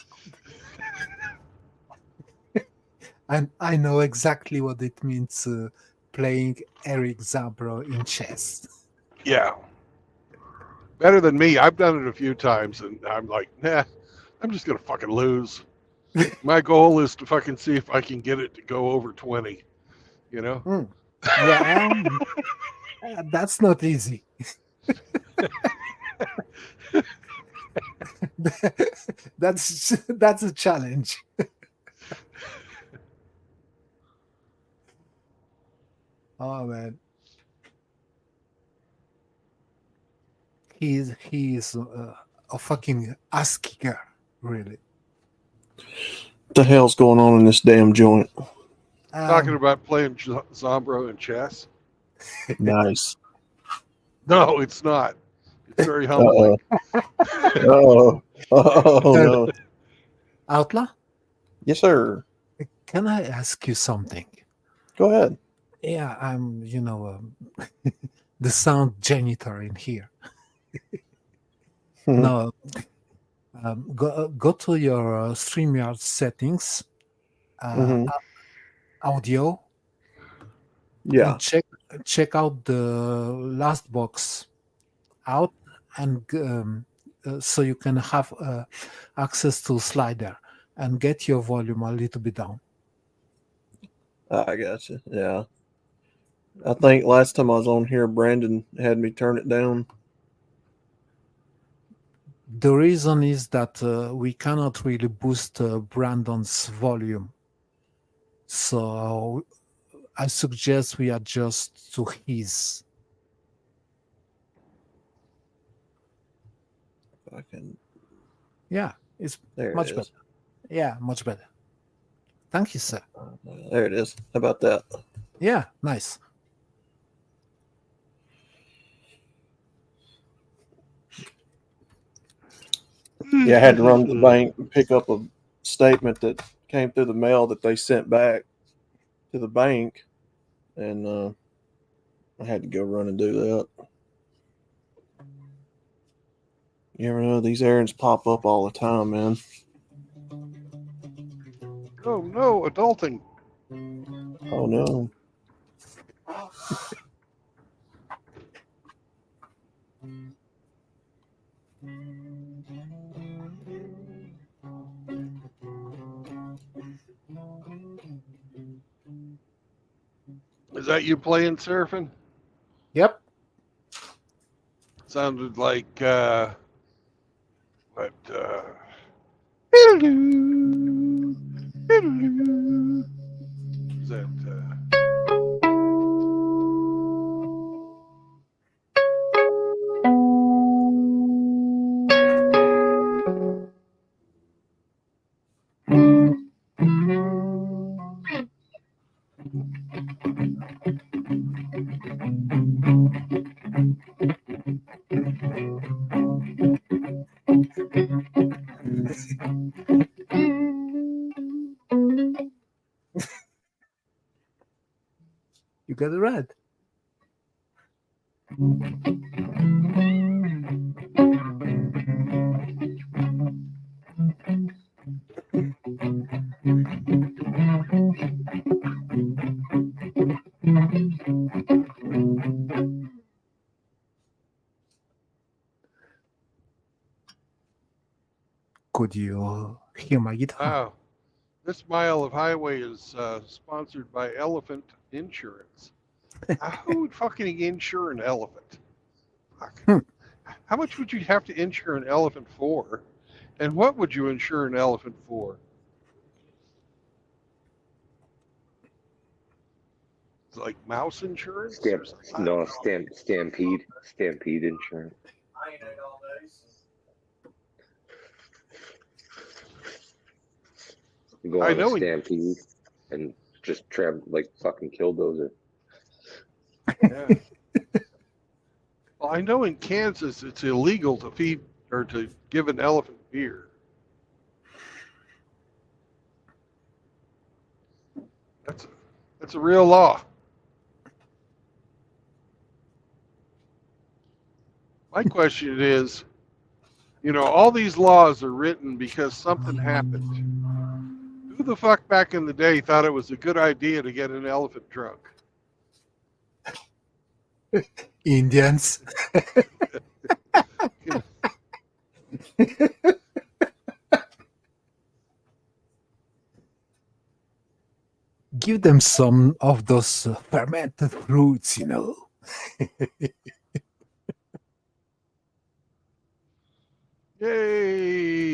S17: And I know exactly what it means playing Eric Zabro in chess.
S1: Yeah. Better than me. I've done it a few times and I'm like, nah, I'm just going to fucking lose. My goal is to fucking see if I can get it to go over 20, you know?
S17: Yeah, that's not easy. That's a challenge. Oh man, he's a fucking ass kicker, really.
S6: What the hell's going on in this damn joint?
S1: Talking about playing Zombro and chess?
S6: Nice.
S1: No, it's not. It's very humbling.
S6: Oh no.
S17: Outlaw?
S6: Yes, sir.
S17: Can I ask you something?
S6: Go ahead.
S17: Yeah, I'm, the sound janitor in here. No, go to your StreamYard settings, audio.
S6: Yeah.
S17: And check out the last box out, and so you can have access to slider and get your volume a little bit down.
S6: I gotcha. Yeah. I think last time I was on here, Brandon had me turn it down.
S17: The reason is that we cannot really boost Brandon's volume. So I suggest we adjust to his.
S6: I can.
S17: Yeah, it's
S6: There
S17: much
S6: it is.
S17: better. Yeah, much better. Thank you, sir.
S6: There it is. How about that?
S17: Yeah, nice.
S6: Yeah, I had to run to the bank and pick up a statement that came through the mail that they sent back to the bank, and I had to go run and do that. You ever know these errands pop up all the time, man?
S1: Oh no, adulting.
S6: Oh no.
S1: Is that you playing surfing?
S17: Yep.
S1: Sounded like what? Is that?
S17: You got it right. Could you hear my guitar?
S1: Wow. This mile of highway is sponsored by Elephant Insurance. Who would fucking insure an elephant? Fuck. How much would you have to insure an elephant for? And what would you insure an elephant for? It's like mouse insurance?
S16: Stampede insurance. You go
S1: I
S16: on
S1: know
S16: a stampede and just like fucking Killdozer.
S1: Yeah. Well, I know in Kansas it's illegal to feed or to give an elephant beer. That's a real law. My question is, all these laws are written because something happened. Who the fuck back in the day thought it was a good idea to get an elephant drunk?
S17: Indians. Give them some of those fermented fruits,
S1: Yay!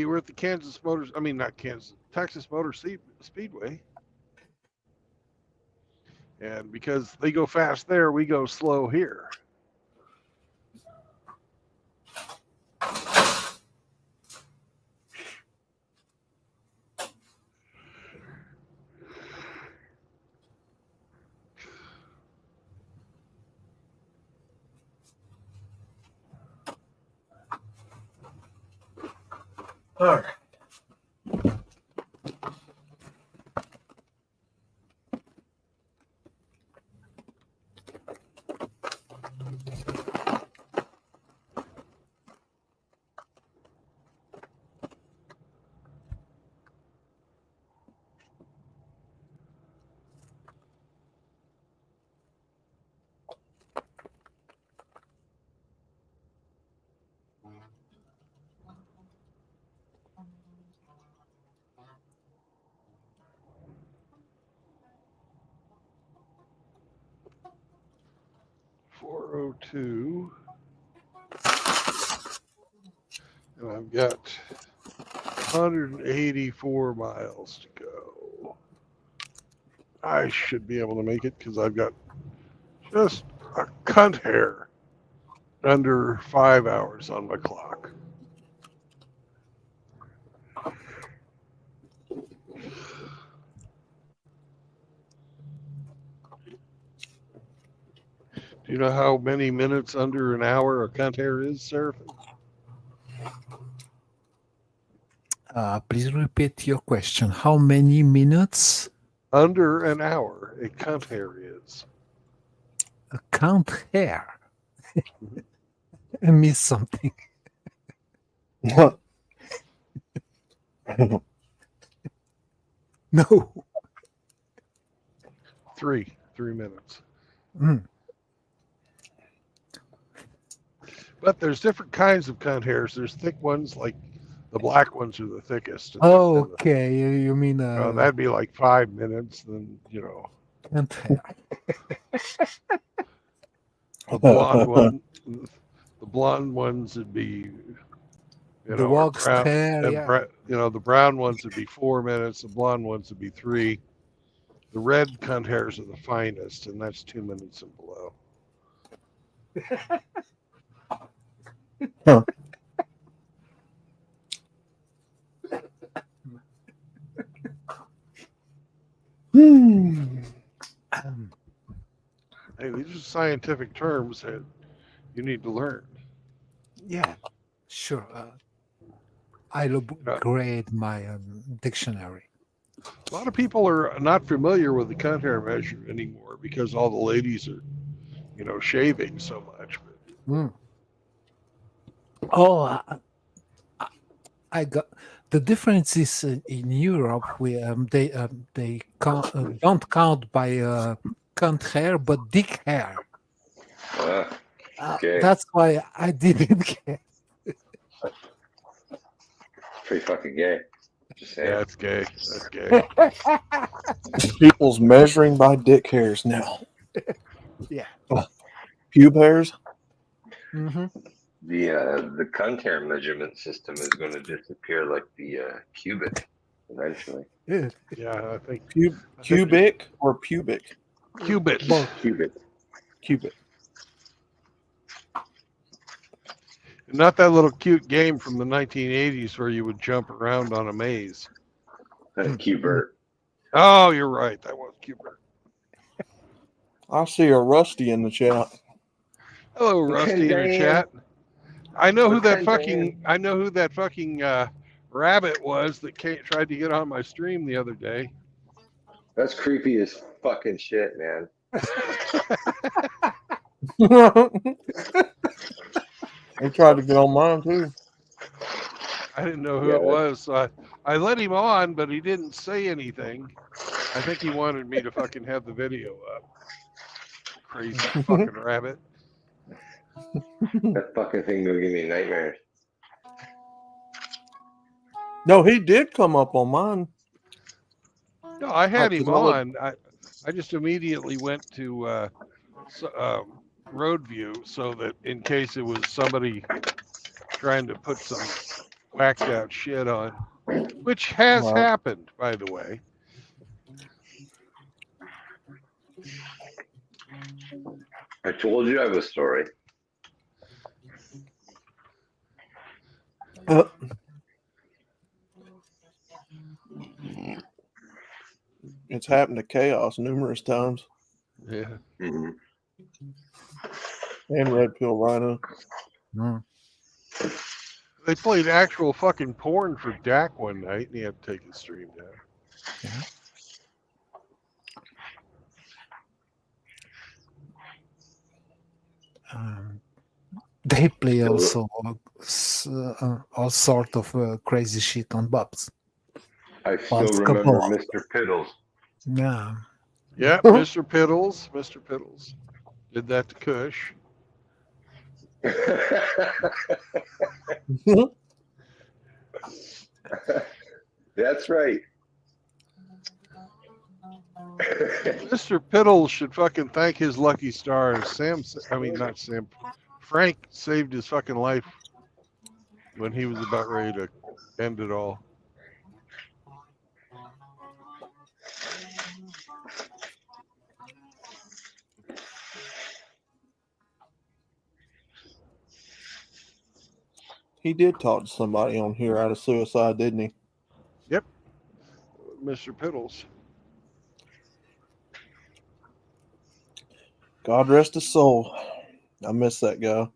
S1: We're at the Texas Motor Speedway. And because they go fast there, we go slow here.
S17: All right.
S1: .402, and I've got 184 miles to go. I should be able to make it because I've got just a cunt hair under 5 hours on my clock. Do you know how many minutes under an hour a cunt hair is, sir?
S17: Please repeat your question. How many minutes?
S1: Under an hour a cunt hair is.
S17: A count hair. I missed something.
S6: What?
S17: No.
S1: 3 minutes.
S17: Mm.
S1: But there's different kinds of cunt hairs. There's thick ones, like the black ones are the thickest.
S17: Oh, okay. You mean
S1: that'd be like 5 minutes. Then
S17: Can't hair.
S1: The blonde one, the blonde ones would be,
S17: The
S1: or
S17: waxed
S1: brown,
S17: hair,
S1: and
S17: yeah.
S1: the brown ones would be 4 minutes. The blonde ones would be 3. The red cunt hairs are the finest, and that's 2 minutes and below.
S6: Huh.
S1: Hey, these are scientific terms that you need to learn.
S17: Yeah, sure. I'll upgrade my dictionary.
S1: A lot of people are not familiar with the cunt hair measure anymore because all the ladies are, shaving so much.
S17: Mm. Oh, I got the difference is in Europe. They don't count by cunt hair, but dick hair.
S16: Okay.
S17: That's why I didn't get.
S16: Pretty fucking gay. Just saying.
S1: Yeah, it's gay. That's gay.
S6: People's measuring by dick hairs now.
S17: Yeah.
S6: Pube hairs.
S17: Mm-hmm.
S16: The cunt hair measurement system is going to disappear like the cubit eventually.
S17: Yeah.
S1: Yeah, I think
S6: Cubic or pubic?
S1: Cubit.
S16: Cubit.
S6: Cubit.
S1: Not that little cute game from the 1980s where you would jump around on a maze.
S16: Cubert.
S1: Oh, you're right. That was Cubert.
S6: I see a Rusty in the chat.
S1: Hello, Rusty in the chat. I know who that fucking rabbit was that tried to get on my stream the other day.
S16: That's creepy as fucking shit, man.
S6: He tried to get on mine too.
S1: I didn't know who it was, so I let him on, but he didn't say anything. I think he wanted me to fucking have the video up. Crazy fucking rabbit.
S16: That fucking thing will give me nightmares.
S6: No, he did come up on mine.
S1: No, I had him
S6: 'cause I
S1: on. I just immediately went to Roadview so that in case it was somebody trying to put some whacked out shit on, which has
S6: Right.
S1: happened, by the way.
S16: I told you I have a story.
S6: It's happened to Chaos numerous times.
S1: Yeah.
S16: Mm-hmm.
S6: And Red Pill Rhino.
S17: Mm.
S1: They played actual fucking porn for Dak one night, and he had to take his stream down.
S17: Yeah. They play also all sort of crazy shit on Bobs.
S16: I still remember Mr. Piddles.
S17: Yeah.
S1: Yeah, Mr. Piddles. Mr. Piddles. Did that to Kush.
S16: That's right.
S1: Mr. Piddles should fucking thank his lucky stars. Frank saved his fucking life when he was about ready to end it all.
S6: He did talk to somebody on here out of suicide, didn't he?
S1: Yep. Mr. Piddles.
S6: God rest his soul. I miss that guy.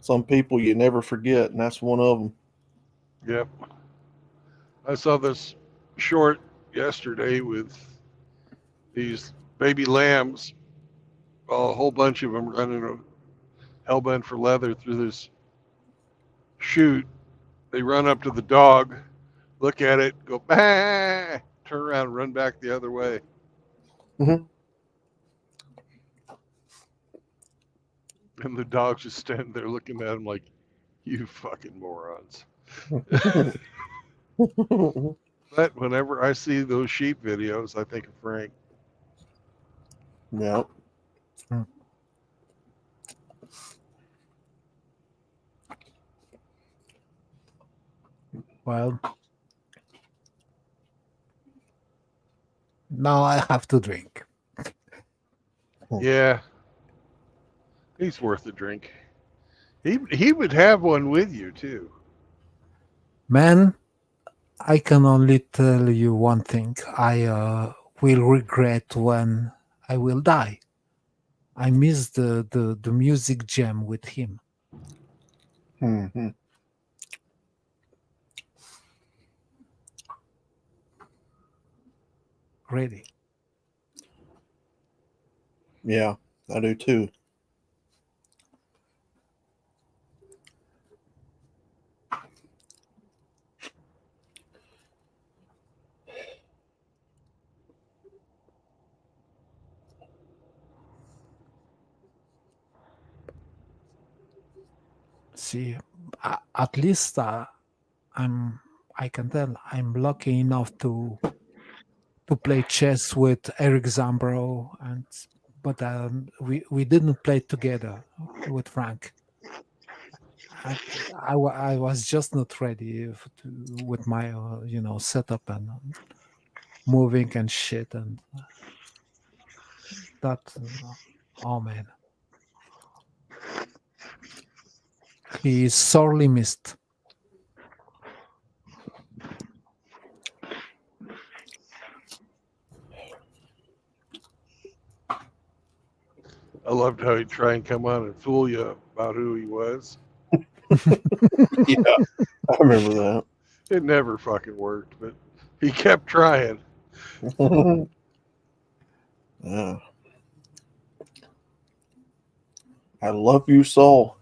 S6: Some people you never forget, and that's one of them.
S1: Yep. I saw this short yesterday with these baby lambs, a whole bunch of them running hellbent for leather through this chute. They run up to the dog, look at it, go, bah, turn around, run back the other way.
S6: Mm-hmm.
S1: And the dog's just standing there looking at him like, you fucking morons. But whenever I see those sheep videos, I think of Frank.
S6: Yep.
S17: Well, now I have to drink.
S1: Yeah. He's worth a drink. He would have one with you too.
S17: Man, I can only tell you one thing. I will regret when I will die. I miss the music jam with him.
S6: Mm-hmm.
S17: Really.
S6: Yeah, I do too.
S17: See, at least I can tell I'm lucky enough to play chess with Eric Zambro, but we didn't play together with Frank. I was just not ready with my setup and moving and shit and that. Oh man, he is sorely missed.
S1: I loved how he'd try and come on and fool you about who he was.
S6: Yeah, I remember that.
S1: It never fucking worked, but he kept trying.
S6: Yeah. I love you, soul.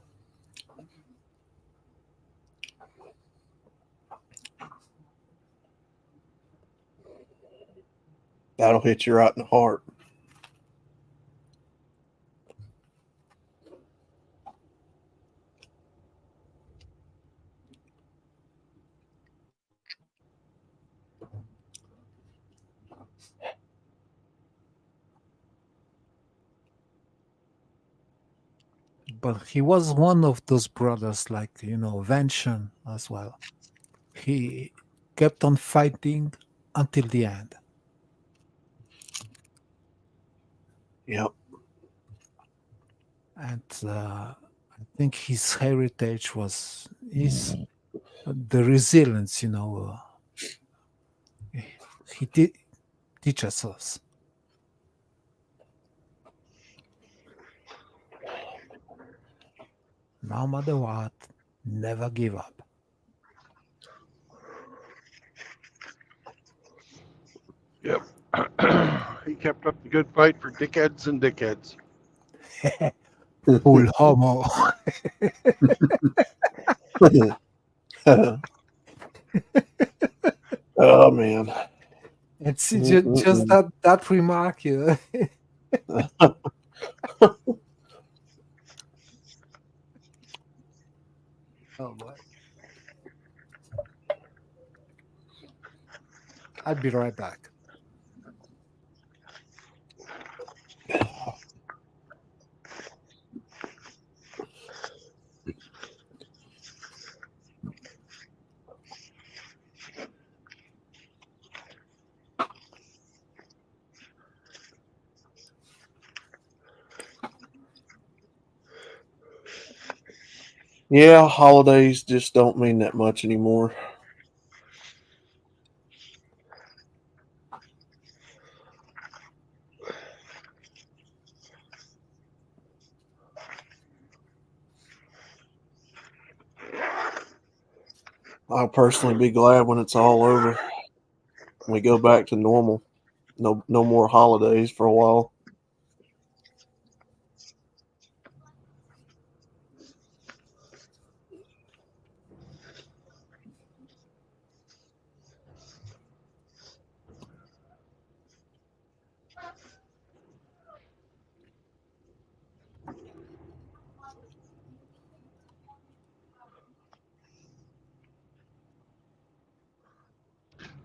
S6: That'll hit you right in the heart.
S17: But he was one of those brothers, like Vention as well. He kept on fighting until the end.
S6: Yep.
S17: And I think his heritage was the resilience. He teaches us. No matter what, never give up.
S1: Yep. He kept up the good fight for dickheads and dickheads.
S17: Full homo.
S6: Oh man.
S17: It's just that remark, Oh boy. I'll be right back.
S6: Yeah, holidays just don't mean that much anymore. I'll personally be glad when it's all over. We go back to normal. No more holidays for a while.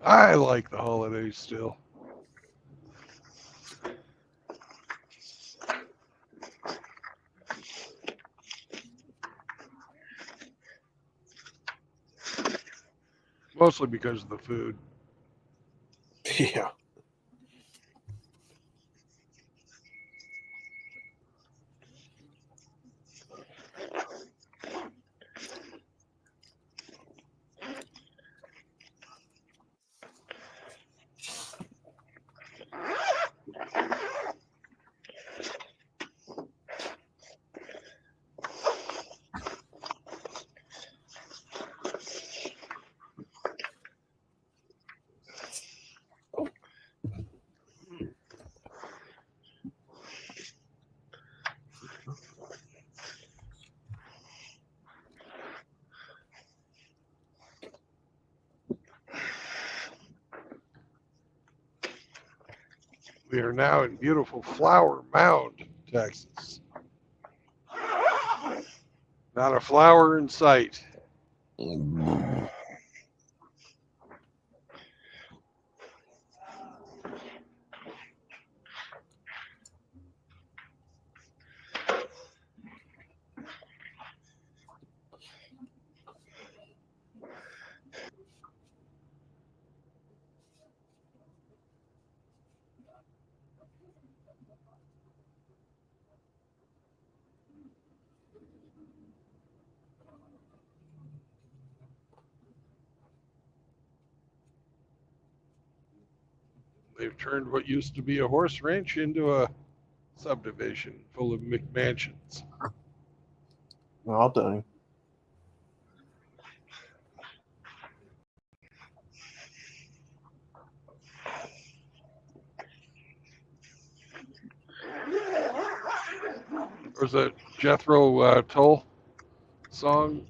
S1: I like the holidays still. Mostly because of the food.
S6: Yeah.
S1: We are now in beautiful Flower Mound, Texas. Not a flower in sight. They've turned what used to be a horse ranch into a subdivision full of McMansions.
S6: I'll tell you.
S1: There's a Jethro Tull song.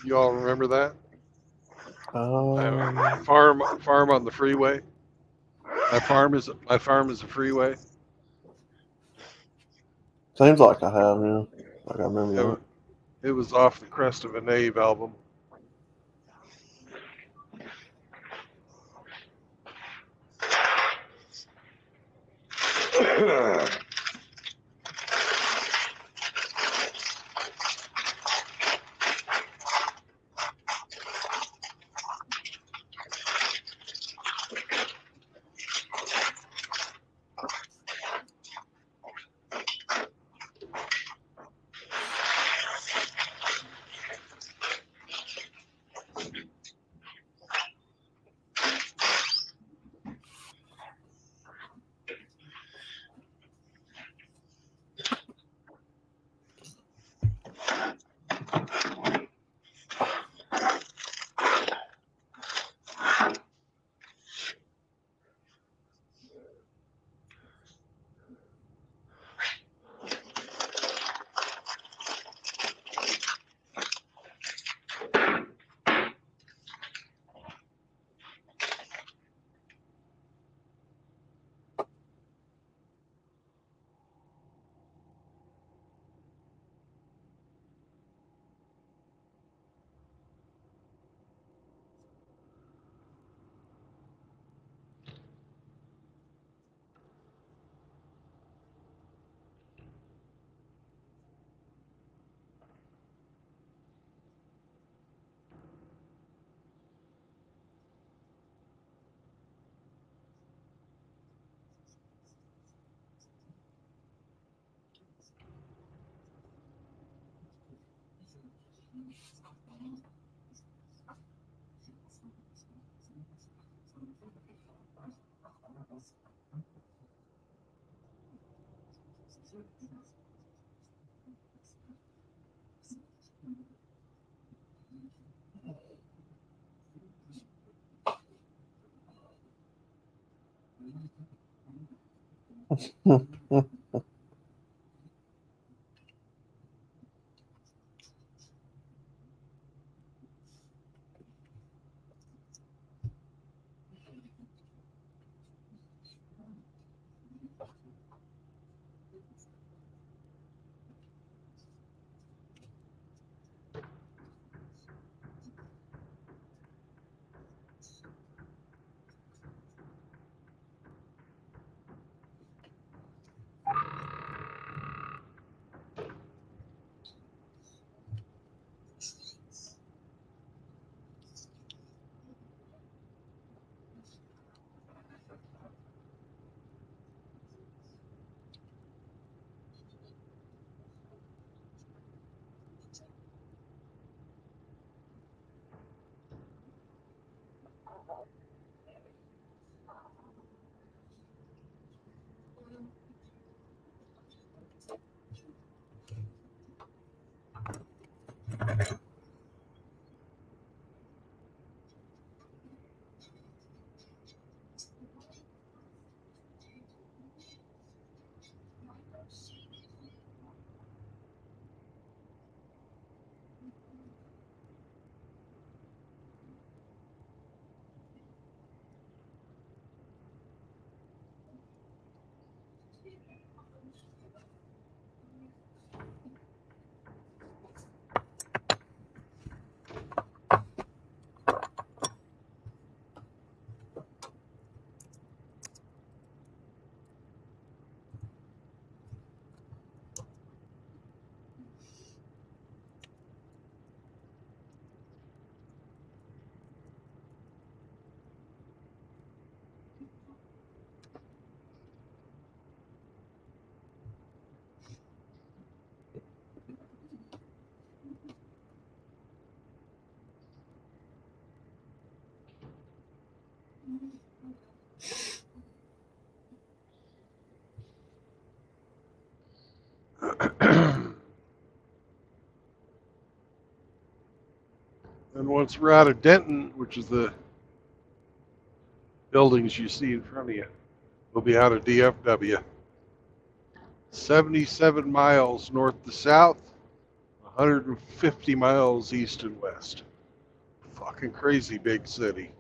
S1: You all remember that? Farm on the freeway. My farm is a freeway.
S6: Seems like I have, yeah. Like I remember that.
S1: It was off the Crest of a Knave album. And once we're out of Denton, which is the buildings you see in front of you, we'll be out of DFW. 77 miles north to south, 150 miles east and west. Fucking crazy big city.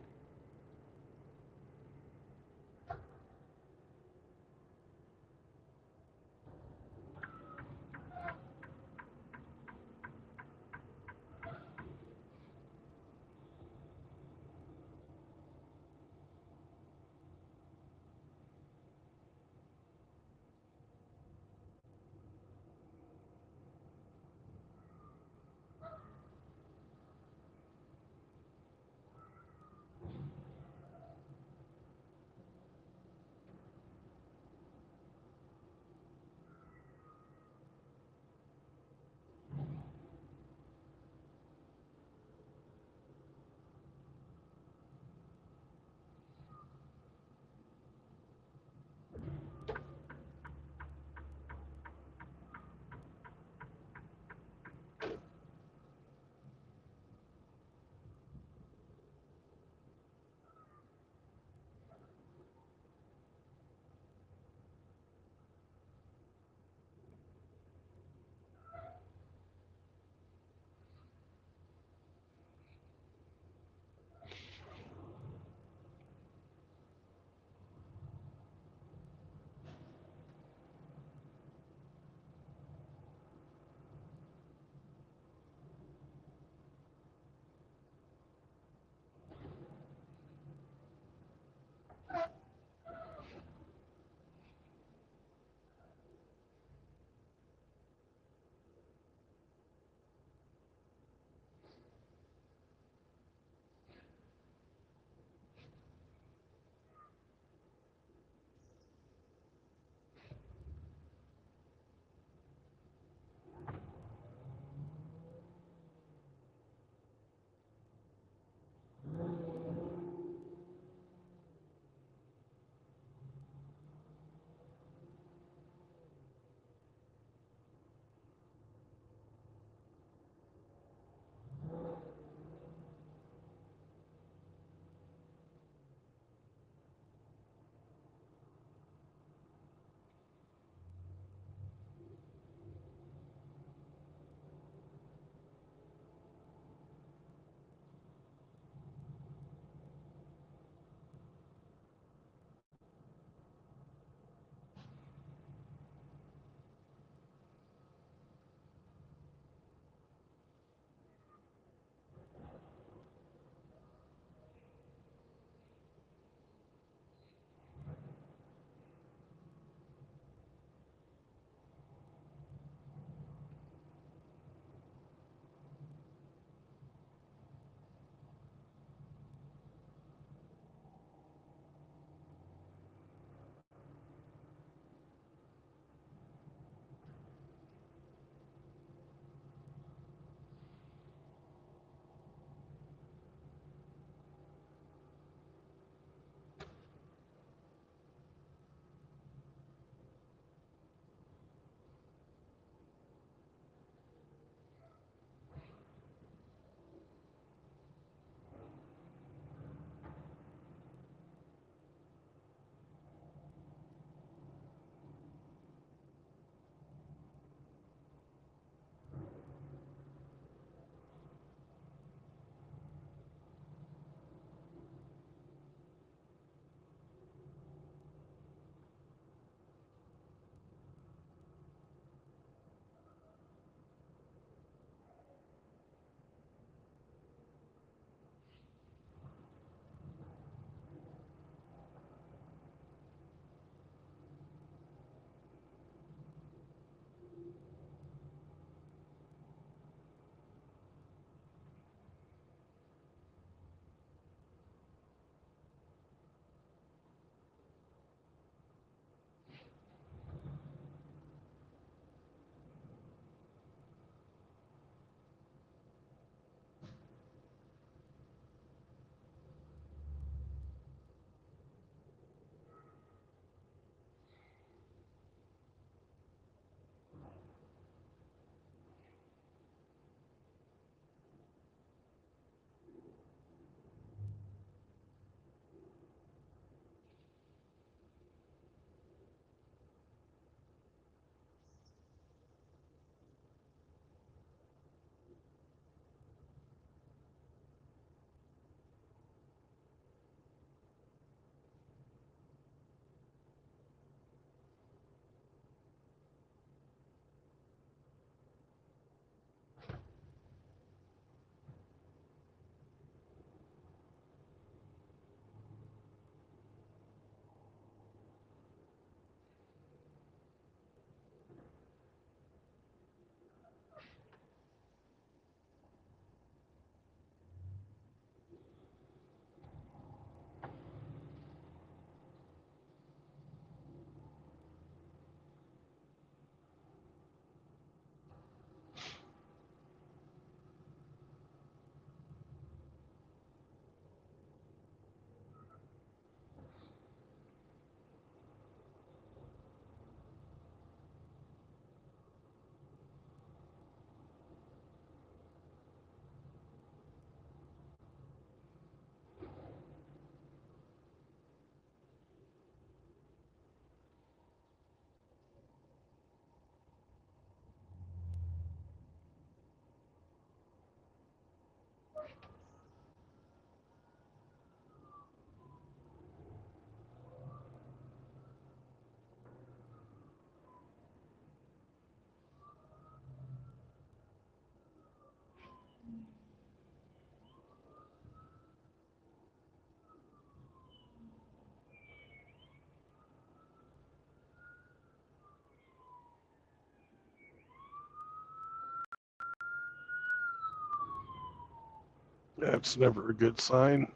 S1: That's never a good sign.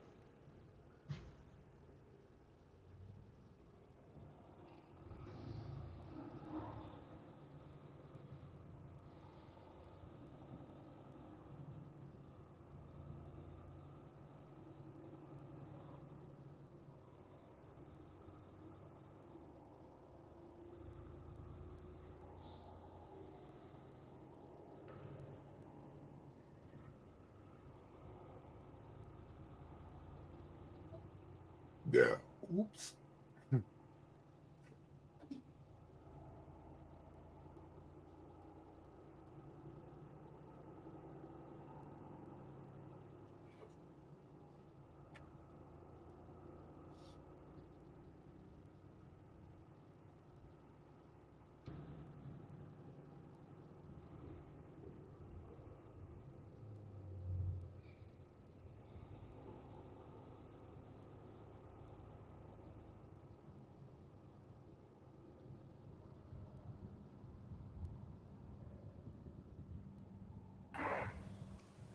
S9: Yeah. Oops.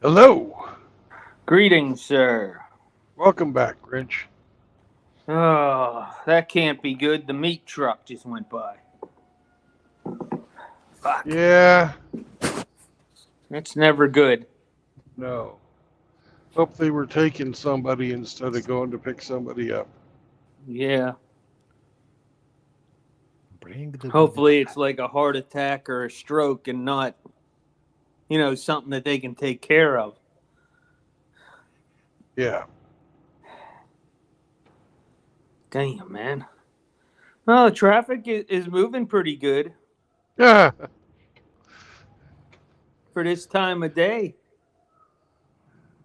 S1: Hello.
S15: Greetings, sir.
S1: Welcome back, Grinch.
S15: Oh, that can't be good. The meat truck just went by. Fuck.
S1: Yeah.
S15: That's never good.
S1: No. Hope they were taking somebody instead of going to pick somebody up.
S15: Yeah.
S17: Bring the
S15: Hopefully it's like a heart attack or a stroke and not, something that they can take care of.
S1: Yeah.
S15: Damn, man. Well, traffic is moving pretty good
S1: Yeah.
S15: for this time of day.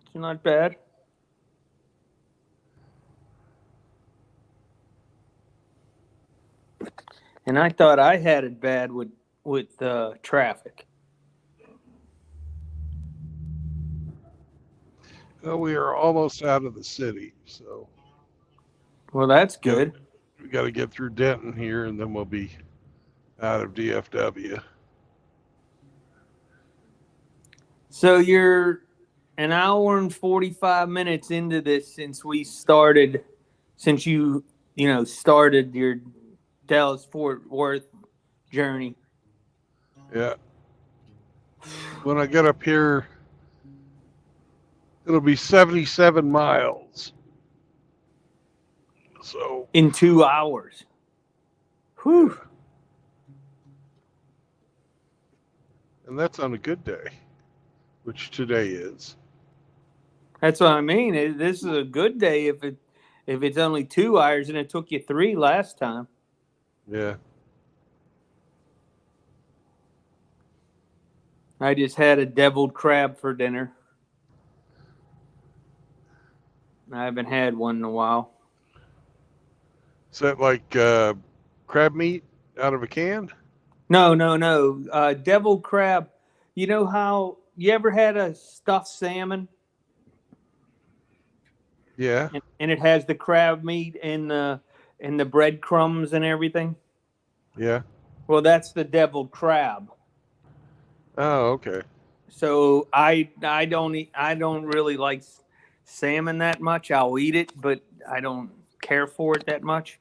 S15: It's not bad. And I thought I had it bad with traffic.
S1: Well, we are almost out of the city, so
S15: Well, that's good.
S1: we got to get through Denton here, and then we'll be out of DFW.
S15: So you're an hour and 45 minutes into this since you started your Dallas Fort Worth journey.
S1: Yeah. When I get up here, it'll be 77 miles. So
S15: in 2 hours. Whew.
S1: And that's on a good day, which today is.
S15: That's what I mean. This is a good day if it's only 2 hours and it took you 3 last time.
S1: Yeah.
S15: I just had a deviled crab for dinner. I haven't had one in a while.
S1: Is that like crab meat out of a can?
S15: No. Deviled crab. You know how you ever had a stuffed salmon?
S1: Yeah.
S15: And it has the crab meat and the breadcrumbs and everything?
S1: Yeah.
S15: Well, that's the deviled crab.
S1: Oh, okay.
S15: So I don't really like salmon that much. I'll eat it, but I don't care for it that much.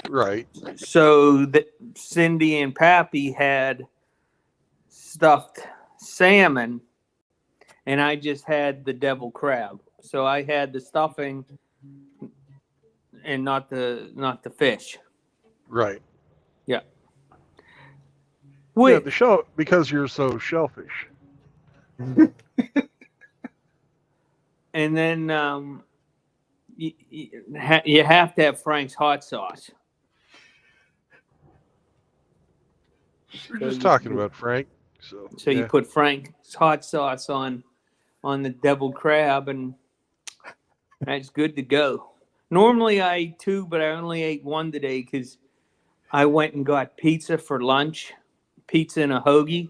S1: Right.
S15: So Cindy and Pappy had stuffed salmon, and I just had the deviled crab. So I had the stuffing and not the fish.
S1: Right.
S15: Yeah.
S1: Yeah, the shell, because you're so shellfish.
S15: And then you have to have Frank's hot sauce.
S1: We're just talking about Frank. So
S15: you
S1: yeah.
S15: put Frank's hot sauce on the deviled crab, and that's good to go. Normally I eat 2, but I only ate 1 today because I went and got pizza for lunch. Pizza and a hoagie.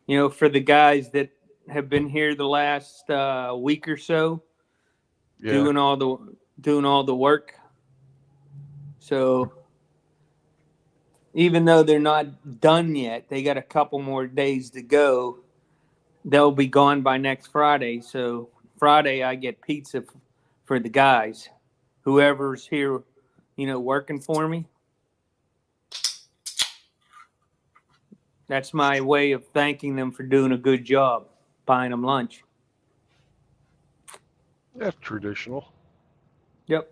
S15: For the guys that have been here the last week or so,
S1: Yeah.
S15: doing all the work. So even though they're not done yet, they got a couple more days to go. they'll be gone by next Friday. So Friday I get pizza for the guys, whoever's here, working for me. That's my way of thanking them for doing a good job, buying them lunch.
S1: That's traditional.
S15: Yep.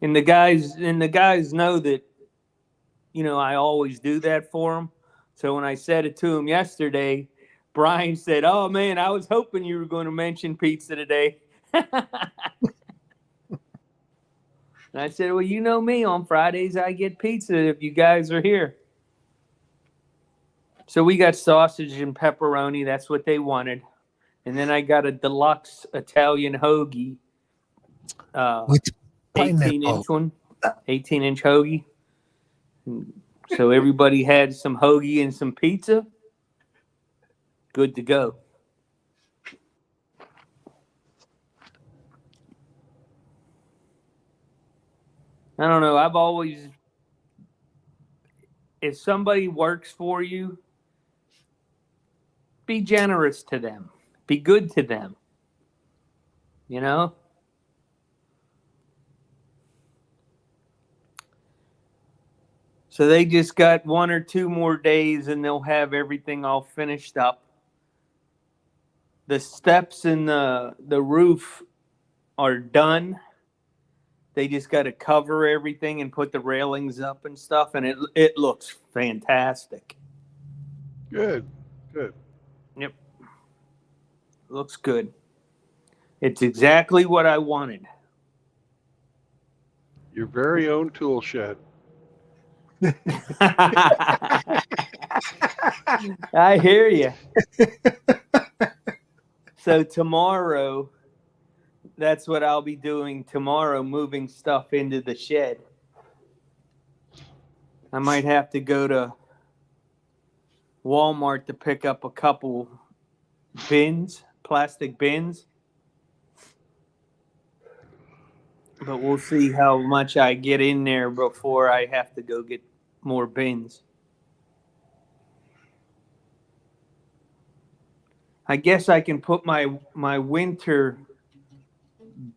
S15: And the guys know that, I always do that for them. So when I said it to him yesterday, Brian said, "Oh man, I was hoping you were going to mention pizza today." And I said, "Well, you know me, on Fridays I get pizza if you guys are here." So we got sausage and pepperoni. That's what they wanted. And then I got a deluxe Italian hoagie.
S17: With
S15: 18-inch one. 18-inch hoagie. So everybody had some hoagie and some pizza. Good to go. I don't know. I've always, if somebody works for you, be generous to them. Be good to them. So they just got 1 or 2 more days and they'll have everything all finished up. The steps and the roof are done. They just got to cover everything and put the railings up and stuff, and it looks fantastic.
S1: Good.
S15: Yep. Looks good. It's exactly what I wanted.
S1: Your very own tool shed.
S15: I hear you. So tomorrow, that's what I'll be doing tomorrow, moving stuff into the shed. I might have to go to Walmart to pick up a couple bins, plastic bins. But we'll see how much I get in there before I have to go get more bins. I guess I can put my winter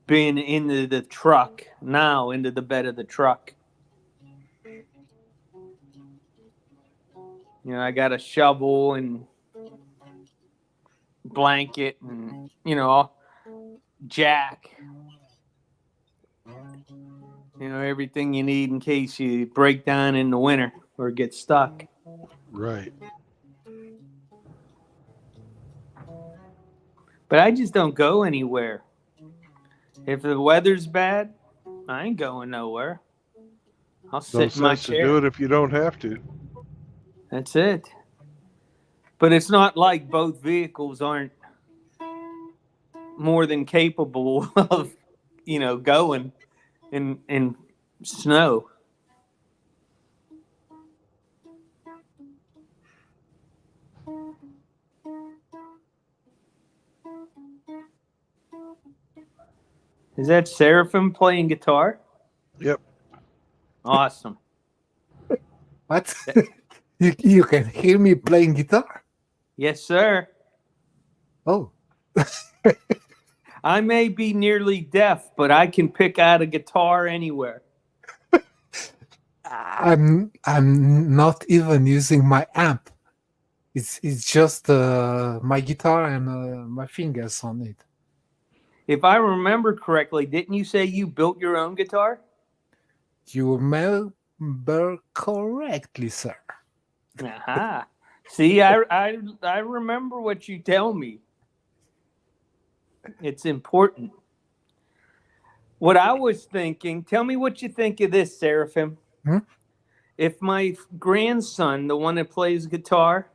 S15: bin into the truck now, into the bed of the truck. I got a shovel and blanket and, jack. Everything you need in case you break down in the winter or get stuck.
S1: Right.
S15: But I just don't go anywhere. If the weather's bad, I ain't going nowhere. I'll sit in my
S1: sense to
S15: chair.
S1: do it if you don't have to.
S15: That's it. But it's not like both vehicles aren't more than capable of, going in snow. Is that Seraphim playing guitar?
S1: Yep.
S15: Awesome.
S17: What? You can hear me playing guitar?
S15: Yes, sir.
S17: Oh.
S15: I may be nearly deaf, but I can pick out a guitar anywhere.
S17: I'm not even using my amp. It's just my guitar and my fingers on it.
S15: If I remember correctly, didn't you say you built your own guitar?
S17: You remember correctly, sir.
S15: Aha. See, I remember what you tell me. It's important. What I was thinking, tell me what you think of this, Seraphim. If my grandson, the one that plays guitar,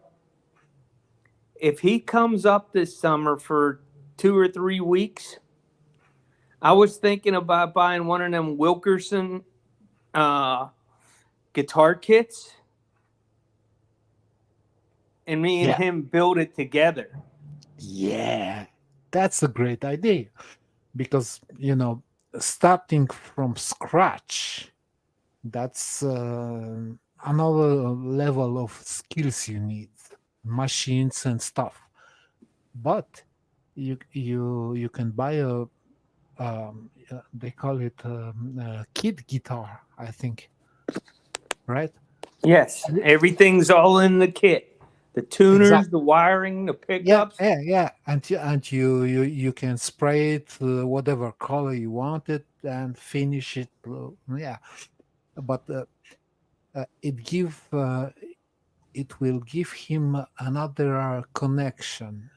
S15: if he comes up this summer for 2 or 3 weeks, I was thinking about buying one of them Wilkerson guitar kits, and me and him build it together.
S17: Yeah, that's a great idea. Because, starting from scratch, that's another level of skills you need. machines and stuff. But you can buy a they call it kit guitar, I think, right?
S15: Yes, everything's all in the kit. The tuners, the wiring, the pickups.
S17: Yeah, and you can spray it whatever color you want it and finish it. Yeah, but it will give him another connection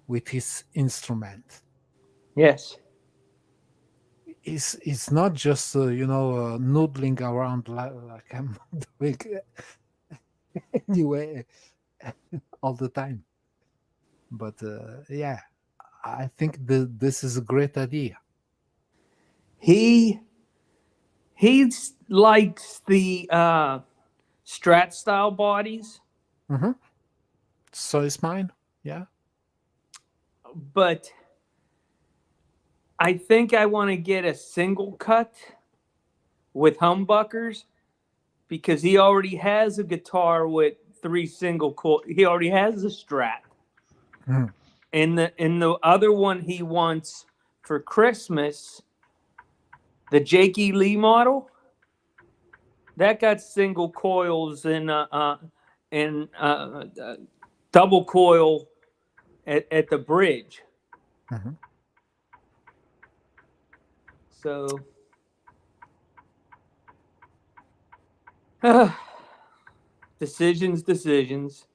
S17: with his instrument.
S15: Yes.
S17: It's not just noodling around like I'm doing anyway all the time. But yeah, I think this is a great idea.
S15: He likes the Strat style bodies.
S17: Mm-hmm. So is mine. Yeah.
S15: But I think I want to get a single cut with humbuckers because he already has a guitar with 3 single coil. He already has a Strat.
S17: Mm.
S15: And the other one he wants for Christmas, the Jakey Lee model, that got single coils and double coil at the bridge.
S17: Mm-hmm.
S15: So decisions.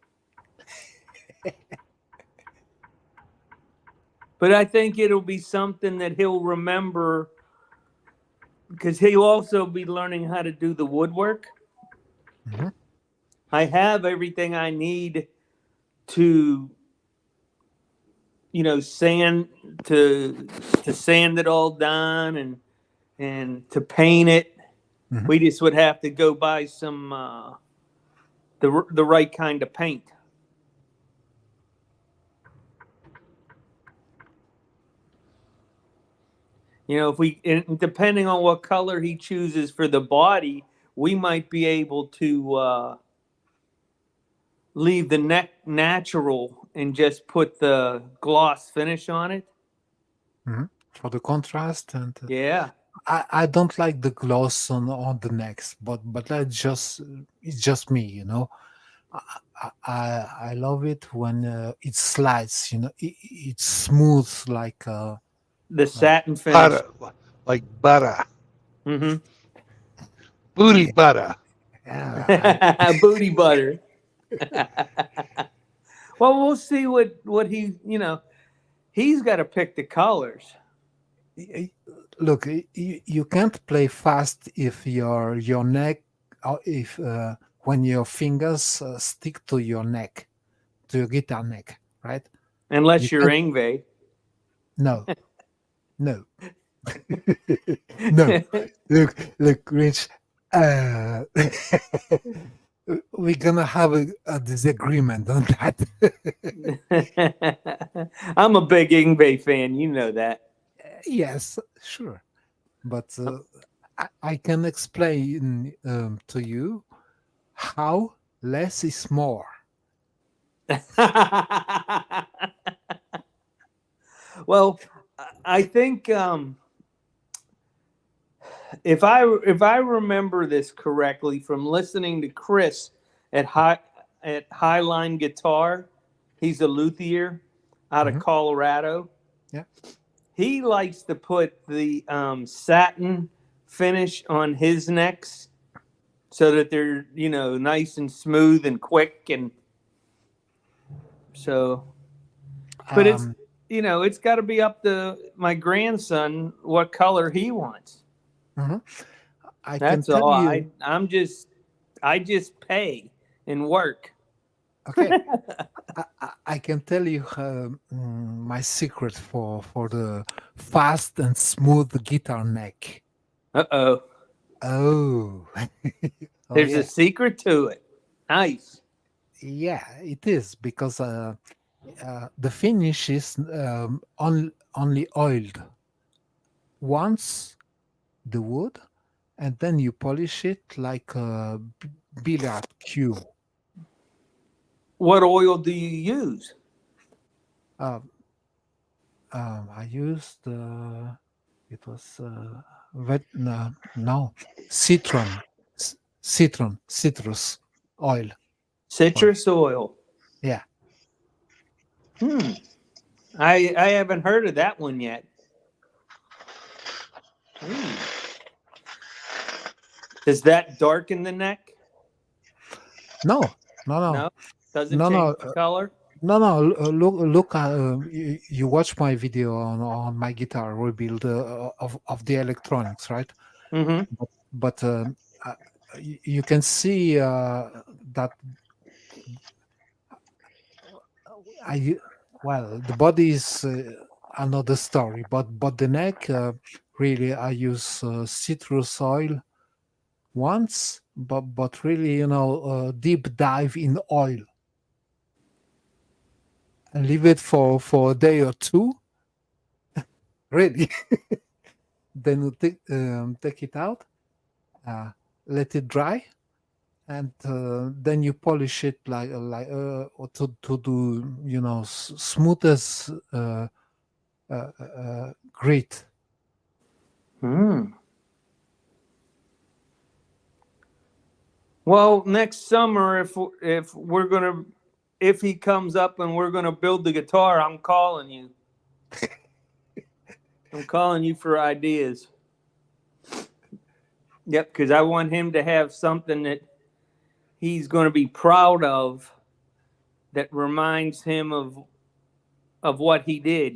S15: But I think it'll be something that he'll remember because he'll also be learning how to do the woodwork.
S17: Mm-hmm.
S15: I have everything I need to, sand it all down and to paint it.
S17: Mm-hmm.
S15: We just would have to go buy some the right kind of paint. Depending on what color he chooses for the body, we might be able to leave the neck natural and just put the gloss finish on it.
S17: Mm-hmm. For the contrast and
S15: yeah.
S17: I don't like the gloss on the necks, but it's just me, I love it when it slides, it's smooth like
S15: the satin finish,
S1: butter, like butter,
S15: mm-hmm.
S1: booty butter,
S15: booty butter. Well, we'll see what he, he's got to pick the colors.
S17: Look, you can't play fast if your neck, if when your fingers stick to your neck, to your guitar neck, right?
S15: Unless you're Yngwie.
S17: No. No. No. Look, Rich. We're gonna have a disagreement on that.
S15: I'm a big Yngwie fan, you know that.
S17: Yes, sure, but I can explain to you how less is more.
S15: Well, I think if I remember this correctly from listening to Chris at Highline Guitar, he's a luthier out of Colorado.
S17: Yeah.
S15: He likes to put the satin finish on his necks so that they're, nice and smooth and quick. And so, but it's, it's got to be up to my grandson what color he wants.
S17: Mm-hmm.
S15: That's all. I just pay and work.
S17: Okay. I can tell you my secret for the fast and smooth guitar neck.
S15: Uh-oh.
S17: Oh.
S15: There's a secret to it. Nice.
S17: Yeah, it is because the finish is only oiled once the wood, and then you polish it like a billiard cue.
S15: What oil do you use?
S17: I used it was citrus oil.
S15: Citrus oil.
S17: Yeah.
S15: I haven't heard of that one yet. Does that darken the neck?
S17: No.
S15: Does it change the color?
S17: No. Look. You watch my video on my guitar rebuild of the electronics, right?
S15: Mm-hmm.
S17: But you can see that the body is another story, but the neck really I use citrus oil once, but really deep dive in oil and leave it for a day or two. Really. Then you take it out, let it dry, and then you polish it like to do smoothest grit.
S15: Well, next summer, if he comes up and we're gonna build the guitar, I'm calling you. I'm calling you for ideas. Yep, because I want him to have something that he's going to be proud of, that reminds him of what he did.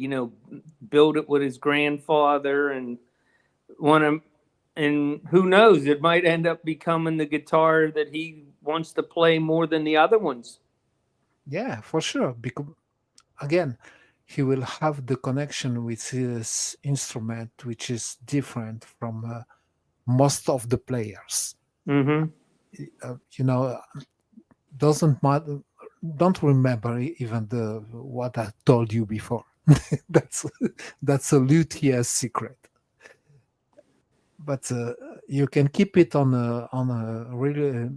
S15: Build it with his grandfather, and and who knows, it might end up becoming the guitar that he wants to play more than the other ones.
S17: Yeah, for sure. Because again, he will have the connection with his instrument, which is different from most of the players.
S15: Mm-hmm.
S17: Doesn't matter. Don't remember even what I told you before. that's a luthier's secret. But you can keep it on a really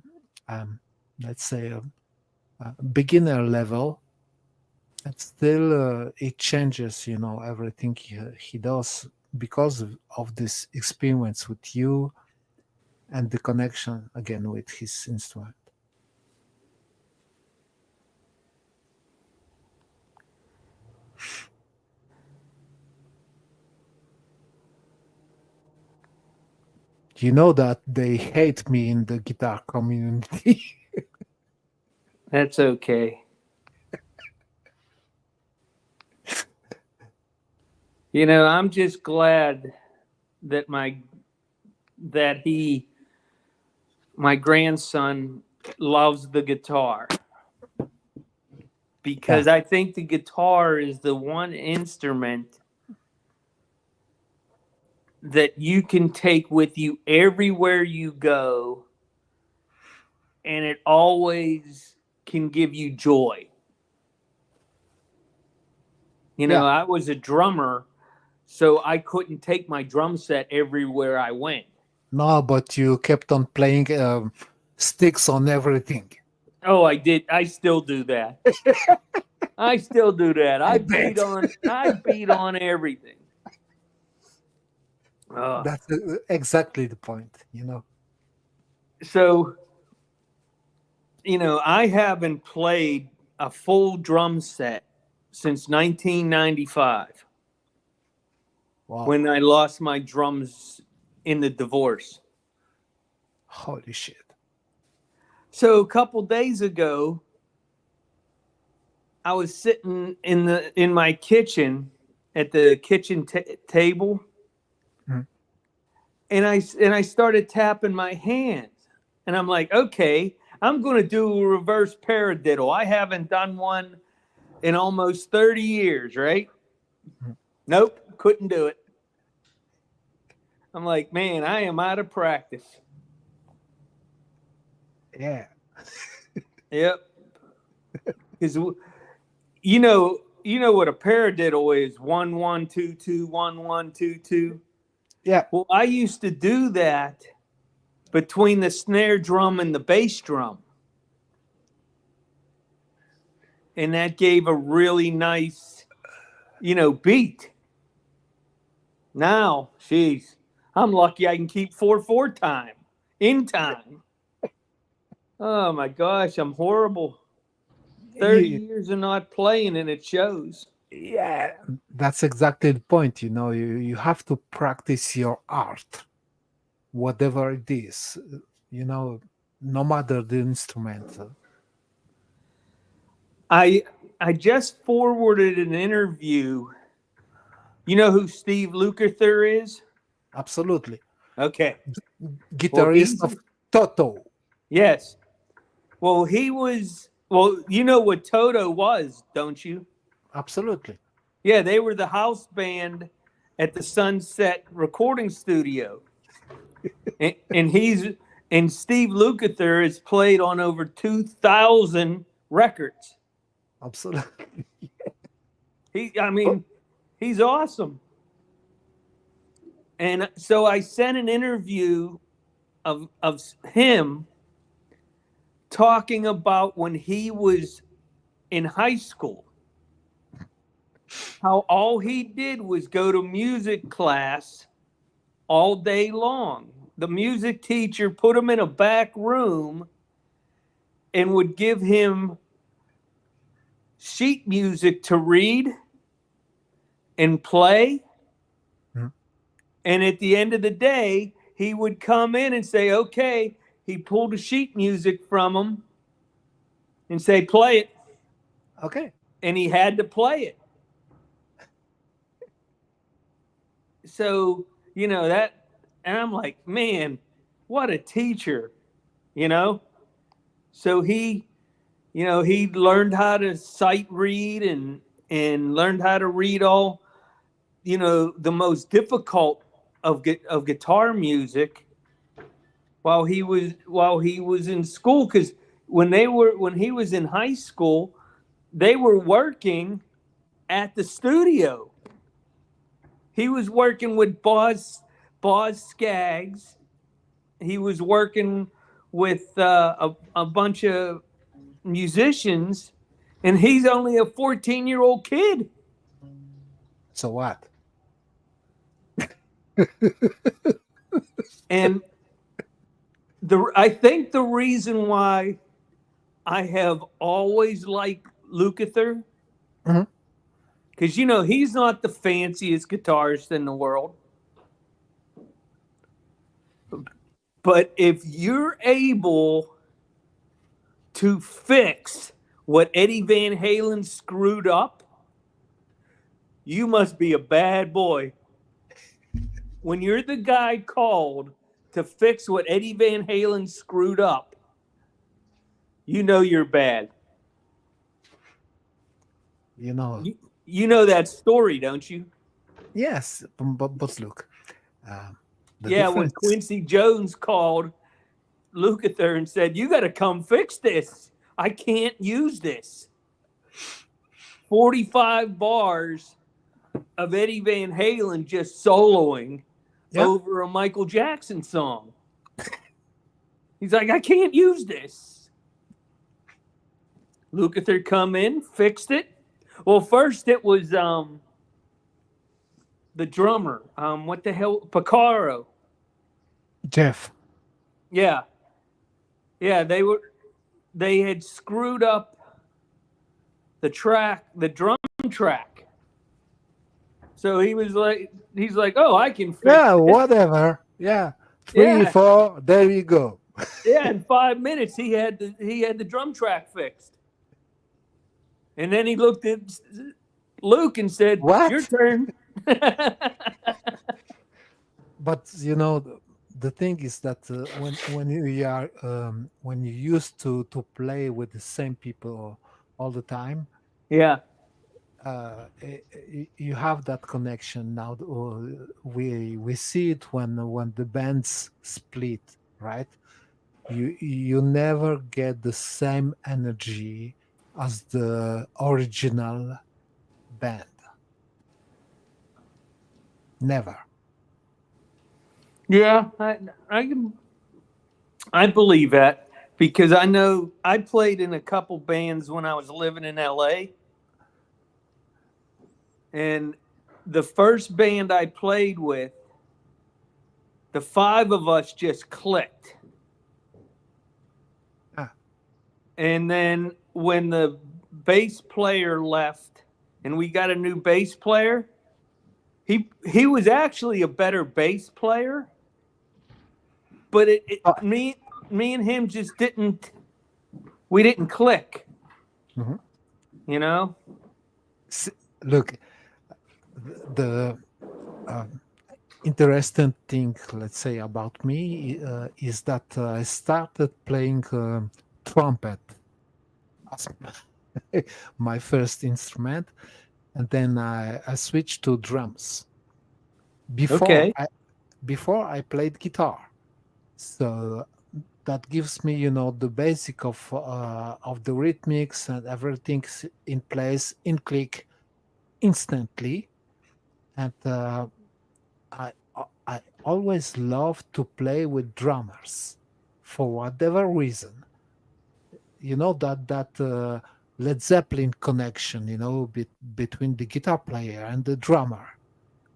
S17: let's say a beginner level, and still it changes. Everything he does because of this experience with you and the connection again with his instrument. You know that they hate me in the guitar community.
S15: That's okay. I'm just glad that my grandson loves the guitar, because I think the guitar is the one instrument that you can take with you everywhere you go, and it always can give you joy. I was a drummer, so I couldn't take my drum set everywhere I went.
S17: No, but you kept on playing sticks on everything.
S15: Oh, I did. I still do that. I still do that. I beat on everything.
S17: That's exactly the point,
S15: So, I haven't played a full drum set since 1995.
S17: Wow.
S15: When I lost my drums in the divorce.
S17: Holy shit.
S15: So a couple days ago, I was sitting in my kitchen at the kitchen table, and I started tapping my hands, and I'm like, okay, I'm going to do a reverse paradiddle. I haven't done one in almost 30 years, right? Nope, couldn't do it. I'm like, man, I am out of practice.
S17: Yeah.
S15: Yep. Because you know what a paradiddle is: 1 1 2 2 1 1 2 2.
S17: Yeah.
S15: Well, I used to do that between the snare drum and the bass drum. and that gave a really nice, beat. Now, geez, I'm lucky I can keep 4/4 time in time. Oh my gosh, I'm horrible. 30 years of not playing, and it shows.
S17: Yeah, that's exactly the point. You have to practice your art, whatever it is. No matter the instrument.
S15: I just forwarded an interview. You know who Steve Lukather is?
S17: Absolutely.
S15: Okay.
S17: Guitarist of Toto.
S15: Yes. Well, he was. Well, you know what Toto was, don't you?
S17: Absolutely.
S15: Yeah, they were the house band at the Sunset Recording Studio, and Steve Lukather has played on over 2,000 records.
S17: Absolutely.
S15: He's awesome. And so I sent an interview of him talking about when he was in high school, how all he did was go to music class all day long. The music teacher put him in a back room and would give him sheet music to read and play. And at the end of the day, he would come in and say, okay, he pulled the sheet music from him and say, play it.
S17: Okay.
S15: And he had to play it. So, that, and I'm like, man, what a teacher, So he learned how to sight read and learned how to read all, the most difficult of guitar music while he was in school, because when he was in high school, they were working at the studio. He was working with Boz Scaggs. He was working with a bunch of musicians, and he's only a 14-year-old kid.
S17: So what?
S15: And I think the reason why I have always liked Lukather, because he's not the fanciest guitarist in the world, but if you're able to fix what Eddie Van Halen screwed up, you must be a bad boy. When you're the guy called to fix what Eddie Van Halen screwed up, you're bad. You know that story, don't you?
S17: Yes, but look.
S15: When Quincy Jones called Lukather and said, you got to come fix this. I can't use this. 45 bars of Eddie Van Halen just soloing over a Michael Jackson song. He's like, I can't use this. Lukather come in, fixed it. Well, first it was the drummer. What the hell? Picaro.
S17: Jeff.
S15: Yeah. Yeah, they had screwed up the drum track. So he's like, oh, I can fix it.
S17: Whatever. Yeah. 3, 4, there you go.
S15: Yeah, in 5 minutes he had the drum track fixed. And then he looked at Luke and said, what? Your turn.
S17: But the thing is that when you used to play with the same people all the time, you have that connection. Now we see it when the bands split, right? You never get the same energy as the original band. Never.
S15: Yeah, I believe that. Because I know I played in a couple bands when I was living in LA. And the first band I played with, the 5 of us just clicked. And then when the bass player left and we got a new bass player, he was actually a better bass player, but me and him just didn't click.
S17: Mhm.
S15: You know?
S17: Look, the interesting thing, let's say, about me is that I started playing trumpet as my first instrument, and then I switched to drums. Before I played guitar, so that gives me, the basic of the rhythmics and everything's in place, in click, instantly, and I always love to play with drummers for whatever reason. That Led Zeppelin connection, between the guitar player and the drummer.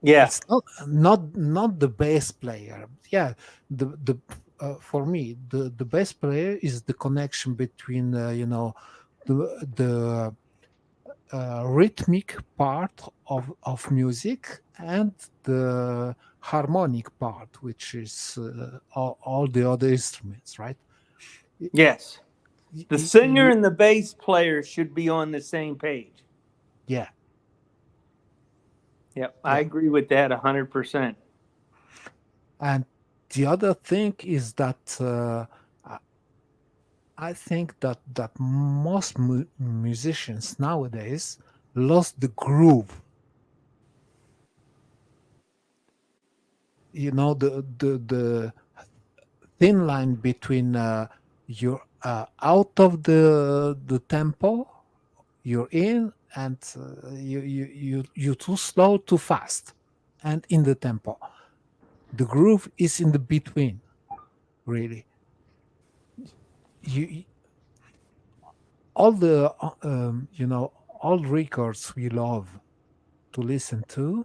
S15: Yeah.
S17: It's not the bass player. Yeah, the for me the bass player is the connection between the rhythmic part of music and the harmonic part, which is all the other instruments, right?
S15: Yes. The singer and the bass player should be on the same page.
S17: Yeah.
S15: Yep, I agree with that 100%.
S17: And the other thing is that I think that most musicians nowadays lost the groove. The thin line between you're out of the tempo, you're in, and you're too slow, too fast, and in the tempo. The groove is in the between, really. All the all records we love to listen to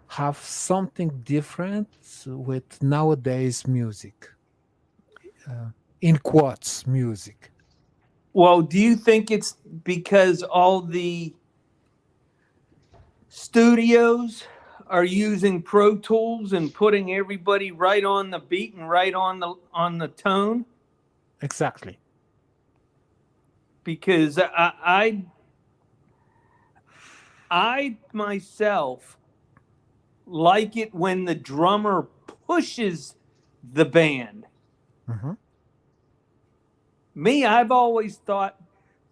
S17: have something different with nowadays music, in quotes, music.
S15: Well, do you think it's because all the studios are using Pro Tools and putting everybody right on the beat and right on the tone?
S17: Exactly.
S15: Because I myself like it when the drummer pushes the band.
S17: Mm-hmm.
S15: Me, I've always thought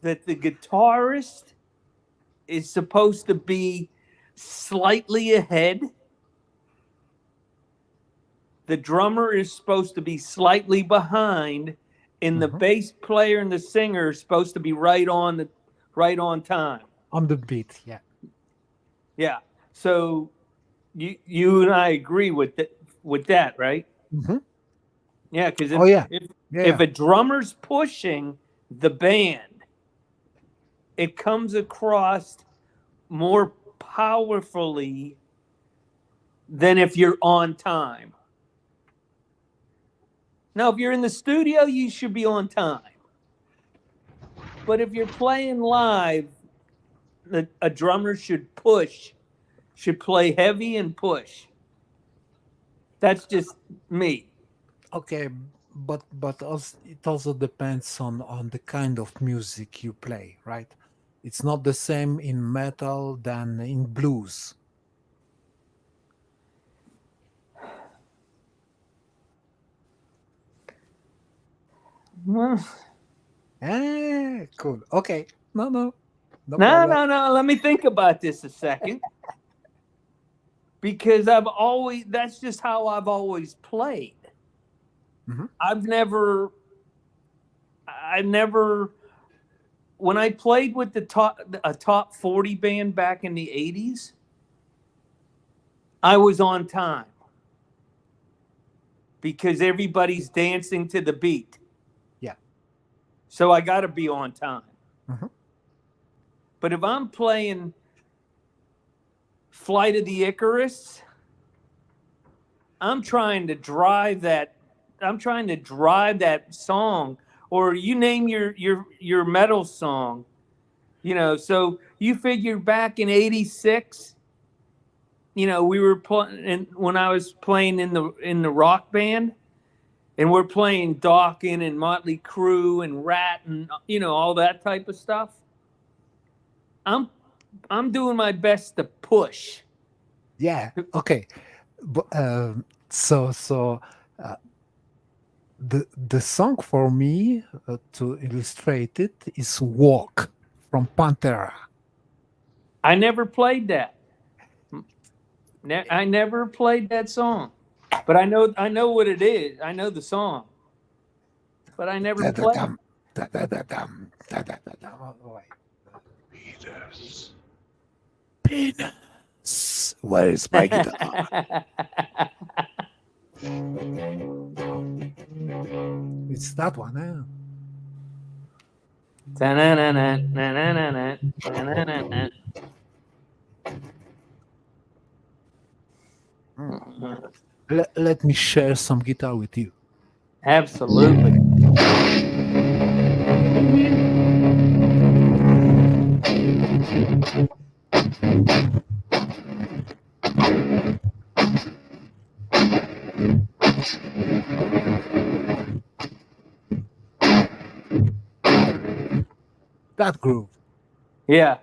S15: that the guitarist is supposed to be slightly ahead. The drummer is supposed to be slightly behind, and the bass player and the singer are supposed to be right on time.
S17: On the beat, yeah.
S15: Yeah. So you and I agree with that, right?
S17: Mm-hmm.
S15: Yeah, because if a drummer's pushing the band, it comes across more powerfully than if you're on time. Now, if you're in the studio, you should be on time. But if you're playing live, a drummer should play heavy and push. That's just me.
S17: Okay, but also, it also depends on the kind of music you play, right? It's not the same in metal than in blues. Cool. Okay. No.
S15: No. Let me think about this a second. Because that's just how I've always played.
S17: Mm-hmm.
S15: I've never, when I played with a top 40 band back in the 80s, I was on time. Because everybody's dancing to the beat.
S17: Yeah.
S15: So I got to be on time.
S17: Mhm.
S15: But if I'm playing Flight of the Icarus, I'm trying to drive that song, or you name your metal song. You know, so you figure back in '86, you know, we were playing when I was playing in the rock band, and we're playing Dawkins and Motley Crue and Rat and, you know, all that type of stuff. I'm doing my best to push.
S17: Yeah. Okay. But, so the song for me to illustrate it is "Walk" from Pantera.
S15: I never played that. I never played that song, but I know what it is. I know the song, but I never played.
S17: Da-da-dum, da-da-da-dum, da-da-da-dum. Oh, wait. Penis. Where is my guitar? It's that one, eh? Let me share some guitar with you.
S15: Absolutely.
S17: That groove.
S15: Yeah.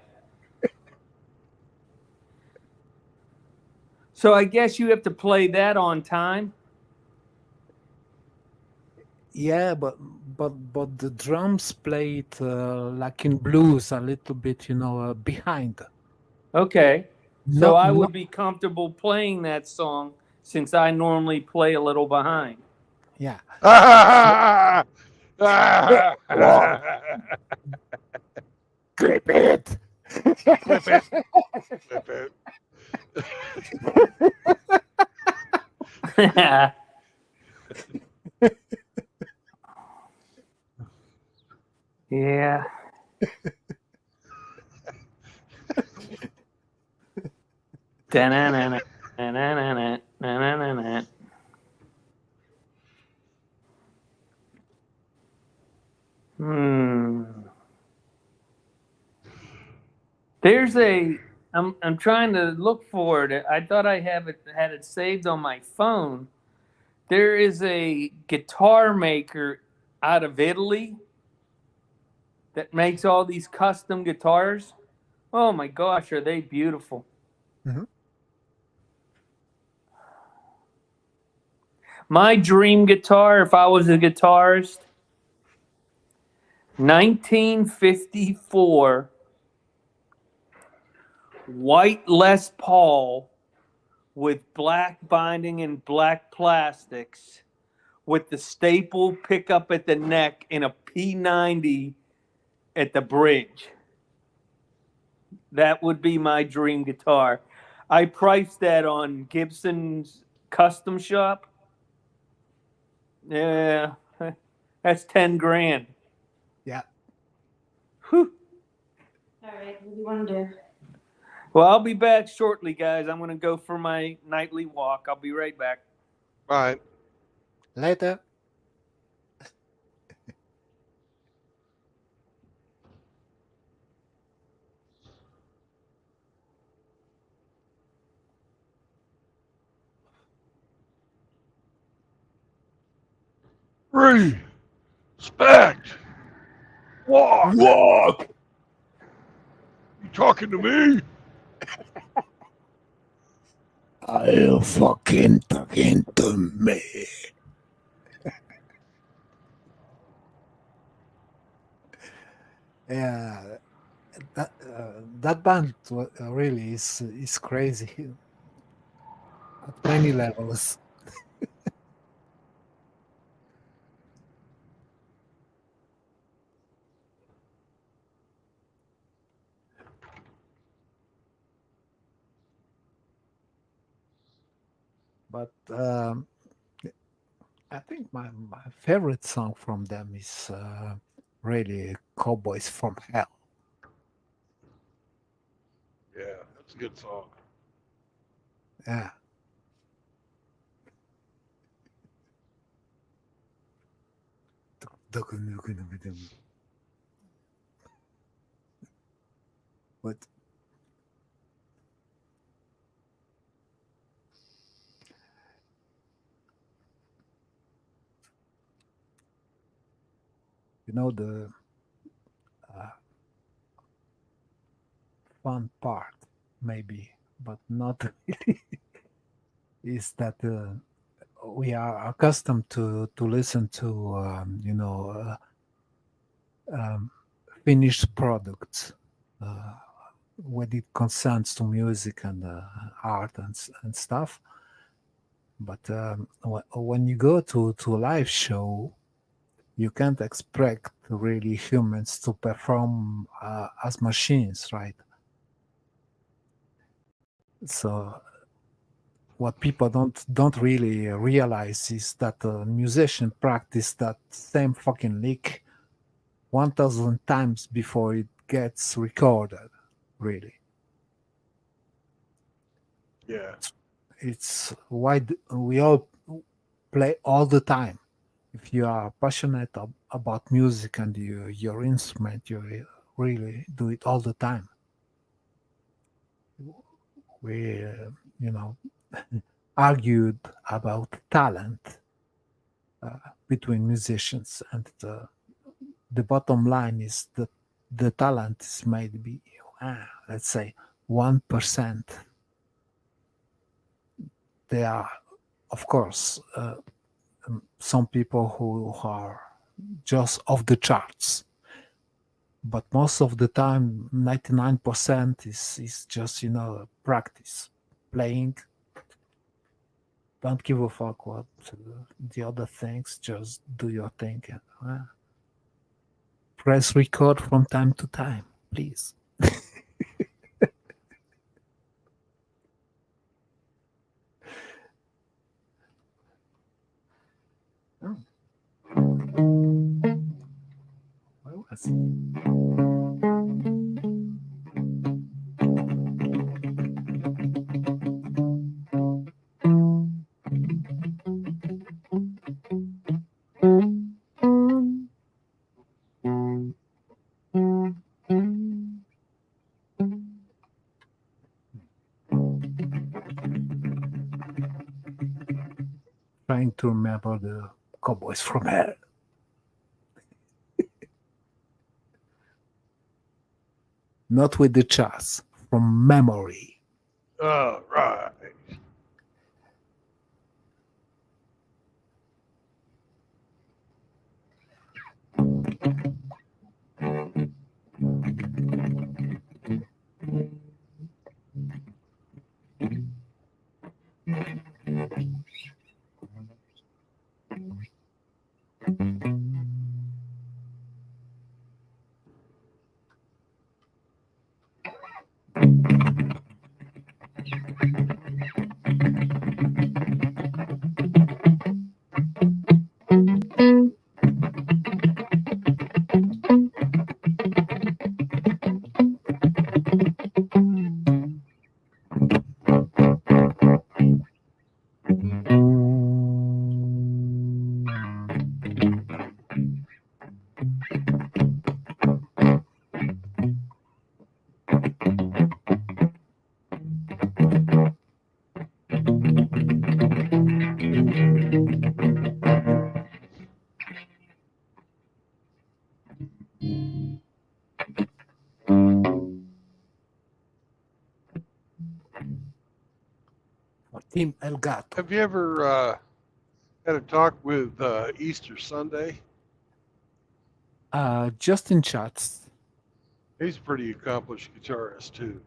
S15: So I guess you have to play that on time.
S17: Yeah, but the drums play it like in blues a little bit, you know, behind.
S15: Okay. So
S17: No,
S15: I
S17: no.
S15: would be comfortable playing that song since I normally play a little behind.
S17: Yeah. Clip it.
S1: Clip it. Clip it.
S15: Yeah. Da-na-na-na, na-na-na-na, na-na-na-na. There's I'm trying to look for it. I thought I had it saved on my phone. There is a guitar maker out of Italy that makes all these custom guitars. Oh my gosh, are they beautiful?
S17: Mhm.
S15: My dream guitar, if I was a guitarist, 1954 white Les Paul with black binding and black plastics with the staple pickup at the neck and a P90 at the bridge. That would be my dream guitar. I priced that on Gibson's Custom Shop. Yeah, that's 10 grand.
S17: Yeah.
S15: Whew.
S13: All right, what do you want to do?
S15: Well, I'll be back shortly, guys. I'm going to go for my nightly walk. I'll be right back.
S1: Bye.
S17: Later.
S1: Respect. Walk.
S6: Walk.
S1: You talking to me?
S17: I'll fucking talking to me. Yeah, that band really is crazy at many levels. But I think my favorite song from them is really Cowboys from Hell.
S1: Yeah, that's a good song.
S17: Yeah. What? You know, the fun part, maybe, but not really, is that we are accustomed to listen to finished products when it concerns to music and art and stuff. But when you go to a live show, you can't expect really humans to perform as machines, right? So what people don't really realize is that a musician practice that same fucking lick 1,000 times before it gets recorded. Really,
S1: Yeah.
S17: it's why we all play all the time. If you are passionate about music and your instrument, you really do it all the time. We, argued about talent between musicians, and the bottom line is that the talent is maybe, let's say, 1%. There are, of course, some people who are just off the charts, but most of the time 99% is just practice, playing, don't give a fuck what the other things, just do your thing, and press record from time to time, please. Where was trying to remember the Cowboys from Hell. Not with the charts, from memory.
S1: All right.
S17: Team El Gato.
S1: Have you ever had a talk with Easter Sunday?
S17: Just in chats.
S1: He's a pretty accomplished guitarist too.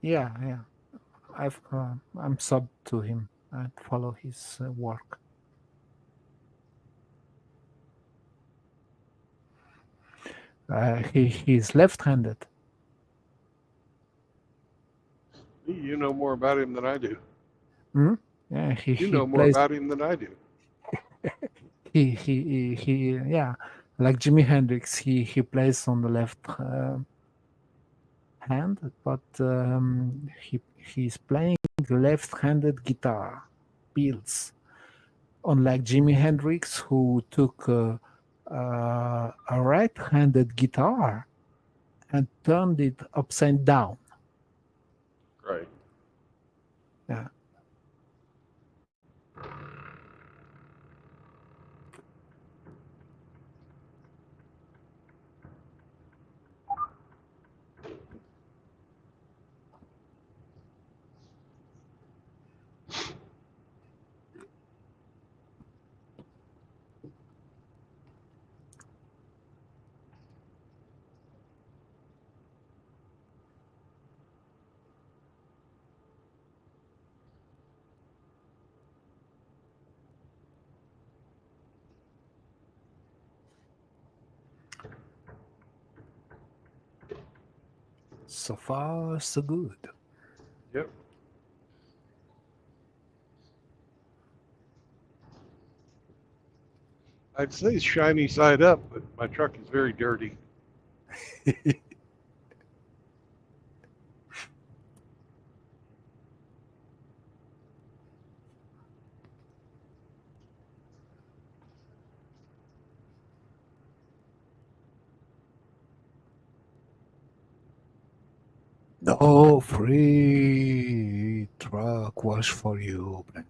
S17: Yeah. I'm sub to him. I follow his work. He's left-handed.
S1: You know more about him than I do.
S17: Hmm? Yeah,
S1: You know more about him than I do.
S17: He like Jimi Hendrix, he plays on the left hand, but he's playing left-handed guitar, Beatles. Unlike Jimi Hendrix, who took a right-handed guitar and turned it upside down.
S1: Right.
S17: Yeah. So far, so good.
S1: Yep. I'd say shiny side up, but my truck is very dirty.
S17: No free truck wash for you, Brenda.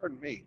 S1: Pardon me.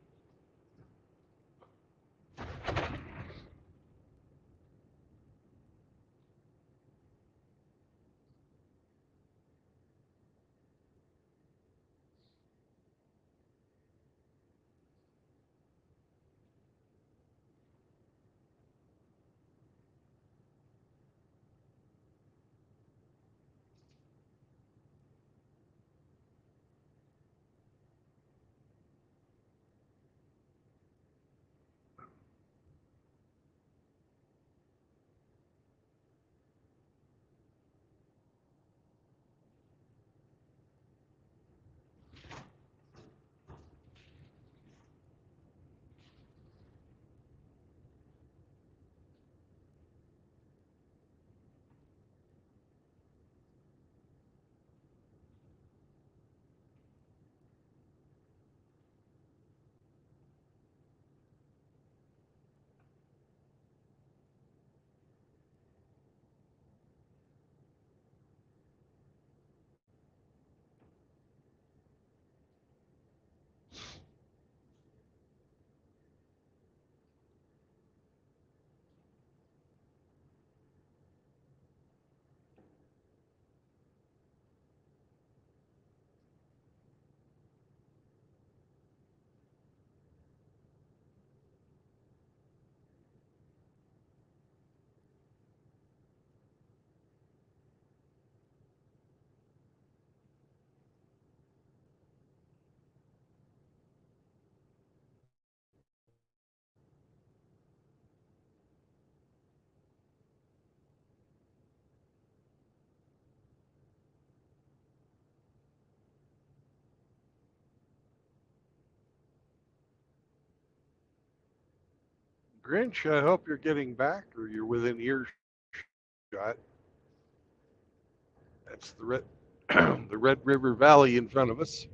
S1: Grinch, I hope you're getting back or you're within earshot. That's the the Red River Valley in front of us.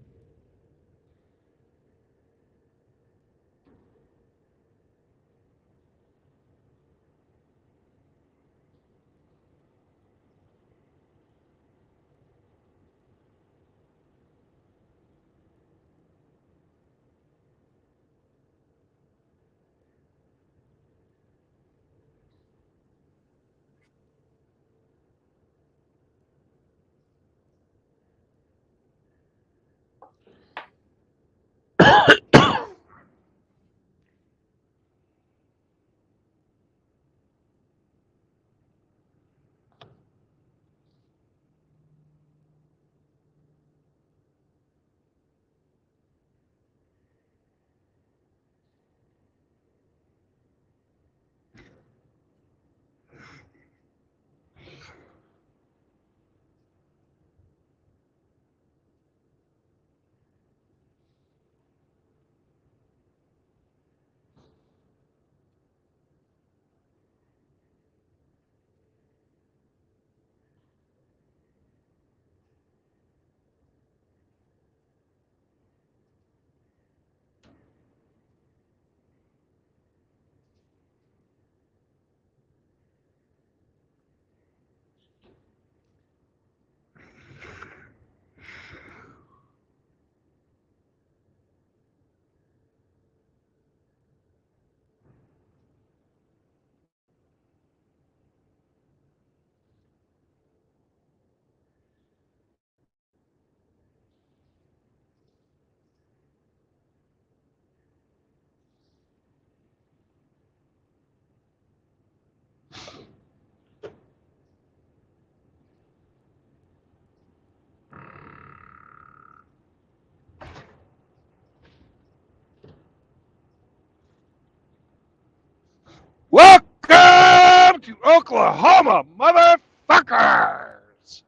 S1: Welcome to Oklahoma, motherfuckers!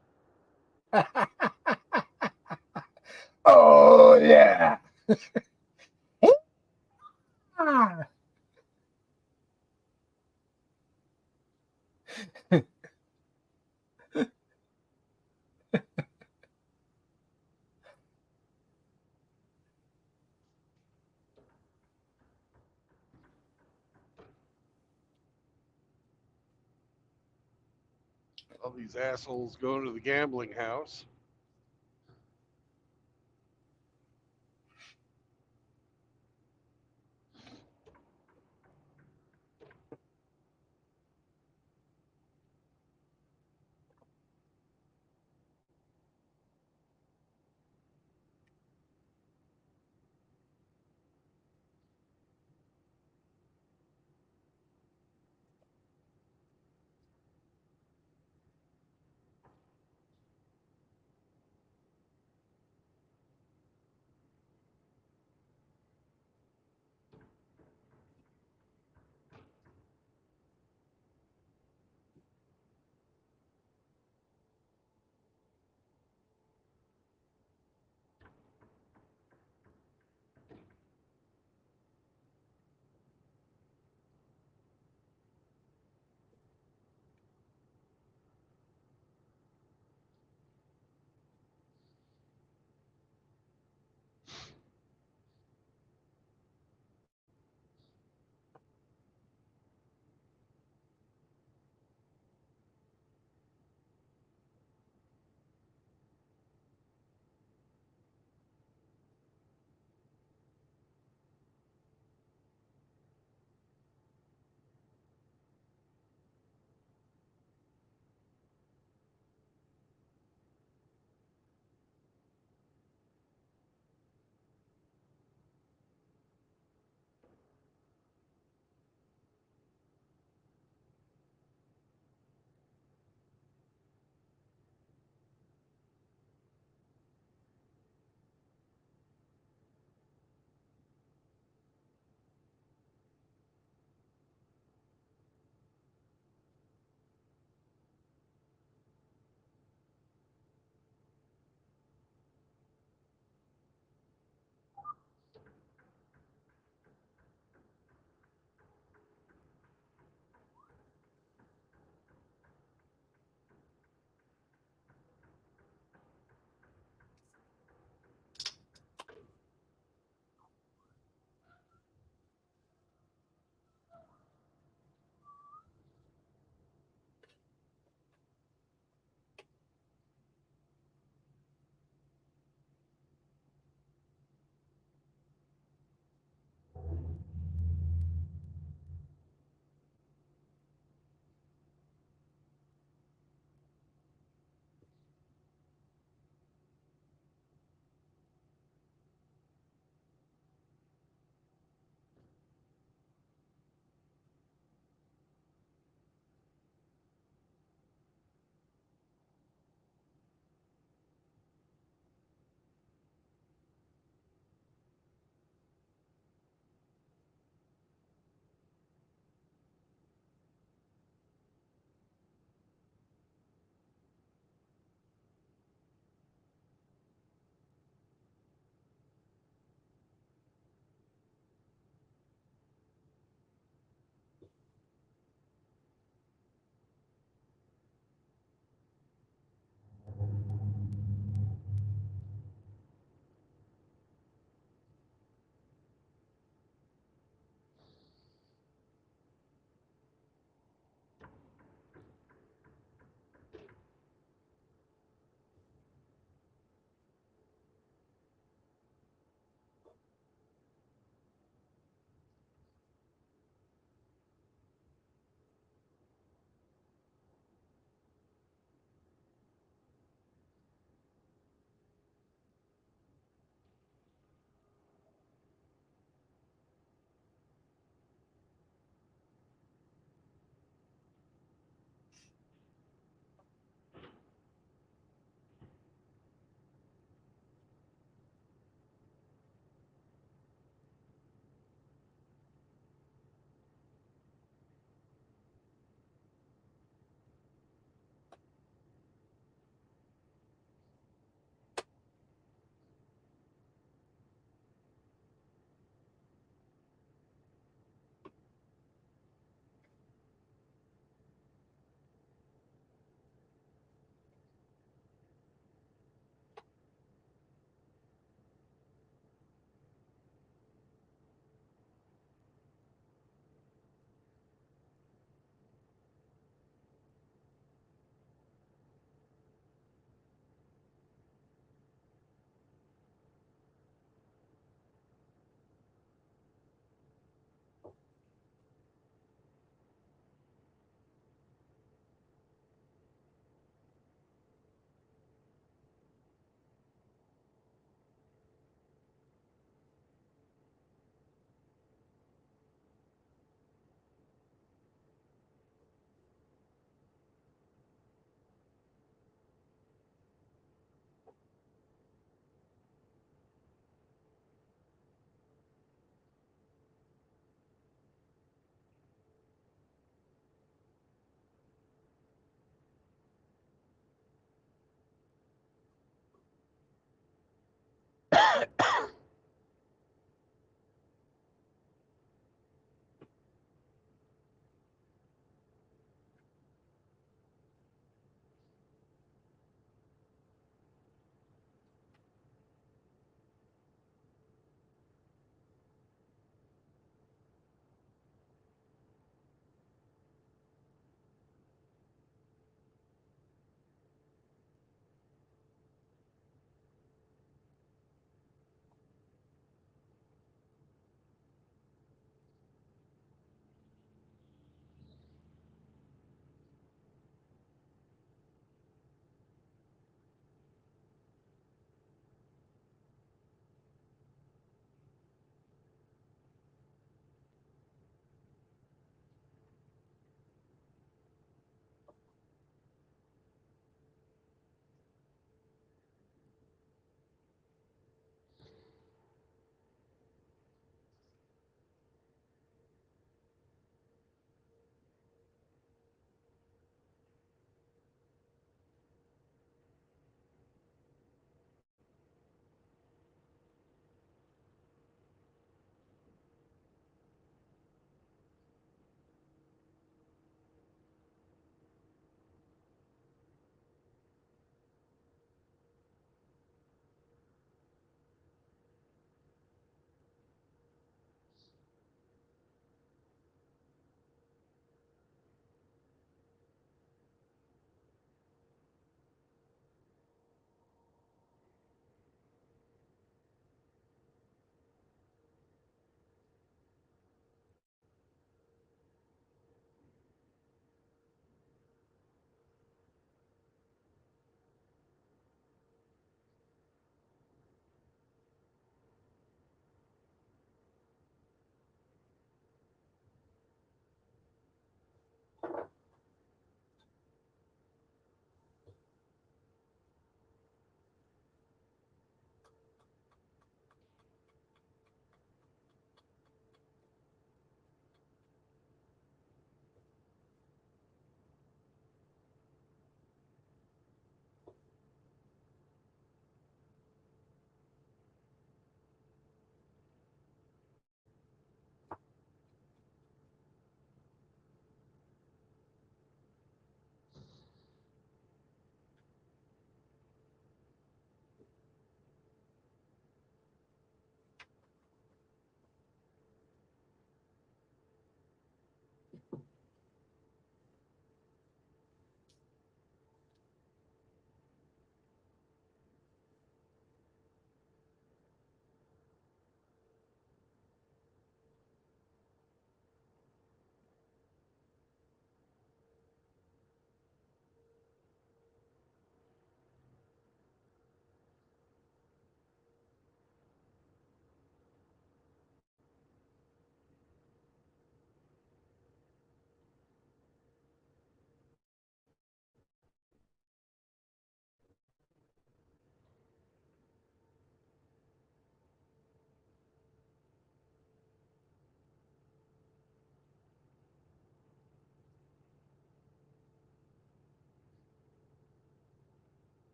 S11: Oh, yeah. Ah.
S1: All these assholes going to the gambling house.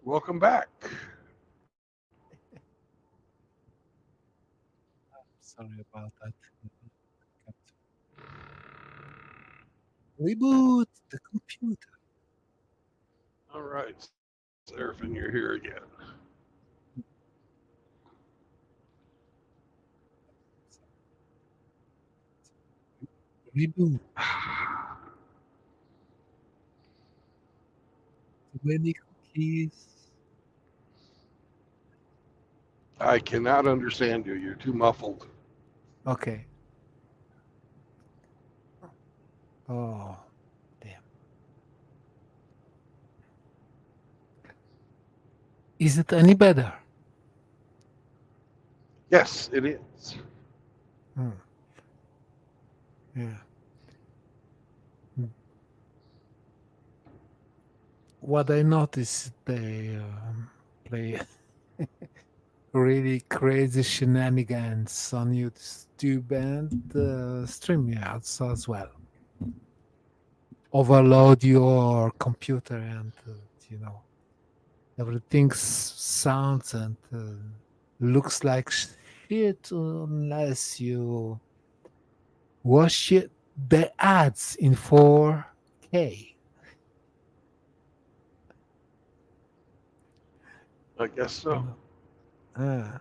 S1: Welcome back.
S17: Sorry about that. Reboot the computer.
S1: All right, Seraphin, you're here again.
S17: Reboot. Too many cookies.
S1: I cannot understand you. You're too muffled.
S17: Okay. Oh, damn. Is it any better?
S1: Yes, it is.
S17: Hmm. Yeah. What I noticed, they play really crazy shenanigans on YouTube and StreamYards as well. Overload your computer and you know everything sounds and looks like shit unless you watch the ads in 4K.
S1: I guess so.
S17: Uh,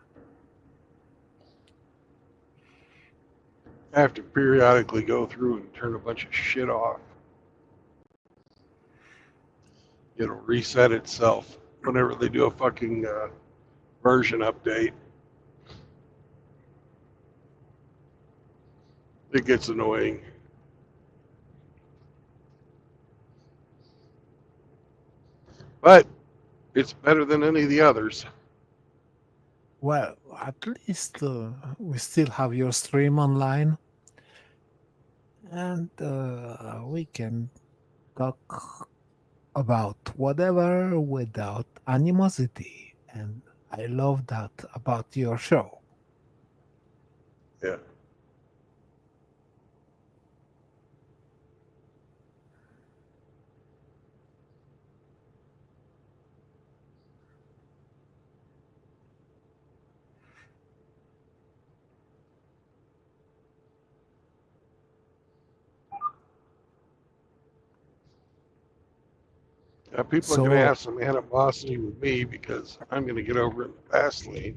S1: I have to periodically go through and turn a bunch of shit off. It'll reset itself whenever they do a fucking version update. It gets annoying. But it's better than any of the others.
S17: well, at least we still have your stream online, and we can talk about whatever without animosity. And I love that about your show.
S1: Yeah. People are going to have some animosity with me because I'm going to get over in the fast lane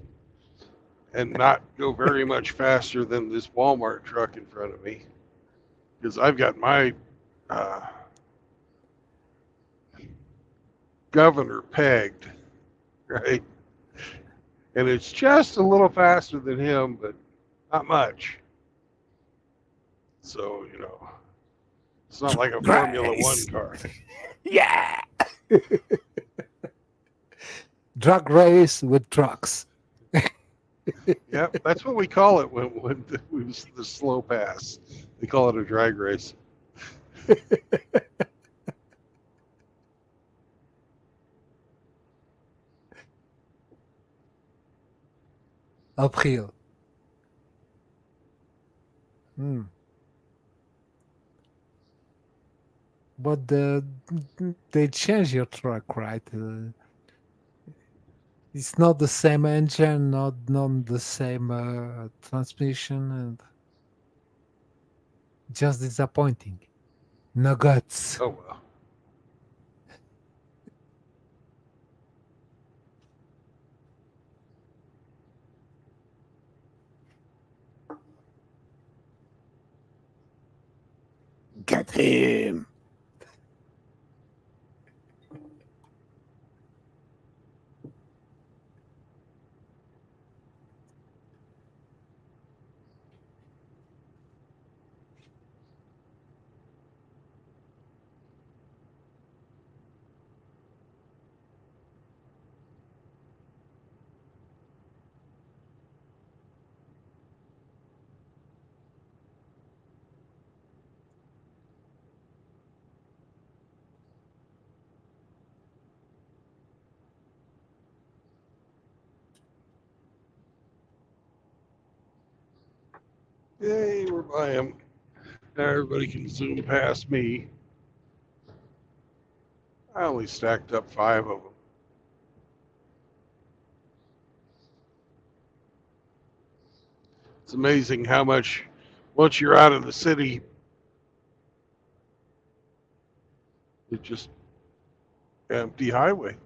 S1: and not go very much faster than this Walmart truck in front of me, because I've got my governor pegged, right? And it's just a little faster than him, but not much. So, you know, it's not like a Formula One car.
S17: Yeah. Drag race with trucks.
S1: Yep, that's what we call it when the slow pass. They call it a drag race.
S17: Uphill. But they change your truck, right? It's not the same engine, not the same transmission, and just disappointing. No guts.
S1: Oh well.
S17: Get him.
S1: Yay, we're by him. Now everybody can zoom past me. I only stacked up 5 of them. It's amazing how much, once you're out of the city, it's just empty highway.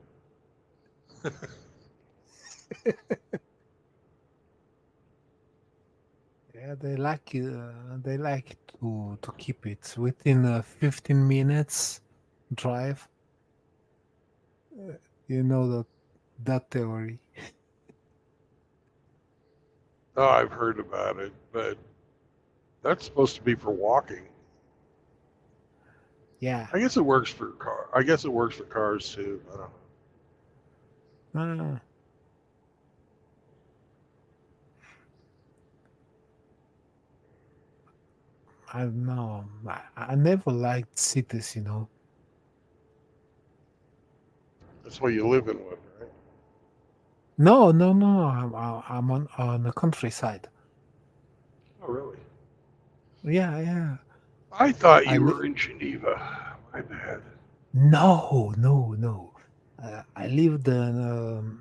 S17: Yeah, they like to keep it within 15 minutes drive. You know that theory.
S1: Oh, I've heard about it, but that's supposed to be for walking.
S17: Yeah.
S1: I guess it works for car. I guess it works for cars too. I don't know.
S17: Ah, I don't know. I never liked cities, you know.
S1: That's why you live in one, right?
S17: No. I'm on the countryside.
S1: Oh, really?
S17: Yeah.
S1: I thought
S17: I
S1: you
S17: li-
S1: were in Geneva. My bad.
S17: No. I lived in.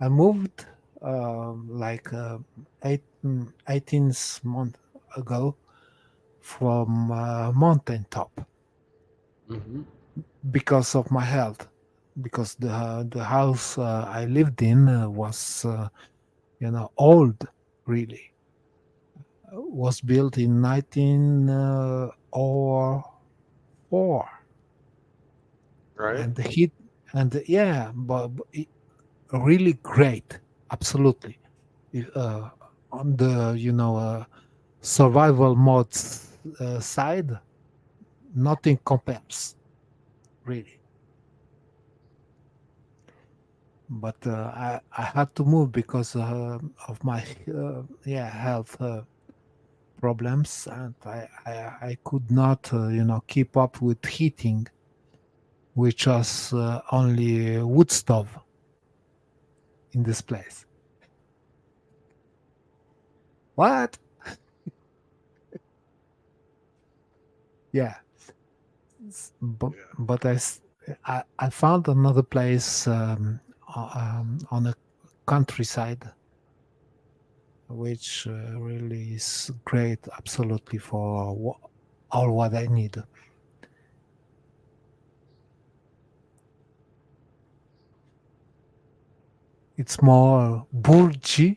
S17: I moved like 18 months ago from mountaintop
S1: Mm-hmm.
S17: because of my health. Because the house I lived in was old, really. Was built in 1904,
S1: Right?
S17: and the heat but really great, absolutely. On the survival mods side, nothing compares, really. But I had to move because of my health problems, and I could not keep up with heating, which was only wood stove in this place. What? Yeah. But I found another place on the countryside, which really is great, absolutely, for all what I need. It's more bourgeois,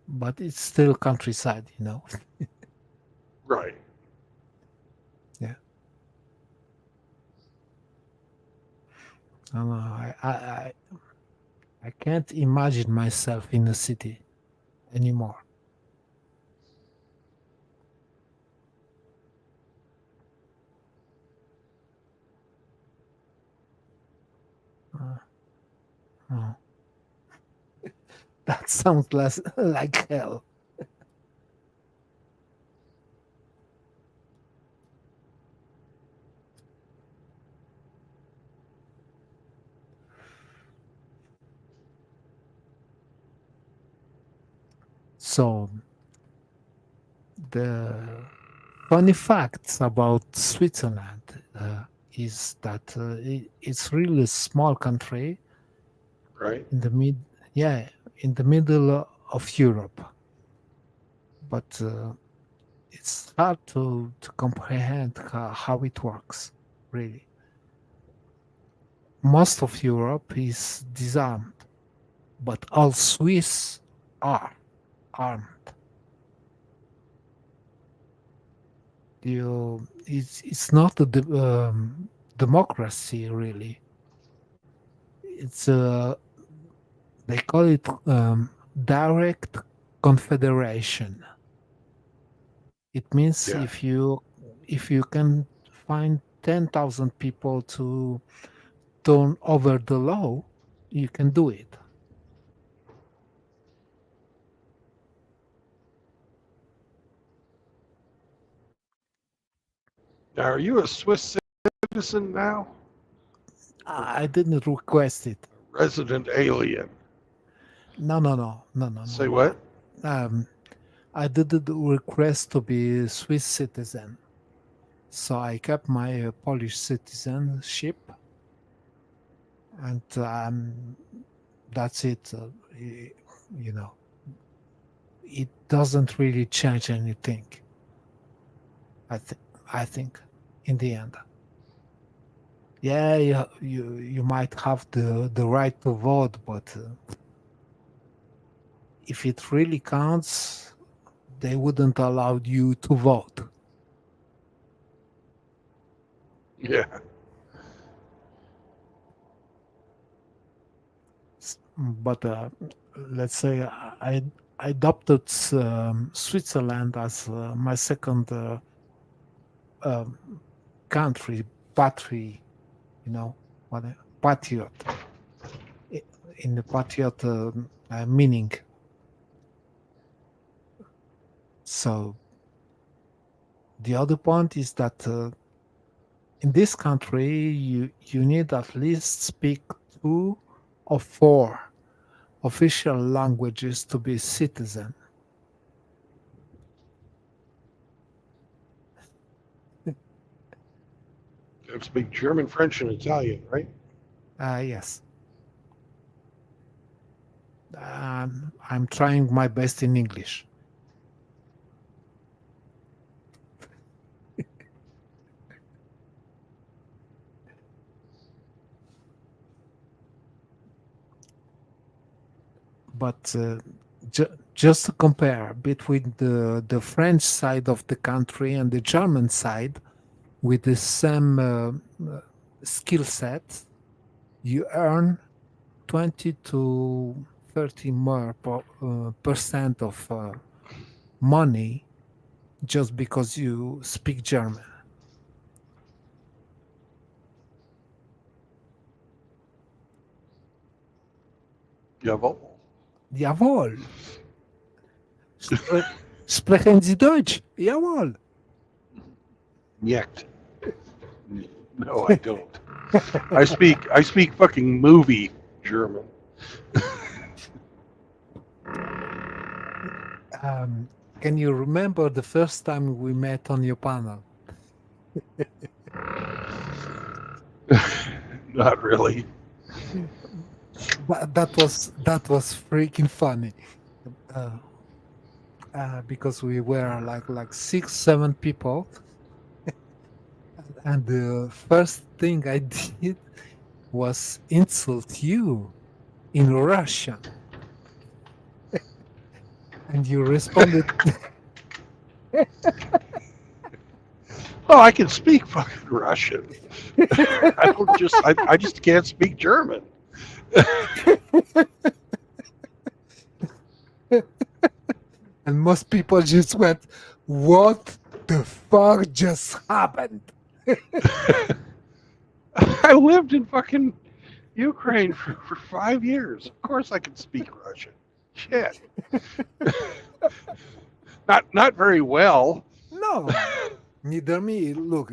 S17: but it's still countryside, you know.
S1: Right.
S17: Yeah. I can't imagine myself in a city anymore. Oh. That sounds less like hell. So the funny facts about Switzerland is that it's really a small country
S1: Right.
S17: in the in the middle of Europe, but it's hard to comprehend how it works, really. Most of Europe is disarmed, but all Swiss are armed. It's not a democracy, really. It's they call it direct confederation. It means
S1: Yeah.
S17: if you can find 10,000 people to turn over the law, you can do it.
S1: Now, are you a Swiss citizen now?
S17: I didn't request it.
S1: Resident alien.
S17: No.
S1: Say what?
S17: I didn't request to be Swiss citizen, so I kept my Polish citizenship, and that's it. You know, it doesn't really change anything. I think in the end. Yeah, you might have the right to vote, but if it really counts, they wouldn't allow you to vote.
S1: Yeah.
S17: But let's say I adopted Switzerland as my second country, patry, what patriot, in the patriot meaning. So the other point is that in this country you need at least speak 2 or 4 official languages to be citizen.
S1: You speak German, French, and Italian, right?
S17: Yes. I'm trying my best in English. But just to compare between the French side of the country and the German side, with the same skill set, you earn 20 to 30 more percent of money just because you speak German.
S1: Jawohl.
S17: Jawohl. Sprechen Sie Deutsch? Jawohl.
S1: Niet. No, I don't. I speak fucking movie German.
S17: Can you remember the first time we met on your panel?
S1: Not really.
S17: But that was freaking funny. Because we were like 6-7 people. And the first thing I did was insult you in Russian. And you responded.
S1: Oh, I can speak fucking Russian. I just can't speak German.
S17: And most people just went, "What the fuck just happened?"
S1: I lived in fucking Ukraine for 5 years. Of course I can speak Russian. Shit. Not very well.
S17: No, neither me. Look,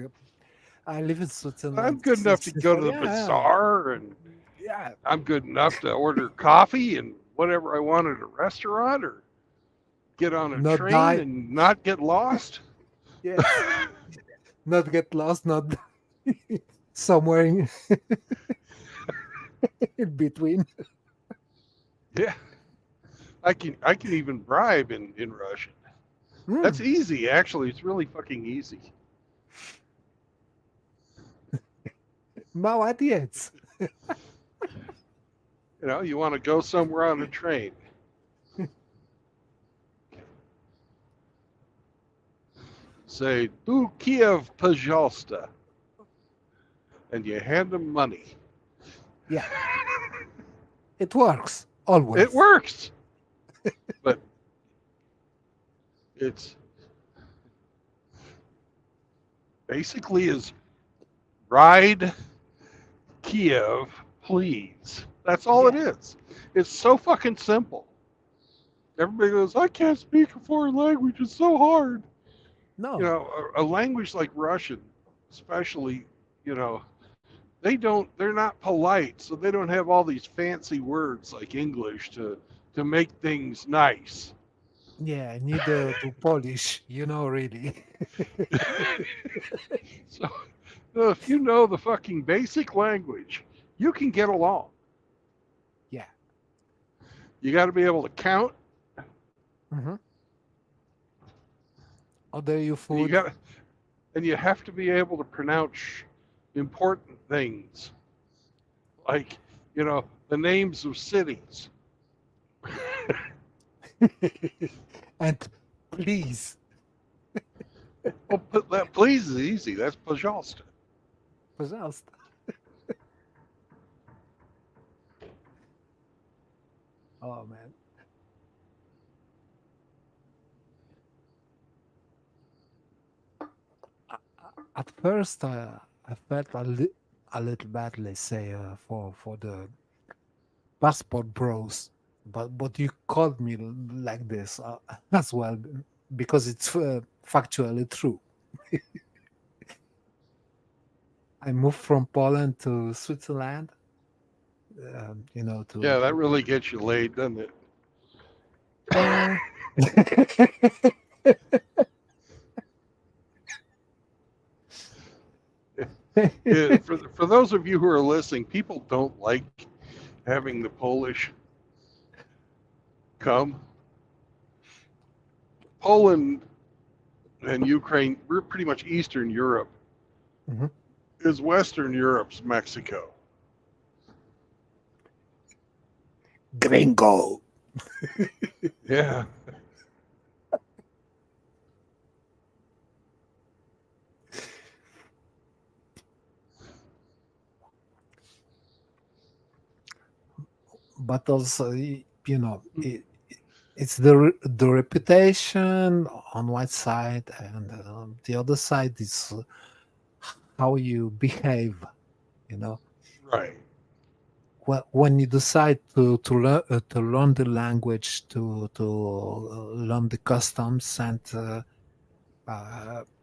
S17: I live in Switzerland.
S1: I'm good enough to go to the bazaar, and
S17: yeah,
S1: I'm good enough to order coffee and whatever I want at a restaurant, or get on a train and not get lost.
S17: Yes. Not get lost, not somewhere in between.
S1: Yeah. I can even bribe in Russian. That's easy, actually. It's really fucking easy.
S17: Молодец.
S1: You want to go somewhere on a train. Say, "Do Kiev, пожалуйста," and you hand them money.
S17: Yeah. It works, always.
S1: It works. But it's basically is ride Kiev, please. That's all it is. It's so fucking simple. Everybody goes, "I can't speak a foreign language. It's so hard."
S17: No.
S1: A language like Russian, especially, they're not polite, so they don't have all these fancy words like English to make things nice.
S17: Yeah, neither do Polish, really.
S1: So if you know the fucking basic language, you can get along.
S17: Yeah.
S1: You got to be able to count.
S17: Mm-hmm. Order your
S1: And you
S17: food.
S1: got, and you have to be able to pronounce important things, like the names of cities.
S17: And please.
S1: Well, but that please is easy. That's пожалуйста.
S17: Пожалуйста. Oh man. At first, I felt a little bad, let's say, for the passport bros, but you called me like this as well because it's factually true. I moved from Poland to Switzerland, to
S1: Yeah, that really gets you laid, doesn't it? Yeah, for those of you who are listening, people don't like having the Polish come. Poland and Ukraine, we're pretty much Eastern Europe.
S17: Mhm.
S1: Is Western Europe's Mexico.
S17: Gringo.
S1: Yeah.
S17: But also, it's the reputation on one side, and the other side is how you behave.
S1: Right.
S17: When you decide to learn the language, to learn the customs, and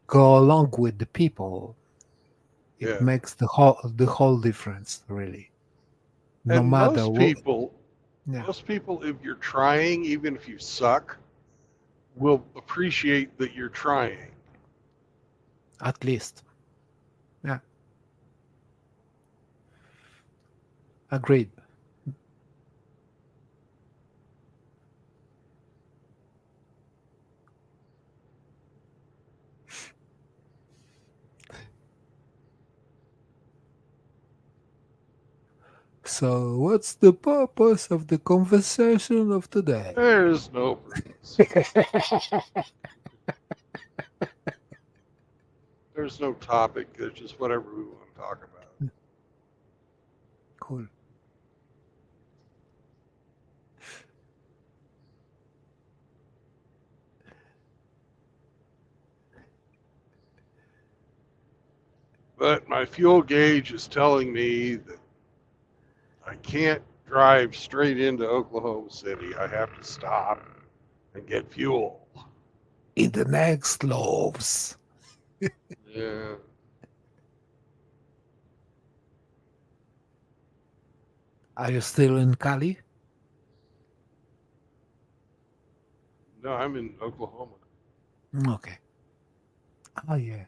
S17: go along with the people, it
S1: Yeah.
S17: makes the whole difference, really. No
S1: And
S17: matter
S1: most
S17: what.
S1: people,
S17: Yeah.
S1: most people, if you're trying, even if you suck, will appreciate that you're trying.
S17: At least. Yeah. Agreed. So, what's the purpose of the conversation of today?
S1: There's no purpose. There's no topic. There's just whatever we want to talk about.
S17: Cool.
S1: But my fuel gauge is telling me that I can't drive straight into Oklahoma City. I have to stop and get fuel.
S17: In the next loaves.
S1: Yeah.
S17: Are you still in Cali?
S1: No, I'm in Oklahoma.
S17: Okay. Oh, yeah.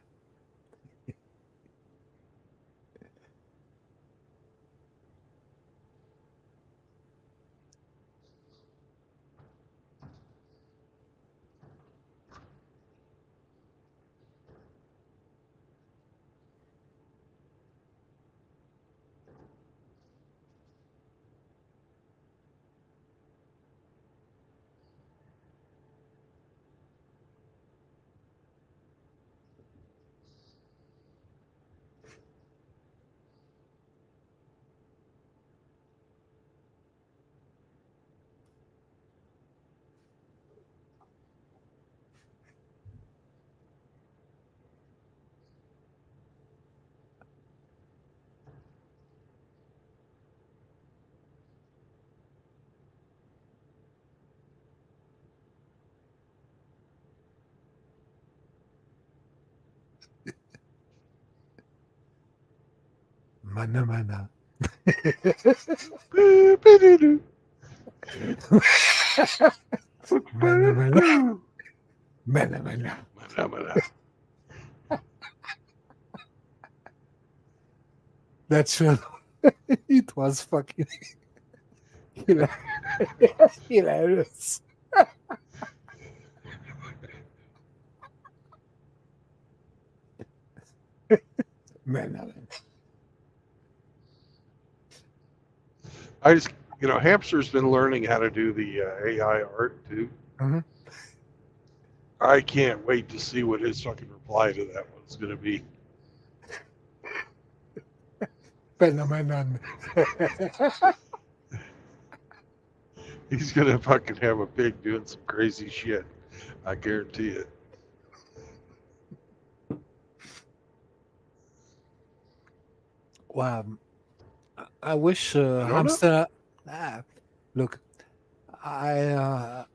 S17: Mana mana. Mana mana. Mana mana. That's what it was fucking hilarious. Man,
S1: I just, Hamster's been learning how to do the AI art too.
S17: Mhm.
S1: I can't wait to see what his fucking reply to that one's going to be.
S17: Phenomenon.
S1: He's going to fucking have a pig doing some crazy shit. I guarantee it.
S17: Wow. I wish
S1: I don't know.
S17: hamster. Look, I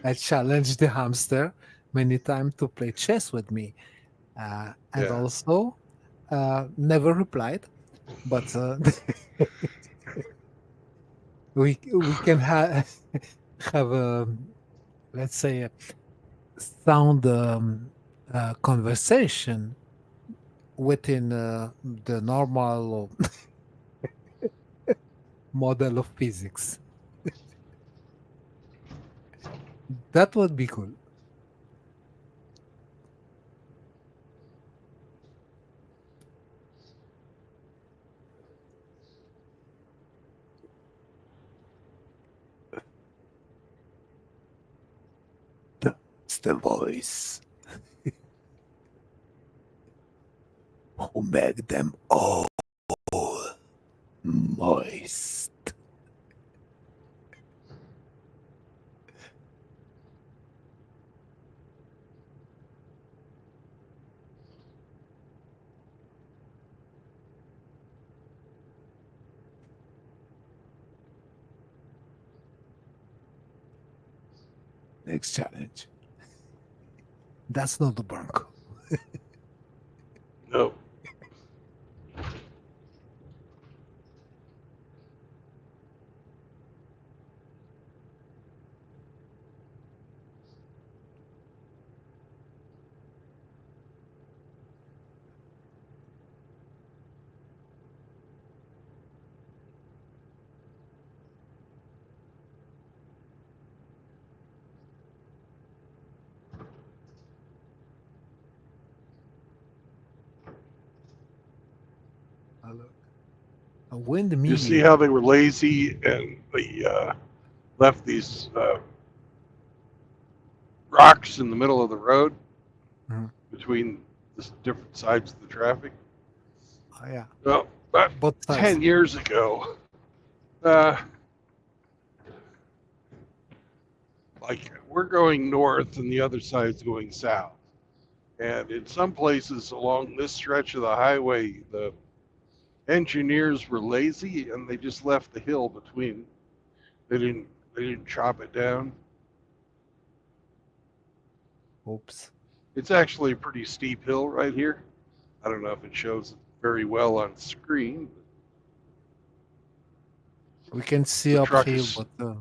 S17: I challenged the hamster many times to play chess with me, and
S1: Yeah.
S17: also never replied. But we can have a, let's say, a sound conversation within the normal model of physics. That would be cool. It's the voice who make them all moist. Next challenge. That's not the Bronco.
S1: No.
S17: A windmill.
S1: You see how they were lazy and they left these rocks in the middle of the road between the different sides of the traffic?
S17: Oh, yeah.
S1: Well, about
S17: Both sides.
S1: 10 years ago, like we're going north and the other side's going south. And in some places along this stretch of the highway, the engineers were lazy and they just left the hill between. They didn't chop it down.
S17: Oops.
S1: It's actually a pretty steep hill right here. I don't know if it shows it very well on screen.
S17: We can see
S1: The truck
S17: uphill,
S1: is-
S17: but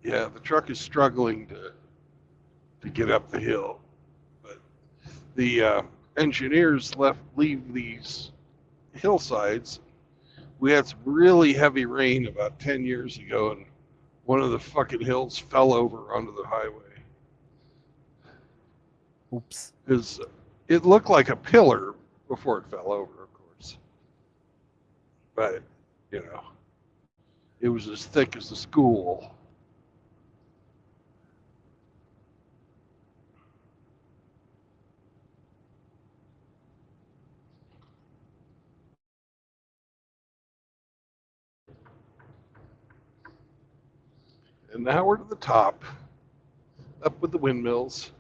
S1: Yeah, the truck is struggling to get up the hill. But the engineers leave these hillsides. We had some really heavy rain about 10 years ago, and one of the fucking hills fell over onto the highway.
S17: oops.
S1: Because it looked like a pillar before it fell over, of course. But, it was as thick as a school. And now we're to the top, up with the windmills.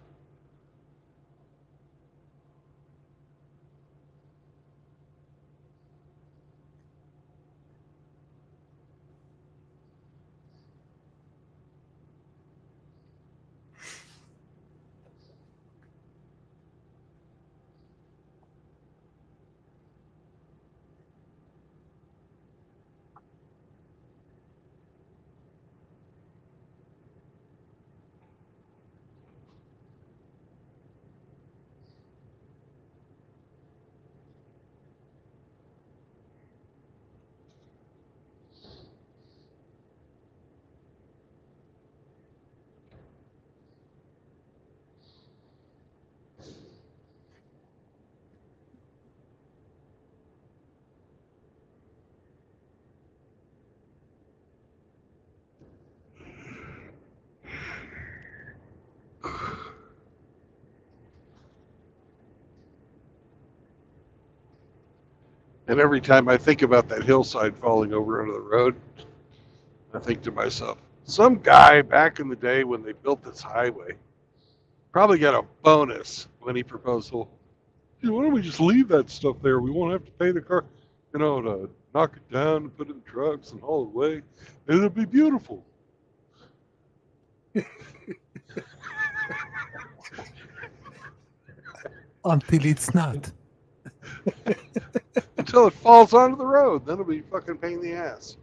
S1: And every time I think about that hillside falling over onto the road, I think to myself, some guy back in the day when they built this highway probably got a bonus when he proposed, well, "Hey, why don't we just leave that stuff there? We won't have to pay the car, to knock it down and put it in trucks and haul it away. And it'll be beautiful."
S17: Until it's not.
S1: Until it falls onto the road. Then it'll be fucking pain in the ass.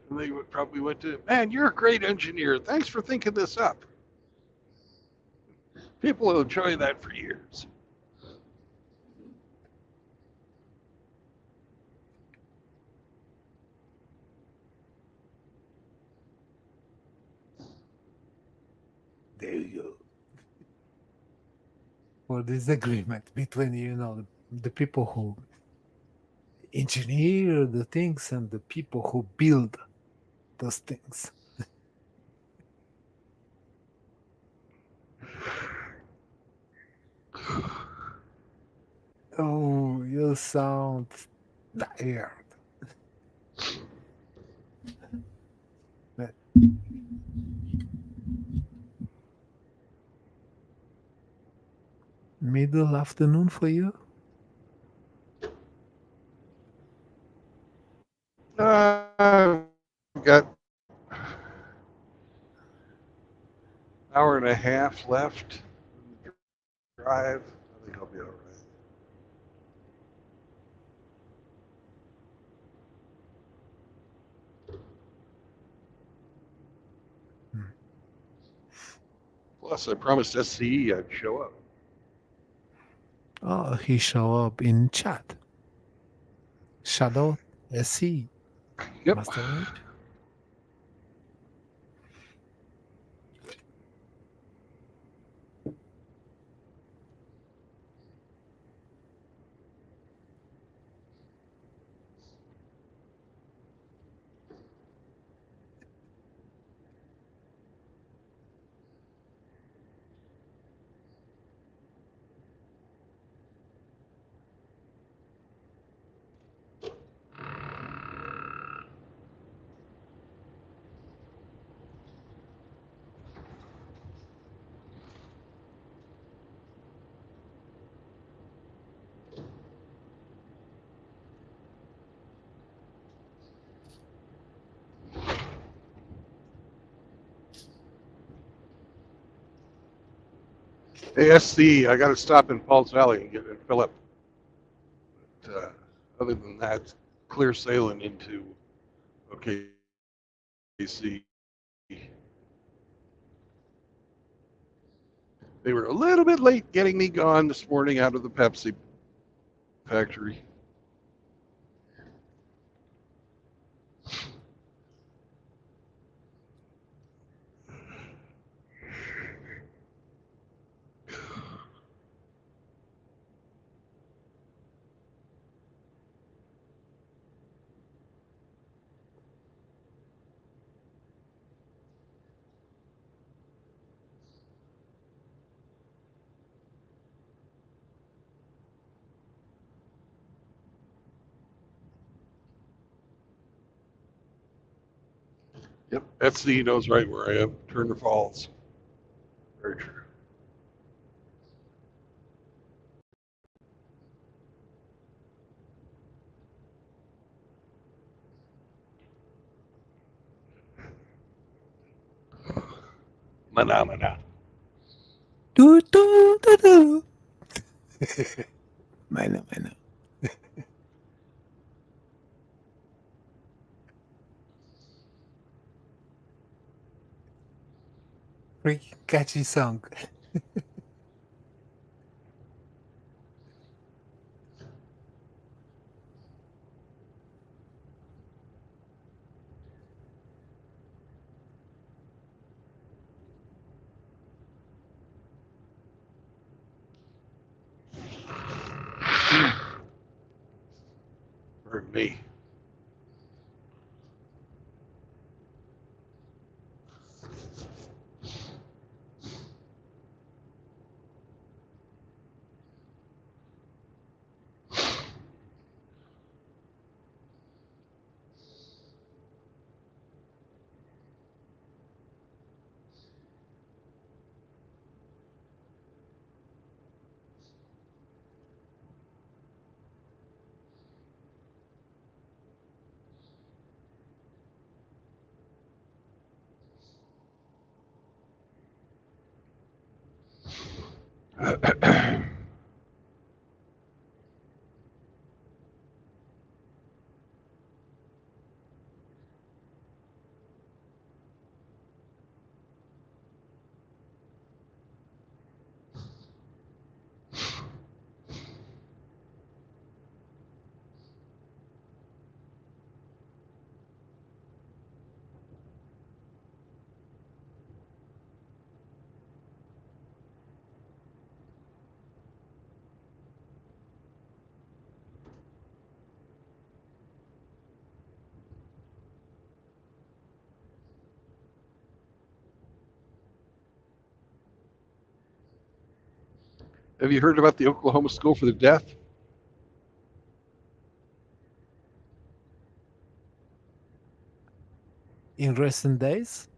S1: And they would probably went to, "Man, you're a great engineer. Thanks for thinking this up." People will enjoy that for years.
S17: There you go. For this agreement between, the people who engineer the things and the people who build those things. Oh, you sound tired. But middle afternoon for you?
S1: Got hour and a half left in the drive. I think I'll be all right. Plus, I promised SCE I'd show up.
S17: Oh, he show up in chat. Shadow SC.
S1: Yep.
S17: Master Range.
S1: Hey, SC, I got to stop in Paul's Valley and get it fill up. But, other than that, clear sailing into OKC. They were a little bit late getting me gone this morning out of the Pepsi factory. Yep, SC knows right where I am. Turner Falls. Very true. Mana.
S17: Do, do, do, do. Mana. Pretty catchy song.
S1: Pardon me. Have you heard about the Oklahoma School for the Deaf?
S17: In recent days?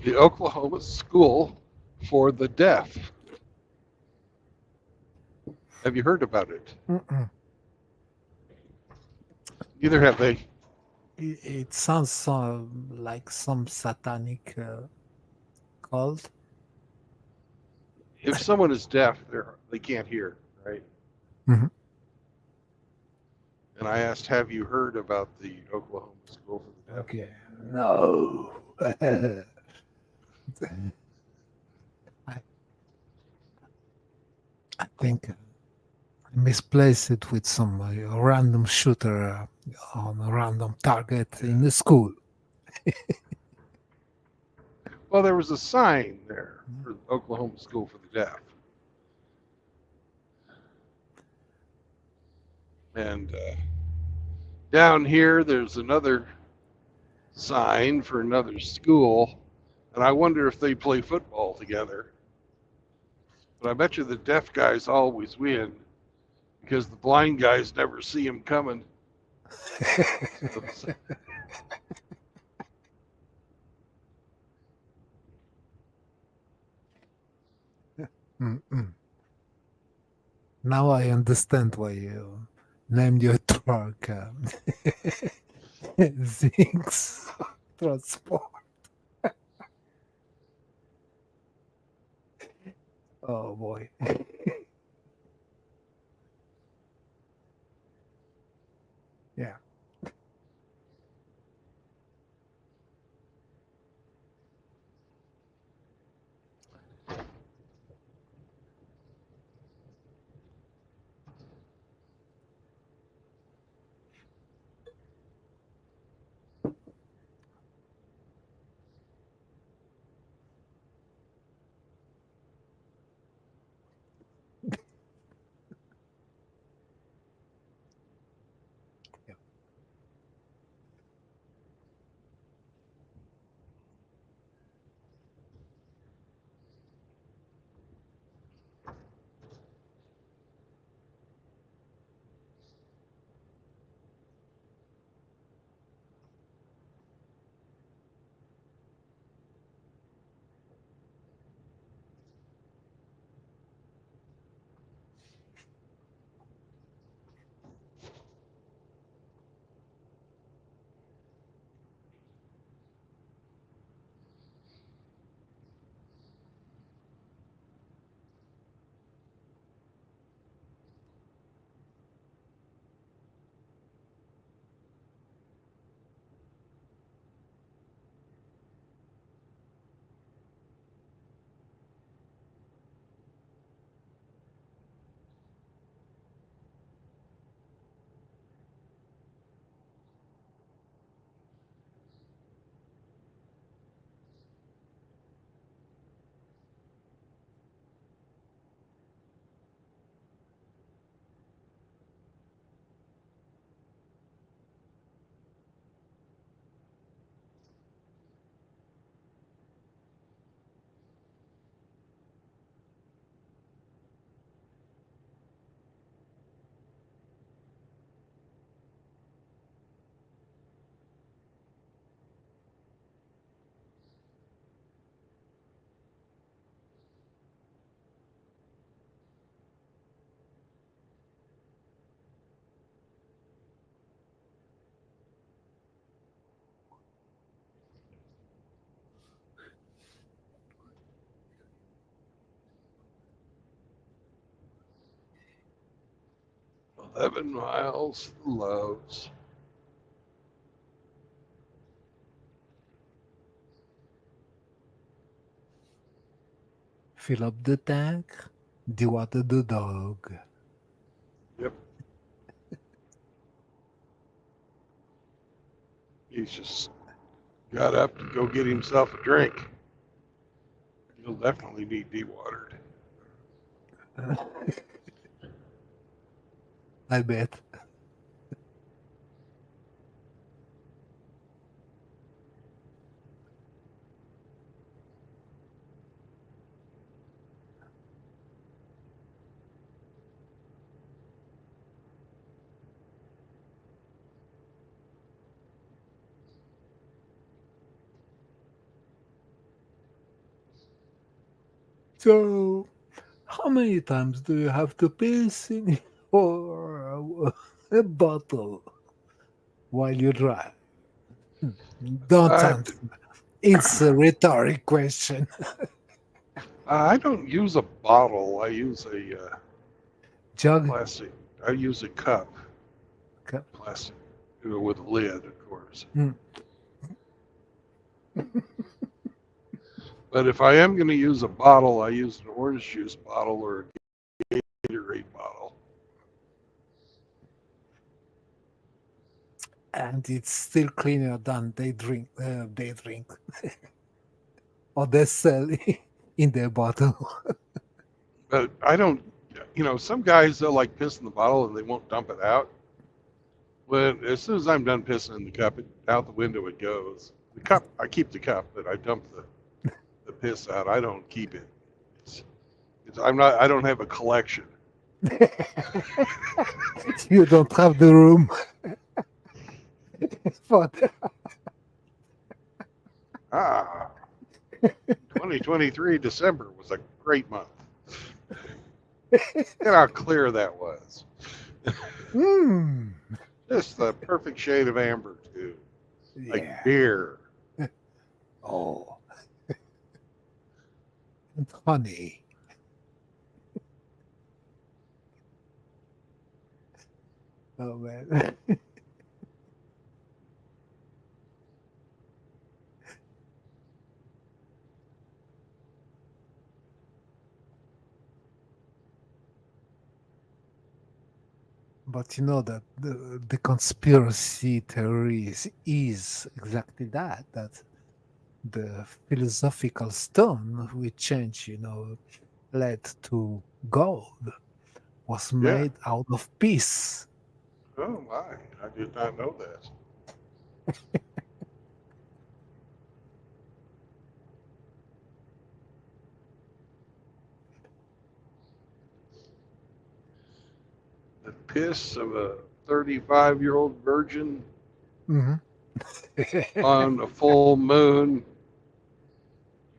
S1: The Oklahoma School for the Deaf. Have you heard about it?
S17: Mm-mm.
S1: Neither have they.
S17: It sounds like some satanic cult.
S1: If someone is deaf, they can't hear, right?
S17: Mhm.
S1: And I asked, have you heard about the Oklahoma School for the Deaf?
S17: Okay. No. I think I misplaced it with some random shooter on a random target in the school.
S1: Well, there was a sign there for the Oklahoma School for the Deaf. And down here, there's another sign for another school. And I wonder if they play football together. But I bet you the deaf guys always win because the blind guys never see them coming.
S17: Mm-mm. Now I understand why you named your truck Zinx Transport. Oh boy. Yeah.
S1: 11 miles to Lowe's.
S17: Fill up the tank, dewater the dog.
S1: Yep. He's just got up to go get himself a drink. He'll definitely be dewatered.
S17: I bet. So, how many times do you have to piss in your bottle while you drive? Don't answer. It's a rhetoric question.
S1: I don't use a bottle. I use a
S17: jug.
S1: Plastic. I use a cup.
S17: Cup.
S1: Plastic, with a lid, of course.
S17: Mm.
S1: But if I am going to use a bottle, I use an orange juice bottle or a Gatorade bottle.
S17: And it's still cleaner than they drink. Or they sell in their bottle.
S1: But I don't, some guys, they'll like piss in the bottle and they won't dump it out. When as soon as I'm done pissing in the cup, out the window it goes. The cup, I keep the cup, but I dump the piss out. I don't keep it. I don't have a collection.
S17: You don't have the room. For that.
S1: 2023 December was a great month. And how clear that was. Just the perfect shade of amber, too. Like beer.
S17: Oh. And honey. Oh, man. But you know that the conspiracy theory is exactly that the philosophical stone we change, lead to gold was made out of peace.
S1: Oh my, I did not know that. The piss of a 35-year-old virgin on a full moon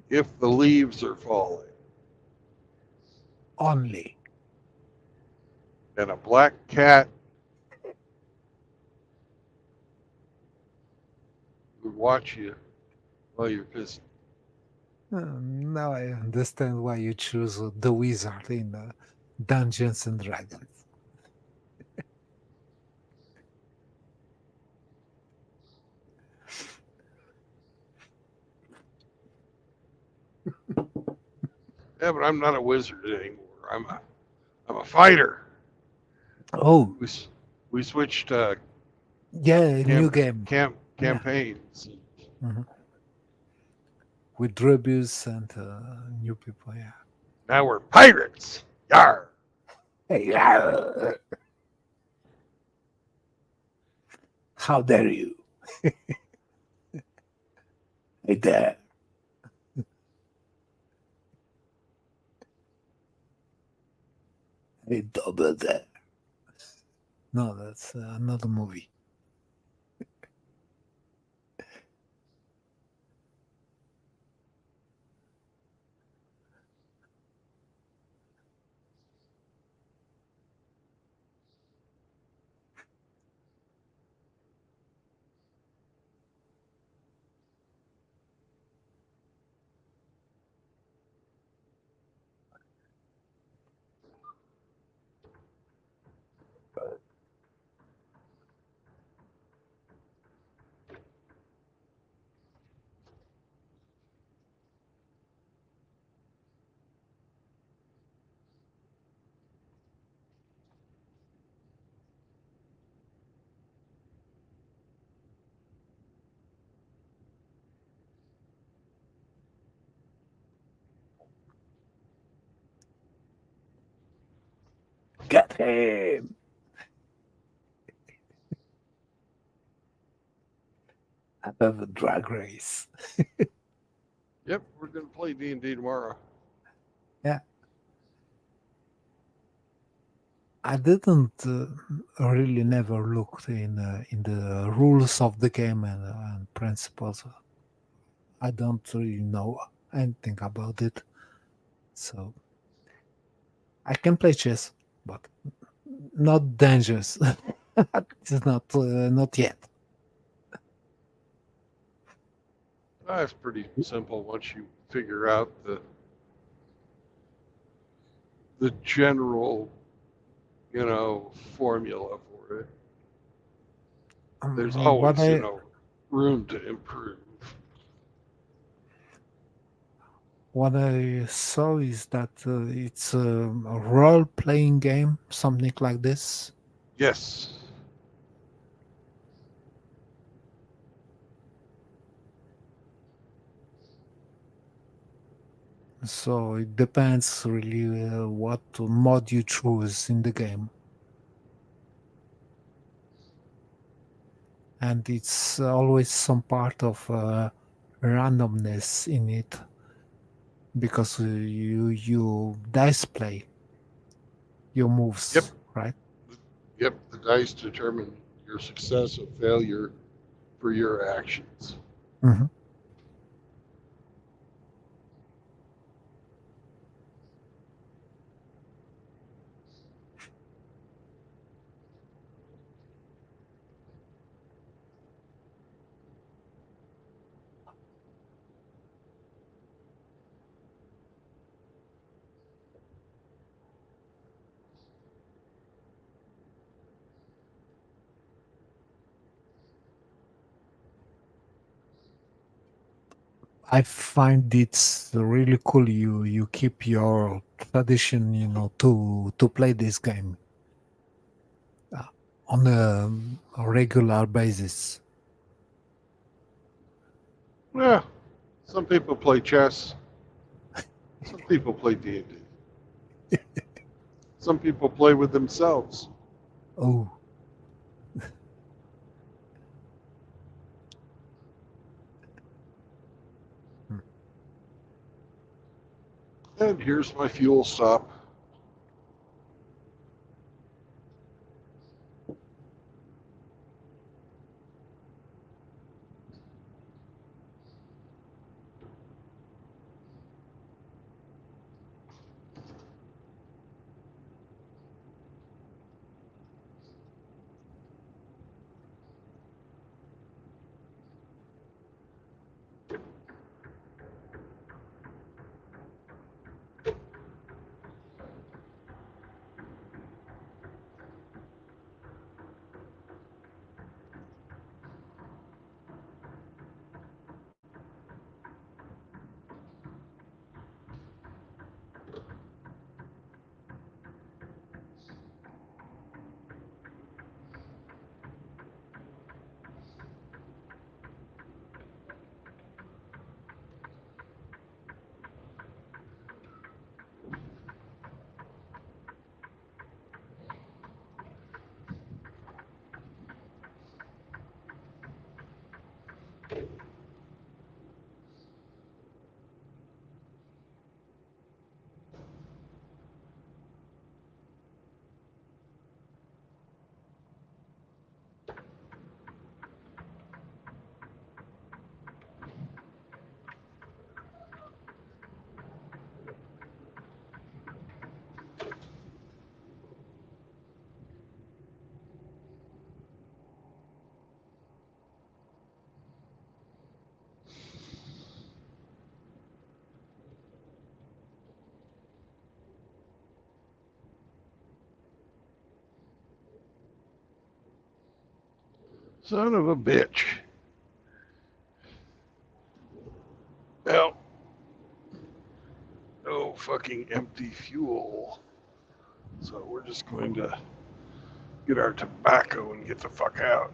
S1: if the leaves are falling.
S17: Only.
S1: And a black cat would watch you while you're pissing.
S17: Now I understand why you choose the wizard in Dungeons and Dragons.
S1: Yeah, but I'm not a wizard anymore. I'm a fighter.
S17: Oh.
S1: We switched
S17: new game.
S1: Campaigns.
S17: Mm-hmm. With Drebius and new people, yeah.
S1: Now we're pirates. Yar.
S17: Hey, yar. How dare you? Hey there. Hey, double there. No, that's another movie. Get him. I love a drag race.
S1: Yep, we're gonna play D&D tomorrow.
S17: Yeah. I didn't really never looked in the rules of the game and principles. I don't really know anything about it, so I can play chess, but not dangerous. It's not yet.
S1: It's pretty simple once you figure out the general, formula for it. There's
S17: What
S1: always,
S17: I
S1: room to improve.
S17: what I saw is that it's a role-playing game, something like this.
S1: Yes.
S17: So it depends really what mod you choose in the game. And it's always some part of randomness in it because you dice play your moves,
S1: Yep.
S17: right?
S1: Yep, the dice determine your success or failure for your actions.
S17: Mhm. I find it's really cool. You keep your tradition, to play this game on a regular basis.
S1: Yeah, some people play chess. Some people play D&D. Some people play with themselves.
S17: Oh,
S1: And here's my fuel stop. Son of a bitch. Well, no fucking empty fuel. So we're just going to get our tobacco and get the fuck out.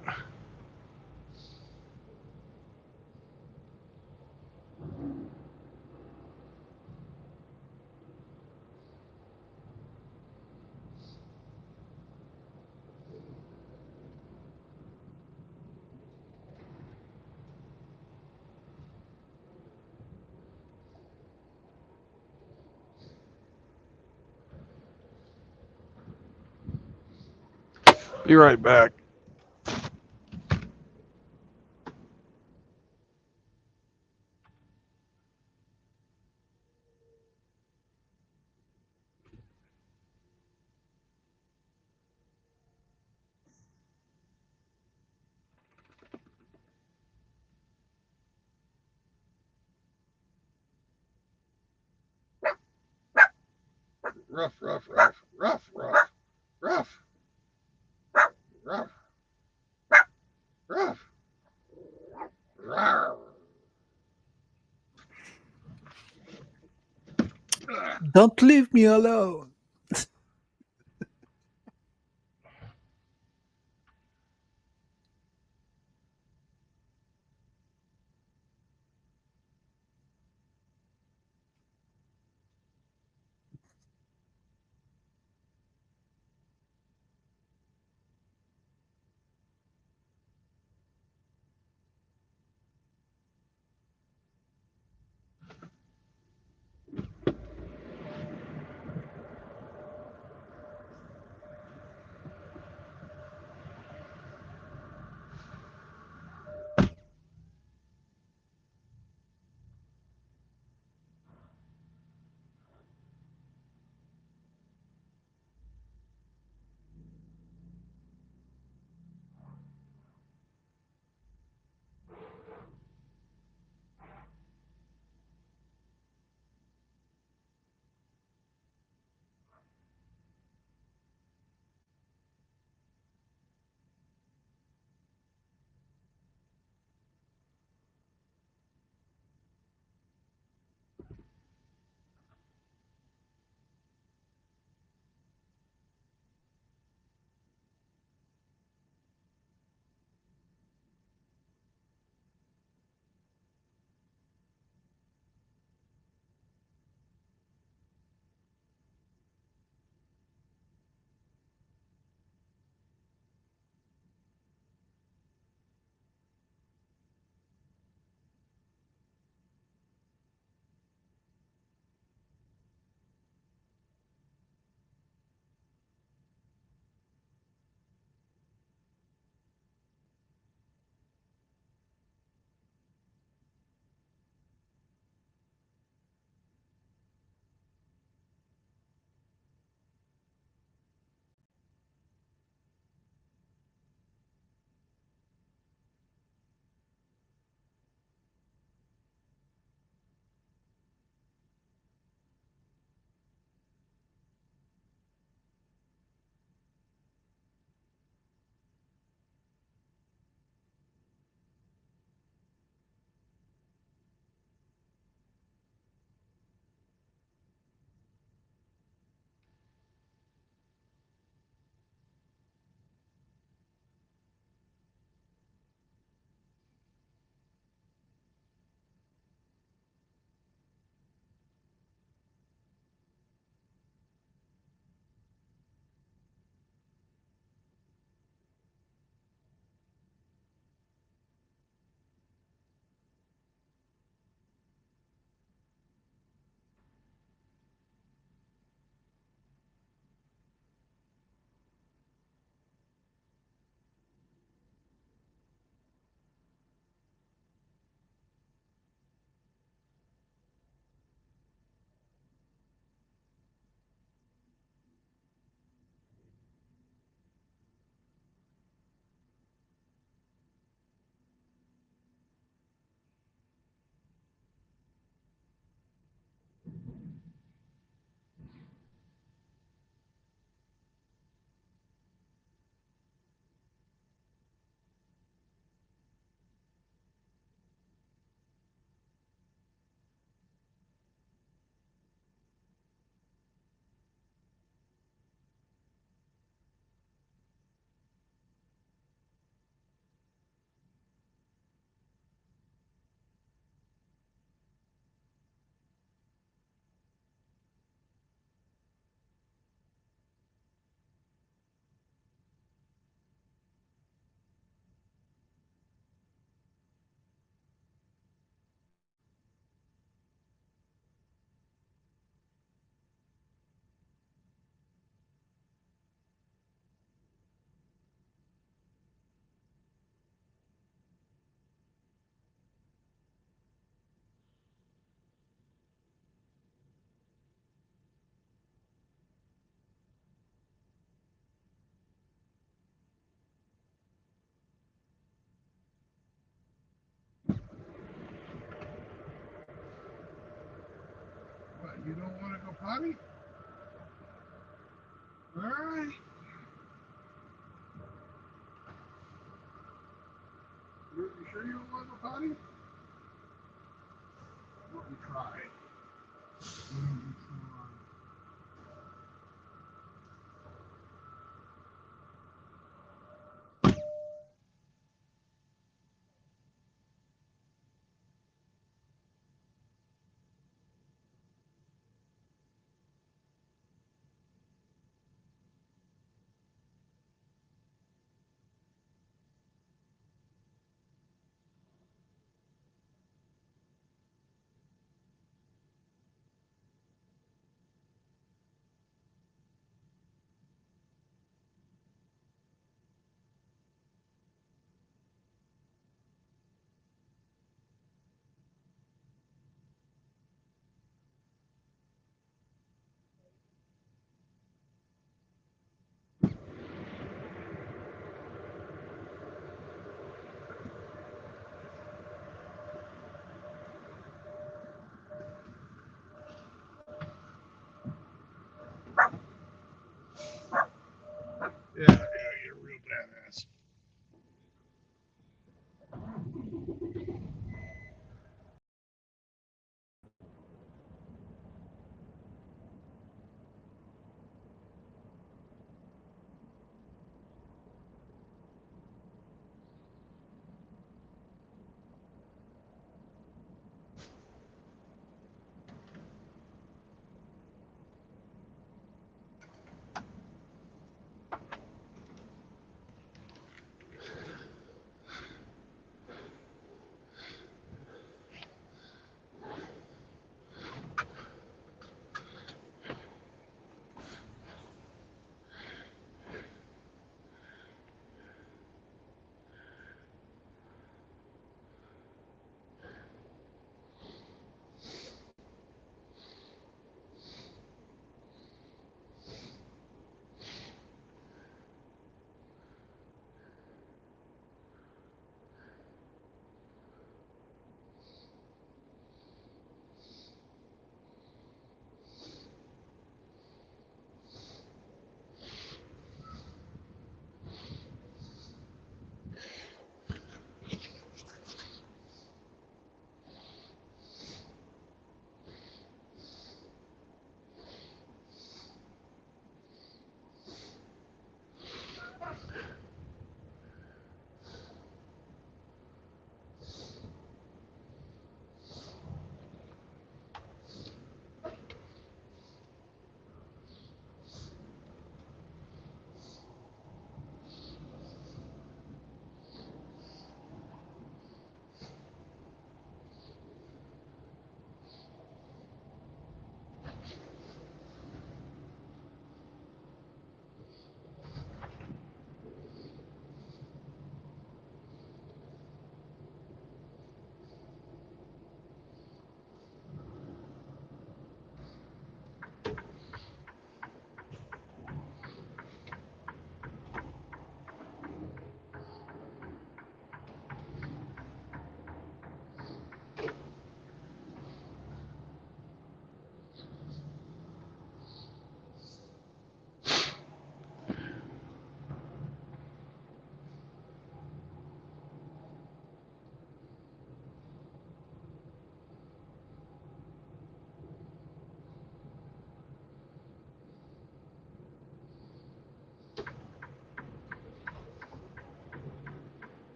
S1: Be right back. Rough, rough, rough, rough, rough, rough, rough, rough, rough.
S17: Don't leave me alone.
S1: You don't want to go potty? All right. You sure you don't want to go potty? Let me try. Yeah, you're a real badass.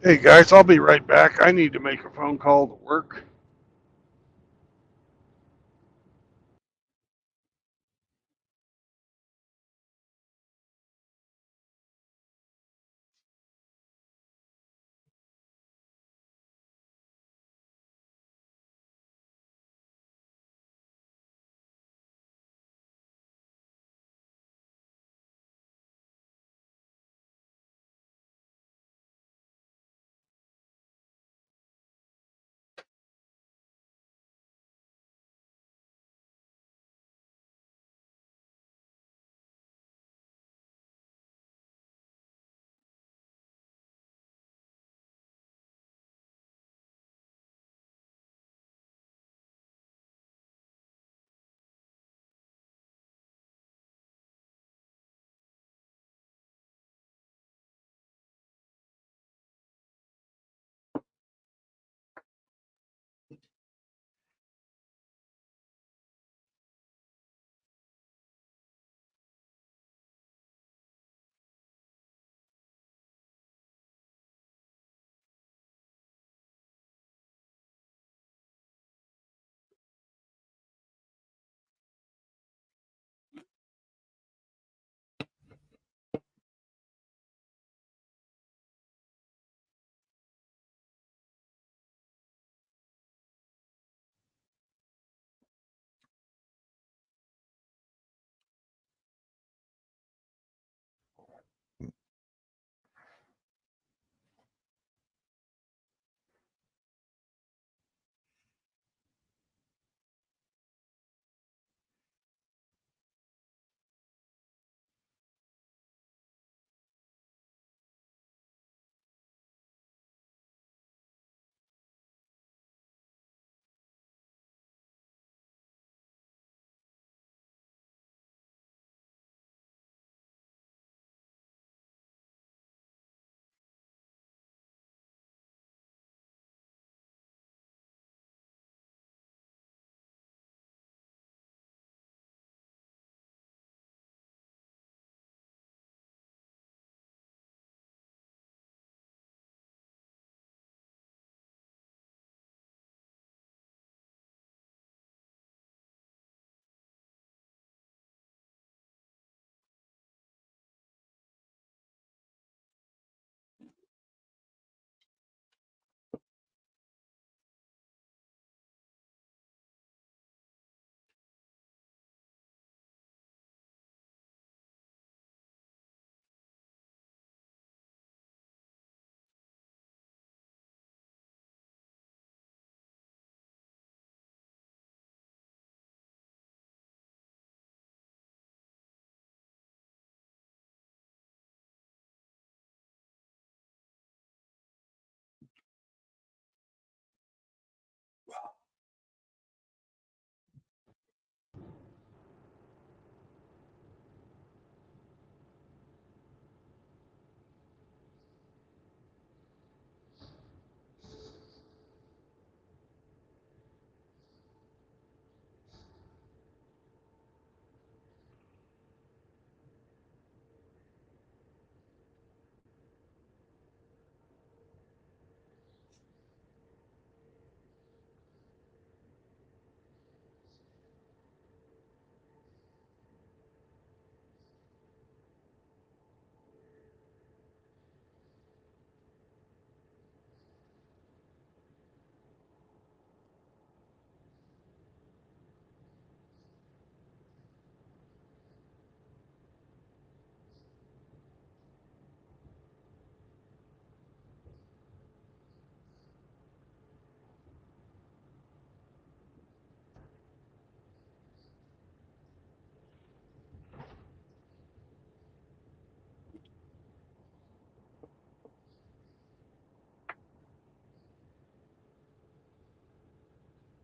S1: Hey guys, I'll be right back. I need to make a phone call to work.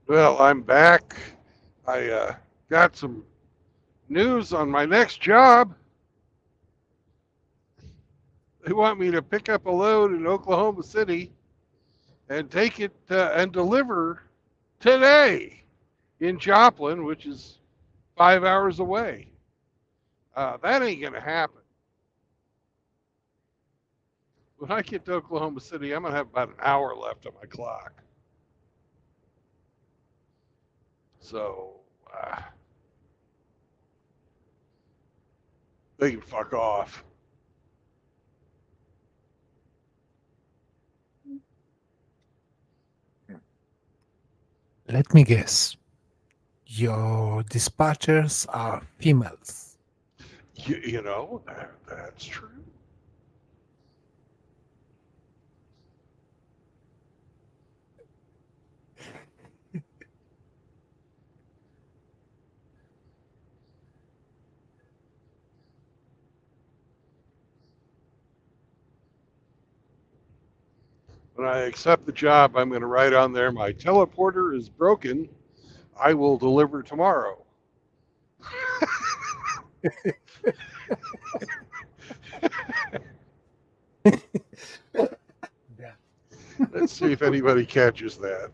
S1: Well, I'm back. I got some news on my next job. They want me to pick up a load in Oklahoma City and take it and deliver today in Joplin, which is 5 hours away. That ain't going to happen. When I get to Oklahoma City, I'm gonna have about an hour left on my clock. So they can fuck off.
S17: Let me guess. Your dispatchers are females.
S1: You know, that's true. When I accept the job, I'm going to write on there, my teleporter is broken. I will deliver tomorrow. Let's see if anybody catches that.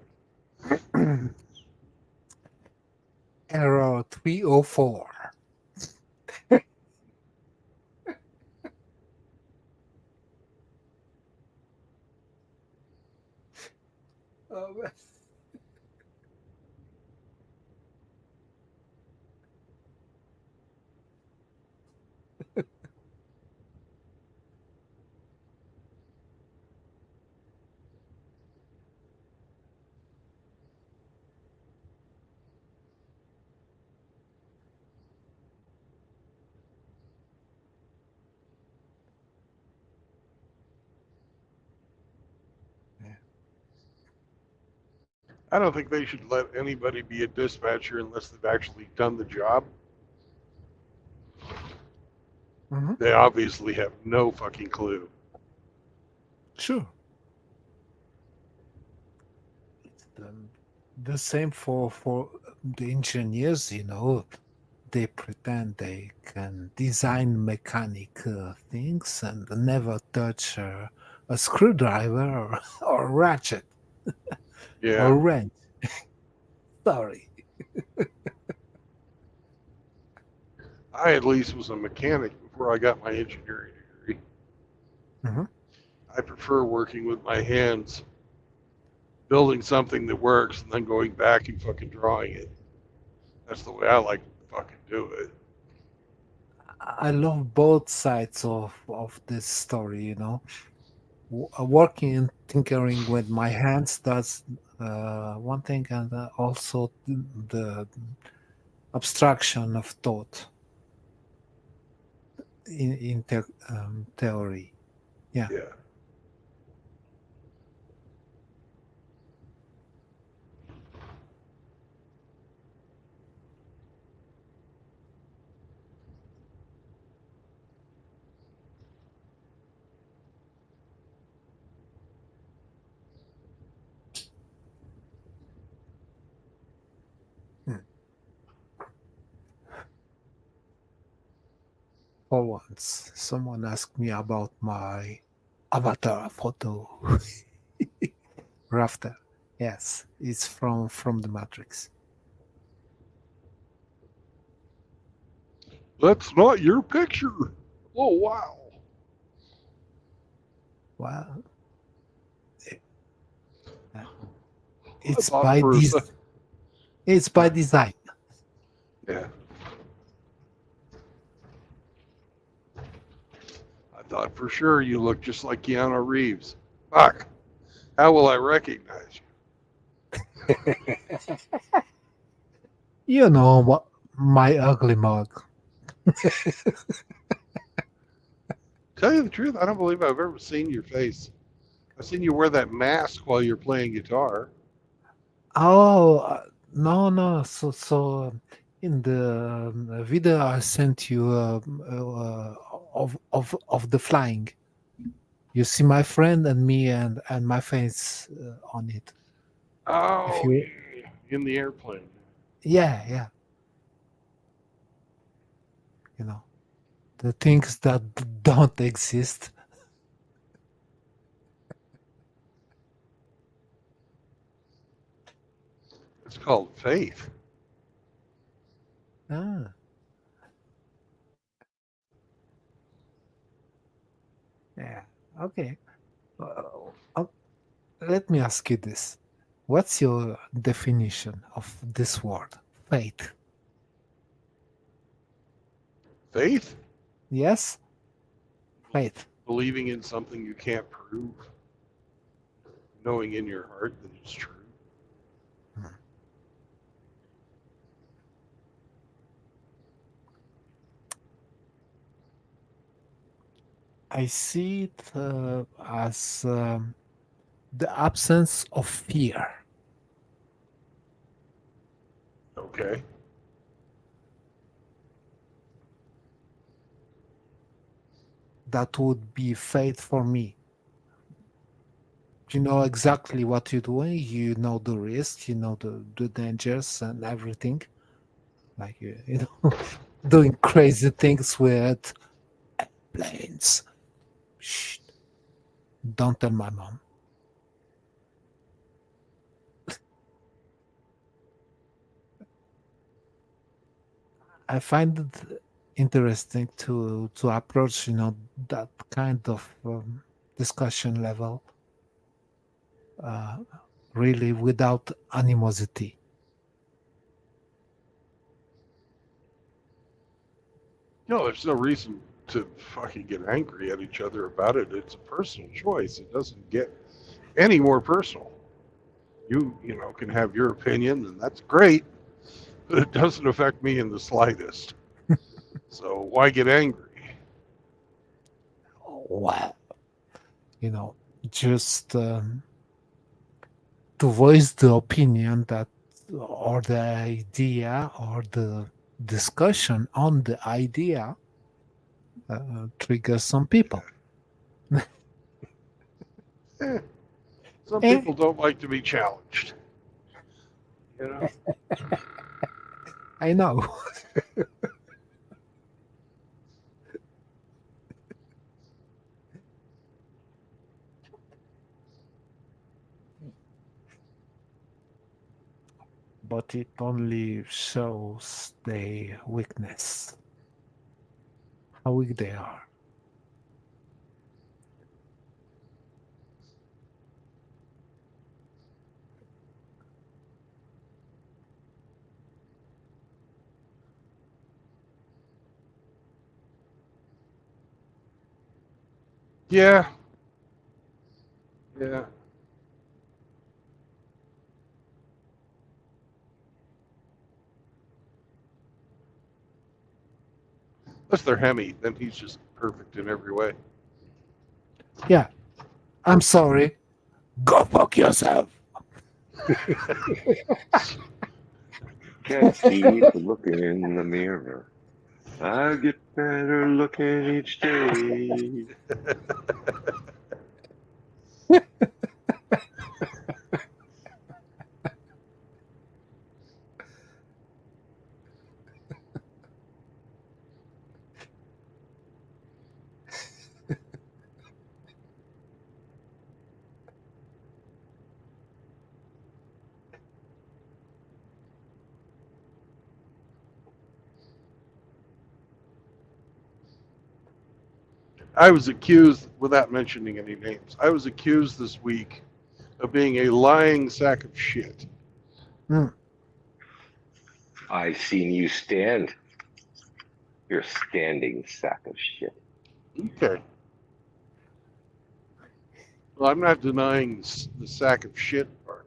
S17: Error 304. Oh, man.
S1: I don't think they should let anybody be a dispatcher unless they've actually done the job.
S17: Mhm.
S1: They obviously have no fucking clue.
S17: Sure. It's the same for the engineers, you know. They pretend they can design mechanic things and never touch a screwdriver or ratchet
S1: Yeah.
S17: or wrench. Sorry.
S1: I at least was a mechanic before I got my engineering degree.
S17: Mhm.
S1: I prefer working with my hands, building something that works, and then going back and fucking drawing it. That's the way I like to fucking do it.
S17: I love both sides of this story, you know. Working and tinkering with my hands, that's one thing, and also the abstraction of thought in theory. Yeah.
S1: Yeah.
S17: For once, someone asked me about my avatar photo. Rafter. Yes, it's from the Matrix.
S1: That's not your picture. Oh, wow.
S17: Well,
S1: I
S17: it's
S1: thought
S17: by
S1: for a
S17: this.
S1: sec-
S17: It's by design.
S1: Yeah. I thought for sure you looked just like Keanu Reeves. Fuck. How will I recognize you?
S17: You know what? My ugly mug.
S1: Tell you the truth, I don't believe I've ever seen your face. I've seen you wear that mask while you're playing guitar.
S17: Oh no. So in the video I sent you of the flying, you see my friend and me and my face on it. If
S1: Oh,
S17: you
S1: in the airplane.
S17: yeah, you know the things that don't exist.
S1: It's called faith.
S17: Ah, yeah. Okay. uh, let me ask you this. What's your definition of this word, faith?
S1: Faith?
S17: Yes? Faith.
S1: Believing in something you can't prove. Knowing in your heart that it's true.
S17: I see it as the absence of fear.
S1: Okay.
S17: That would be faith for me. You know exactly what you're doing. You know the risks. You know the dangers and everything. Like you know, doing crazy things with planes. Shh! Don't tell my mom. I find it interesting to approach, you know, that kind of discussion level, really without animosity.
S1: No, there's no reason to fucking get angry at each other about it. It's a personal choice. It doesn't get any more personal. You know, can have your opinion, and that's great, but it doesn't affect me in the slightest. So why get angry?
S17: Well, you know, just to voice the opinion that, or the idea, or the discussion on the idea triggers some people.
S1: Some
S17: Eh.
S1: people don't like to be challenged. You know?
S17: I know. But it only shows their weakness, how weak they are.
S1: Yeah. Yeah. Unless they're Hemi, then he's just perfect in every way.
S17: Yeah, I'm sorry. Go fuck yourself.
S16: Can't keep looking in the mirror. I get better looking each day.
S1: I was accused, without mentioning any names, I was accused this week of being a lying sack of shit.
S16: I seen you stand. You're a standing sack of shit.
S1: Okay. Well, I'm not denying the sack of shit part.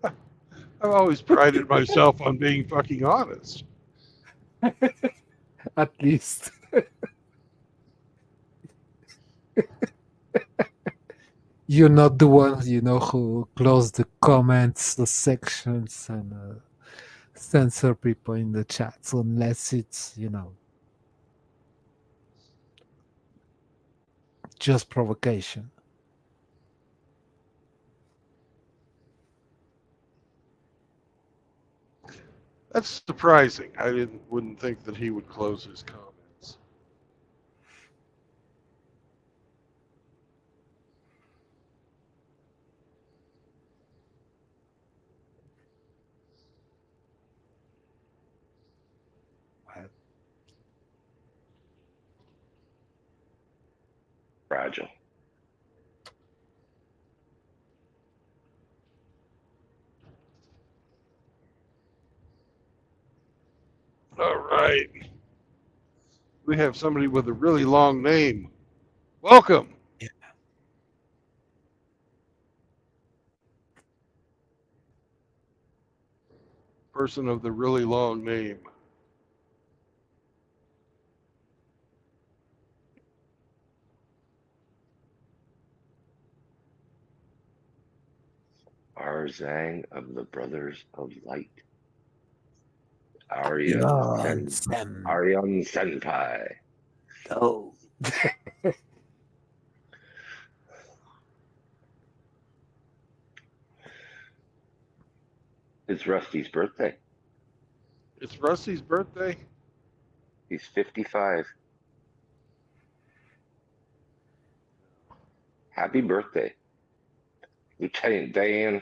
S1: I've always prided myself on being fucking honest.
S17: At least. You're not the one, you know, who close the comments, the sections, and censor people in the chats unless it's, you know, just provocation.
S1: That's surprising. I wouldn't think that he would close his comments.
S16: fragile.
S1: All right. We have somebody with a really long name. Welcome. Person of the really long name.
S16: Arzang of the Brothers of Light. Arya
S17: Yon
S16: Aryan Senpai.
S17: Oh.
S16: It's Rusty's birthday.
S1: It's Rusty's birthday.
S16: He's 55. Happy birthday, Lieutenant Dan.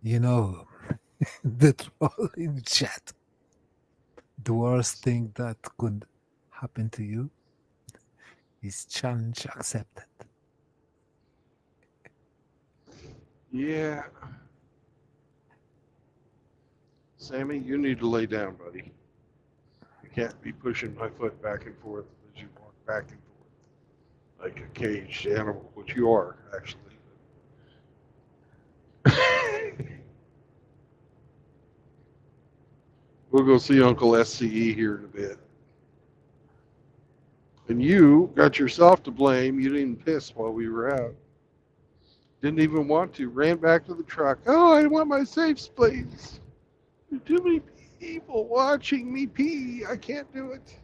S17: You know, the troll in chat. The worst thing that could happen to you is challenge accepted.
S1: Yeah. Sammy, you need to lay down, buddy. You can't be pushing my foot back and forth as you walk back and forth like a caged animal, which you are, actually. We'll go see Uncle SCE here in a bit. And you got yourself to blame. You didn't piss while we were out. Didn't even want to. Ran back to the truck. Oh, I want my safe space. There's too many people watching me pee. I can't do it.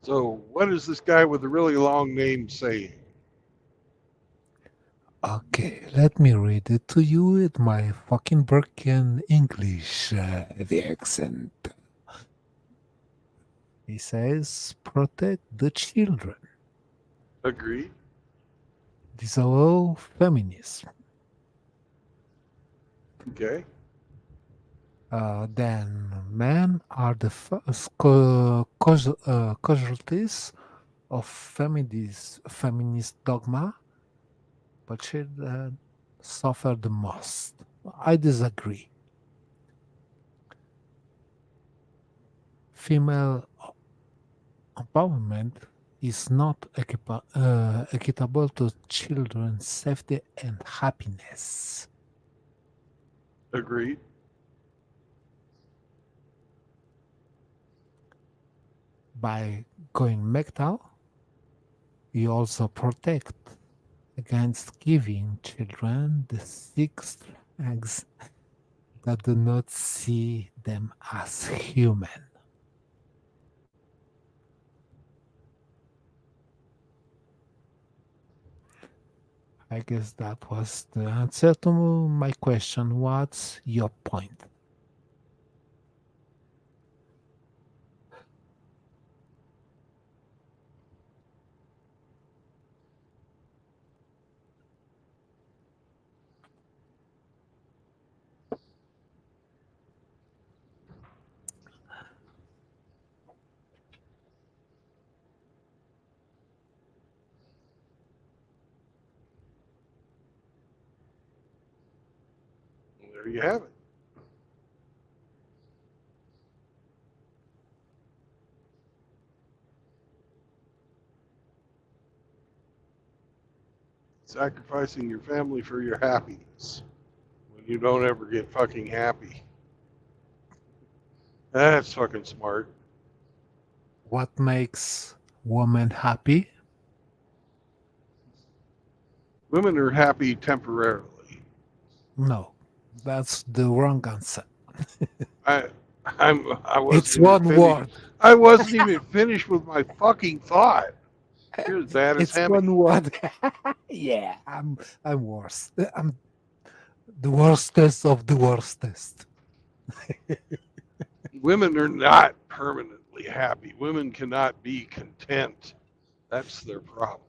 S1: So, what is this guy with the really long name saying?
S17: Okay, let me read it to you in my fucking broken English, the accent. He says, protect the children.
S1: Agree.
S17: Disallow feminism.
S1: Okay.
S17: Then men are the first casualties of feminist dogma, but children suffer the most. I disagree. Female empowerment is not equitable to children's safety and happiness.
S1: Agreed.
S17: By going MGTOW, you also protect against giving children the six flags that do not see them as human. I guess that was the answer to my question. What's your point?
S1: there you have it. Sacrificing your family for your happiness when you don't ever get fucking happy. That's fucking smart.
S17: What makes women happy?
S1: Women are happy temporarily.
S17: No, that's the wrong answer.
S1: I wasn't
S17: It's
S1: even
S17: one
S1: finished.
S17: word.
S1: I wasn't even finished with my fucking thought. You're as bad as
S17: It's
S1: Hemi.
S17: one word. Yeah, I'm worse. I'm the worstest of the worstest.
S1: Women are not permanently happy. Women cannot be content. That's their problem.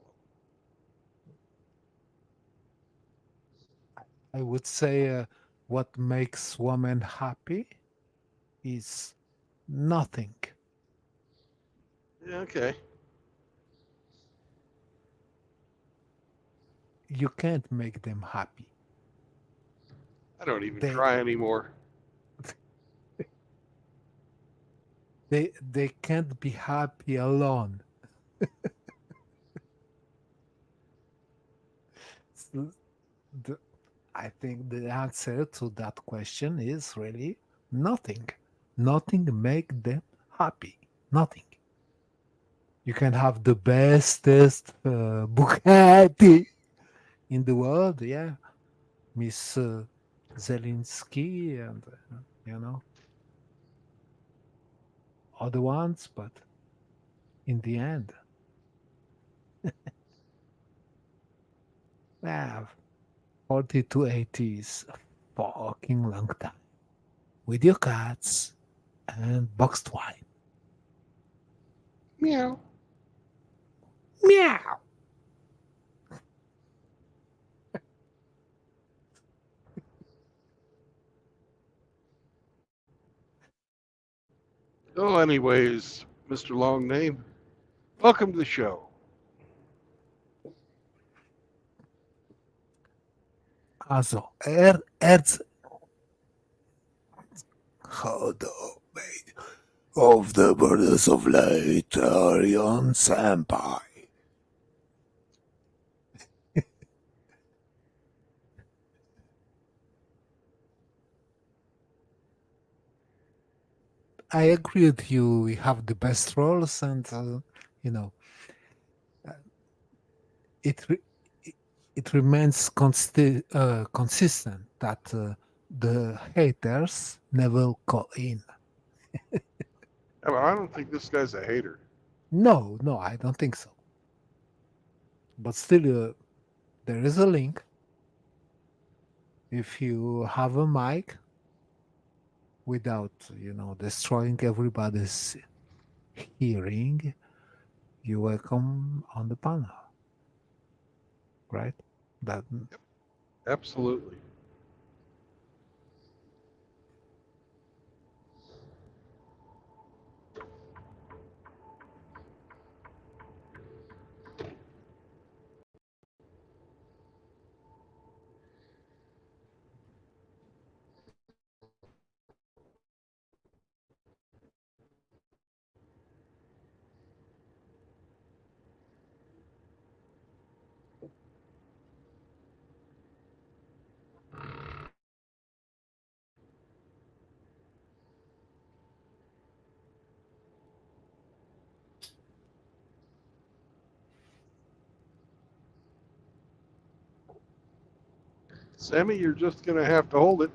S17: I would say what makes women happy is nothing.
S1: Yeah, okay.
S17: You can't make them happy.
S1: I don't even
S17: They-
S1: try anymore.
S17: They can't be happy alone. So I think the answer to that question is really nothing. Nothing make them happy. Nothing. You can have the bestest Bugatti in the world, yeah. Miss Zelensky and, other ones, but in the end, yeah, 40 to 80 is a fucking long time. With your cats and boxed wine.
S1: Meow.
S17: Meow.
S1: Oh, anyways, Mr. Long Name, welcome to the show.
S17: Also, how the mate of the Brothers of Light, Arion Senpai. I agree with you. We have the best roles, and it remains consistent that the haters never call in.
S1: Yeah, but I don't think this guy's a hater.
S17: No, I don't think so. But still, there is a link. If you have a mic without, destroying everybody's hearing, you're welcome on the panel. Right? That
S1: Absolutely. Sammy, you're just going to have to hold it.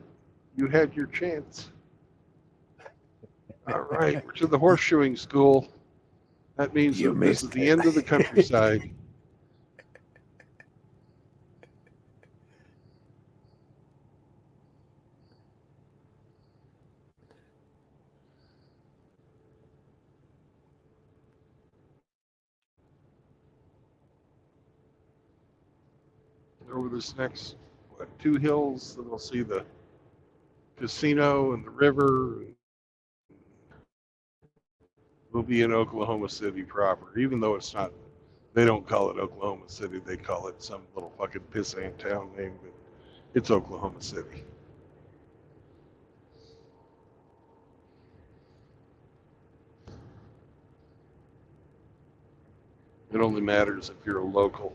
S1: You had your chance. All right, we're to the horseshoeing school. That means
S17: You
S1: that this is
S17: missed
S1: the
S17: it.
S1: end of the countryside. Over this next, 2 hills, then we'll see the casino and the river. We'll be in Oklahoma City proper, even though it's not, they don't call it Oklahoma City, they call it some little fucking pissant town name, but it's Oklahoma City. It only matters if you're a local.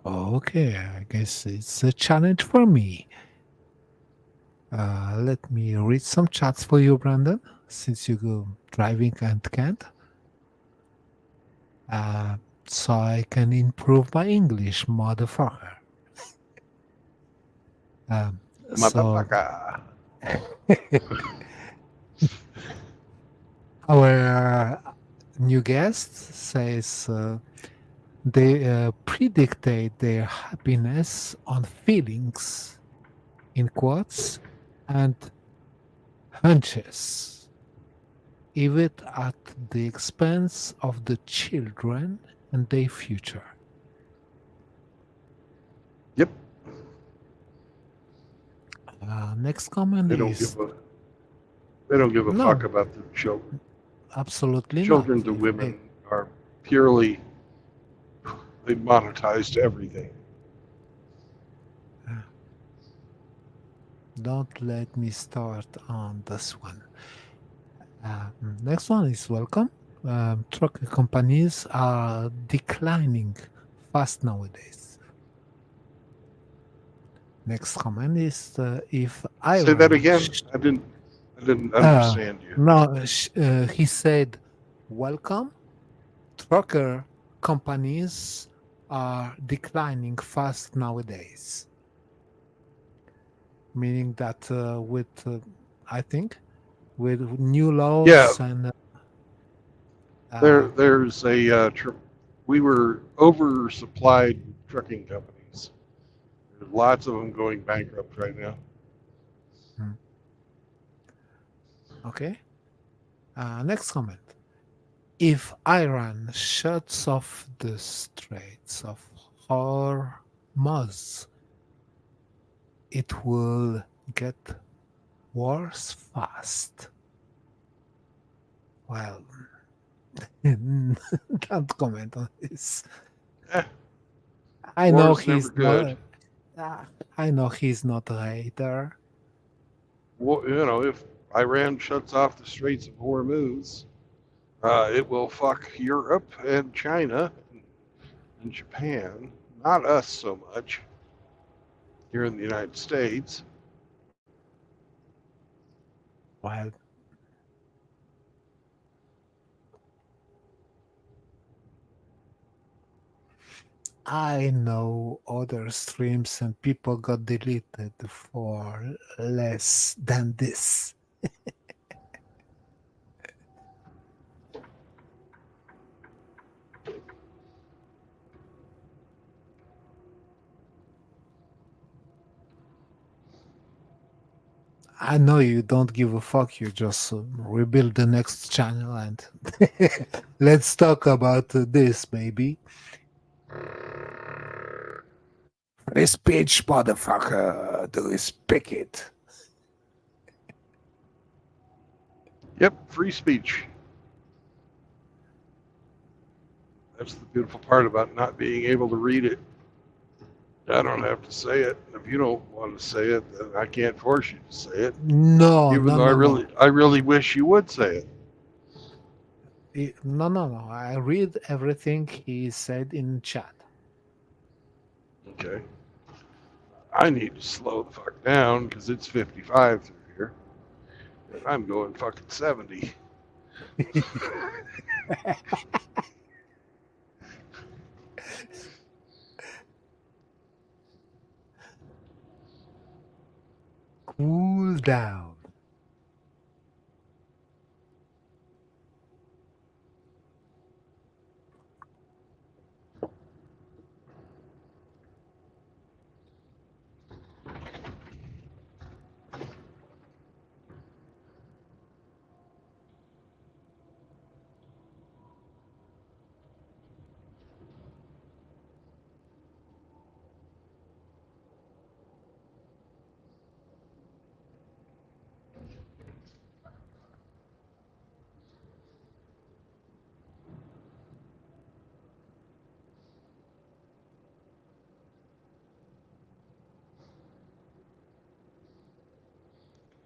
S17: Okay, I guess it's a challenge for me. Let me read some chats for you, Brandon, since you go driving and can't. So I can improve my English, motherfucker. So
S1: Motherfucker.
S17: our new guest says they predictate their happiness on feelings, in quotes, and hunches, even at the expense of the children and their future.
S1: Yep.
S17: Next comment
S1: They don't
S17: is
S1: give a. They don't give a
S17: No.
S1: fuck about the children.
S17: absolutely
S1: Children
S17: not.
S1: to
S17: If
S1: women are purely. They monetized everything.
S17: Don't let me start on this one. Next one is welcome. Truck companies are declining fast nowadays. Next comment is if I
S1: Say that again. I didn't understand you.
S17: No, he said, welcome. Trucker companies are declining fast nowadays. Meaning that with, I think, with new laws
S1: Yeah.
S17: and
S1: There's a. We were oversupplied trucking companies. There's lots of them going bankrupt right now.
S17: okay. Next comment. If Iran shuts off the Straits of Hormuz, it will get worse fast. Well, can't comment on this. I know
S1: War's
S17: he's
S1: never good.
S17: not. I know he's not a hater.
S1: Well, you know, if Iran shuts off the Straits of Hormuz, it will fuck Europe and China and Japan. Not us so much here in the United States.
S17: Well, I know other streams and people got deleted for less than this. I know you don't give a fuck. You just rebuild the next channel and let's talk about this, baby. Free speech, motherfucker. Do you speak it?
S1: Yep, free speech. That's the beautiful part about not being able to read it. I don't have to say it. If you don't want to say it, then I can't force you to say it.
S17: No,
S1: Even
S17: no,
S1: though
S17: no,
S1: I really wish you would say it.
S17: no. No. I read everything he said in chat.
S1: Okay. I need to slow the fuck down because it's 55 through here. And I'm going fucking 70.
S17: Cool down.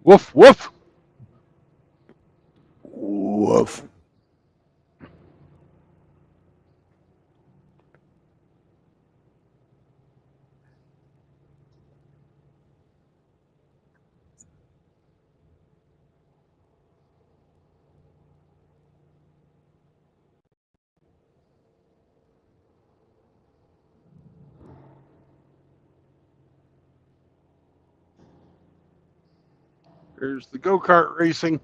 S1: Woof, woof.
S17: Woof.
S1: There's the go-kart racing.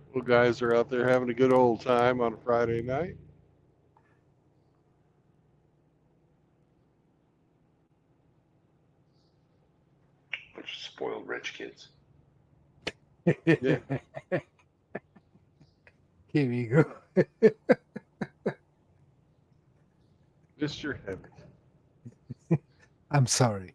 S1: Little guys are out there having a good old time on a Friday night.
S16: Bunch of spoiled rich kids.
S1: Yeah.
S17: Here we go.
S1: Mr. Heavy.
S17: I'm sorry.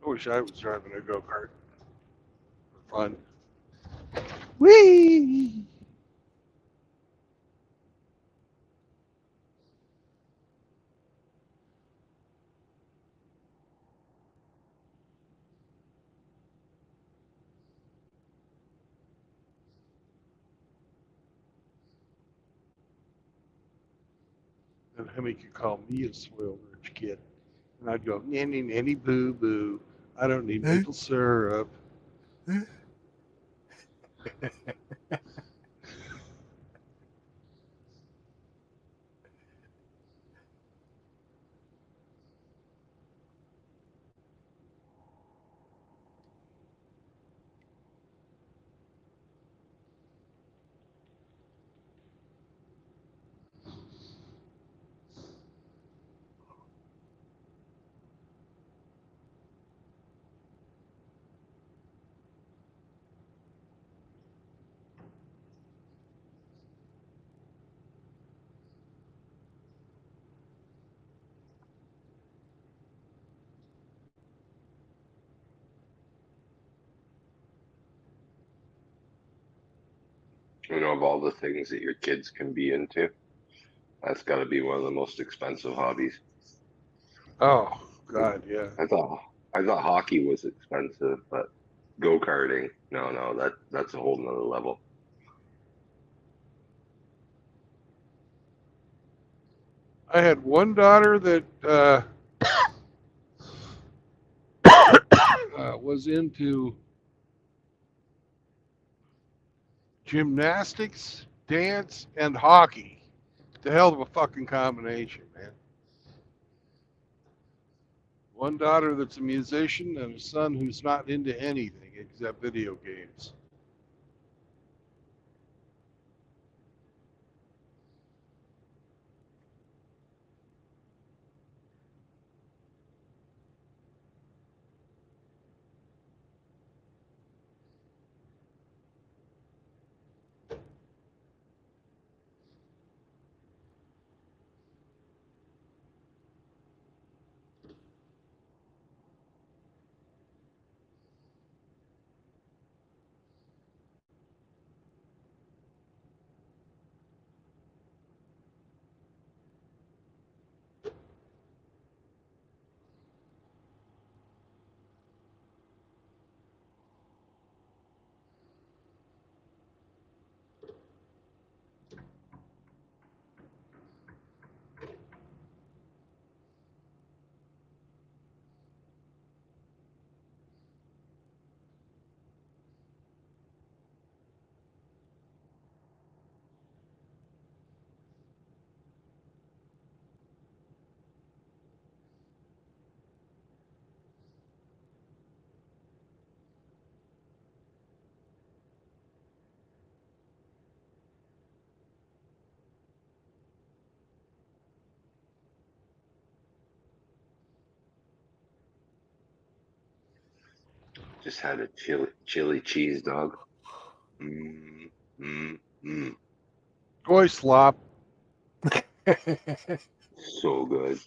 S1: I wish I was driving a go-kart for fun. Whee! And Hemi could call me a spoiled rich kid. And I'd go, nanny, nanny, boo, boo. I don't need maple syrup.
S16: You know, of all the things that your kids can be into, that's got to be one of the most expensive hobbies.
S1: Oh, God, yeah.
S16: I thought hockey was expensive, but go-karting, no, that's a whole nother level.
S1: I had one daughter that was into gymnastics, dance, and hockey. The hell of a fucking combination, man. One daughter that's a musician and a son who's not into anything except video games.
S16: Just had a chili cheese dog. Mm,
S1: Boy slop.
S16: so good.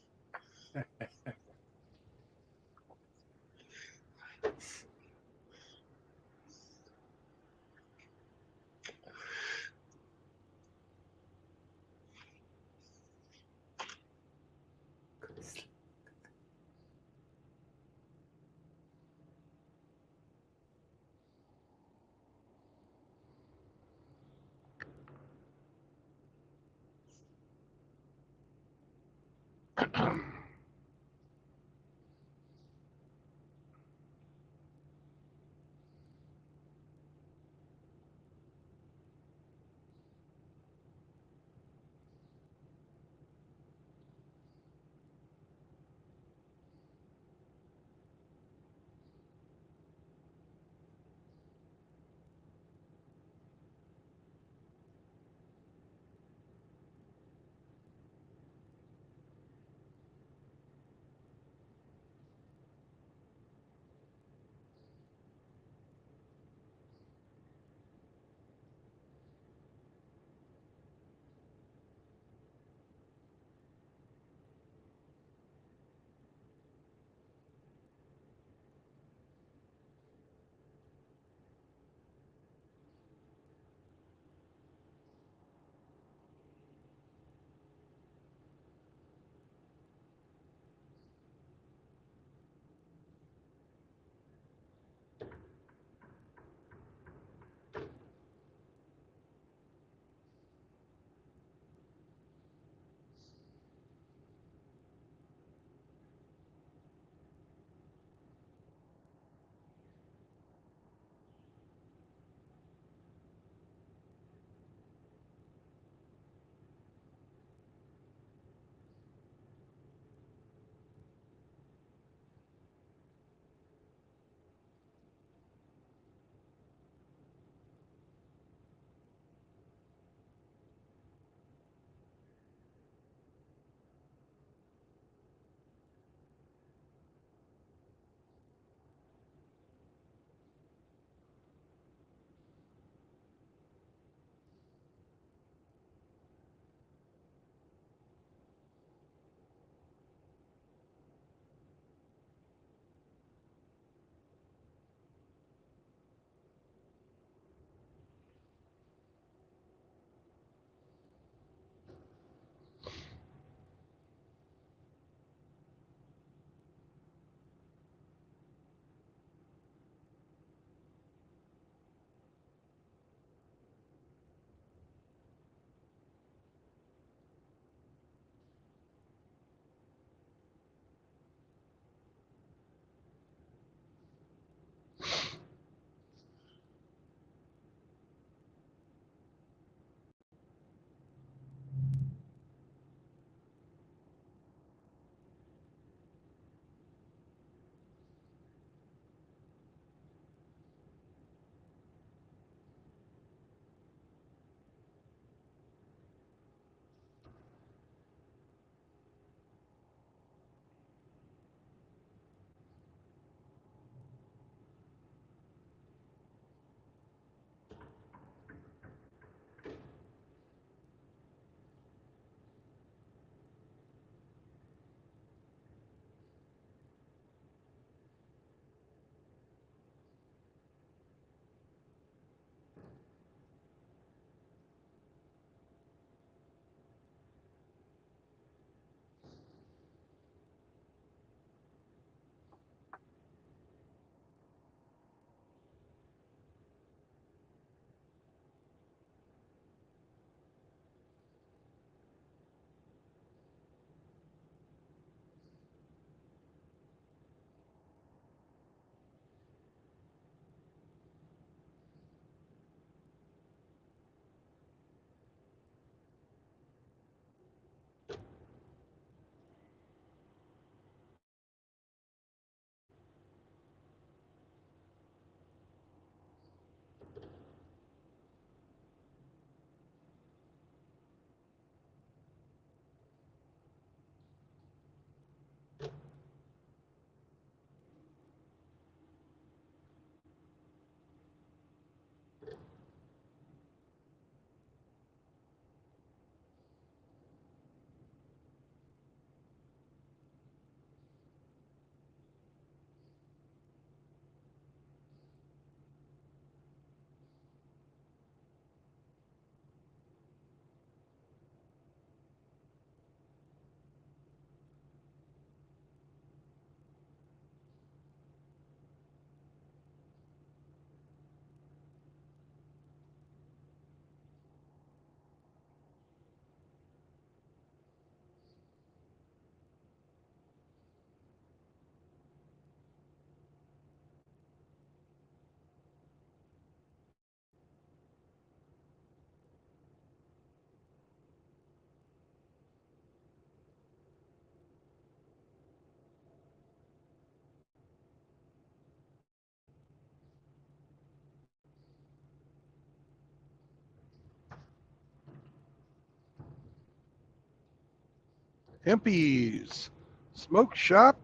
S1: Hempies, smoke shop,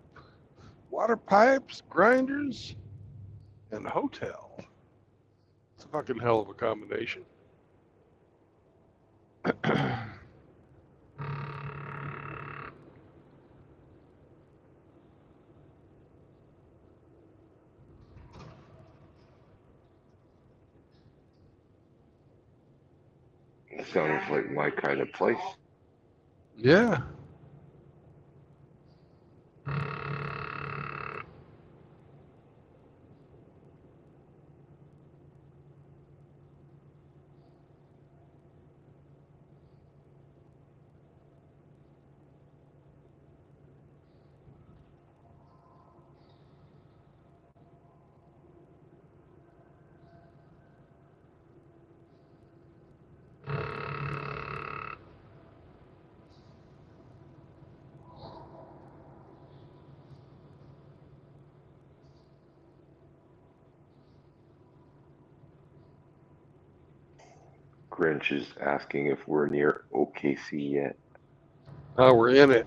S1: water pipes, grinders, and hotel. It's a fucking hell of a combination.
S16: Sounds like my kind of place.
S1: Yeah.
S16: Grinch is asking if we're near OKC yet.
S1: Oh, we're in it.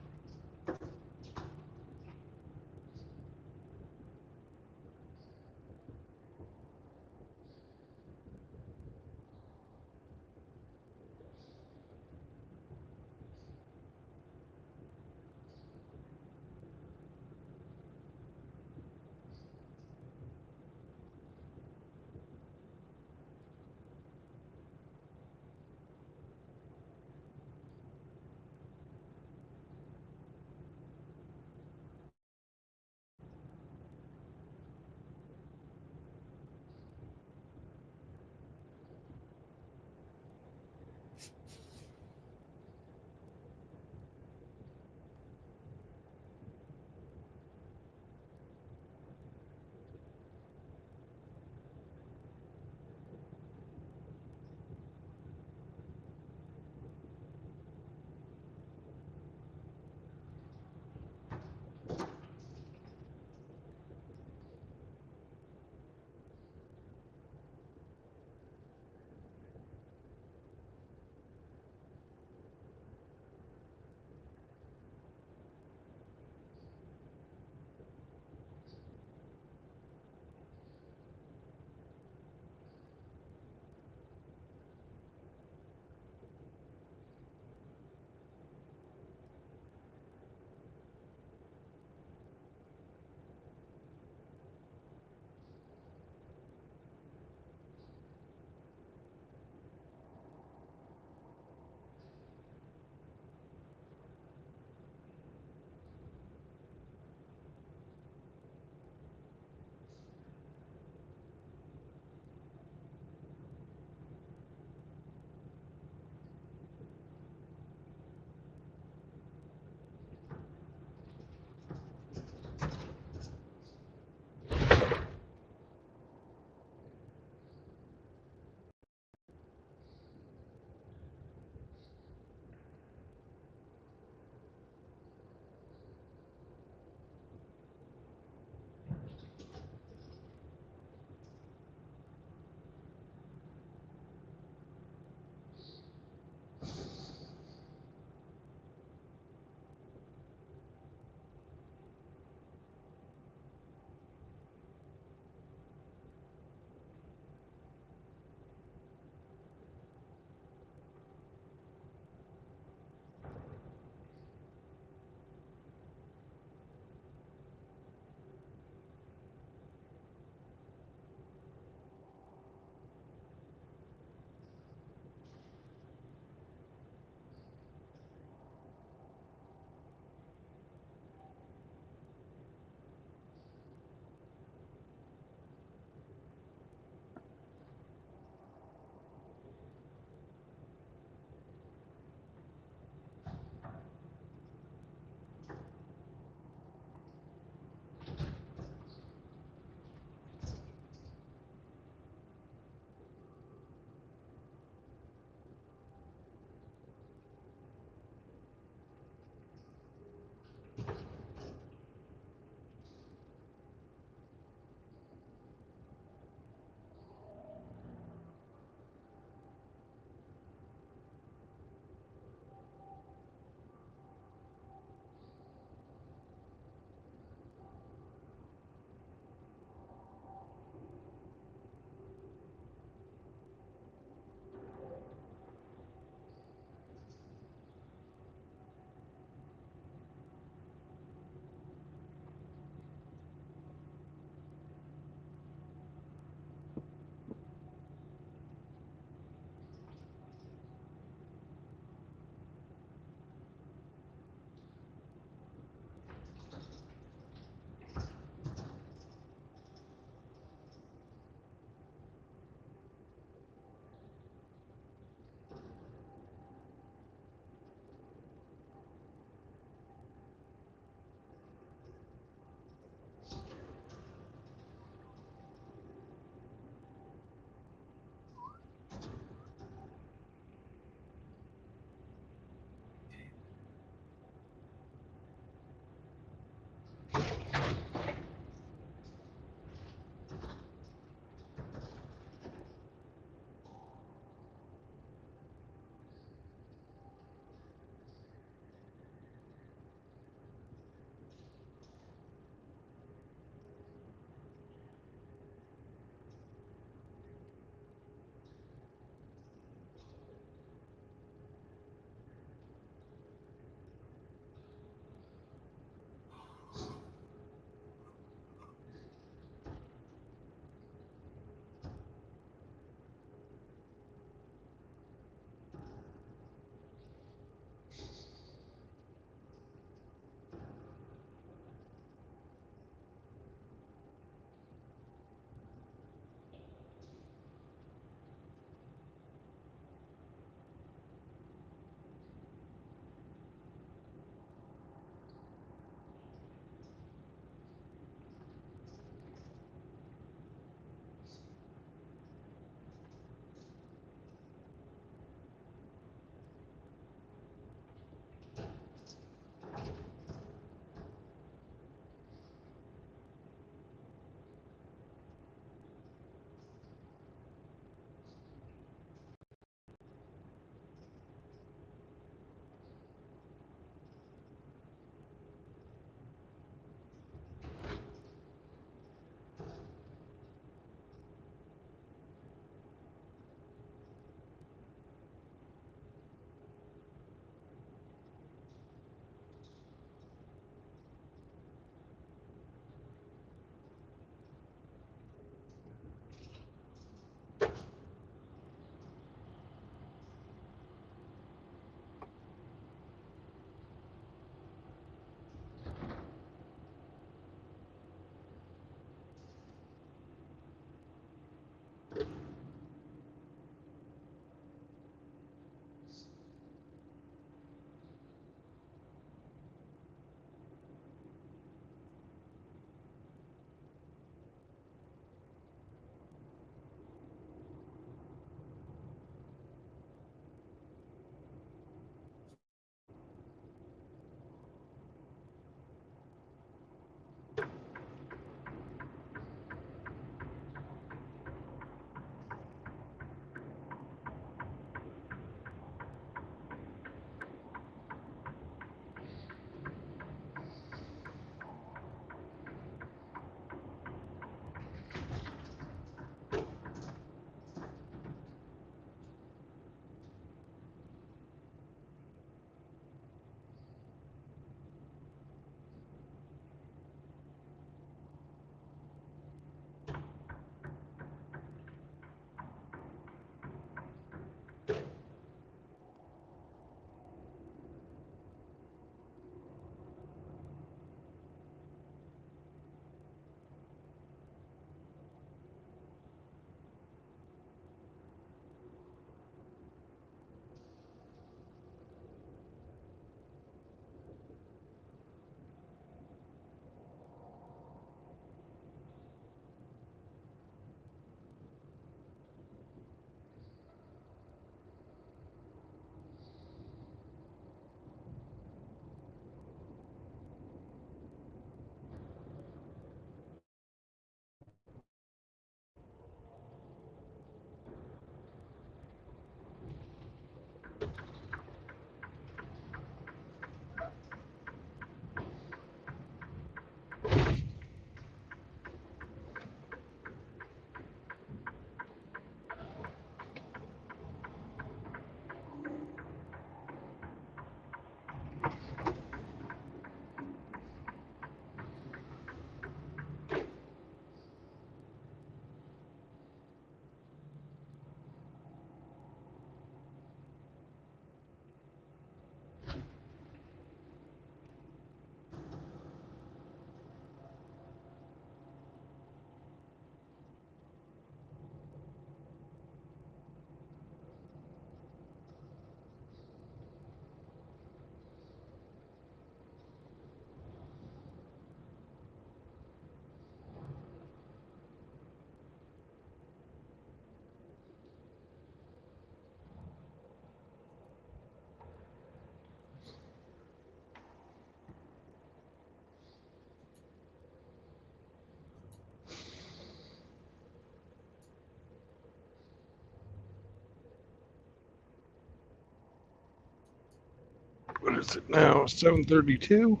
S1: What is it now? 7:32.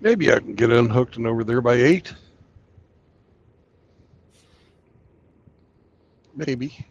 S1: Maybe I can get unhooked and over there by 8. Maybe.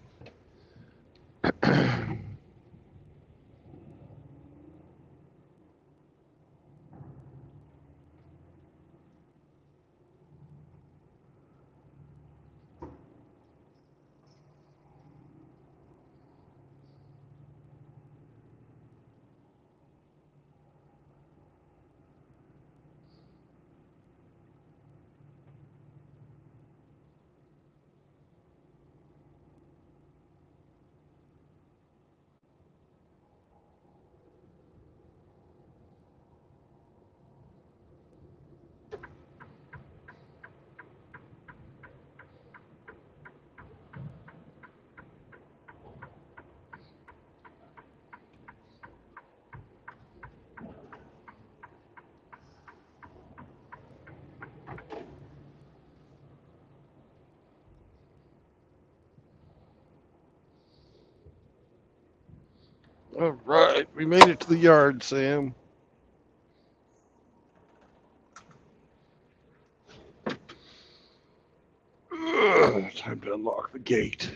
S1: All right, we made it to the yard, Sam. Time to unlock the gate.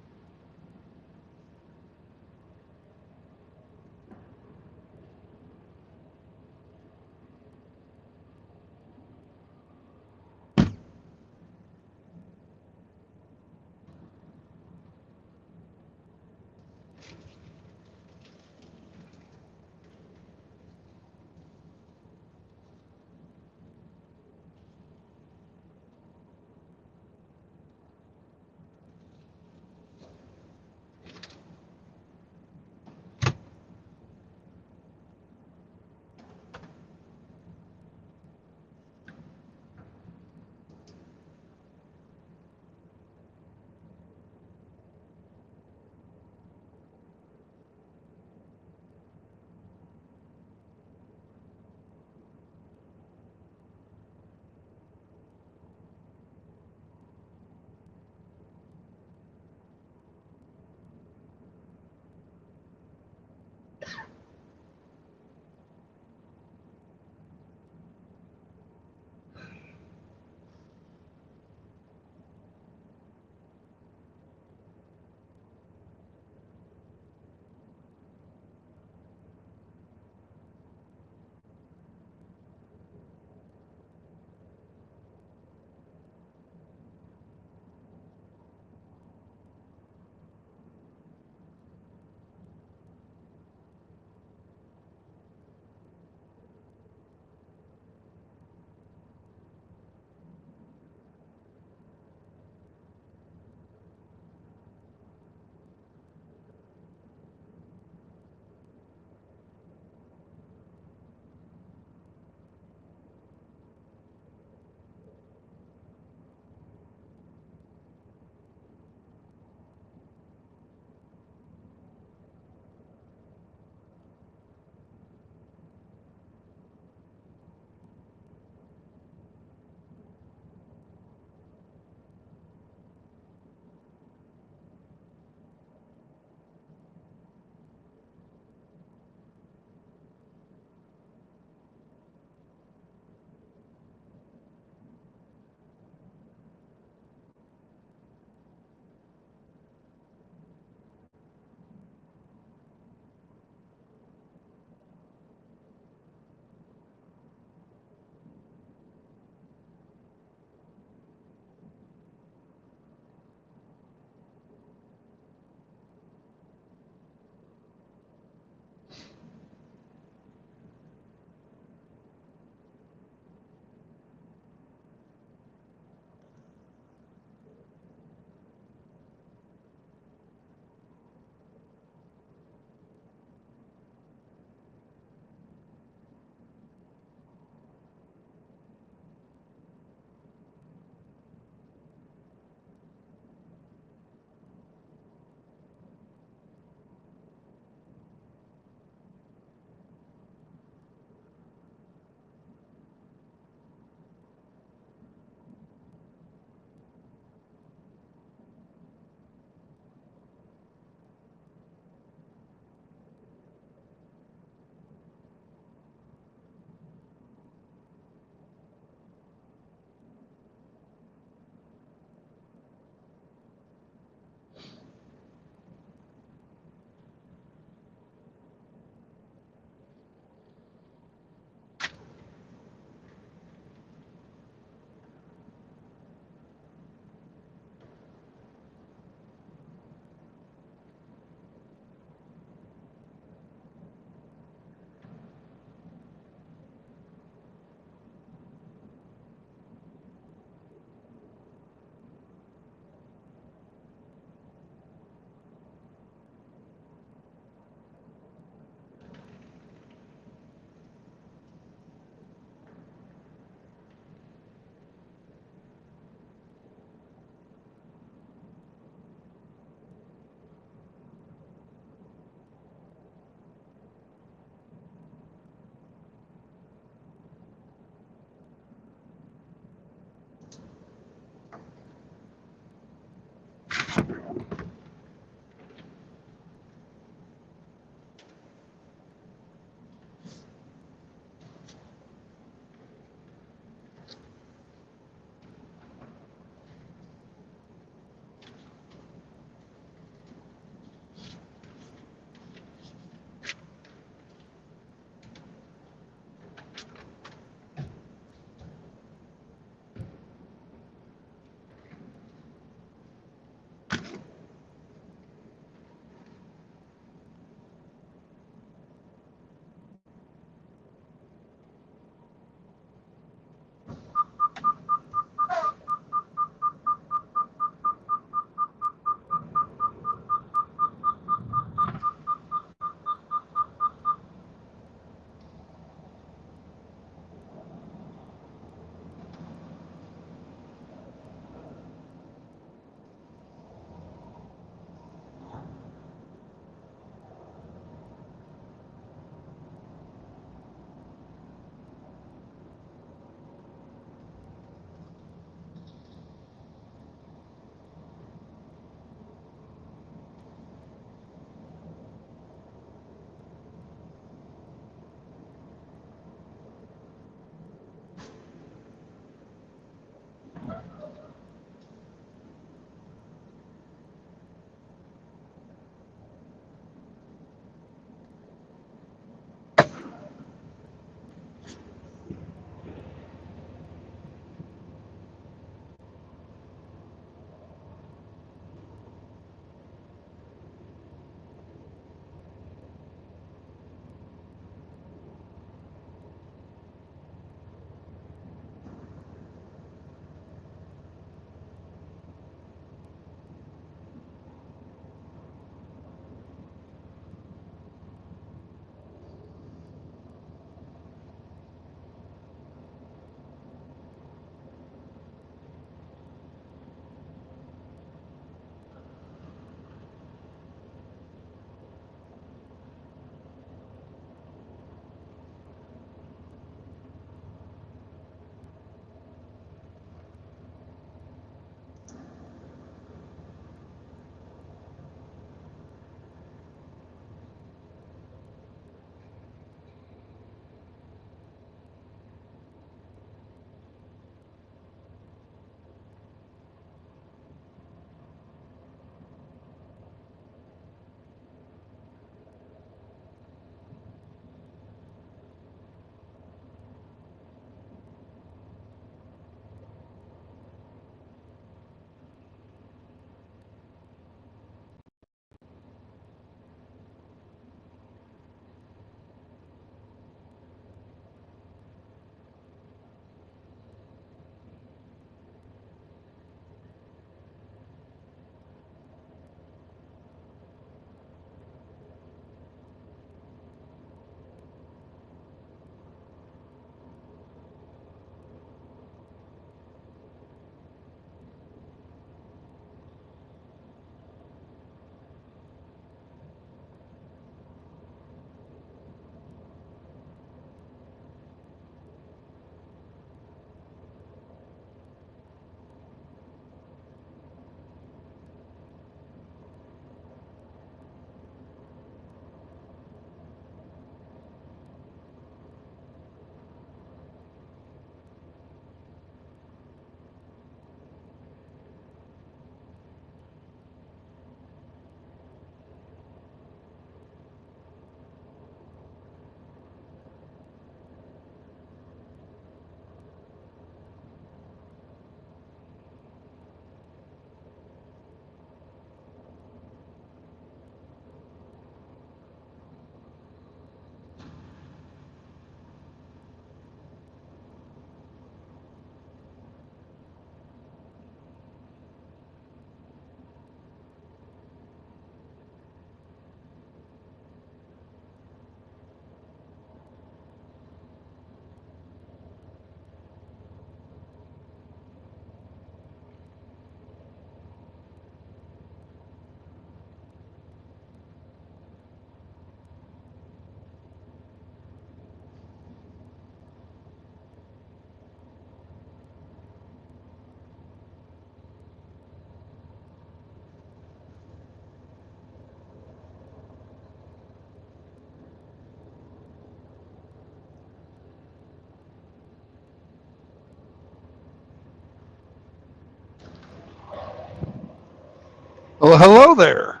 S1: Well, hello there.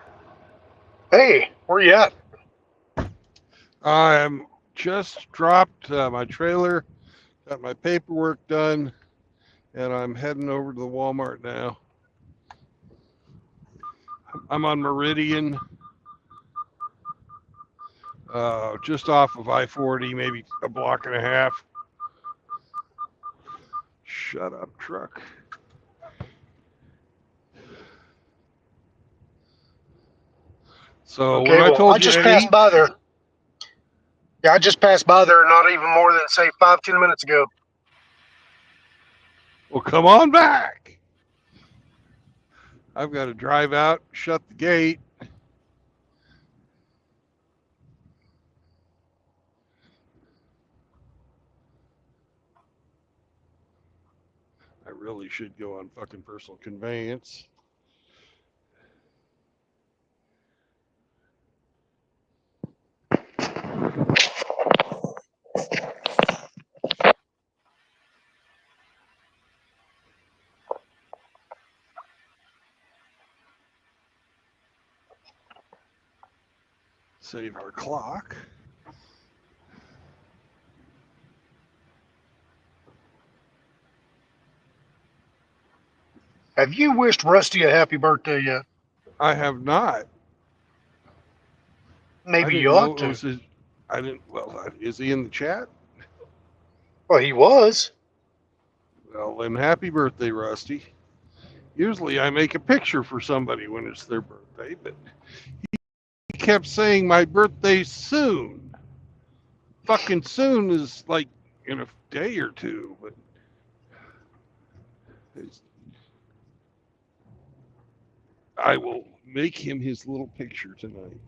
S18: Hey, where you at?
S1: I'm just dropped my trailer, got my paperwork done, and I'm heading over to the Walmart now. I'm on Meridian, just off of I-40, maybe a block and a half. Shut up, truck. So
S18: Okay,
S1: when I
S18: well,
S1: told
S18: I
S1: you
S18: just
S1: Eddie,
S18: passed by there. Yeah, I just passed by there not even more than, say, 5-10 minutes ago.
S1: well, come on back. I've got to drive out, shut the gate. I really should go on fucking personal conveyance. Save our clock.
S18: Have you wished Rusty a happy birthday yet?
S1: I have not.
S18: Maybe
S1: I
S18: you
S1: didn't know
S18: ought
S1: it
S18: to.
S1: was his. I didn't. Well, is he in the chat?
S18: Well, he was.
S1: Well, then happy birthday, Rusty. Usually I make a picture for somebody when it's their birthday, but he kept saying my birthday's soon. Fucking soon is like in a day or two, but I will make him his little picture tonight.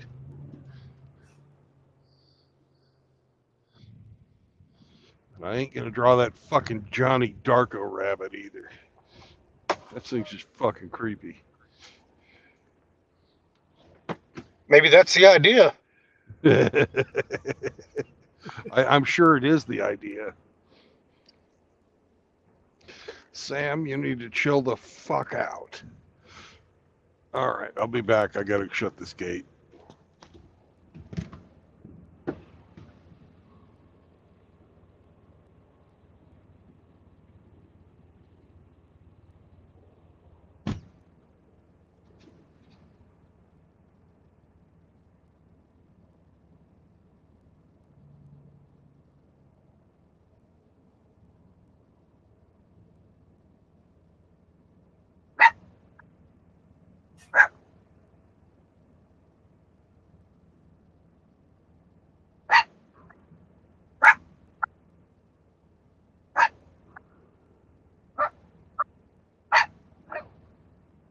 S1: And I ain't gonna draw that fucking Johnny Darko rabbit either. That thing's just fucking creepy.
S18: Maybe that's the idea.
S1: I'm sure it is the idea. Sam, you need to chill the fuck out. All right, I'll be back. I gotta shut this gate.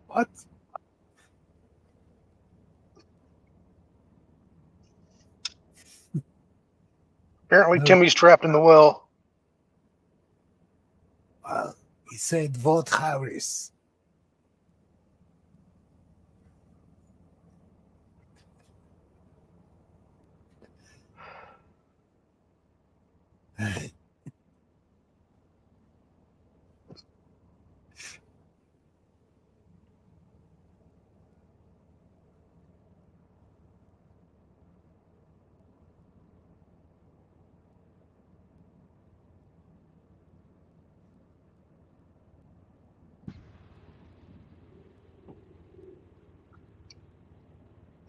S11: What?
S18: Apparently, Timmy's trapped in the well.
S11: Well, he said vote Harris.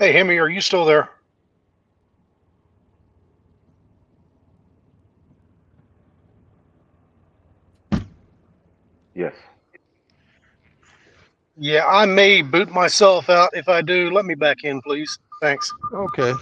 S18: Hey, Hemi, are you still there?
S16: Yes.
S18: Yeah, I may boot myself out. If I do, let me back in, please. Thanks.
S1: Okay.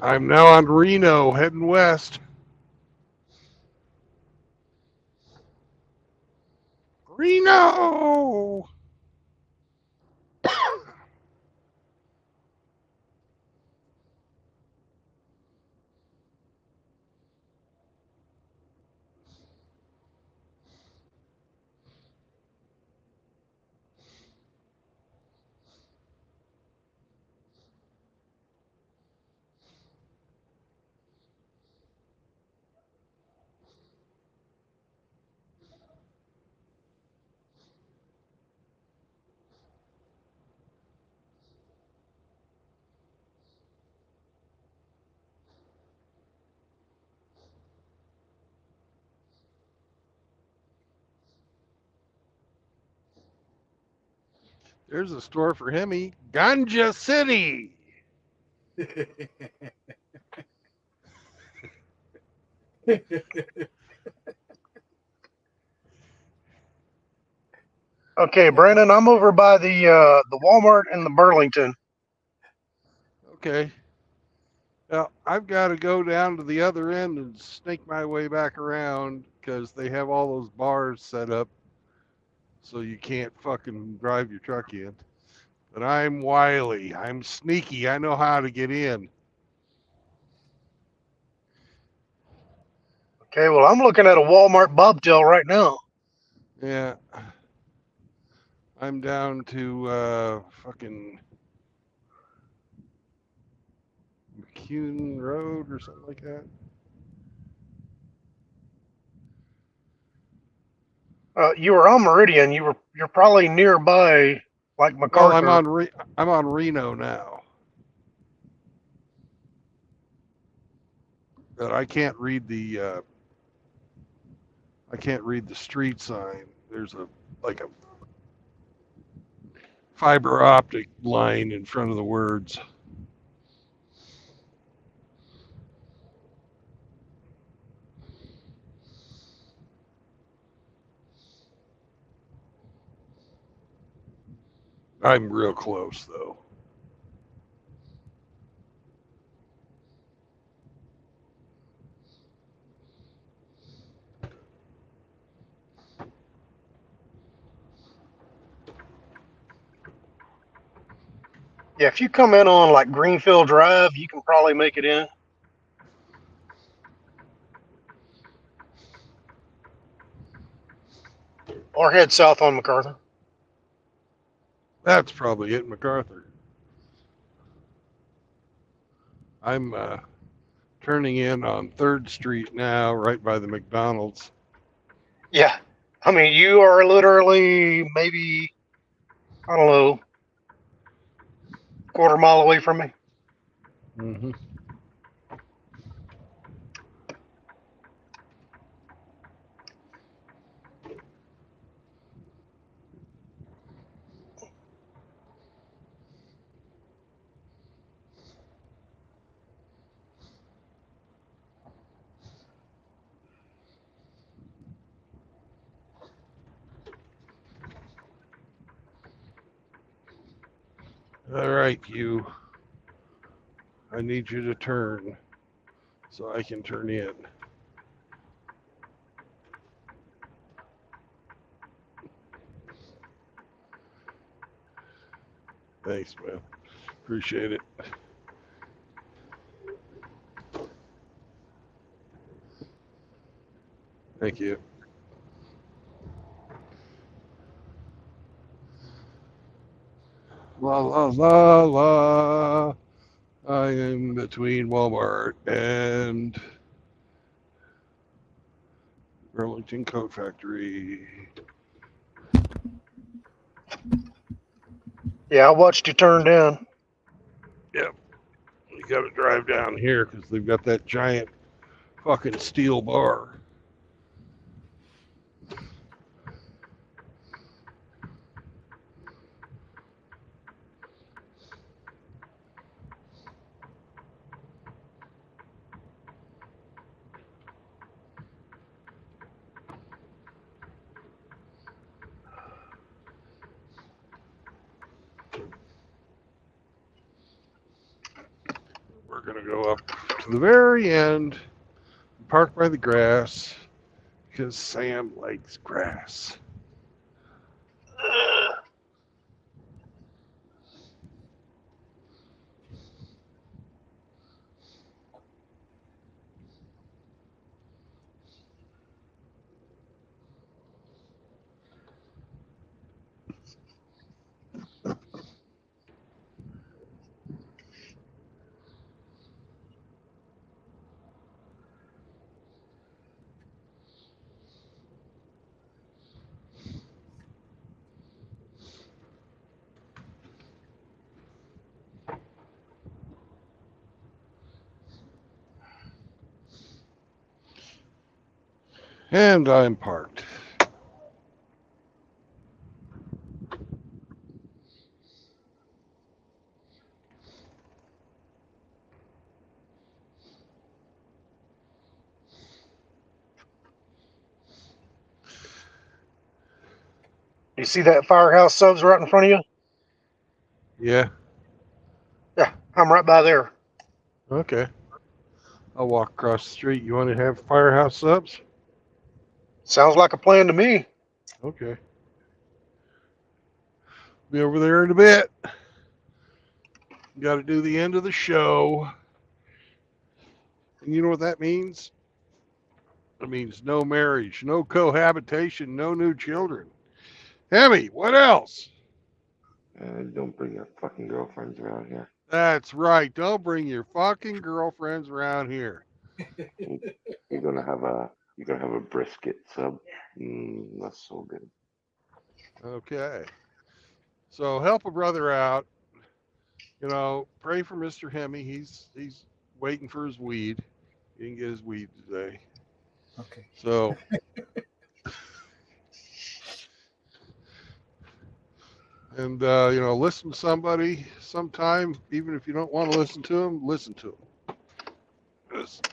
S1: I'm now on Reno, heading west. Reno! There's a store for Hemi. Ganja City!
S18: Okay, Brandon, I'm over by the Walmart in the Burlington.
S1: Okay. Now, I've got to go down to the other end and snake my way back around because they have all those bars set up so you can't fucking drive your truck in. But I'm wily. I'm sneaky. I know how to get in.
S18: Okay, well, I'm looking at a Walmart bobtail right now.
S1: Yeah. I'm down to fucking McCune Road or something like that.
S18: You were on Meridian. You're probably nearby, like MacArthur.
S1: Well, I'm on Reno now. But I can't read the street sign. There's a fiber optic line in front of the words. I'm real close though.
S18: Yeah, if you come in on like Greenfield Drive, you can probably make it in. Or head south on MacArthur.
S1: That's probably it, MacArthur. I'm turning in on 3rd Street now, right by the McDonald's.
S18: Yeah. I mean, you are literally maybe, I don't know, quarter mile away from me.
S1: Mm-hmm. All right, you. I need you to turn so I can turn in. Thanks, man. Appreciate it. Thank you. La la la la. I am between Walmart and Burlington Coat Factory.
S18: Yeah, I watched you turn down.
S1: Yep. You got to drive down here because they've got that giant fucking steel bar. we're going to go up to the very end, park by the grass, because Sam likes grass. And I'm parked.
S18: You see that Firehouse Subs right in front of you?
S1: Yeah.
S18: Yeah, I'm right by there.
S1: Okay. I'll walk across the street. You want to have Firehouse Subs?
S18: Sounds like a plan to me.
S1: Okay. Be over there in a bit. Got to do the end of the show. And you know what that means? It means no marriage, no cohabitation, no new children. Hemi, what else?
S16: Don't bring your fucking girlfriends around here.
S1: That's right. Don't bring your fucking girlfriends around here.
S16: You're gonna have a brisket sub. That's so good.
S1: Okay. So help a brother out. You know, pray for Mr. Hemi. He's waiting for his weed. He didn't get his weed today.
S11: Okay.
S1: So and you know, listen to somebody sometime, even if you don't want to listen to them, listen to them. Just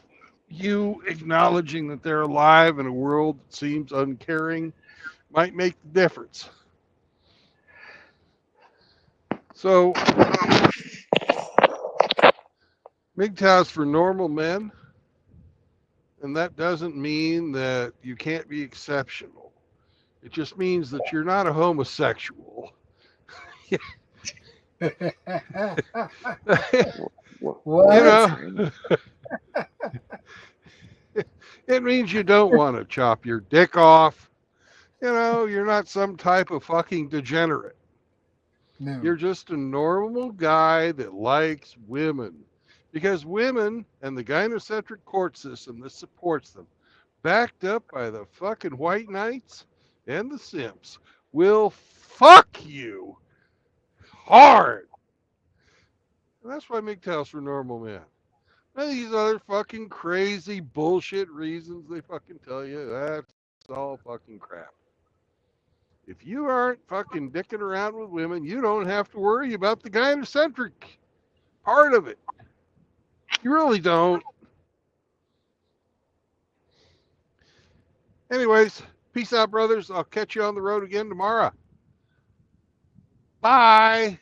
S1: you acknowledging that they're alive in a world that seems uncaring might make the difference. So MGTOW's for normal men, and that doesn't mean that you can't be exceptional. It just means that you're not a homosexual.
S11: What?
S1: You know, it means you don't want to chop your dick off. You know, you're not some type of fucking degenerate.
S11: No.
S1: You're just a normal guy that likes women. Because women and the gynocentric court system that supports them, backed up by the fucking white knights and the simps, will fuck you hard. And that's why MGTOW's for normal men. And these other fucking crazy bullshit reasons they fucking tell you, that's all fucking crap. If you aren't fucking dicking around with women, you don't have to worry about the gynocentric part of it. You really don't. Anyways, peace out, brothers. I'll catch you on the road again tomorrow. Bye.